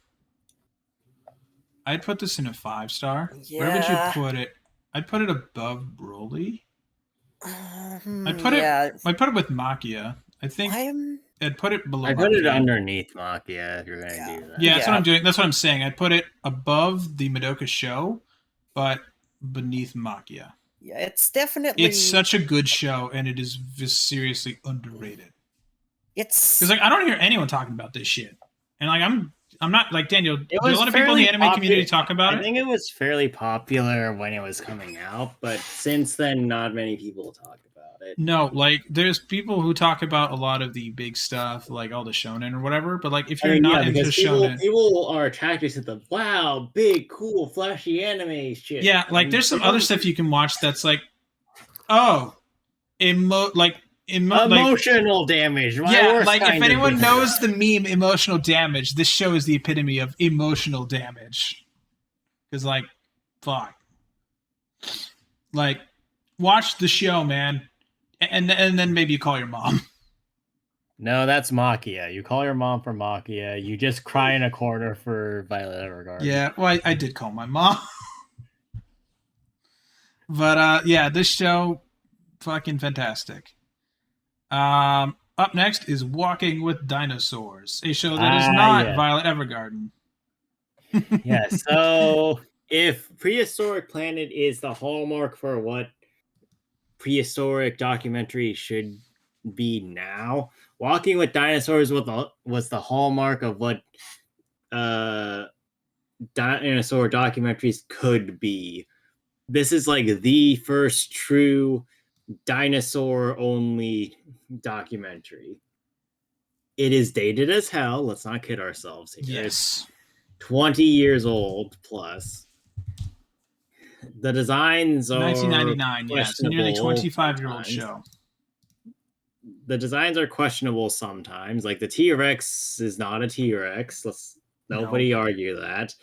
I'd put this in a 5-star. Where would you Yeah. put it? I'd put it above Broly. I'd put it- I'd put it with Makia. I think I'd put it below I put it Makia. underneath Makia if you're going to Yeah. do that. Yeah, that's what Yeah. I'm doing. That's what I'm saying. I'd put it above the Madoka show, but beneath Makia. Yeah, it's definitely It's such a good show, and it is just seriously underrated. it's Because like I don't hear anyone talking about this shit, and like I'm not like Daniel. It Do a was lot of people in the fairly anime community popular. talk about I it? think it was fairly popular when it was coming out, but since then, not many people talk about it. No, like there's people who talk about a lot of the big stuff, like all the shonen or whatever. But like if I you're mean, not yeah, into because shonen, people are attracted to the wow, big, cool, flashy anime shit. yeah, like And there's some they other don't- stuff you can watch that's like, oh, like emotional damage. My yeah, worst like if kind of anyone damage. knows the meme emotional damage, this show is the epitome of emotional damage. Because like, fuck, like watch the show, man, and then maybe you call your mom. No, that's Makia. You call your mom for Makia. You just cry in a corner for Violet Evergarden. Yeah, well, I did call my mom. But yeah, this show, fucking fantastic. Up next is Walking with Dinosaurs, a show that is not yeah. Violet Evergarden. Yeah, so if Prehistoric Planet is the hallmark for what prehistoric documentary should be now, Walking with Dinosaurs was the hallmark of what dinosaur documentaries could be. This is like the first true dinosaur only documentary. It is dated as hell. Let's not kid ourselves here. Yes. 20 years old plus. The designs are 1999, yeah. It's a nearly questionable 25-year-old sometimes. show. The designs are questionable sometimes. Like the T-Rex is not a T-Rex. Let's nobody argue that.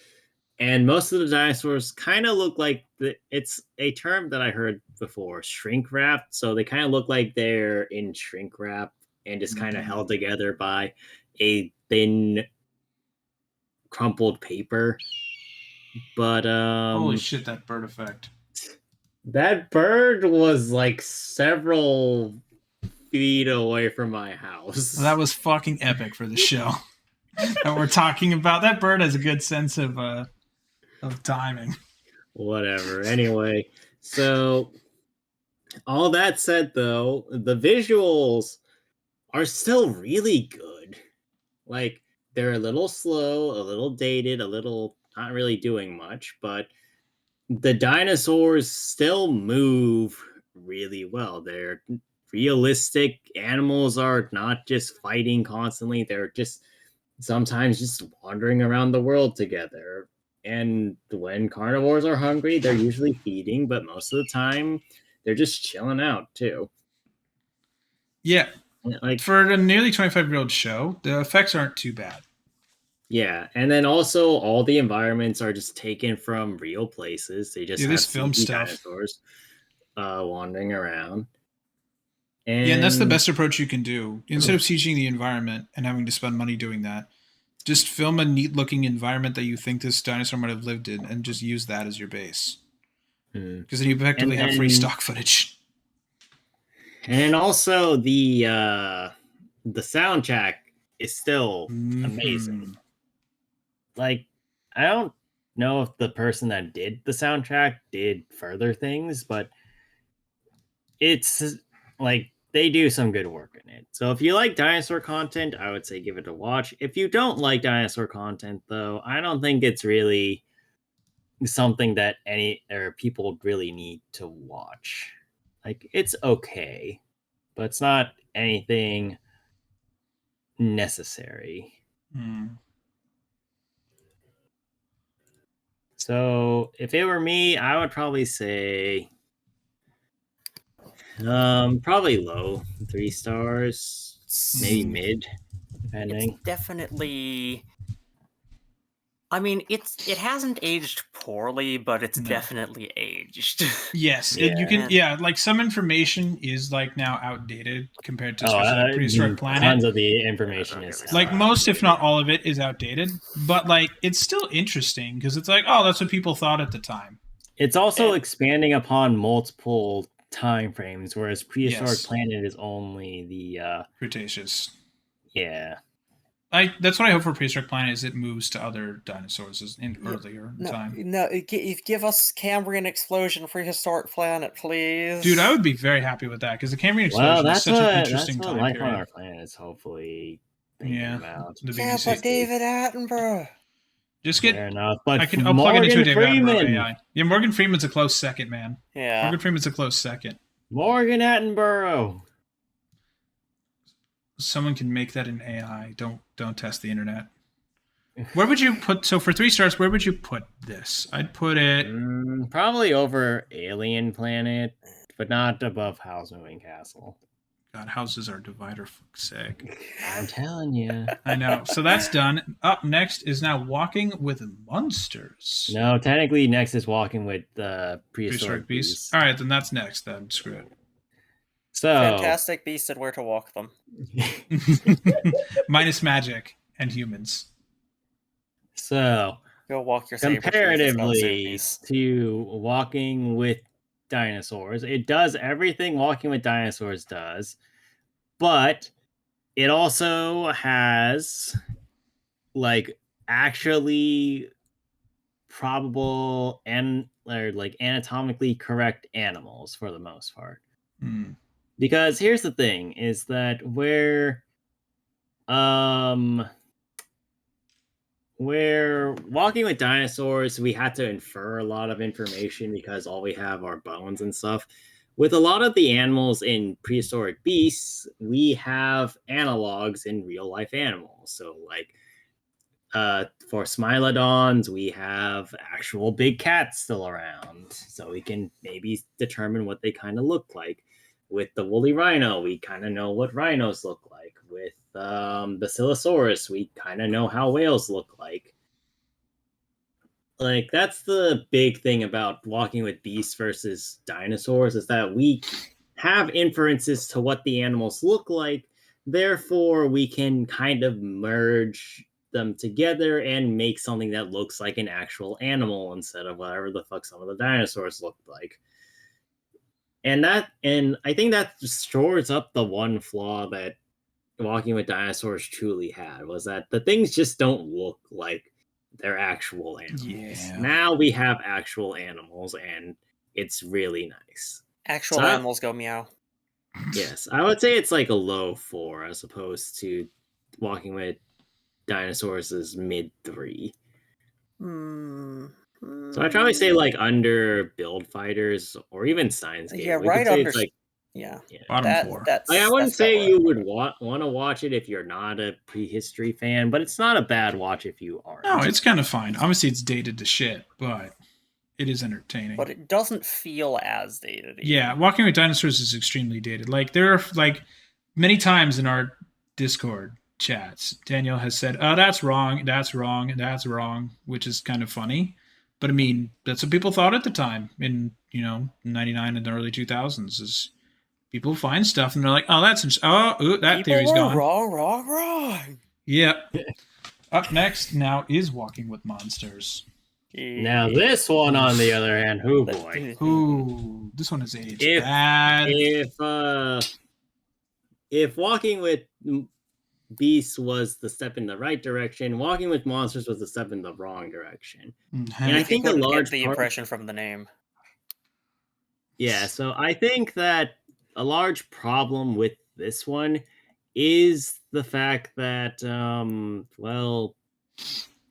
And most of the dinosaurs kind of look like it's a term that I heard before, shrink wrapped. So they kind of look like they're in shrink wrap and just kind of held together by a thin crumpled paper. But Holy shit, that bird effect. that bird was like several feet away from my house. Well, that was fucking epic for the show that we're talking about. That bird has a good sense of timing. Whatever. Anyway, so all that said, though, the visuals are still really good. Like, they're a little slow, a little dated, a little not really doing much, but the dinosaurs still move really well. They're realistic. Animals are not just fighting constantly, they're just sometimes just wandering around the world together. And when carnivores are hungry, they're usually feeding, but most of the time they're just chilling out too. Yeah, Like, for a nearly 25-year-old show, the effects aren't too bad. yeah, and then also all the environments are just taken from real places. They just Yeah, have this film CG stuff. dinosaurs wandering around. Yeah, and that's the best approach you can do. Instead of CGing the environment and having to spend money doing that, just film a neat looking environment that you think this dinosaur might have lived in and just use that as your base. Because then you effectively have free stock footage. And also the soundtrack is still amazing. Like, I don't know if the person that did the soundtrack did further things, but it's like they do some good work in it. So if you like dinosaur content, I would say give it a watch. If you don't like dinosaur content, though, I don't think it's really something that people really need to watch. Like, it's okay, but it's not anything necessary. So if it were me, I would probably say probably low 3 stars, maybe mid, depending. It's definitely. I mean, it hasn't aged poorly, but it's definitely aged. Yes, you can. Yeah, like some information is like now outdated compared to Prehistoric Planet. Tons of the information is like most, if not all of it, is outdated. But like it's still interesting because it's like, oh, that's what people thought at the time. It's also expanding upon multiple time frames, whereas Prehistoric Planet is only the Cretaceous. Yeah. That's what I hope for Prehistoric Planet is it moves to other dinosaurs in earlier time. No, give us Cambrian Explosion Prehistoric Planet, please. Dude, I would be very happy with that because the Cambrian Explosion is such an interesting time Life period. on Our Planet is hopefully about. Yeah, but David Attenborough. Just get fair enough, but I'll plug it into a David Attenborough AI. Yeah, Morgan Freeman's a close second, man. Yeah, Morgan Freeman's a close second. Morgan Attenborough. Someone can make that an AI. Don't test the internet. Where would you put? So for 3 stars, where would you put this? I'd put it probably over Alien Planet, but not above Howl's Moving Castle. God, houses are divider fuck's sake. I'm telling you. I know. So that's done. Up next is now Walking with Monsters. No, technically next is Walking with Prehistoric Beasts. All right, then that's next. Then screw it. So Fantastic Beasts and Where to Walk Them. Minus magic and humans. So go walk your comparatively to Walking with Dinosaurs, it does everything Walking with Dinosaurs does, but it also has like actually probable and like anatomically correct animals for the most part. Because here's the thing is that where Walking with Dinosaurs, we had to infer a lot of information because all we have are bones and stuff. With a lot of the animals in Prehistoric Beasts, we have analogs in real life animals. So like for Smilodons, we have actual big cats still around. So we can maybe determine what they kind of look like. With the woolly rhino, we kind of know what rhinos look like. With the Basilosaurus, we kind of know how whales look like. Like, that's the big thing about Walking with Beasts versus Dinosaurs, is that we have inferences to what the animals look like. Therefore, we can kind of merge them together and make something that looks like an actual animal instead of whatever the fuck some of the dinosaurs looked like. And I think that shores up the one flaw that Walking with Dinosaurs truly had, was that the things just don't look like they're actual animals. Yeah. Now we have actual animals, and it's really nice. Actual animals go meow. Yes, I would say it's like a low 4 as opposed to Walking with Dinosaurs' mid 3. So I'd probably say like under Build Fighters or even Steins Gate. Yeah, right under. Yeah. Bottom 4. That's. Like, I wouldn't that's about say right. you would want to watch it if you're not a prehistory fan, but it's not a bad watch if you aren't. No, it's kind of fine. Obviously, it's dated to shit, but it is entertaining. But it doesn't feel as dated. Yeah, even. Walking with Dinosaurs is extremely dated. Like there are like many times in our Discord chats, Daniel has said, "Oh, that's wrong, that's wrong, that's wrong," which is kind of funny. But I mean, that's what people thought at the time in '99 and the early 2000s. Is people find stuff and they're like, "Oh, that's ooh, that People theory's were gone." wrong. Yep. Up next now is Walking with Monsters. Now this one, on the other hand, oh boy. Ooh, this one is aged If- bad. If Walking with Beasts was the step in the right direction, Walking with Monsters was the step in the wrong direction. Mhm. And I think a Couldn't large get the part- impression from the name. Yeah, so I think that a large problem with this one is the fact that well,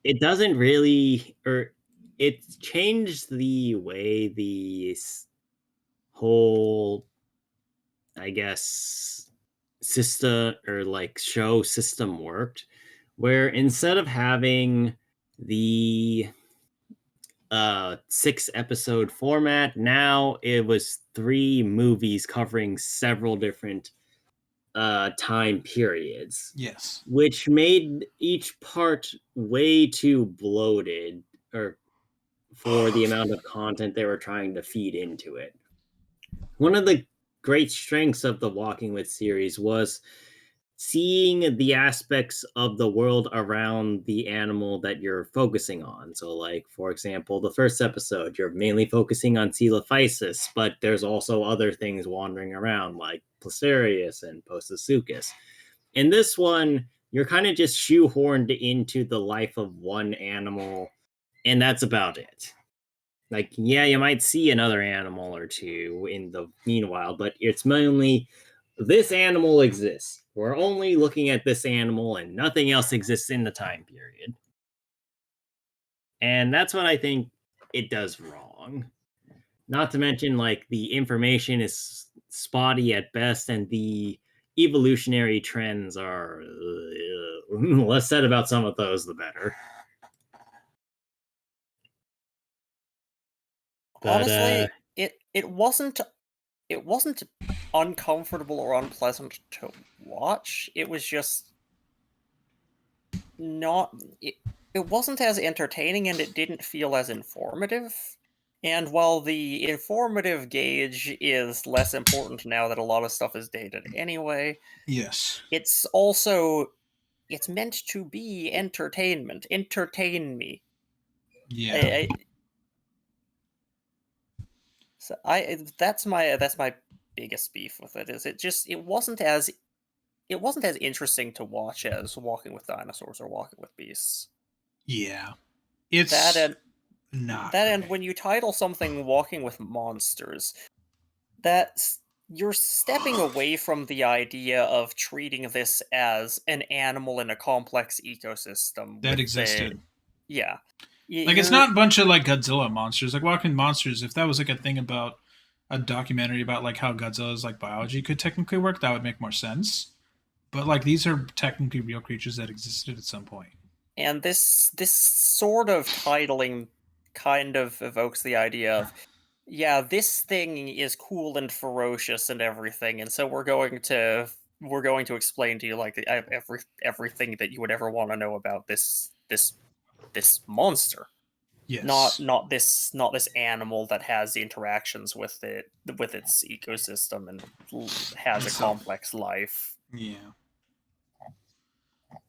it doesn't really, or it's changed the way the whole, I guess, system or like show system worked, where instead of having the 6-episode format, now it was 3 movies covering several different time periods, Yes. which made each part way too bloated or for the amount of content they were trying to feed into it. One of the great strengths of the Walking With series was seeing the aspects of the world around the animal that you're focusing on. So, like, for example, the first episode, you're mainly focusing on Coelophysis, but there's also other things wandering around, like Placerius and Postosuchus. In this one, you're kind of just shoehorned into the life of one animal, and that's about it. Like, yeah, you might see another animal or two in the meanwhile, but it's mainly this animal exists. We're only looking at this animal and nothing else exists in the time period. And that's what I think it does wrong. Not to mention, like, the information is spotty at best, and the evolutionary trends are less said about some of those, the better. But, Honestly, it wasn't uncomfortable or unpleasant to watch. It was just not. It wasn't as entertaining, and it didn't feel as informative. And while the informative gauge is less important now that a lot of stuff is dated anyway, Yes. it's meant to be entertainment. Entertain me. Yeah. That's my biggest beef with it. Is it wasn't as interesting to watch as Walking with Dinosaurs or Walking with Beasts. Yeah. It's That not and great. when you title something Walking with Monsters, you're stepping away from the idea of treating this as an animal in a complex ecosystem that with existed. yeah. Like it's not a bunch of like Godzilla monsters. Like Walking Monsters, if that was like a thing about a documentary about like how Godzilla's like biology could technically work, that would make more sense. But like these are technically real creatures that existed at some point. And this sort of titling kind of evokes the idea of, yeah, this thing is cool and ferocious and everything, and so we're going to explain to you like everything that you would ever want to know about this monster. Yes. Not this animal that has interactions with its ecosystem and has a Itself. complex life Yeah.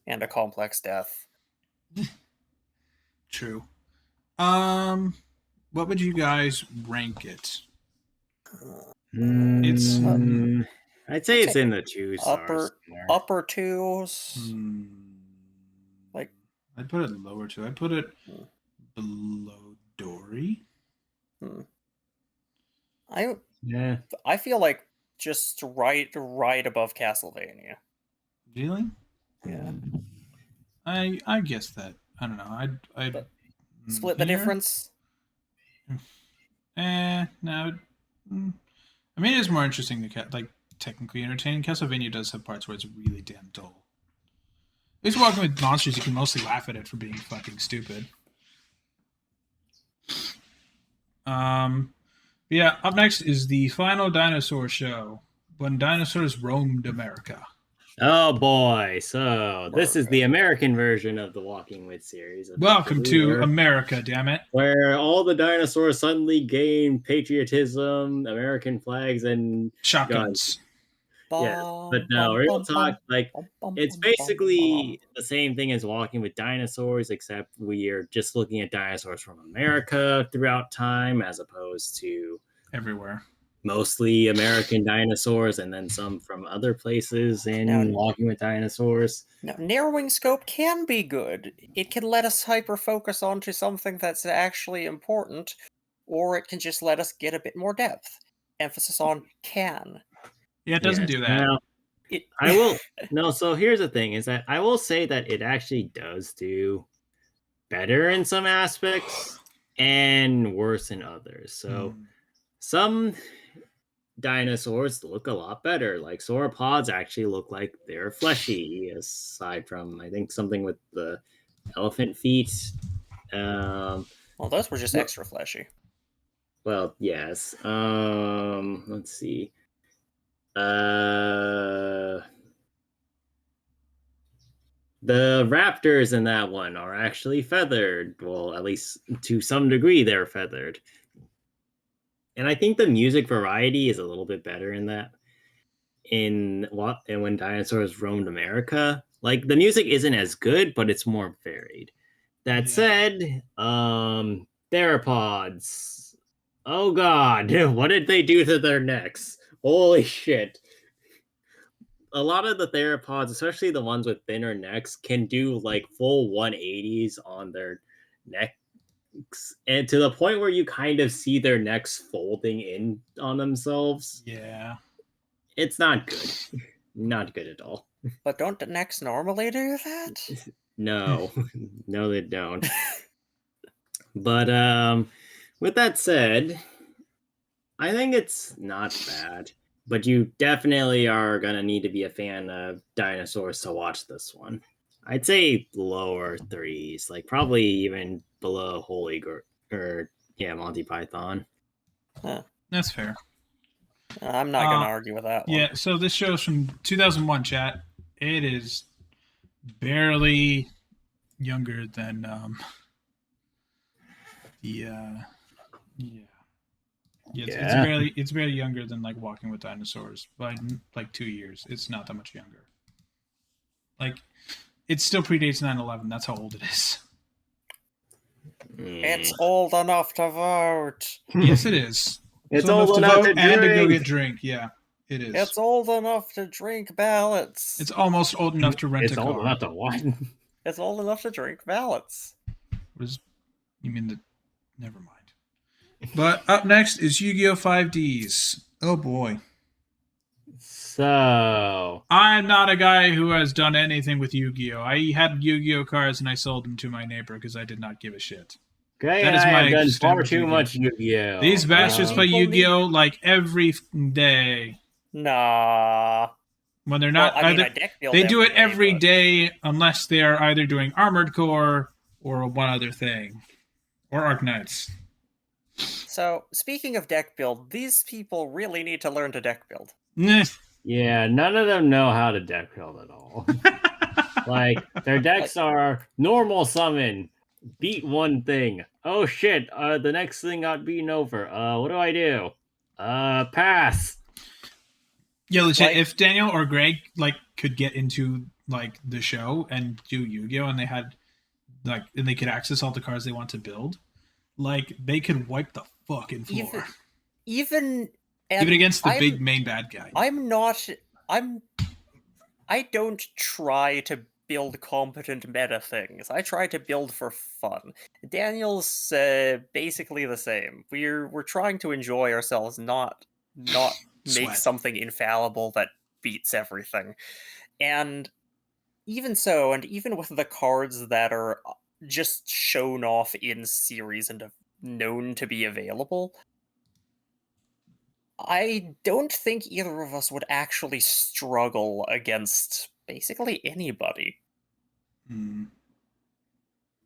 and a complex death. True. What would you guys rank it? It's I'd say it's in the 2 stars. somewhere. upper 2s. Like- I'd put it lower too. I'd put it below Dory. Yeah. I feel like just right above Castlevania. Really? Yeah. I guess that. I don't know. I'd But Split the here? difference. No. I mean, it's more interesting than like technically entertaining. Castlevania does have parts where it's really damn dull. At least Walking with Monsters, you can mostly laugh at it for being fucking stupid. Yeah, up next is the final dinosaur show, when dinosaurs roamed America. Oh boy! So this is the American version of the Walking with series. Welcome to America, damn it! Where all the dinosaurs suddenly gain patriotism, American flags, and shotguns. Yes, but no, real talk. Like, it's basically the same thing as Walking with Dinosaurs, except we are just looking at dinosaurs from America throughout time, as opposed to everywhere. Mostly American dinosaurs, and then some from other places in Walking with Dinosaurs. Now, narrowing scope can be good. It can let us hyper-focus onto something that's actually important, or it can just let us get a bit more depth. Emphasis on can. Yeah, it doesn't do that. Now, I will... No, so here's the thing, is that I will say that it actually does do better in some aspects, and worse in others. So, some dinosaurs look a lot better. Like sauropods actually look like they're fleshy, aside from I think something with the elephant feet. Well, those were just extra fleshy. Well, yes. Let's see. The raptors in that one are actually feathered. Well, at least to some degree, they're feathered. And I think the music variety is a little bit better in that. And when dinosaurs roamed America, like the music isn't as good, but it's more varied. That said, theropods. Oh god, what did they do to their necks? Holy shit. A lot of the theropods, especially the ones with thinner necks, can do like full 180s on their neck. And to the point where you kind of see their necks folding in on themselves. Yeah. It's not good. Not good at all. But don't the necks normally do that? No. No, they don't. But with that said, I think it's not bad. But you definitely are going to need to be a fan of dinosaurs to watch this one. I'd say lower threes, like probably even below Holy Monty Python. Huh. That's fair. I'm not going to argue with that one. Yeah, so this show's from 2001, chat. It is barely younger than it's barely younger than like Walking with Dinosaurs by like 2 years. It's not that much younger. Like, it still predates 9/11. That's how old it is. It's old enough to vote. Yes, it is. It's old enough to vote and to go get drink. Yeah, it is. It's old enough to drink ballots. It's almost old enough to rent a car. It's old enough to what? It's old enough to drink ballots. You mean the... Never mind. But up next is Yu-Gi-Oh! 5Ds. Oh boy. So... I'm not a guy who has done anything with Yu-Gi-Oh! I had Yu-Gi-Oh! Cards and I sold them to my neighbor because I did not give a shit. Okay, that is my done far too much Yu-Gi-Oh! These bastards play Yu-Gi-Oh! like every day. Nah. When they're not... they do it every day unless they are either doing Armored Core or one other thing. Or Arknights. So, speaking of deck build, these people really need to learn to deck build. Yeah, none of them know how to deck build at all. Like, their decks are normal summon, beat one thing. Oh shit, the next thing got beaten over. What do I do? Pass. Yeah, legit. If Daniel or Greg could get into the show and do Yu-Gi-Oh! And they had and they could access all the cards they want to build, they could wipe the fucking floor. Even against the big main bad guy. I don't try to build competent meta things. I try to build for fun. Daniel's basically the same. We're trying to enjoy ourselves, not make something infallible that beats everything. And even so, and even with the cards that are just shown off in series and known to be available, I don't think either of us would actually struggle against basically anybody. Hmm.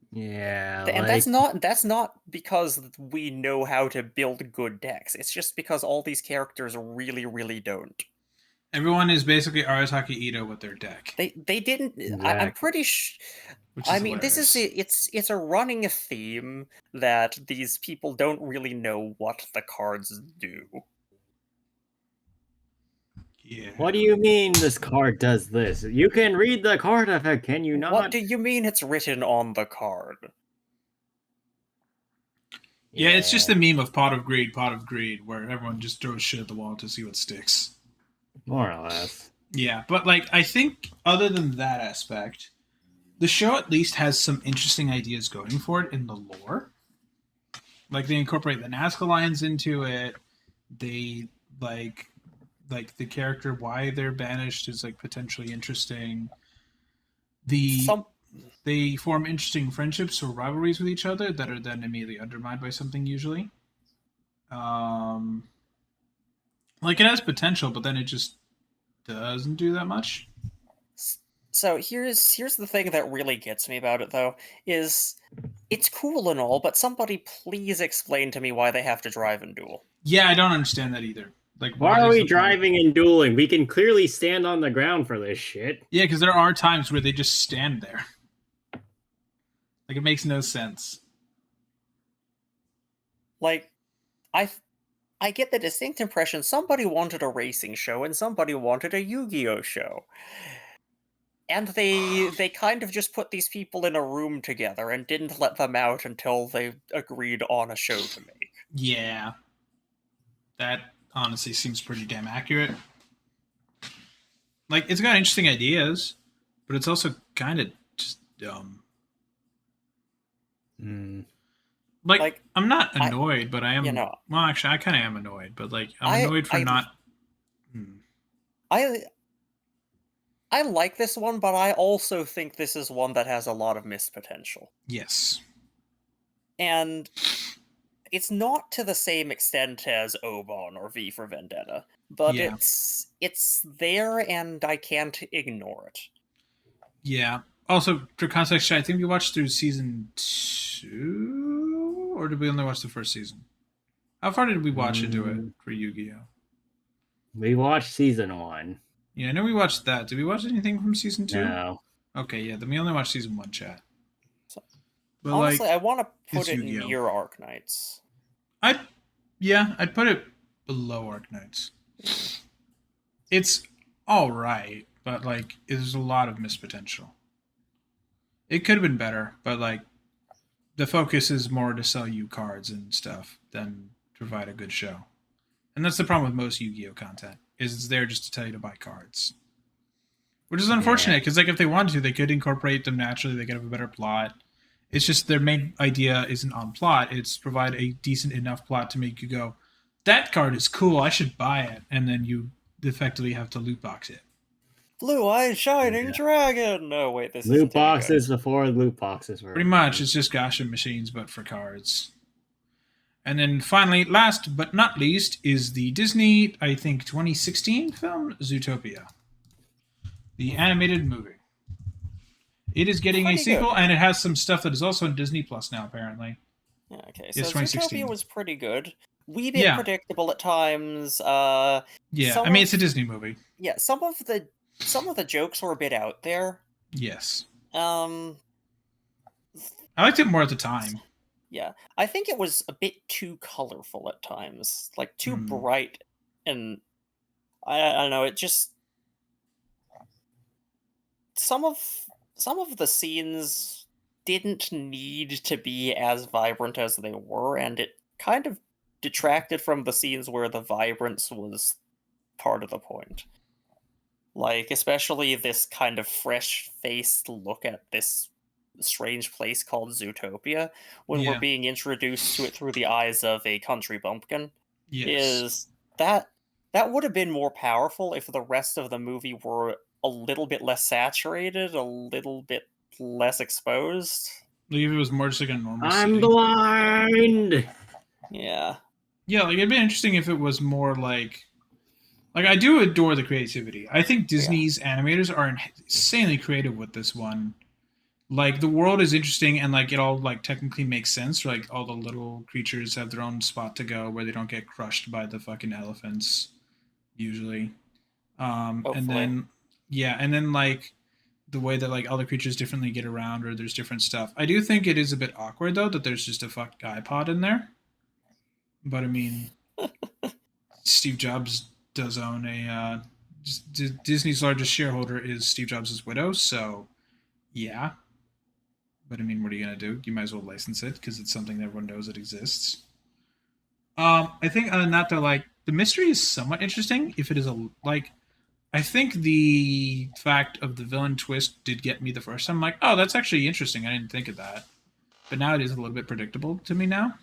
Yeah, And like that's not because we know how to build good decks. It's just because all these characters really, really don't. Everyone is basically Arataki Ito with their deck, They didn't. I'm exactly. pretty. which I is mean, this is hilarious. it's a running theme that these people don't really know what the cards do. Yeah. What do you mean this card does this? You can read the card effect, can you What not? do you mean it's written on the card? Yeah, it's just the meme of pot of greed, where everyone just throws shit at the wall to see what sticks. More or less. Yeah, but like I think other than that aspect, the show at least has some interesting ideas going for it in the lore. Like they incorporate the Nazca lines into it. They like the character why they're banished is like potentially interesting. The Some they form interesting friendships or rivalries with each other that are then immediately undermined by something usually. Um, like it has potential, but then it just doesn't do that much. So here's the thing that really gets me about it though is it's cool and all, but somebody please explain to me why they have to drive and duel. Yeah, I don't understand that either. Like, Why are is we the point? driving and dueling? We can clearly stand on the ground for this shit. Yeah, because there are times where they just stand there. Like it makes no sense. Like I get the distinct impression somebody wanted a racing show and somebody wanted a Yu-Gi-Oh show. And they kind of just put these people in a room together and didn't let them out until they agreed on a show to make. Yeah, that honestly seems pretty damn accurate. Like it's got interesting ideas, but it's also kind of just dumb. Like I'm not annoyed, but I am. You know, well, actually, I kind of am annoyed, but like I'm annoyed for not. I like this one, but I also think this is one that has a lot of missed potential. Yes. And it's not to the same extent as Obon or V for Vendetta, but Yeah. it's there and I can't ignore it. Yeah. Also, for context, I think we watched through season 2, or did we only watch the first season? How far did we watch into it for Yu-Gi-Oh? We watched season 1. Yeah, I know we watched that. Did we watch anything from season 2? No. Okay, yeah, then we only watched season 1, chat. But honestly, like, I want to put it's it Yu-Gi-Oh. near Arknights. I'd put it below Arknights. It's all right, but like, there's a lot of missed potential. It could have been better, but like, the focus is more to sell you cards and stuff than provide a good show. And that's the problem with most Yu-Gi-Oh content, is it's there just to tell you to buy cards. Which is unfortunate, because like if they wanted to, they could incorporate them naturally, they could have a better plot. It's just their main idea isn't on plot, it's provide a decent enough plot to make you go, that card is cool, I should buy it, and then you effectively have to loot box it. Blue-eyed shining dragon! No, wait, this is loot boxes before loot boxes were pretty much. It's just Gacha machines, but for cards. And then finally, last but not least, is the Disney, I think, 2016 film Zootopia, the animated movie. It is getting a sequel, and it has some stuff that is also on Disney Plus now, apparently. Yeah, okay, so Zootopia was pretty good. Wee bit predictable at times. Yeah, I mean, it's a Disney movie. Yeah, some of the jokes were a bit out there. Yes. I liked it more at the time. Yeah, I think it was a bit too colorful at times, like too bright, and I don't know. It just some of the scenes didn't need to be as vibrant as they were, and it kind of detracted from the scenes where the vibrance was part of the point. Like, especially this kind of fresh-faced look at this strange place called Zootopia, when we're being introduced to it through the eyes of a country bumpkin. Is that would have been more powerful if the rest of the movie were a little bit less saturated, a little bit less exposed. Like if it was more just like a normal I'm blind! Yeah. Yeah, like it'd be interesting if it was more like I do adore the creativity. I think Disney's animators are insanely creative with this one. Like the world is interesting and like it all like technically makes sense. Like all the little creatures have their own spot to go where they don't get crushed by the fucking elephants usually. And Hopefully. then yeah, and then like the way that like other creatures differently get around or there's different stuff. I do think it is a bit awkward though that there's just a fuck guy pod in there. But I mean, Steve Jobs does own a Disney's largest shareholder is Steve Jobs' widow, so yeah. But I mean, what are you gonna do? You might as well license it because it's something that everyone knows it exists. I think other than that, though, like the mystery is somewhat interesting. If it is a like, I think the fact of the villain twist did get me the first time. I'm like, oh, that's actually interesting. I didn't think of that. But now it is a little bit predictable to me now.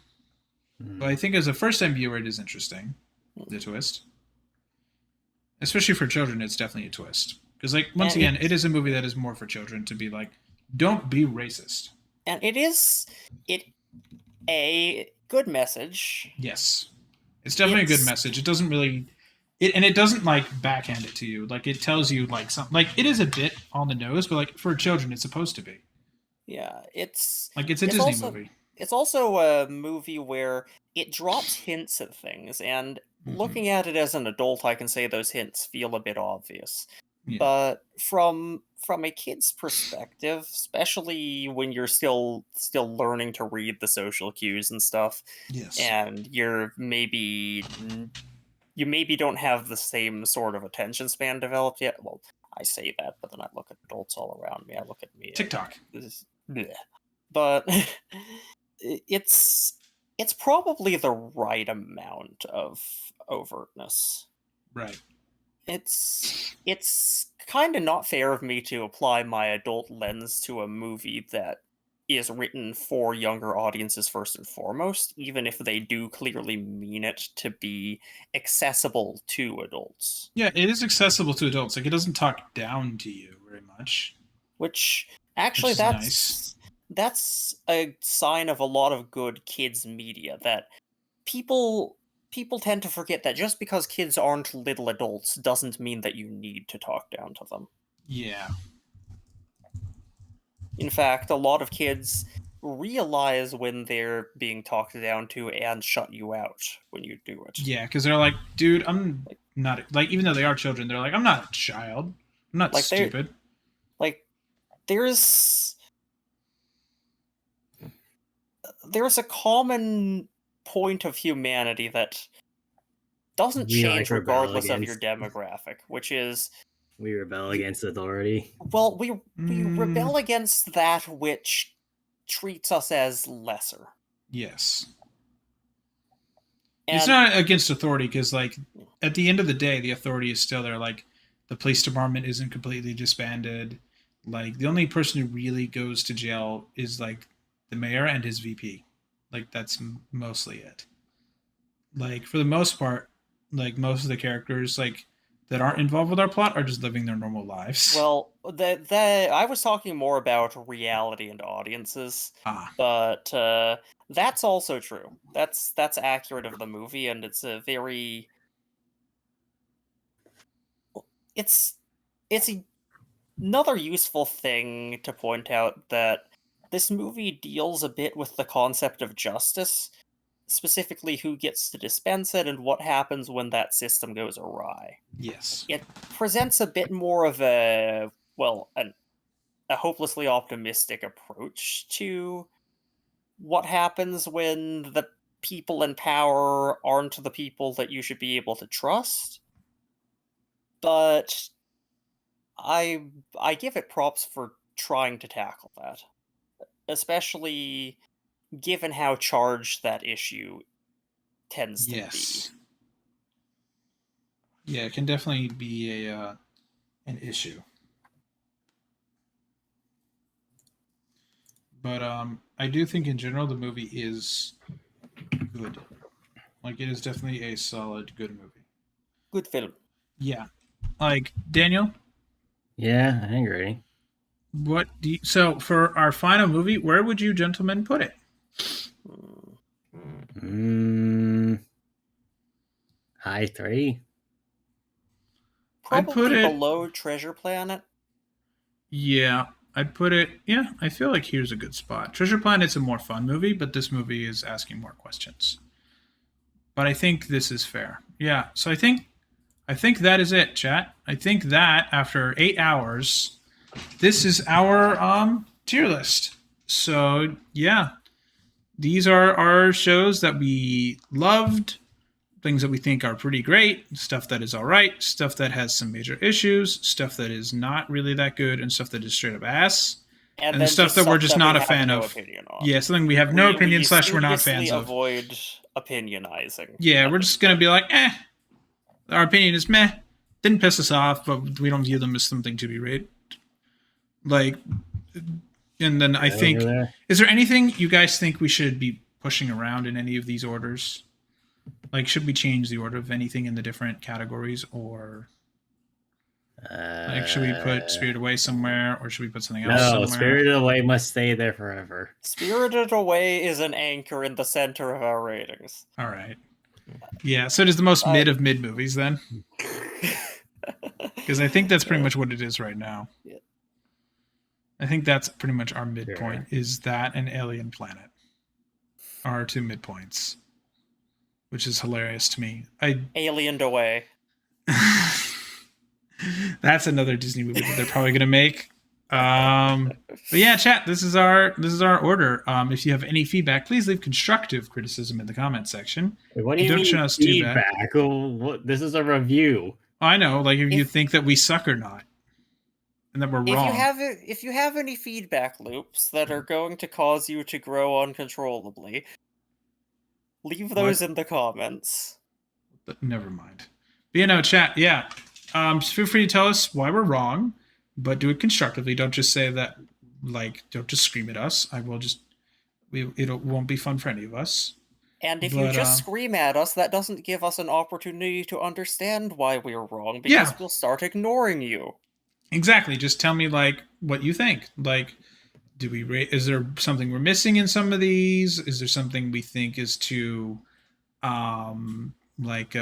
But I think as a first time viewer, it is interesting the twist, especially for children. It's definitely a twist because, like, once And again, it is a movie that is more for children to be like, don't be racist. And it is it a good message. Yes, it's definitely a good It's message. It doesn't really, it doesn't like backhand it to you. Like it tells you like something. Like it is a bit on the nose, but like for children, it's supposed to be. yeah, it's Like it's a it's Disney also movie. it's also a movie where it drops hints at things, and looking at it as an adult, I can say those hints feel a bit obvious. Yeah. But from a kid's perspective, especially when you're still learning to read the social cues and stuff, Yes. and you maybe don't have the same sort of attention span developed yet. Well, I say that, but then I look at adults all around me. I look at me. TikTok. But it's probably the right amount of overtness. Right. It's kind of not fair of me to apply my adult lens to a movie that is written for younger audiences first and foremost, even if they do clearly mean it to be accessible to adults. Yeah, it is accessible to adults. Like it doesn't talk down to you very much. Which actually Which is nice. that's a sign of a lot of good kids media, that people tend to forget that just because kids aren't little adults doesn't mean that you need to talk down to them. Yeah. In fact, a lot of kids realize when they're being talked down to and shut you out when you do it. Yeah, because they're like, dude, I'm not like even though they are children, they're like, I'm not a child. I'm not Like, stupid. Like there's a common point of humanity that doesn't We, like, change rebel regardless of your against- demographic, which is We rebel against authority. well, we rebel against that which treats us as lesser. Yes. And It's not against authority because, like, at the end of the day, the authority is still there. Like, the police department isn't completely disbanded. Like, the only person who really goes to jail is, like, the mayor and his VP. Like, that's mostly it. Like, for the most part, like, most of the characters, like, that aren't involved with our plot are just living their normal lives. well, I was talking more about reality and audiences, but that's also true. That's accurate of the movie, and it's a very it's another useful thing to point out that this movie deals a bit with the concept of justice, specifically who gets to dispense it and what happens when that system goes awry. Yes. It presents a bit more of a hopelessly optimistic approach to what happens when the people in power aren't the people that you should be able to trust. But I give it props for trying to tackle that, especially given how charged that issue tends to Yes. be. Yeah, it can definitely be an issue. But I do think in general the movie is good. Like it is definitely a solid, good movie. Good film. Yeah. Like Daniel, Yeah, I agree. what do you, so for our final movie, where would you gentlemen put it? Mm, High 3. I'd Probably put it- below Treasure Planet. Yeah, I'd put it. Yeah, I feel like here's a good spot. Treasure Planet's a more fun movie, but this movie is asking more questions. But I think this is fair. Yeah, so I think that is it, chat. I think that after 8 hours, this is our tier list. So yeah, these are our shows that we loved, things that we think are pretty great, stuff that is all right, stuff that has some major issues, stuff that is not really that good, and stuff that is straight up ass. And then stuff that we're just not we a have fan no of. opinion on. Yeah, something we have no opinion / we're not studiously fans of. avoid opinionizing. Yeah, we're just gonna be like, our opinion is meh. Didn't piss us off, but we don't view them as something to be rated. Like, and then I think, is there anything you guys think we should be pushing around in any of these orders? Like, should we change the order of anything in the different categories, or like, should we put Spirited Away somewhere, or should we put something else somewhere? No, Spirited Away must stay there forever. Spirited Away is an anchor in the center of our ratings. All right. Yeah, so it is the most mid of mid movies then, because I think that's pretty much what it is right now. Yeah. I think that's pretty much our midpoint. Is that and Alien Planet are our two midpoints, which is hilarious to me. Aliened Away. That's another Disney movie that they're probably gonna make. But yeah, chat. This is our order. If you have any feedback, please leave constructive criticism in the comment section. Wait, what do you Don't mean show us too bad. feedback? This is a review. I know, like if you If- think that we suck or not, and that we're wrong. If you have any feedback loops that are going to cause you to grow uncontrollably, leave those in the comments. But never mind. But you know, chat. Yeah. Just feel free to tell us why we're wrong, but do it constructively. Don't just say that. Like, don't just scream at us. It won't be fun for any of us. And if you just scream at us, that doesn't give us an opportunity to understand why we're wrong, because Yeah. we'll start ignoring you. Exactly. Just tell me like what you think. Like, is there something we're missing in some of these? Is there something we think is too, like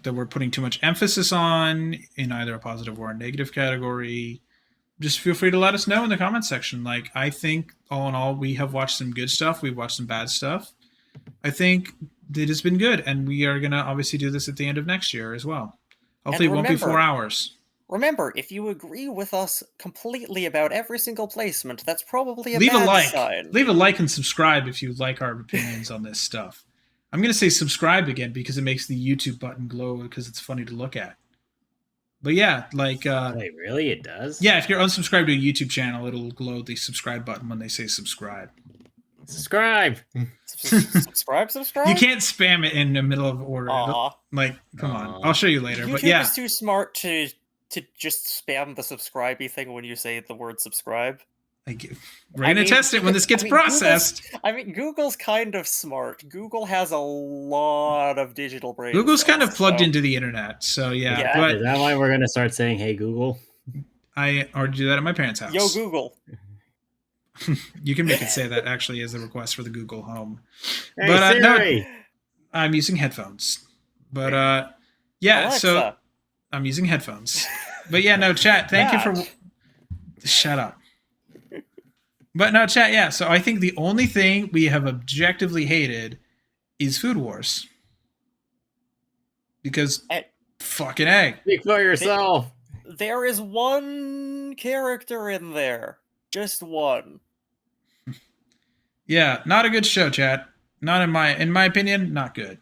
that we're putting too much emphasis on in either a positive or a negative category? Just feel free to let us know in the comment section. Like, I think all in all, we have watched some good stuff. We've watched some bad stuff. I think it has been good, and we are gonna obviously do this at the end of next year as well. Hopefully, it won't be 4 hours. Remember, if you agree with us completely about every single placement, that's probably a Leave a bad like. sign. Leave a like and subscribe if you like our opinions on this stuff. I'm going to say subscribe again because it makes the YouTube button glow because it's funny to look at. But yeah, like... Wait, really? It does? Yeah, if you're unsubscribed to a YouTube channel, it'll glow the subscribe button when they say subscribe. Subscribe! Subscribe? You can't spam it in the middle of order. Aw. Like, come on. I'll show you later. YouTube But yeah. is too smart to just spam the subscribe-y thing when you say the word subscribe. We're going to test it when this gets processed. Google's kind of smart. Google has a lot of digital brain. Google's kind of cells, plugged so- into the internet. So yeah. Yeah. But Is that why we're going to start saying, hey, Google? I already do that at my parents' house. Yo, Google. You can make it say that actually as a request for the Google Home. Hey, But, Siri! I'm using headphones. But yeah, Alexa. so I'm using headphones. But yeah, no, chat, thank you for Matt. shut up. But no, chat, yeah. So I think the only thing we have objectively hated is Food Wars. Because fucking A. Speak for yourself! There is one character in there. Just one. Yeah, not a good show, chat. Not in my opinion, not good.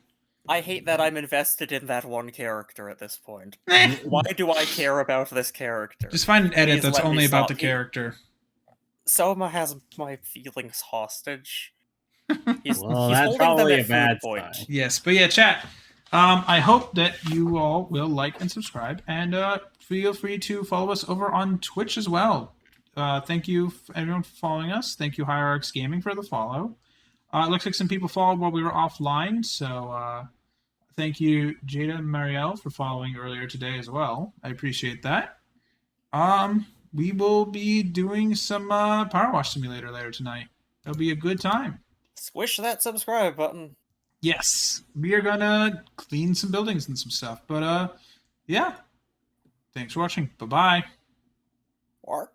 I hate that I'm invested in that one character at this point. Eh. Why do I care about this character? Just find an edit Please that's let me only about the stop. character. Soma has my feelings hostage. He's Well, he's that's holding them probably at a food bad point. sign. Yes, but yeah, chat. I hope that you all will like and subscribe, and feel free to follow us over on Twitch as well. Thank you, everyone, for following us. Thank you, Hierarchs Gaming, for the follow. It looks like some people followed while we were offline, so thank you, Jada and Marielle, for following earlier today as well. I appreciate that. We will be doing some Power Wash Simulator later tonight. It'll be a good time. Squish that subscribe button. Yes, we are gonna clean some buildings and some stuff. But yeah, thanks for watching. Bye bye. Or